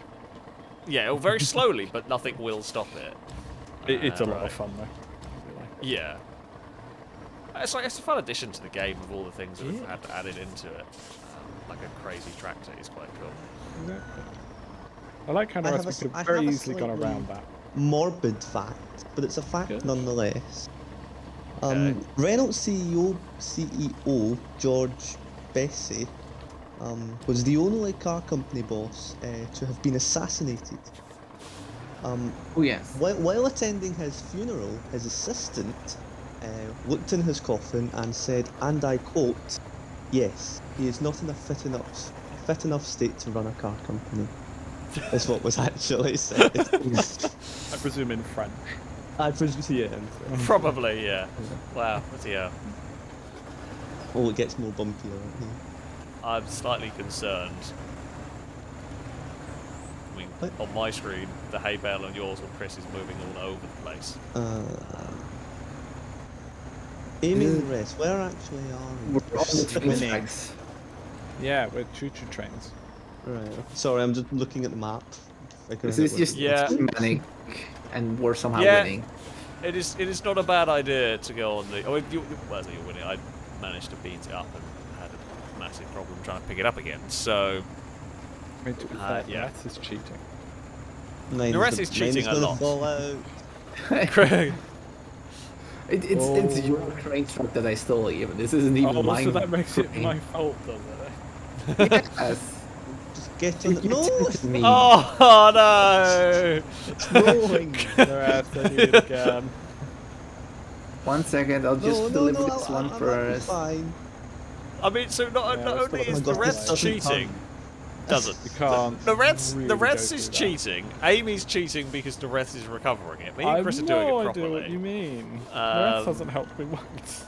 Speaker 3: Yeah, it'll very slowly, but nothing will stop it.
Speaker 5: It's a lot
Speaker 3: Right.
Speaker 5: of fun though.
Speaker 3: Yeah. It's like it's a fun addition to the game with all the things that we've had added into it. Like a crazy tractor is quite cool.
Speaker 5: Exactly. I like how
Speaker 4: I have
Speaker 5: we
Speaker 4: a s-
Speaker 5: could
Speaker 4: I
Speaker 5: have very
Speaker 4: have a
Speaker 5: easily gone
Speaker 4: slightly-
Speaker 5: around that.
Speaker 4: Morbid fact, but it's a fact
Speaker 5: Good.
Speaker 4: nonetheless.
Speaker 3: Okay.
Speaker 4: Renault CEO George Bessie was the only car company boss to have been assassinated.
Speaker 6: Oh yes.
Speaker 4: While attending his funeral, his assistant looked in his coffin and said, and I quote, "Yes, he is not in a fit enough state to run a car company." Is what was actually said.
Speaker 5: I presume in French.
Speaker 4: I presume, yeah.
Speaker 3: Probably, yeah. Wow, what's he
Speaker 4: Oh, it gets more bumpier.
Speaker 3: I'm slightly concerned. I mean,
Speaker 4: What?
Speaker 3: on my screen, the hay bale on yours and Chris is moving all over the place.
Speaker 4: Amy and the rest, where actually are we?
Speaker 6: We're on the twin tracks.
Speaker 5: Yeah, we're choo-choo trains.
Speaker 4: Right. Sorry, I'm just looking at the map.
Speaker 6: This is just
Speaker 3: Yeah.
Speaker 6: manic, and we're somehow
Speaker 3: Yeah.
Speaker 6: winning.
Speaker 3: It is not a bad idea to go on the. Oh, well, you're winning. I managed to beat it up and had a massive problem trying to pick it up again. So
Speaker 5: I mean, to be fair,
Speaker 3: yeah.
Speaker 5: that is cheating.
Speaker 4: Mine's
Speaker 3: The rest
Speaker 4: the-
Speaker 3: is cheating
Speaker 4: mine's
Speaker 3: a
Speaker 4: gonna
Speaker 3: lot.
Speaker 4: fall out.
Speaker 3: Craig.
Speaker 6: It's your train truck that I stole, even. This isn't even
Speaker 5: Oh,
Speaker 6: mine.
Speaker 5: so that makes it
Speaker 6: train.
Speaker 5: my fault, does it?
Speaker 6: Yes.
Speaker 4: Just get on the. No,
Speaker 6: It's me.
Speaker 3: Oh no!
Speaker 4: it's rolling.
Speaker 5: The rest, I need it again.
Speaker 6: 1 second, I'll just
Speaker 4: no,
Speaker 6: deliver
Speaker 4: no,
Speaker 6: this
Speaker 4: I'm
Speaker 6: one
Speaker 4: not
Speaker 6: first.
Speaker 4: fine.
Speaker 3: I mean, so not
Speaker 5: Yeah,
Speaker 3: not
Speaker 5: that's
Speaker 3: only
Speaker 5: what-
Speaker 3: is
Speaker 4: Oh
Speaker 3: the
Speaker 4: my God,
Speaker 3: rest
Speaker 4: this doesn't
Speaker 3: cheating,
Speaker 4: come.
Speaker 3: doesn't.
Speaker 5: You can't.
Speaker 3: The rest,
Speaker 5: really
Speaker 3: the
Speaker 5: go
Speaker 3: rest
Speaker 5: through
Speaker 3: is
Speaker 5: that.
Speaker 3: cheating. Amy's cheating because the rest is recovering it. Me
Speaker 5: I
Speaker 3: and
Speaker 5: have
Speaker 3: Chris are
Speaker 5: no
Speaker 3: doing it
Speaker 5: idea
Speaker 3: properly.
Speaker 5: what you mean. The
Speaker 3: Um,
Speaker 5: rest hasn't helped me once.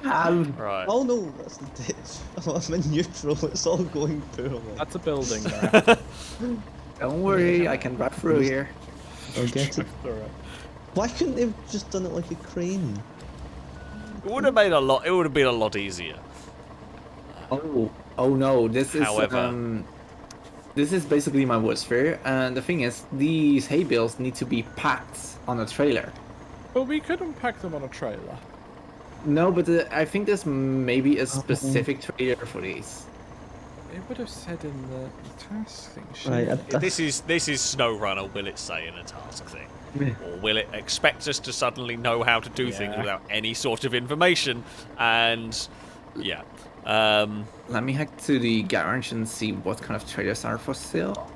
Speaker 3: Right.
Speaker 4: Oh no, that's the ditch. I'm in neutral. It's all going poorly.
Speaker 5: That's a building there.
Speaker 6: Don't worry, I can drive through here.
Speaker 4: I'll get it.
Speaker 5: Alright.
Speaker 4: Why couldn't they have just done it like a crane?
Speaker 3: It would have made a lot. It would have been a lot easier.
Speaker 6: Oh no, this is
Speaker 3: However-
Speaker 6: this is basically my wood sphere, and the thing is, these hay bales need to be packed on a trailer.
Speaker 5: But we could unpack them on a trailer.
Speaker 6: No, but I think there's maybe a specific trailer for these.
Speaker 5: It would have said in the task thing.
Speaker 4: Right,
Speaker 5: shouldn't it?
Speaker 3: This is Snowrunner. Will it say in a task thing, or will it expect us to suddenly know how to do things
Speaker 5: Yeah.
Speaker 3: without any sort of information? And yeah,
Speaker 6: Let me hack to the garage and see what kind of trailers are for sale.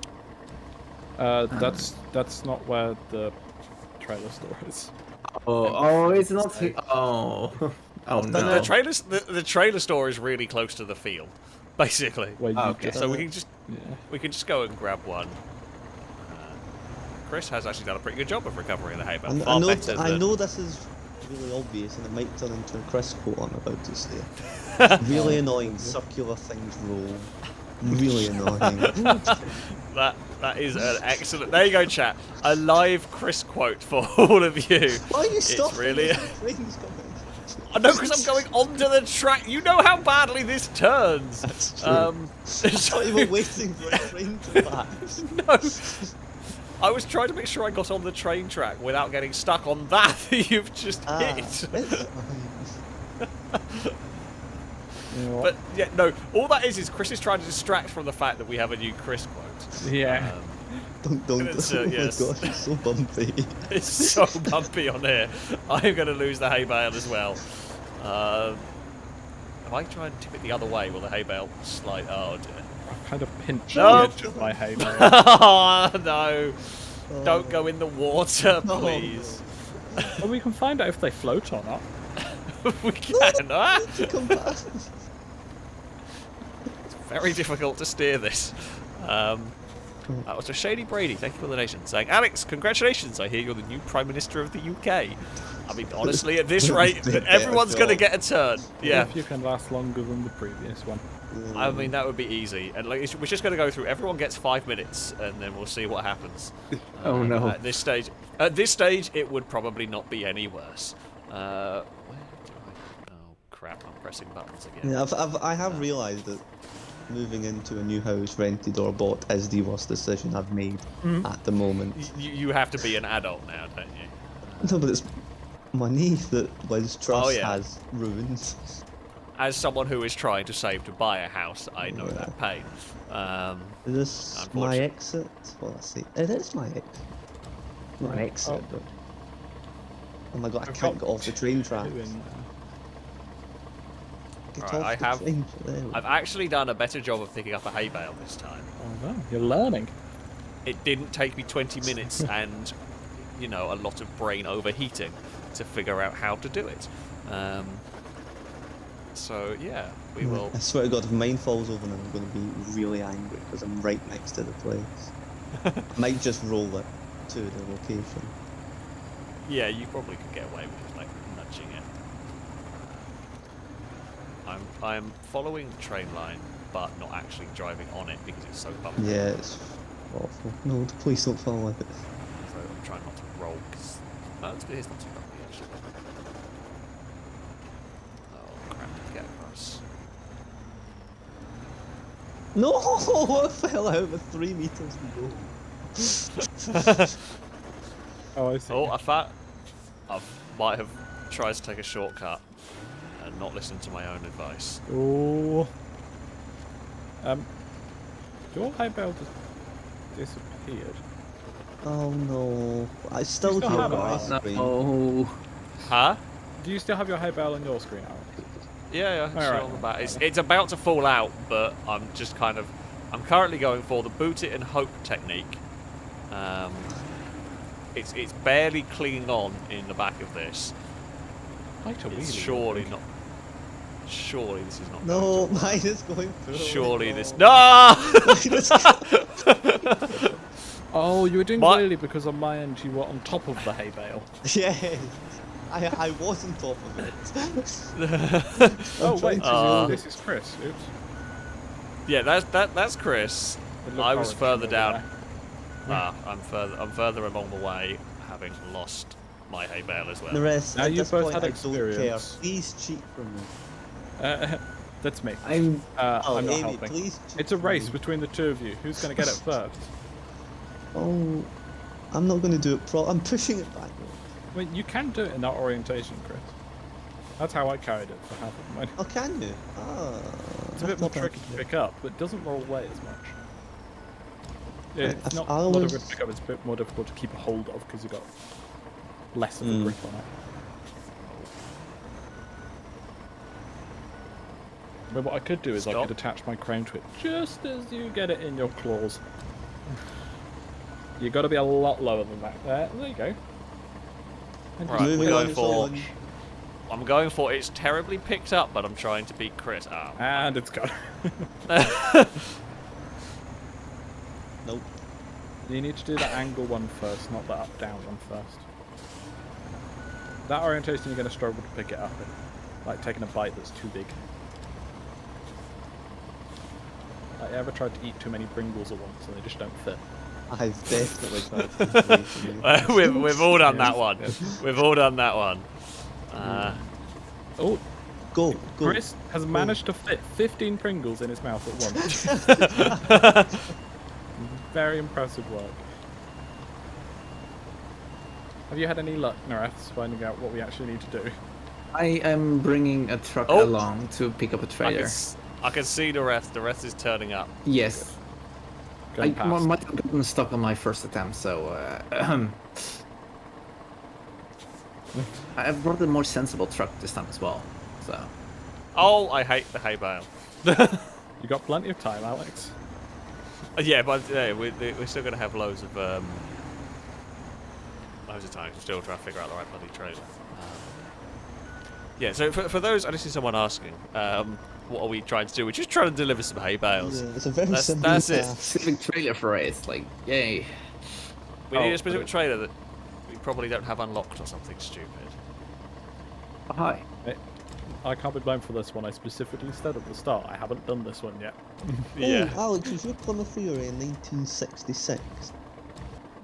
Speaker 5: That's not where the trailer store is.
Speaker 6: Oh, it's not. Oh, oh
Speaker 3: the
Speaker 6: no.
Speaker 3: the trailer store is really close to the field, basically.
Speaker 5: Where you
Speaker 6: Okay.
Speaker 5: get,
Speaker 3: So we can
Speaker 5: yeah.
Speaker 3: just go and grab one. Chris has actually done a pretty good job of recovering the hay bale.
Speaker 4: I
Speaker 3: Far
Speaker 4: know,
Speaker 3: better
Speaker 4: I
Speaker 3: than
Speaker 4: know this is really obvious and it might turn into a Chris quote I'm about to say. Really annoying, circular things roll. Really annoying.
Speaker 3: that is an excellent. There you go, chat. A live Chris quote for all of you.
Speaker 4: Why are you
Speaker 3: It's
Speaker 4: stopping?
Speaker 3: really.
Speaker 4: There's trains coming.
Speaker 3: I know, because I'm going onto the track. You know how badly this turns.
Speaker 4: That's true. I
Speaker 3: So,
Speaker 4: thought you were waiting for a train to pass.
Speaker 3: no. I was trying to make sure I got on the train track without getting stuck on that you've just hit.
Speaker 4: It's
Speaker 5: You know what?
Speaker 3: But yeah, no. All that is Chris is trying to distract from the fact that we have a new Chris quote.
Speaker 5: Yeah.
Speaker 4: don't.
Speaker 3: It's,
Speaker 4: Oh
Speaker 3: yes.
Speaker 4: my gosh, it's so bumpy.
Speaker 3: It's so bumpy on here. I'm going to lose the hay bale as well. If I try and tip it the other way, will the hay bale slide? Oh dear.
Speaker 5: I've kind of pinched
Speaker 3: No.
Speaker 5: the edge of my hay bale.
Speaker 3: Oh no! Don't go in the water,
Speaker 4: No.
Speaker 3: please.
Speaker 5: Well, we can find out if they float or not.
Speaker 3: We can. Ah!
Speaker 4: To come back.
Speaker 3: Very difficult to steer this. That was a Shady Brady. Thank you for the donation. Saying, Alex, congratulations! I hear you're the new Prime Minister of the UK. I mean, honestly, at this rate,
Speaker 4: Bit
Speaker 3: everyone's
Speaker 4: better
Speaker 3: going to
Speaker 4: job.
Speaker 3: get a turn. Yeah.
Speaker 5: If you can last longer than the previous one.
Speaker 3: I mean, that would be easy. And like, we're just going to go through. Everyone gets 5 minutes, and then we'll see what happens.
Speaker 6: Oh, no.
Speaker 3: At this stage, it would probably not be any worse. Where do I? Oh crap! I'm pressing buttons again.
Speaker 4: Yeah, I have realised that moving into a new house, rented or bought, is the worst decision I've made at the moment.
Speaker 3: You have to be an adult now, don't you?
Speaker 4: No, but it's money that Liz Truss
Speaker 3: Oh, yeah.
Speaker 4: has ruined.
Speaker 3: As someone who is trying to save to buy a house, I know
Speaker 4: Yeah.
Speaker 3: that pain.
Speaker 4: Is this my
Speaker 3: Unfortunate.
Speaker 4: exit? Well, let's see. It is my exit. My exit.
Speaker 5: Oh.
Speaker 4: Oh my god, I
Speaker 5: I've
Speaker 4: can't
Speaker 5: got
Speaker 4: get off the train tracks.
Speaker 5: Doing,
Speaker 4: Get
Speaker 3: Right,
Speaker 4: off
Speaker 3: I
Speaker 4: the
Speaker 3: have-
Speaker 4: train. There we
Speaker 3: I've
Speaker 4: go.
Speaker 3: actually done a better job of picking up a hay bale this time.
Speaker 5: oh, wow, you're learning.
Speaker 3: It didn't take me 20 minutes and, you know, a lot of brain overheating to figure out how to do it. So yeah, we will.
Speaker 4: I swear to God, if mine falls over, then I'm going to be really angry because I'm right next to the place. I might just roll it to the location.
Speaker 3: Yeah, you probably could get away with just like nudging it. I'm following the train line, but not actually driving on it because it's so bumpy.
Speaker 4: Yeah, it's awful. No, please don't follow it.
Speaker 3: So I'm trying not to roll because it's not too bumpy actually. Oh crap! To get across.
Speaker 4: No, I fell out with 3 meters below.
Speaker 5: Oh, I see.
Speaker 3: Oh, I might have tried to take a shortcut and not listened to my own advice.
Speaker 5: Oh. Your hay bale just disappeared.
Speaker 4: Oh no, I still
Speaker 5: still
Speaker 4: can't
Speaker 5: have it,
Speaker 4: my
Speaker 5: right?
Speaker 4: screen.
Speaker 6: Oh,
Speaker 3: Huh?
Speaker 5: Do you still have your hay bale on your screen, Alex?
Speaker 3: Yeah, it's
Speaker 5: Alright.
Speaker 3: on the back. It's about to fall out, but I'm just kind of... I'm currently going for the boot it and hope technique. It's barely clinging on in the back of this.
Speaker 5: Quite a
Speaker 3: It's
Speaker 5: wheelie,
Speaker 3: surely
Speaker 5: I think.
Speaker 3: not... Surely this is not
Speaker 4: No,
Speaker 3: going to...
Speaker 4: mine is going through.
Speaker 3: Surely
Speaker 4: no.
Speaker 3: this... No!
Speaker 5: Oh, you were doing
Speaker 3: My-
Speaker 5: wheelie because on my end you were on top of the hay bale.
Speaker 4: Yes, I was on top of it.
Speaker 5: Oh
Speaker 4: trying
Speaker 5: wait,
Speaker 3: to-
Speaker 5: this is Chris. Oops.
Speaker 3: Yeah, that's Chris.
Speaker 5: It looked
Speaker 3: I was
Speaker 5: orange
Speaker 3: further
Speaker 5: over
Speaker 3: down.
Speaker 5: there.
Speaker 3: I'm further along the way, having lost my hay bale as well.
Speaker 4: The rest,
Speaker 5: Now
Speaker 4: at
Speaker 5: you
Speaker 4: this
Speaker 5: both
Speaker 4: point,
Speaker 5: had
Speaker 4: I don't care.
Speaker 5: experience.
Speaker 4: Please cheat from me.
Speaker 5: That's me.
Speaker 6: I'm.
Speaker 4: Oh,
Speaker 5: I'm not
Speaker 4: Amy,
Speaker 5: helping.
Speaker 4: please cheat
Speaker 5: It's a
Speaker 4: from
Speaker 5: race
Speaker 4: me.
Speaker 5: between the two of you. Who's going to get it first?
Speaker 4: Oh, I'm not going to do it I'm pushing it back.
Speaker 5: I mean, you can do it in that orientation, Chris. That's how I carried it for half of mine.
Speaker 4: Oh, can you? Ah.
Speaker 5: It's a bit more tricky to pick up, but it doesn't roll away as much. Yeah,
Speaker 4: Right,
Speaker 5: it's not
Speaker 4: I
Speaker 5: more
Speaker 4: always-
Speaker 5: difficult to pick up, it's a bit more difficult to keep a hold of because you've got less of a
Speaker 4: Mm.
Speaker 5: grip on it. But what I could do is I
Speaker 3: Stop.
Speaker 5: could attach my crane to it just as you get it in your claws. You've got to be a lot lower than that. There you go. And
Speaker 3: Right,
Speaker 5: just
Speaker 3: we're
Speaker 4: Moving
Speaker 3: going
Speaker 4: on,
Speaker 3: for...
Speaker 4: Sean.
Speaker 3: I'm going for it's terribly picked up, but I'm trying to beat Chris. Oh.
Speaker 5: And it's gone.
Speaker 4: Nope.
Speaker 5: You need to do that angle one first, not the up-down one first. That orientation you're going to struggle to pick it up in. Like taking a bite that's too big. Like, you ever tried to eat too many Pringles at once and they just don't fit?
Speaker 4: I've definitely tried to
Speaker 3: we've all done that one.
Speaker 5: Yes.
Speaker 3: We've all done that one.
Speaker 5: Oh,
Speaker 4: Go, go.
Speaker 5: Chris has managed to fit 15 Pringles in his mouth at once. Very impressive work. Have you had any luck, Nareths, finding out what we actually need to do?
Speaker 6: I am bringing a truck
Speaker 3: Oh.
Speaker 6: along to pick up a trailer.
Speaker 3: I can see the rest. The rest is turning up.
Speaker 6: Yes. I
Speaker 5: Going past.
Speaker 6: might have gotten stuck on my first attempt, so I've brought a more sensible truck this time as well. So
Speaker 3: Oh, I hate the hay bale.
Speaker 5: You got plenty of time, Alex.
Speaker 3: Yeah, but we're still going to have loads of time. We're still trying to figure out the right bloody trailer. Yeah, so for those, I just see someone asking, what are we trying to do? We're just trying to deliver some hay bales.
Speaker 4: Yeah, it's a very
Speaker 3: That's-
Speaker 4: simple
Speaker 3: that's it.
Speaker 4: task.
Speaker 6: specific trailer for race, like yay.
Speaker 3: We need
Speaker 5: Oh,
Speaker 3: a specific trailer that we probably don't have unlocked or something stupid.
Speaker 6: Oh, hi.
Speaker 5: I can't be blamed for this one. I specifically said at the start I haven't done this one yet.
Speaker 3: Yeah.
Speaker 4: Oh, Alex, was your Plymouth Fury in 1966?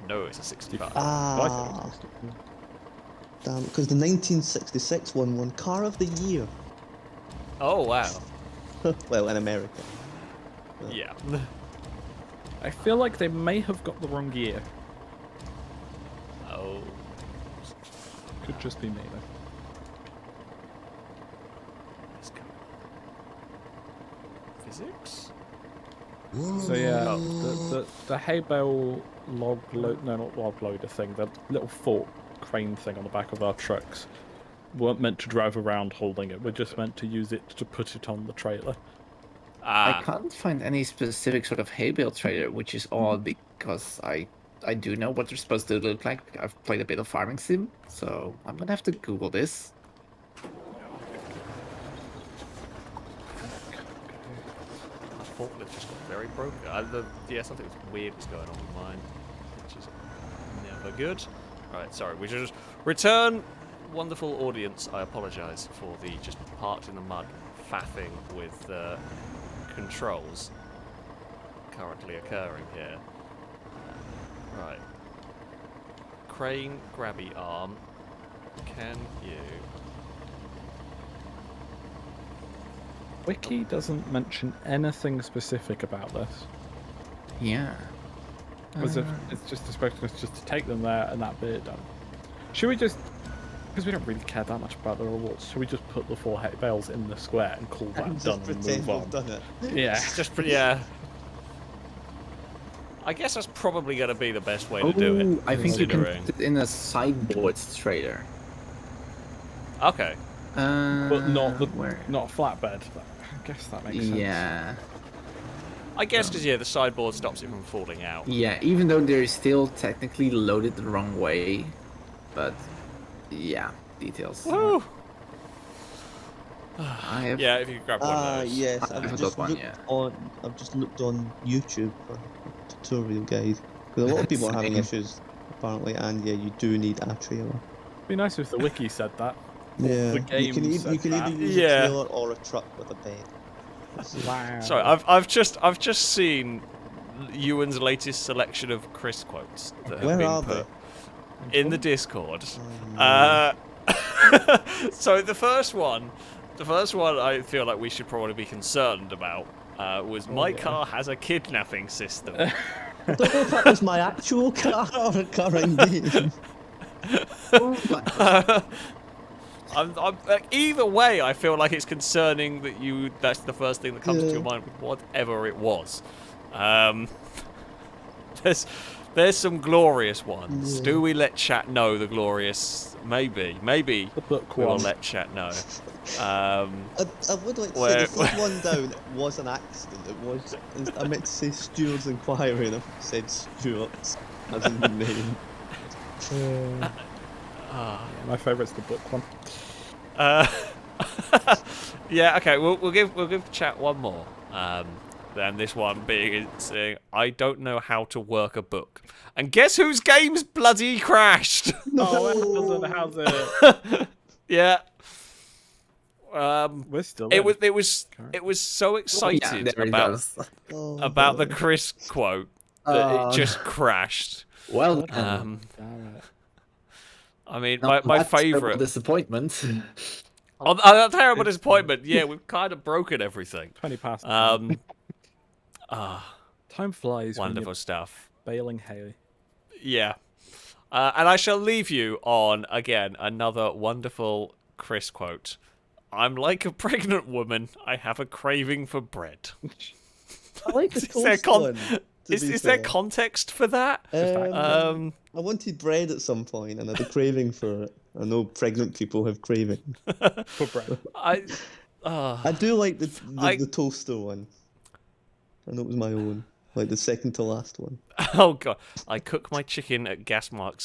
Speaker 3: No, it's a 65.
Speaker 4: Ah, damn, because the 1966 one won Car of the Year.
Speaker 3: Oh, wow.
Speaker 4: Well, in America.
Speaker 3: Yeah.
Speaker 5: I feel like they may have got the wrong year.
Speaker 3: Oh.
Speaker 5: Could just be me though.
Speaker 3: Let's go. Physics?
Speaker 5: So yeah, the hay bale log load, no, not log loader thing, the little fork crane thing on the back of our trucks weren't meant to drive around holding it. We're just meant to use it to put it on the trailer.
Speaker 6: I can't find any specific sort of hay bale trailer, which is odd because I do know what they're supposed to look like. I've played a bit of farming sim, so I'm gonna have to Google this.
Speaker 3: My forklift just got very broken. Yeah, something weird was going on with mine, which is never good. Right, sorry, we're Return, wonderful audience. I apologise for the just parked in the mud faffing with controls currently occurring here. Right. Crane grabby arm. Can you?
Speaker 5: Wiki doesn't mention anything specific about this.
Speaker 6: Yeah.
Speaker 5: As if it's just expecting us just to take them there and that bit done. Should we just, because we don't really care that much about the rewards, should we just put the 4 bales in the square and call that
Speaker 4: And
Speaker 5: done
Speaker 4: just
Speaker 5: and
Speaker 4: pretend
Speaker 5: move
Speaker 4: we've
Speaker 5: on?
Speaker 4: done it.
Speaker 5: Yeah.
Speaker 3: Just yeah. I guess that's probably going to be the best way to do it.
Speaker 6: I think you can
Speaker 3: considering.
Speaker 6: put it in a sideboards trailer.
Speaker 3: Okay.
Speaker 5: But not
Speaker 6: where?
Speaker 5: not a flatbed. I guess that makes sense.
Speaker 6: Yeah.
Speaker 3: I guess because the sideboard stops it from falling out.
Speaker 6: Yeah, even though they're still technically loaded the wrong way. But, yeah, details.
Speaker 3: Woo!
Speaker 6: I have...
Speaker 3: Yeah, if you could grab one of those.
Speaker 4: Yes,
Speaker 6: I haven't
Speaker 4: I've
Speaker 6: got
Speaker 4: just
Speaker 6: one
Speaker 4: looked
Speaker 6: yet.
Speaker 4: I've just looked on YouTube for a tutorial guide. Because a lot of people are having
Speaker 6: Same.
Speaker 4: issues, apparently, and yeah, you do need a trailer.
Speaker 5: Be nice if the wiki said that.
Speaker 4: Yeah,
Speaker 5: The
Speaker 4: you can,
Speaker 5: game
Speaker 4: you
Speaker 5: said
Speaker 4: can
Speaker 5: that.
Speaker 4: either use
Speaker 3: Yeah.
Speaker 4: a trailer or a truck with a bed.
Speaker 5: Wow.
Speaker 3: Sorry, I've just seen Ewan's latest selection of Chris quotes that have
Speaker 4: Where
Speaker 3: been
Speaker 4: are
Speaker 3: put
Speaker 4: they?
Speaker 3: in the Discord.
Speaker 4: Oh,
Speaker 3: So the first one I feel like we should probably be concerned about was my car has a kidnapping system.
Speaker 4: I don't know if that was my actual car or a car in game.
Speaker 3: Like, either way, I feel like it's concerning that that's the first thing that comes to your mind, whatever it was. There's some glorious ones.
Speaker 4: Yeah.
Speaker 3: Do we let chat know the glorious? Maybe
Speaker 5: The book
Speaker 3: we will
Speaker 5: one.
Speaker 3: let chat know.
Speaker 4: I would like to
Speaker 3: Where-
Speaker 4: say the first one down was an accident. It was. I meant to say Stuart's Inquiry and I said Stuart's as in the name.
Speaker 5: My favourite's the book one.
Speaker 3: Yeah, okay. We'll give chat one more. Then this one being saying, I don't know how to work a book. And guess whose game's bloody crashed?
Speaker 5: Oh, how's it?
Speaker 3: Yeah.
Speaker 5: We're still
Speaker 3: It
Speaker 5: in.
Speaker 3: was so excited
Speaker 6: there it
Speaker 3: about
Speaker 6: goes.
Speaker 4: Oh,
Speaker 3: about the Chris quote that it just crashed.
Speaker 6: Well,
Speaker 5: Alright.
Speaker 3: I mean,
Speaker 6: not
Speaker 3: my
Speaker 6: that terrible
Speaker 3: favourite.
Speaker 6: disappointment.
Speaker 3: A terrible disappointment. Yeah, we've kind of broken everything.
Speaker 5: 20 past. Time flies when
Speaker 3: Wonderful
Speaker 5: you're
Speaker 3: stuff.
Speaker 5: bailing hay.
Speaker 3: Yeah. And I shall leave you on, again, another wonderful Chris quote. I'm like a pregnant woman. I have a craving for bread.
Speaker 4: I like the
Speaker 3: Is there
Speaker 4: toast one.
Speaker 3: Is there context for that?
Speaker 4: I wanted bread at some point and I had a craving for it. I know pregnant people have cravings.
Speaker 5: For bread.
Speaker 4: I do like the toaster one. I know it was my own. Like the second to last one.
Speaker 3: Oh god, I cook my chicken at gas mark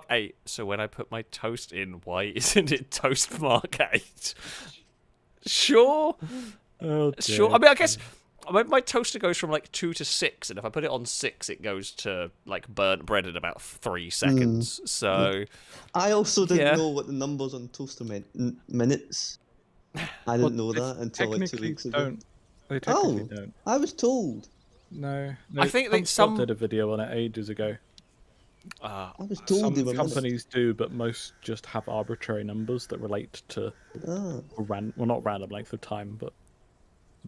Speaker 3: 8. So when I put my toast in, why isn't it toast mark 8? Sure,
Speaker 5: Oh,
Speaker 3: sure. I mean, I guess my toaster goes from like 2 to 6, and if I put it on 6, it goes to like burnt bread in about 3 seconds. So
Speaker 4: I also didn't
Speaker 3: Yeah.
Speaker 4: know what the numbers on toaster meant. Minutes. I didn't know that until like 2
Speaker 5: Technically
Speaker 4: weeks ago.
Speaker 5: don't. They technically
Speaker 4: Oh.
Speaker 5: don't.
Speaker 4: I was told.
Speaker 5: No.
Speaker 3: I think that
Speaker 5: Scott
Speaker 3: some-
Speaker 5: did a video on it ages ago.
Speaker 4: I was told
Speaker 5: Some
Speaker 4: they were minutes.
Speaker 5: companies do, but most just have arbitrary numbers that relate to
Speaker 4: Ah.
Speaker 5: not random length of time, but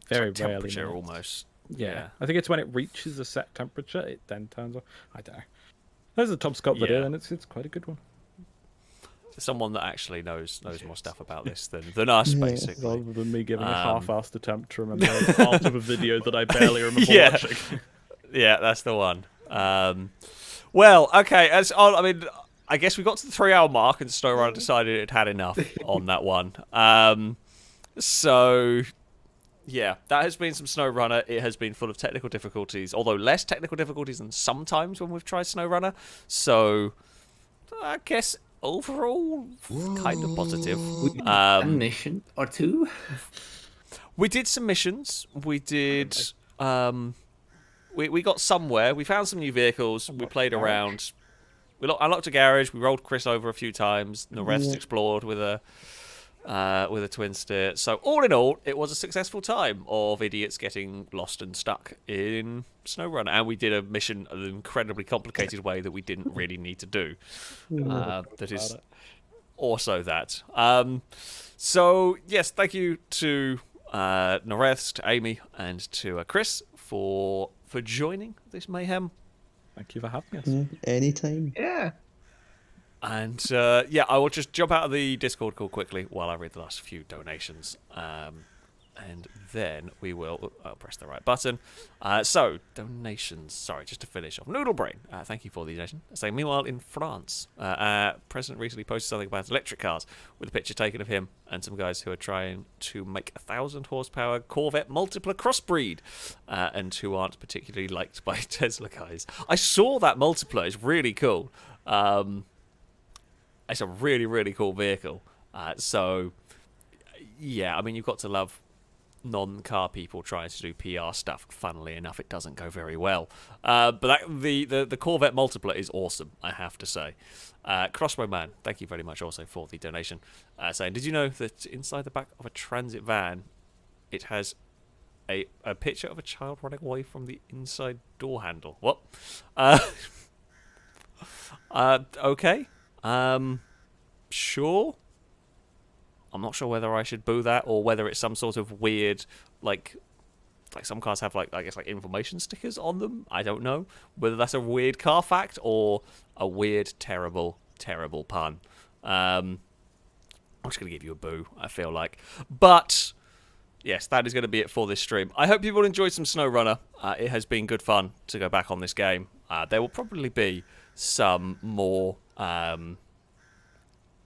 Speaker 5: very rarely.
Speaker 3: temperature
Speaker 5: minutes.
Speaker 3: almost.
Speaker 5: Yeah. I think it's when it reaches a set temperature, it then turns on. I don't know. There's a Tom Scott video,
Speaker 3: Yeah.
Speaker 5: and it's quite a good one.
Speaker 3: Someone that actually knows more stuff about this than us, basically.
Speaker 5: Rather than me giving a half-assed attempt to remember part of a video that I barely remember
Speaker 3: Yeah.
Speaker 5: watching.
Speaker 3: Yeah, that's the one. Well, okay. I mean, I guess we got to the 3-hour mark, and Snowrunner decided it had enough on that one. So, yeah, that has been some Snowrunner. It has been full of technical difficulties, although less technical difficulties than sometimes when we've tried Snowrunner. So, I guess overall, kind of positive.
Speaker 6: A mission or two.
Speaker 3: We did some missions. We did. We got somewhere. We found some new vehicles. We played around. unlocked a garage. We rolled Chris over a few times. The rest explored with a twin steer. So all in all, it was a successful time of idiots getting lost and stuck in SnowRunner, and we did a mission in an incredibly complicated way that we didn't really need to do. That is also that. So yes, thank you to Noreth, to Amy, and to Chris for joining this mayhem.
Speaker 5: Thank you for having us.
Speaker 4: Anytime.
Speaker 6: Yeah.
Speaker 3: And I will just jump out of the Discord call quickly while I read the last few donations. And then we will... I'll press the right button. So, donations. Sorry, just to finish off. Noodlebrain, thank you for the donation. Saying, meanwhile, in France, President recently posted something about electric cars with a picture taken of him and some guys who are trying to make a 1,000-horsepower Corvette multipler crossbreed and who aren't particularly liked by Tesla guys. I saw that multipler. It's really cool. It's a really, really cool vehicle. So, yeah, I mean, you've got to love non-car people trying to do PR stuff. Funnily enough, it doesn't go very well. But the Corvette multipler is awesome, I have to say. Crossbow Man, thank you very much also for the donation. Saying, did you know that inside the back of a transit van, it has a picture of a child running away from the inside door handle? What? Okay. Sure. I'm not sure whether I should boo that or whether it's some sort of weird, like some cars have I guess information stickers on them. I don't know whether that's a weird car fact or a weird, terrible, terrible pun. I'm just gonna give you a boo, I feel like. But yes, that is going to be it for this stream. I hope you've all enjoyed some SnowRunner. It has been good fun to go back on this game. There will probably be some more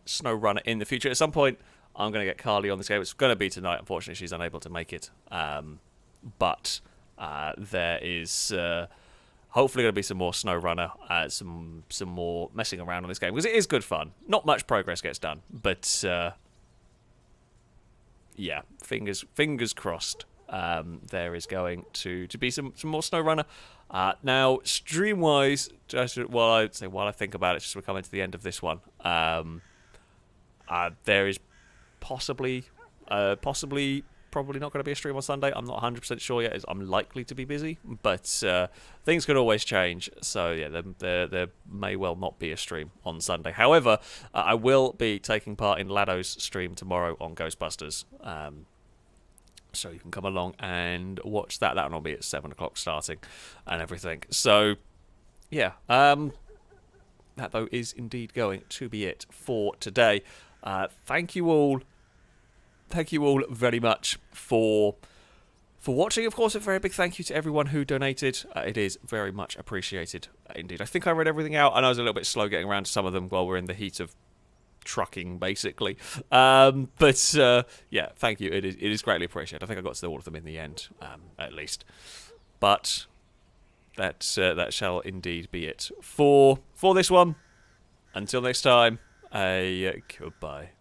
Speaker 3: SnowRunner in the future. At some point, I'm going to get Carly on this game. It's going to be tonight. Unfortunately, she's unable to make it. But there is hopefully going to be some more SnowRunner, some more messing around on this game, because it is good fun. Not much progress gets done, but yeah, fingers crossed. There is going to be some more SnowRunner. Now, stream-wise, just while I think about it, just we're coming to the end of this one. There is probably not going to be a stream on Sunday. I'm not 100% sure yet. I'm likely to be busy, but things could always change. So yeah, there may well not be a stream on Sunday. However, I will be taking part in Lado's stream tomorrow on Ghostbusters. So you can come along and watch that. That will be at 7 o'clock starting and everything. So yeah, that though is indeed going to be it for today. Thank you all very much for watching. Of course, a very big thank you to everyone who donated. It is very much appreciated indeed. I think I read everything out, and I was a little bit slow getting around to some of them while we're in the heat of trucking, basically. But yeah, thank you. It is greatly appreciated. I think I got to all of them in the end, at least. But that shall indeed be it for this one. Until next time, goodbye.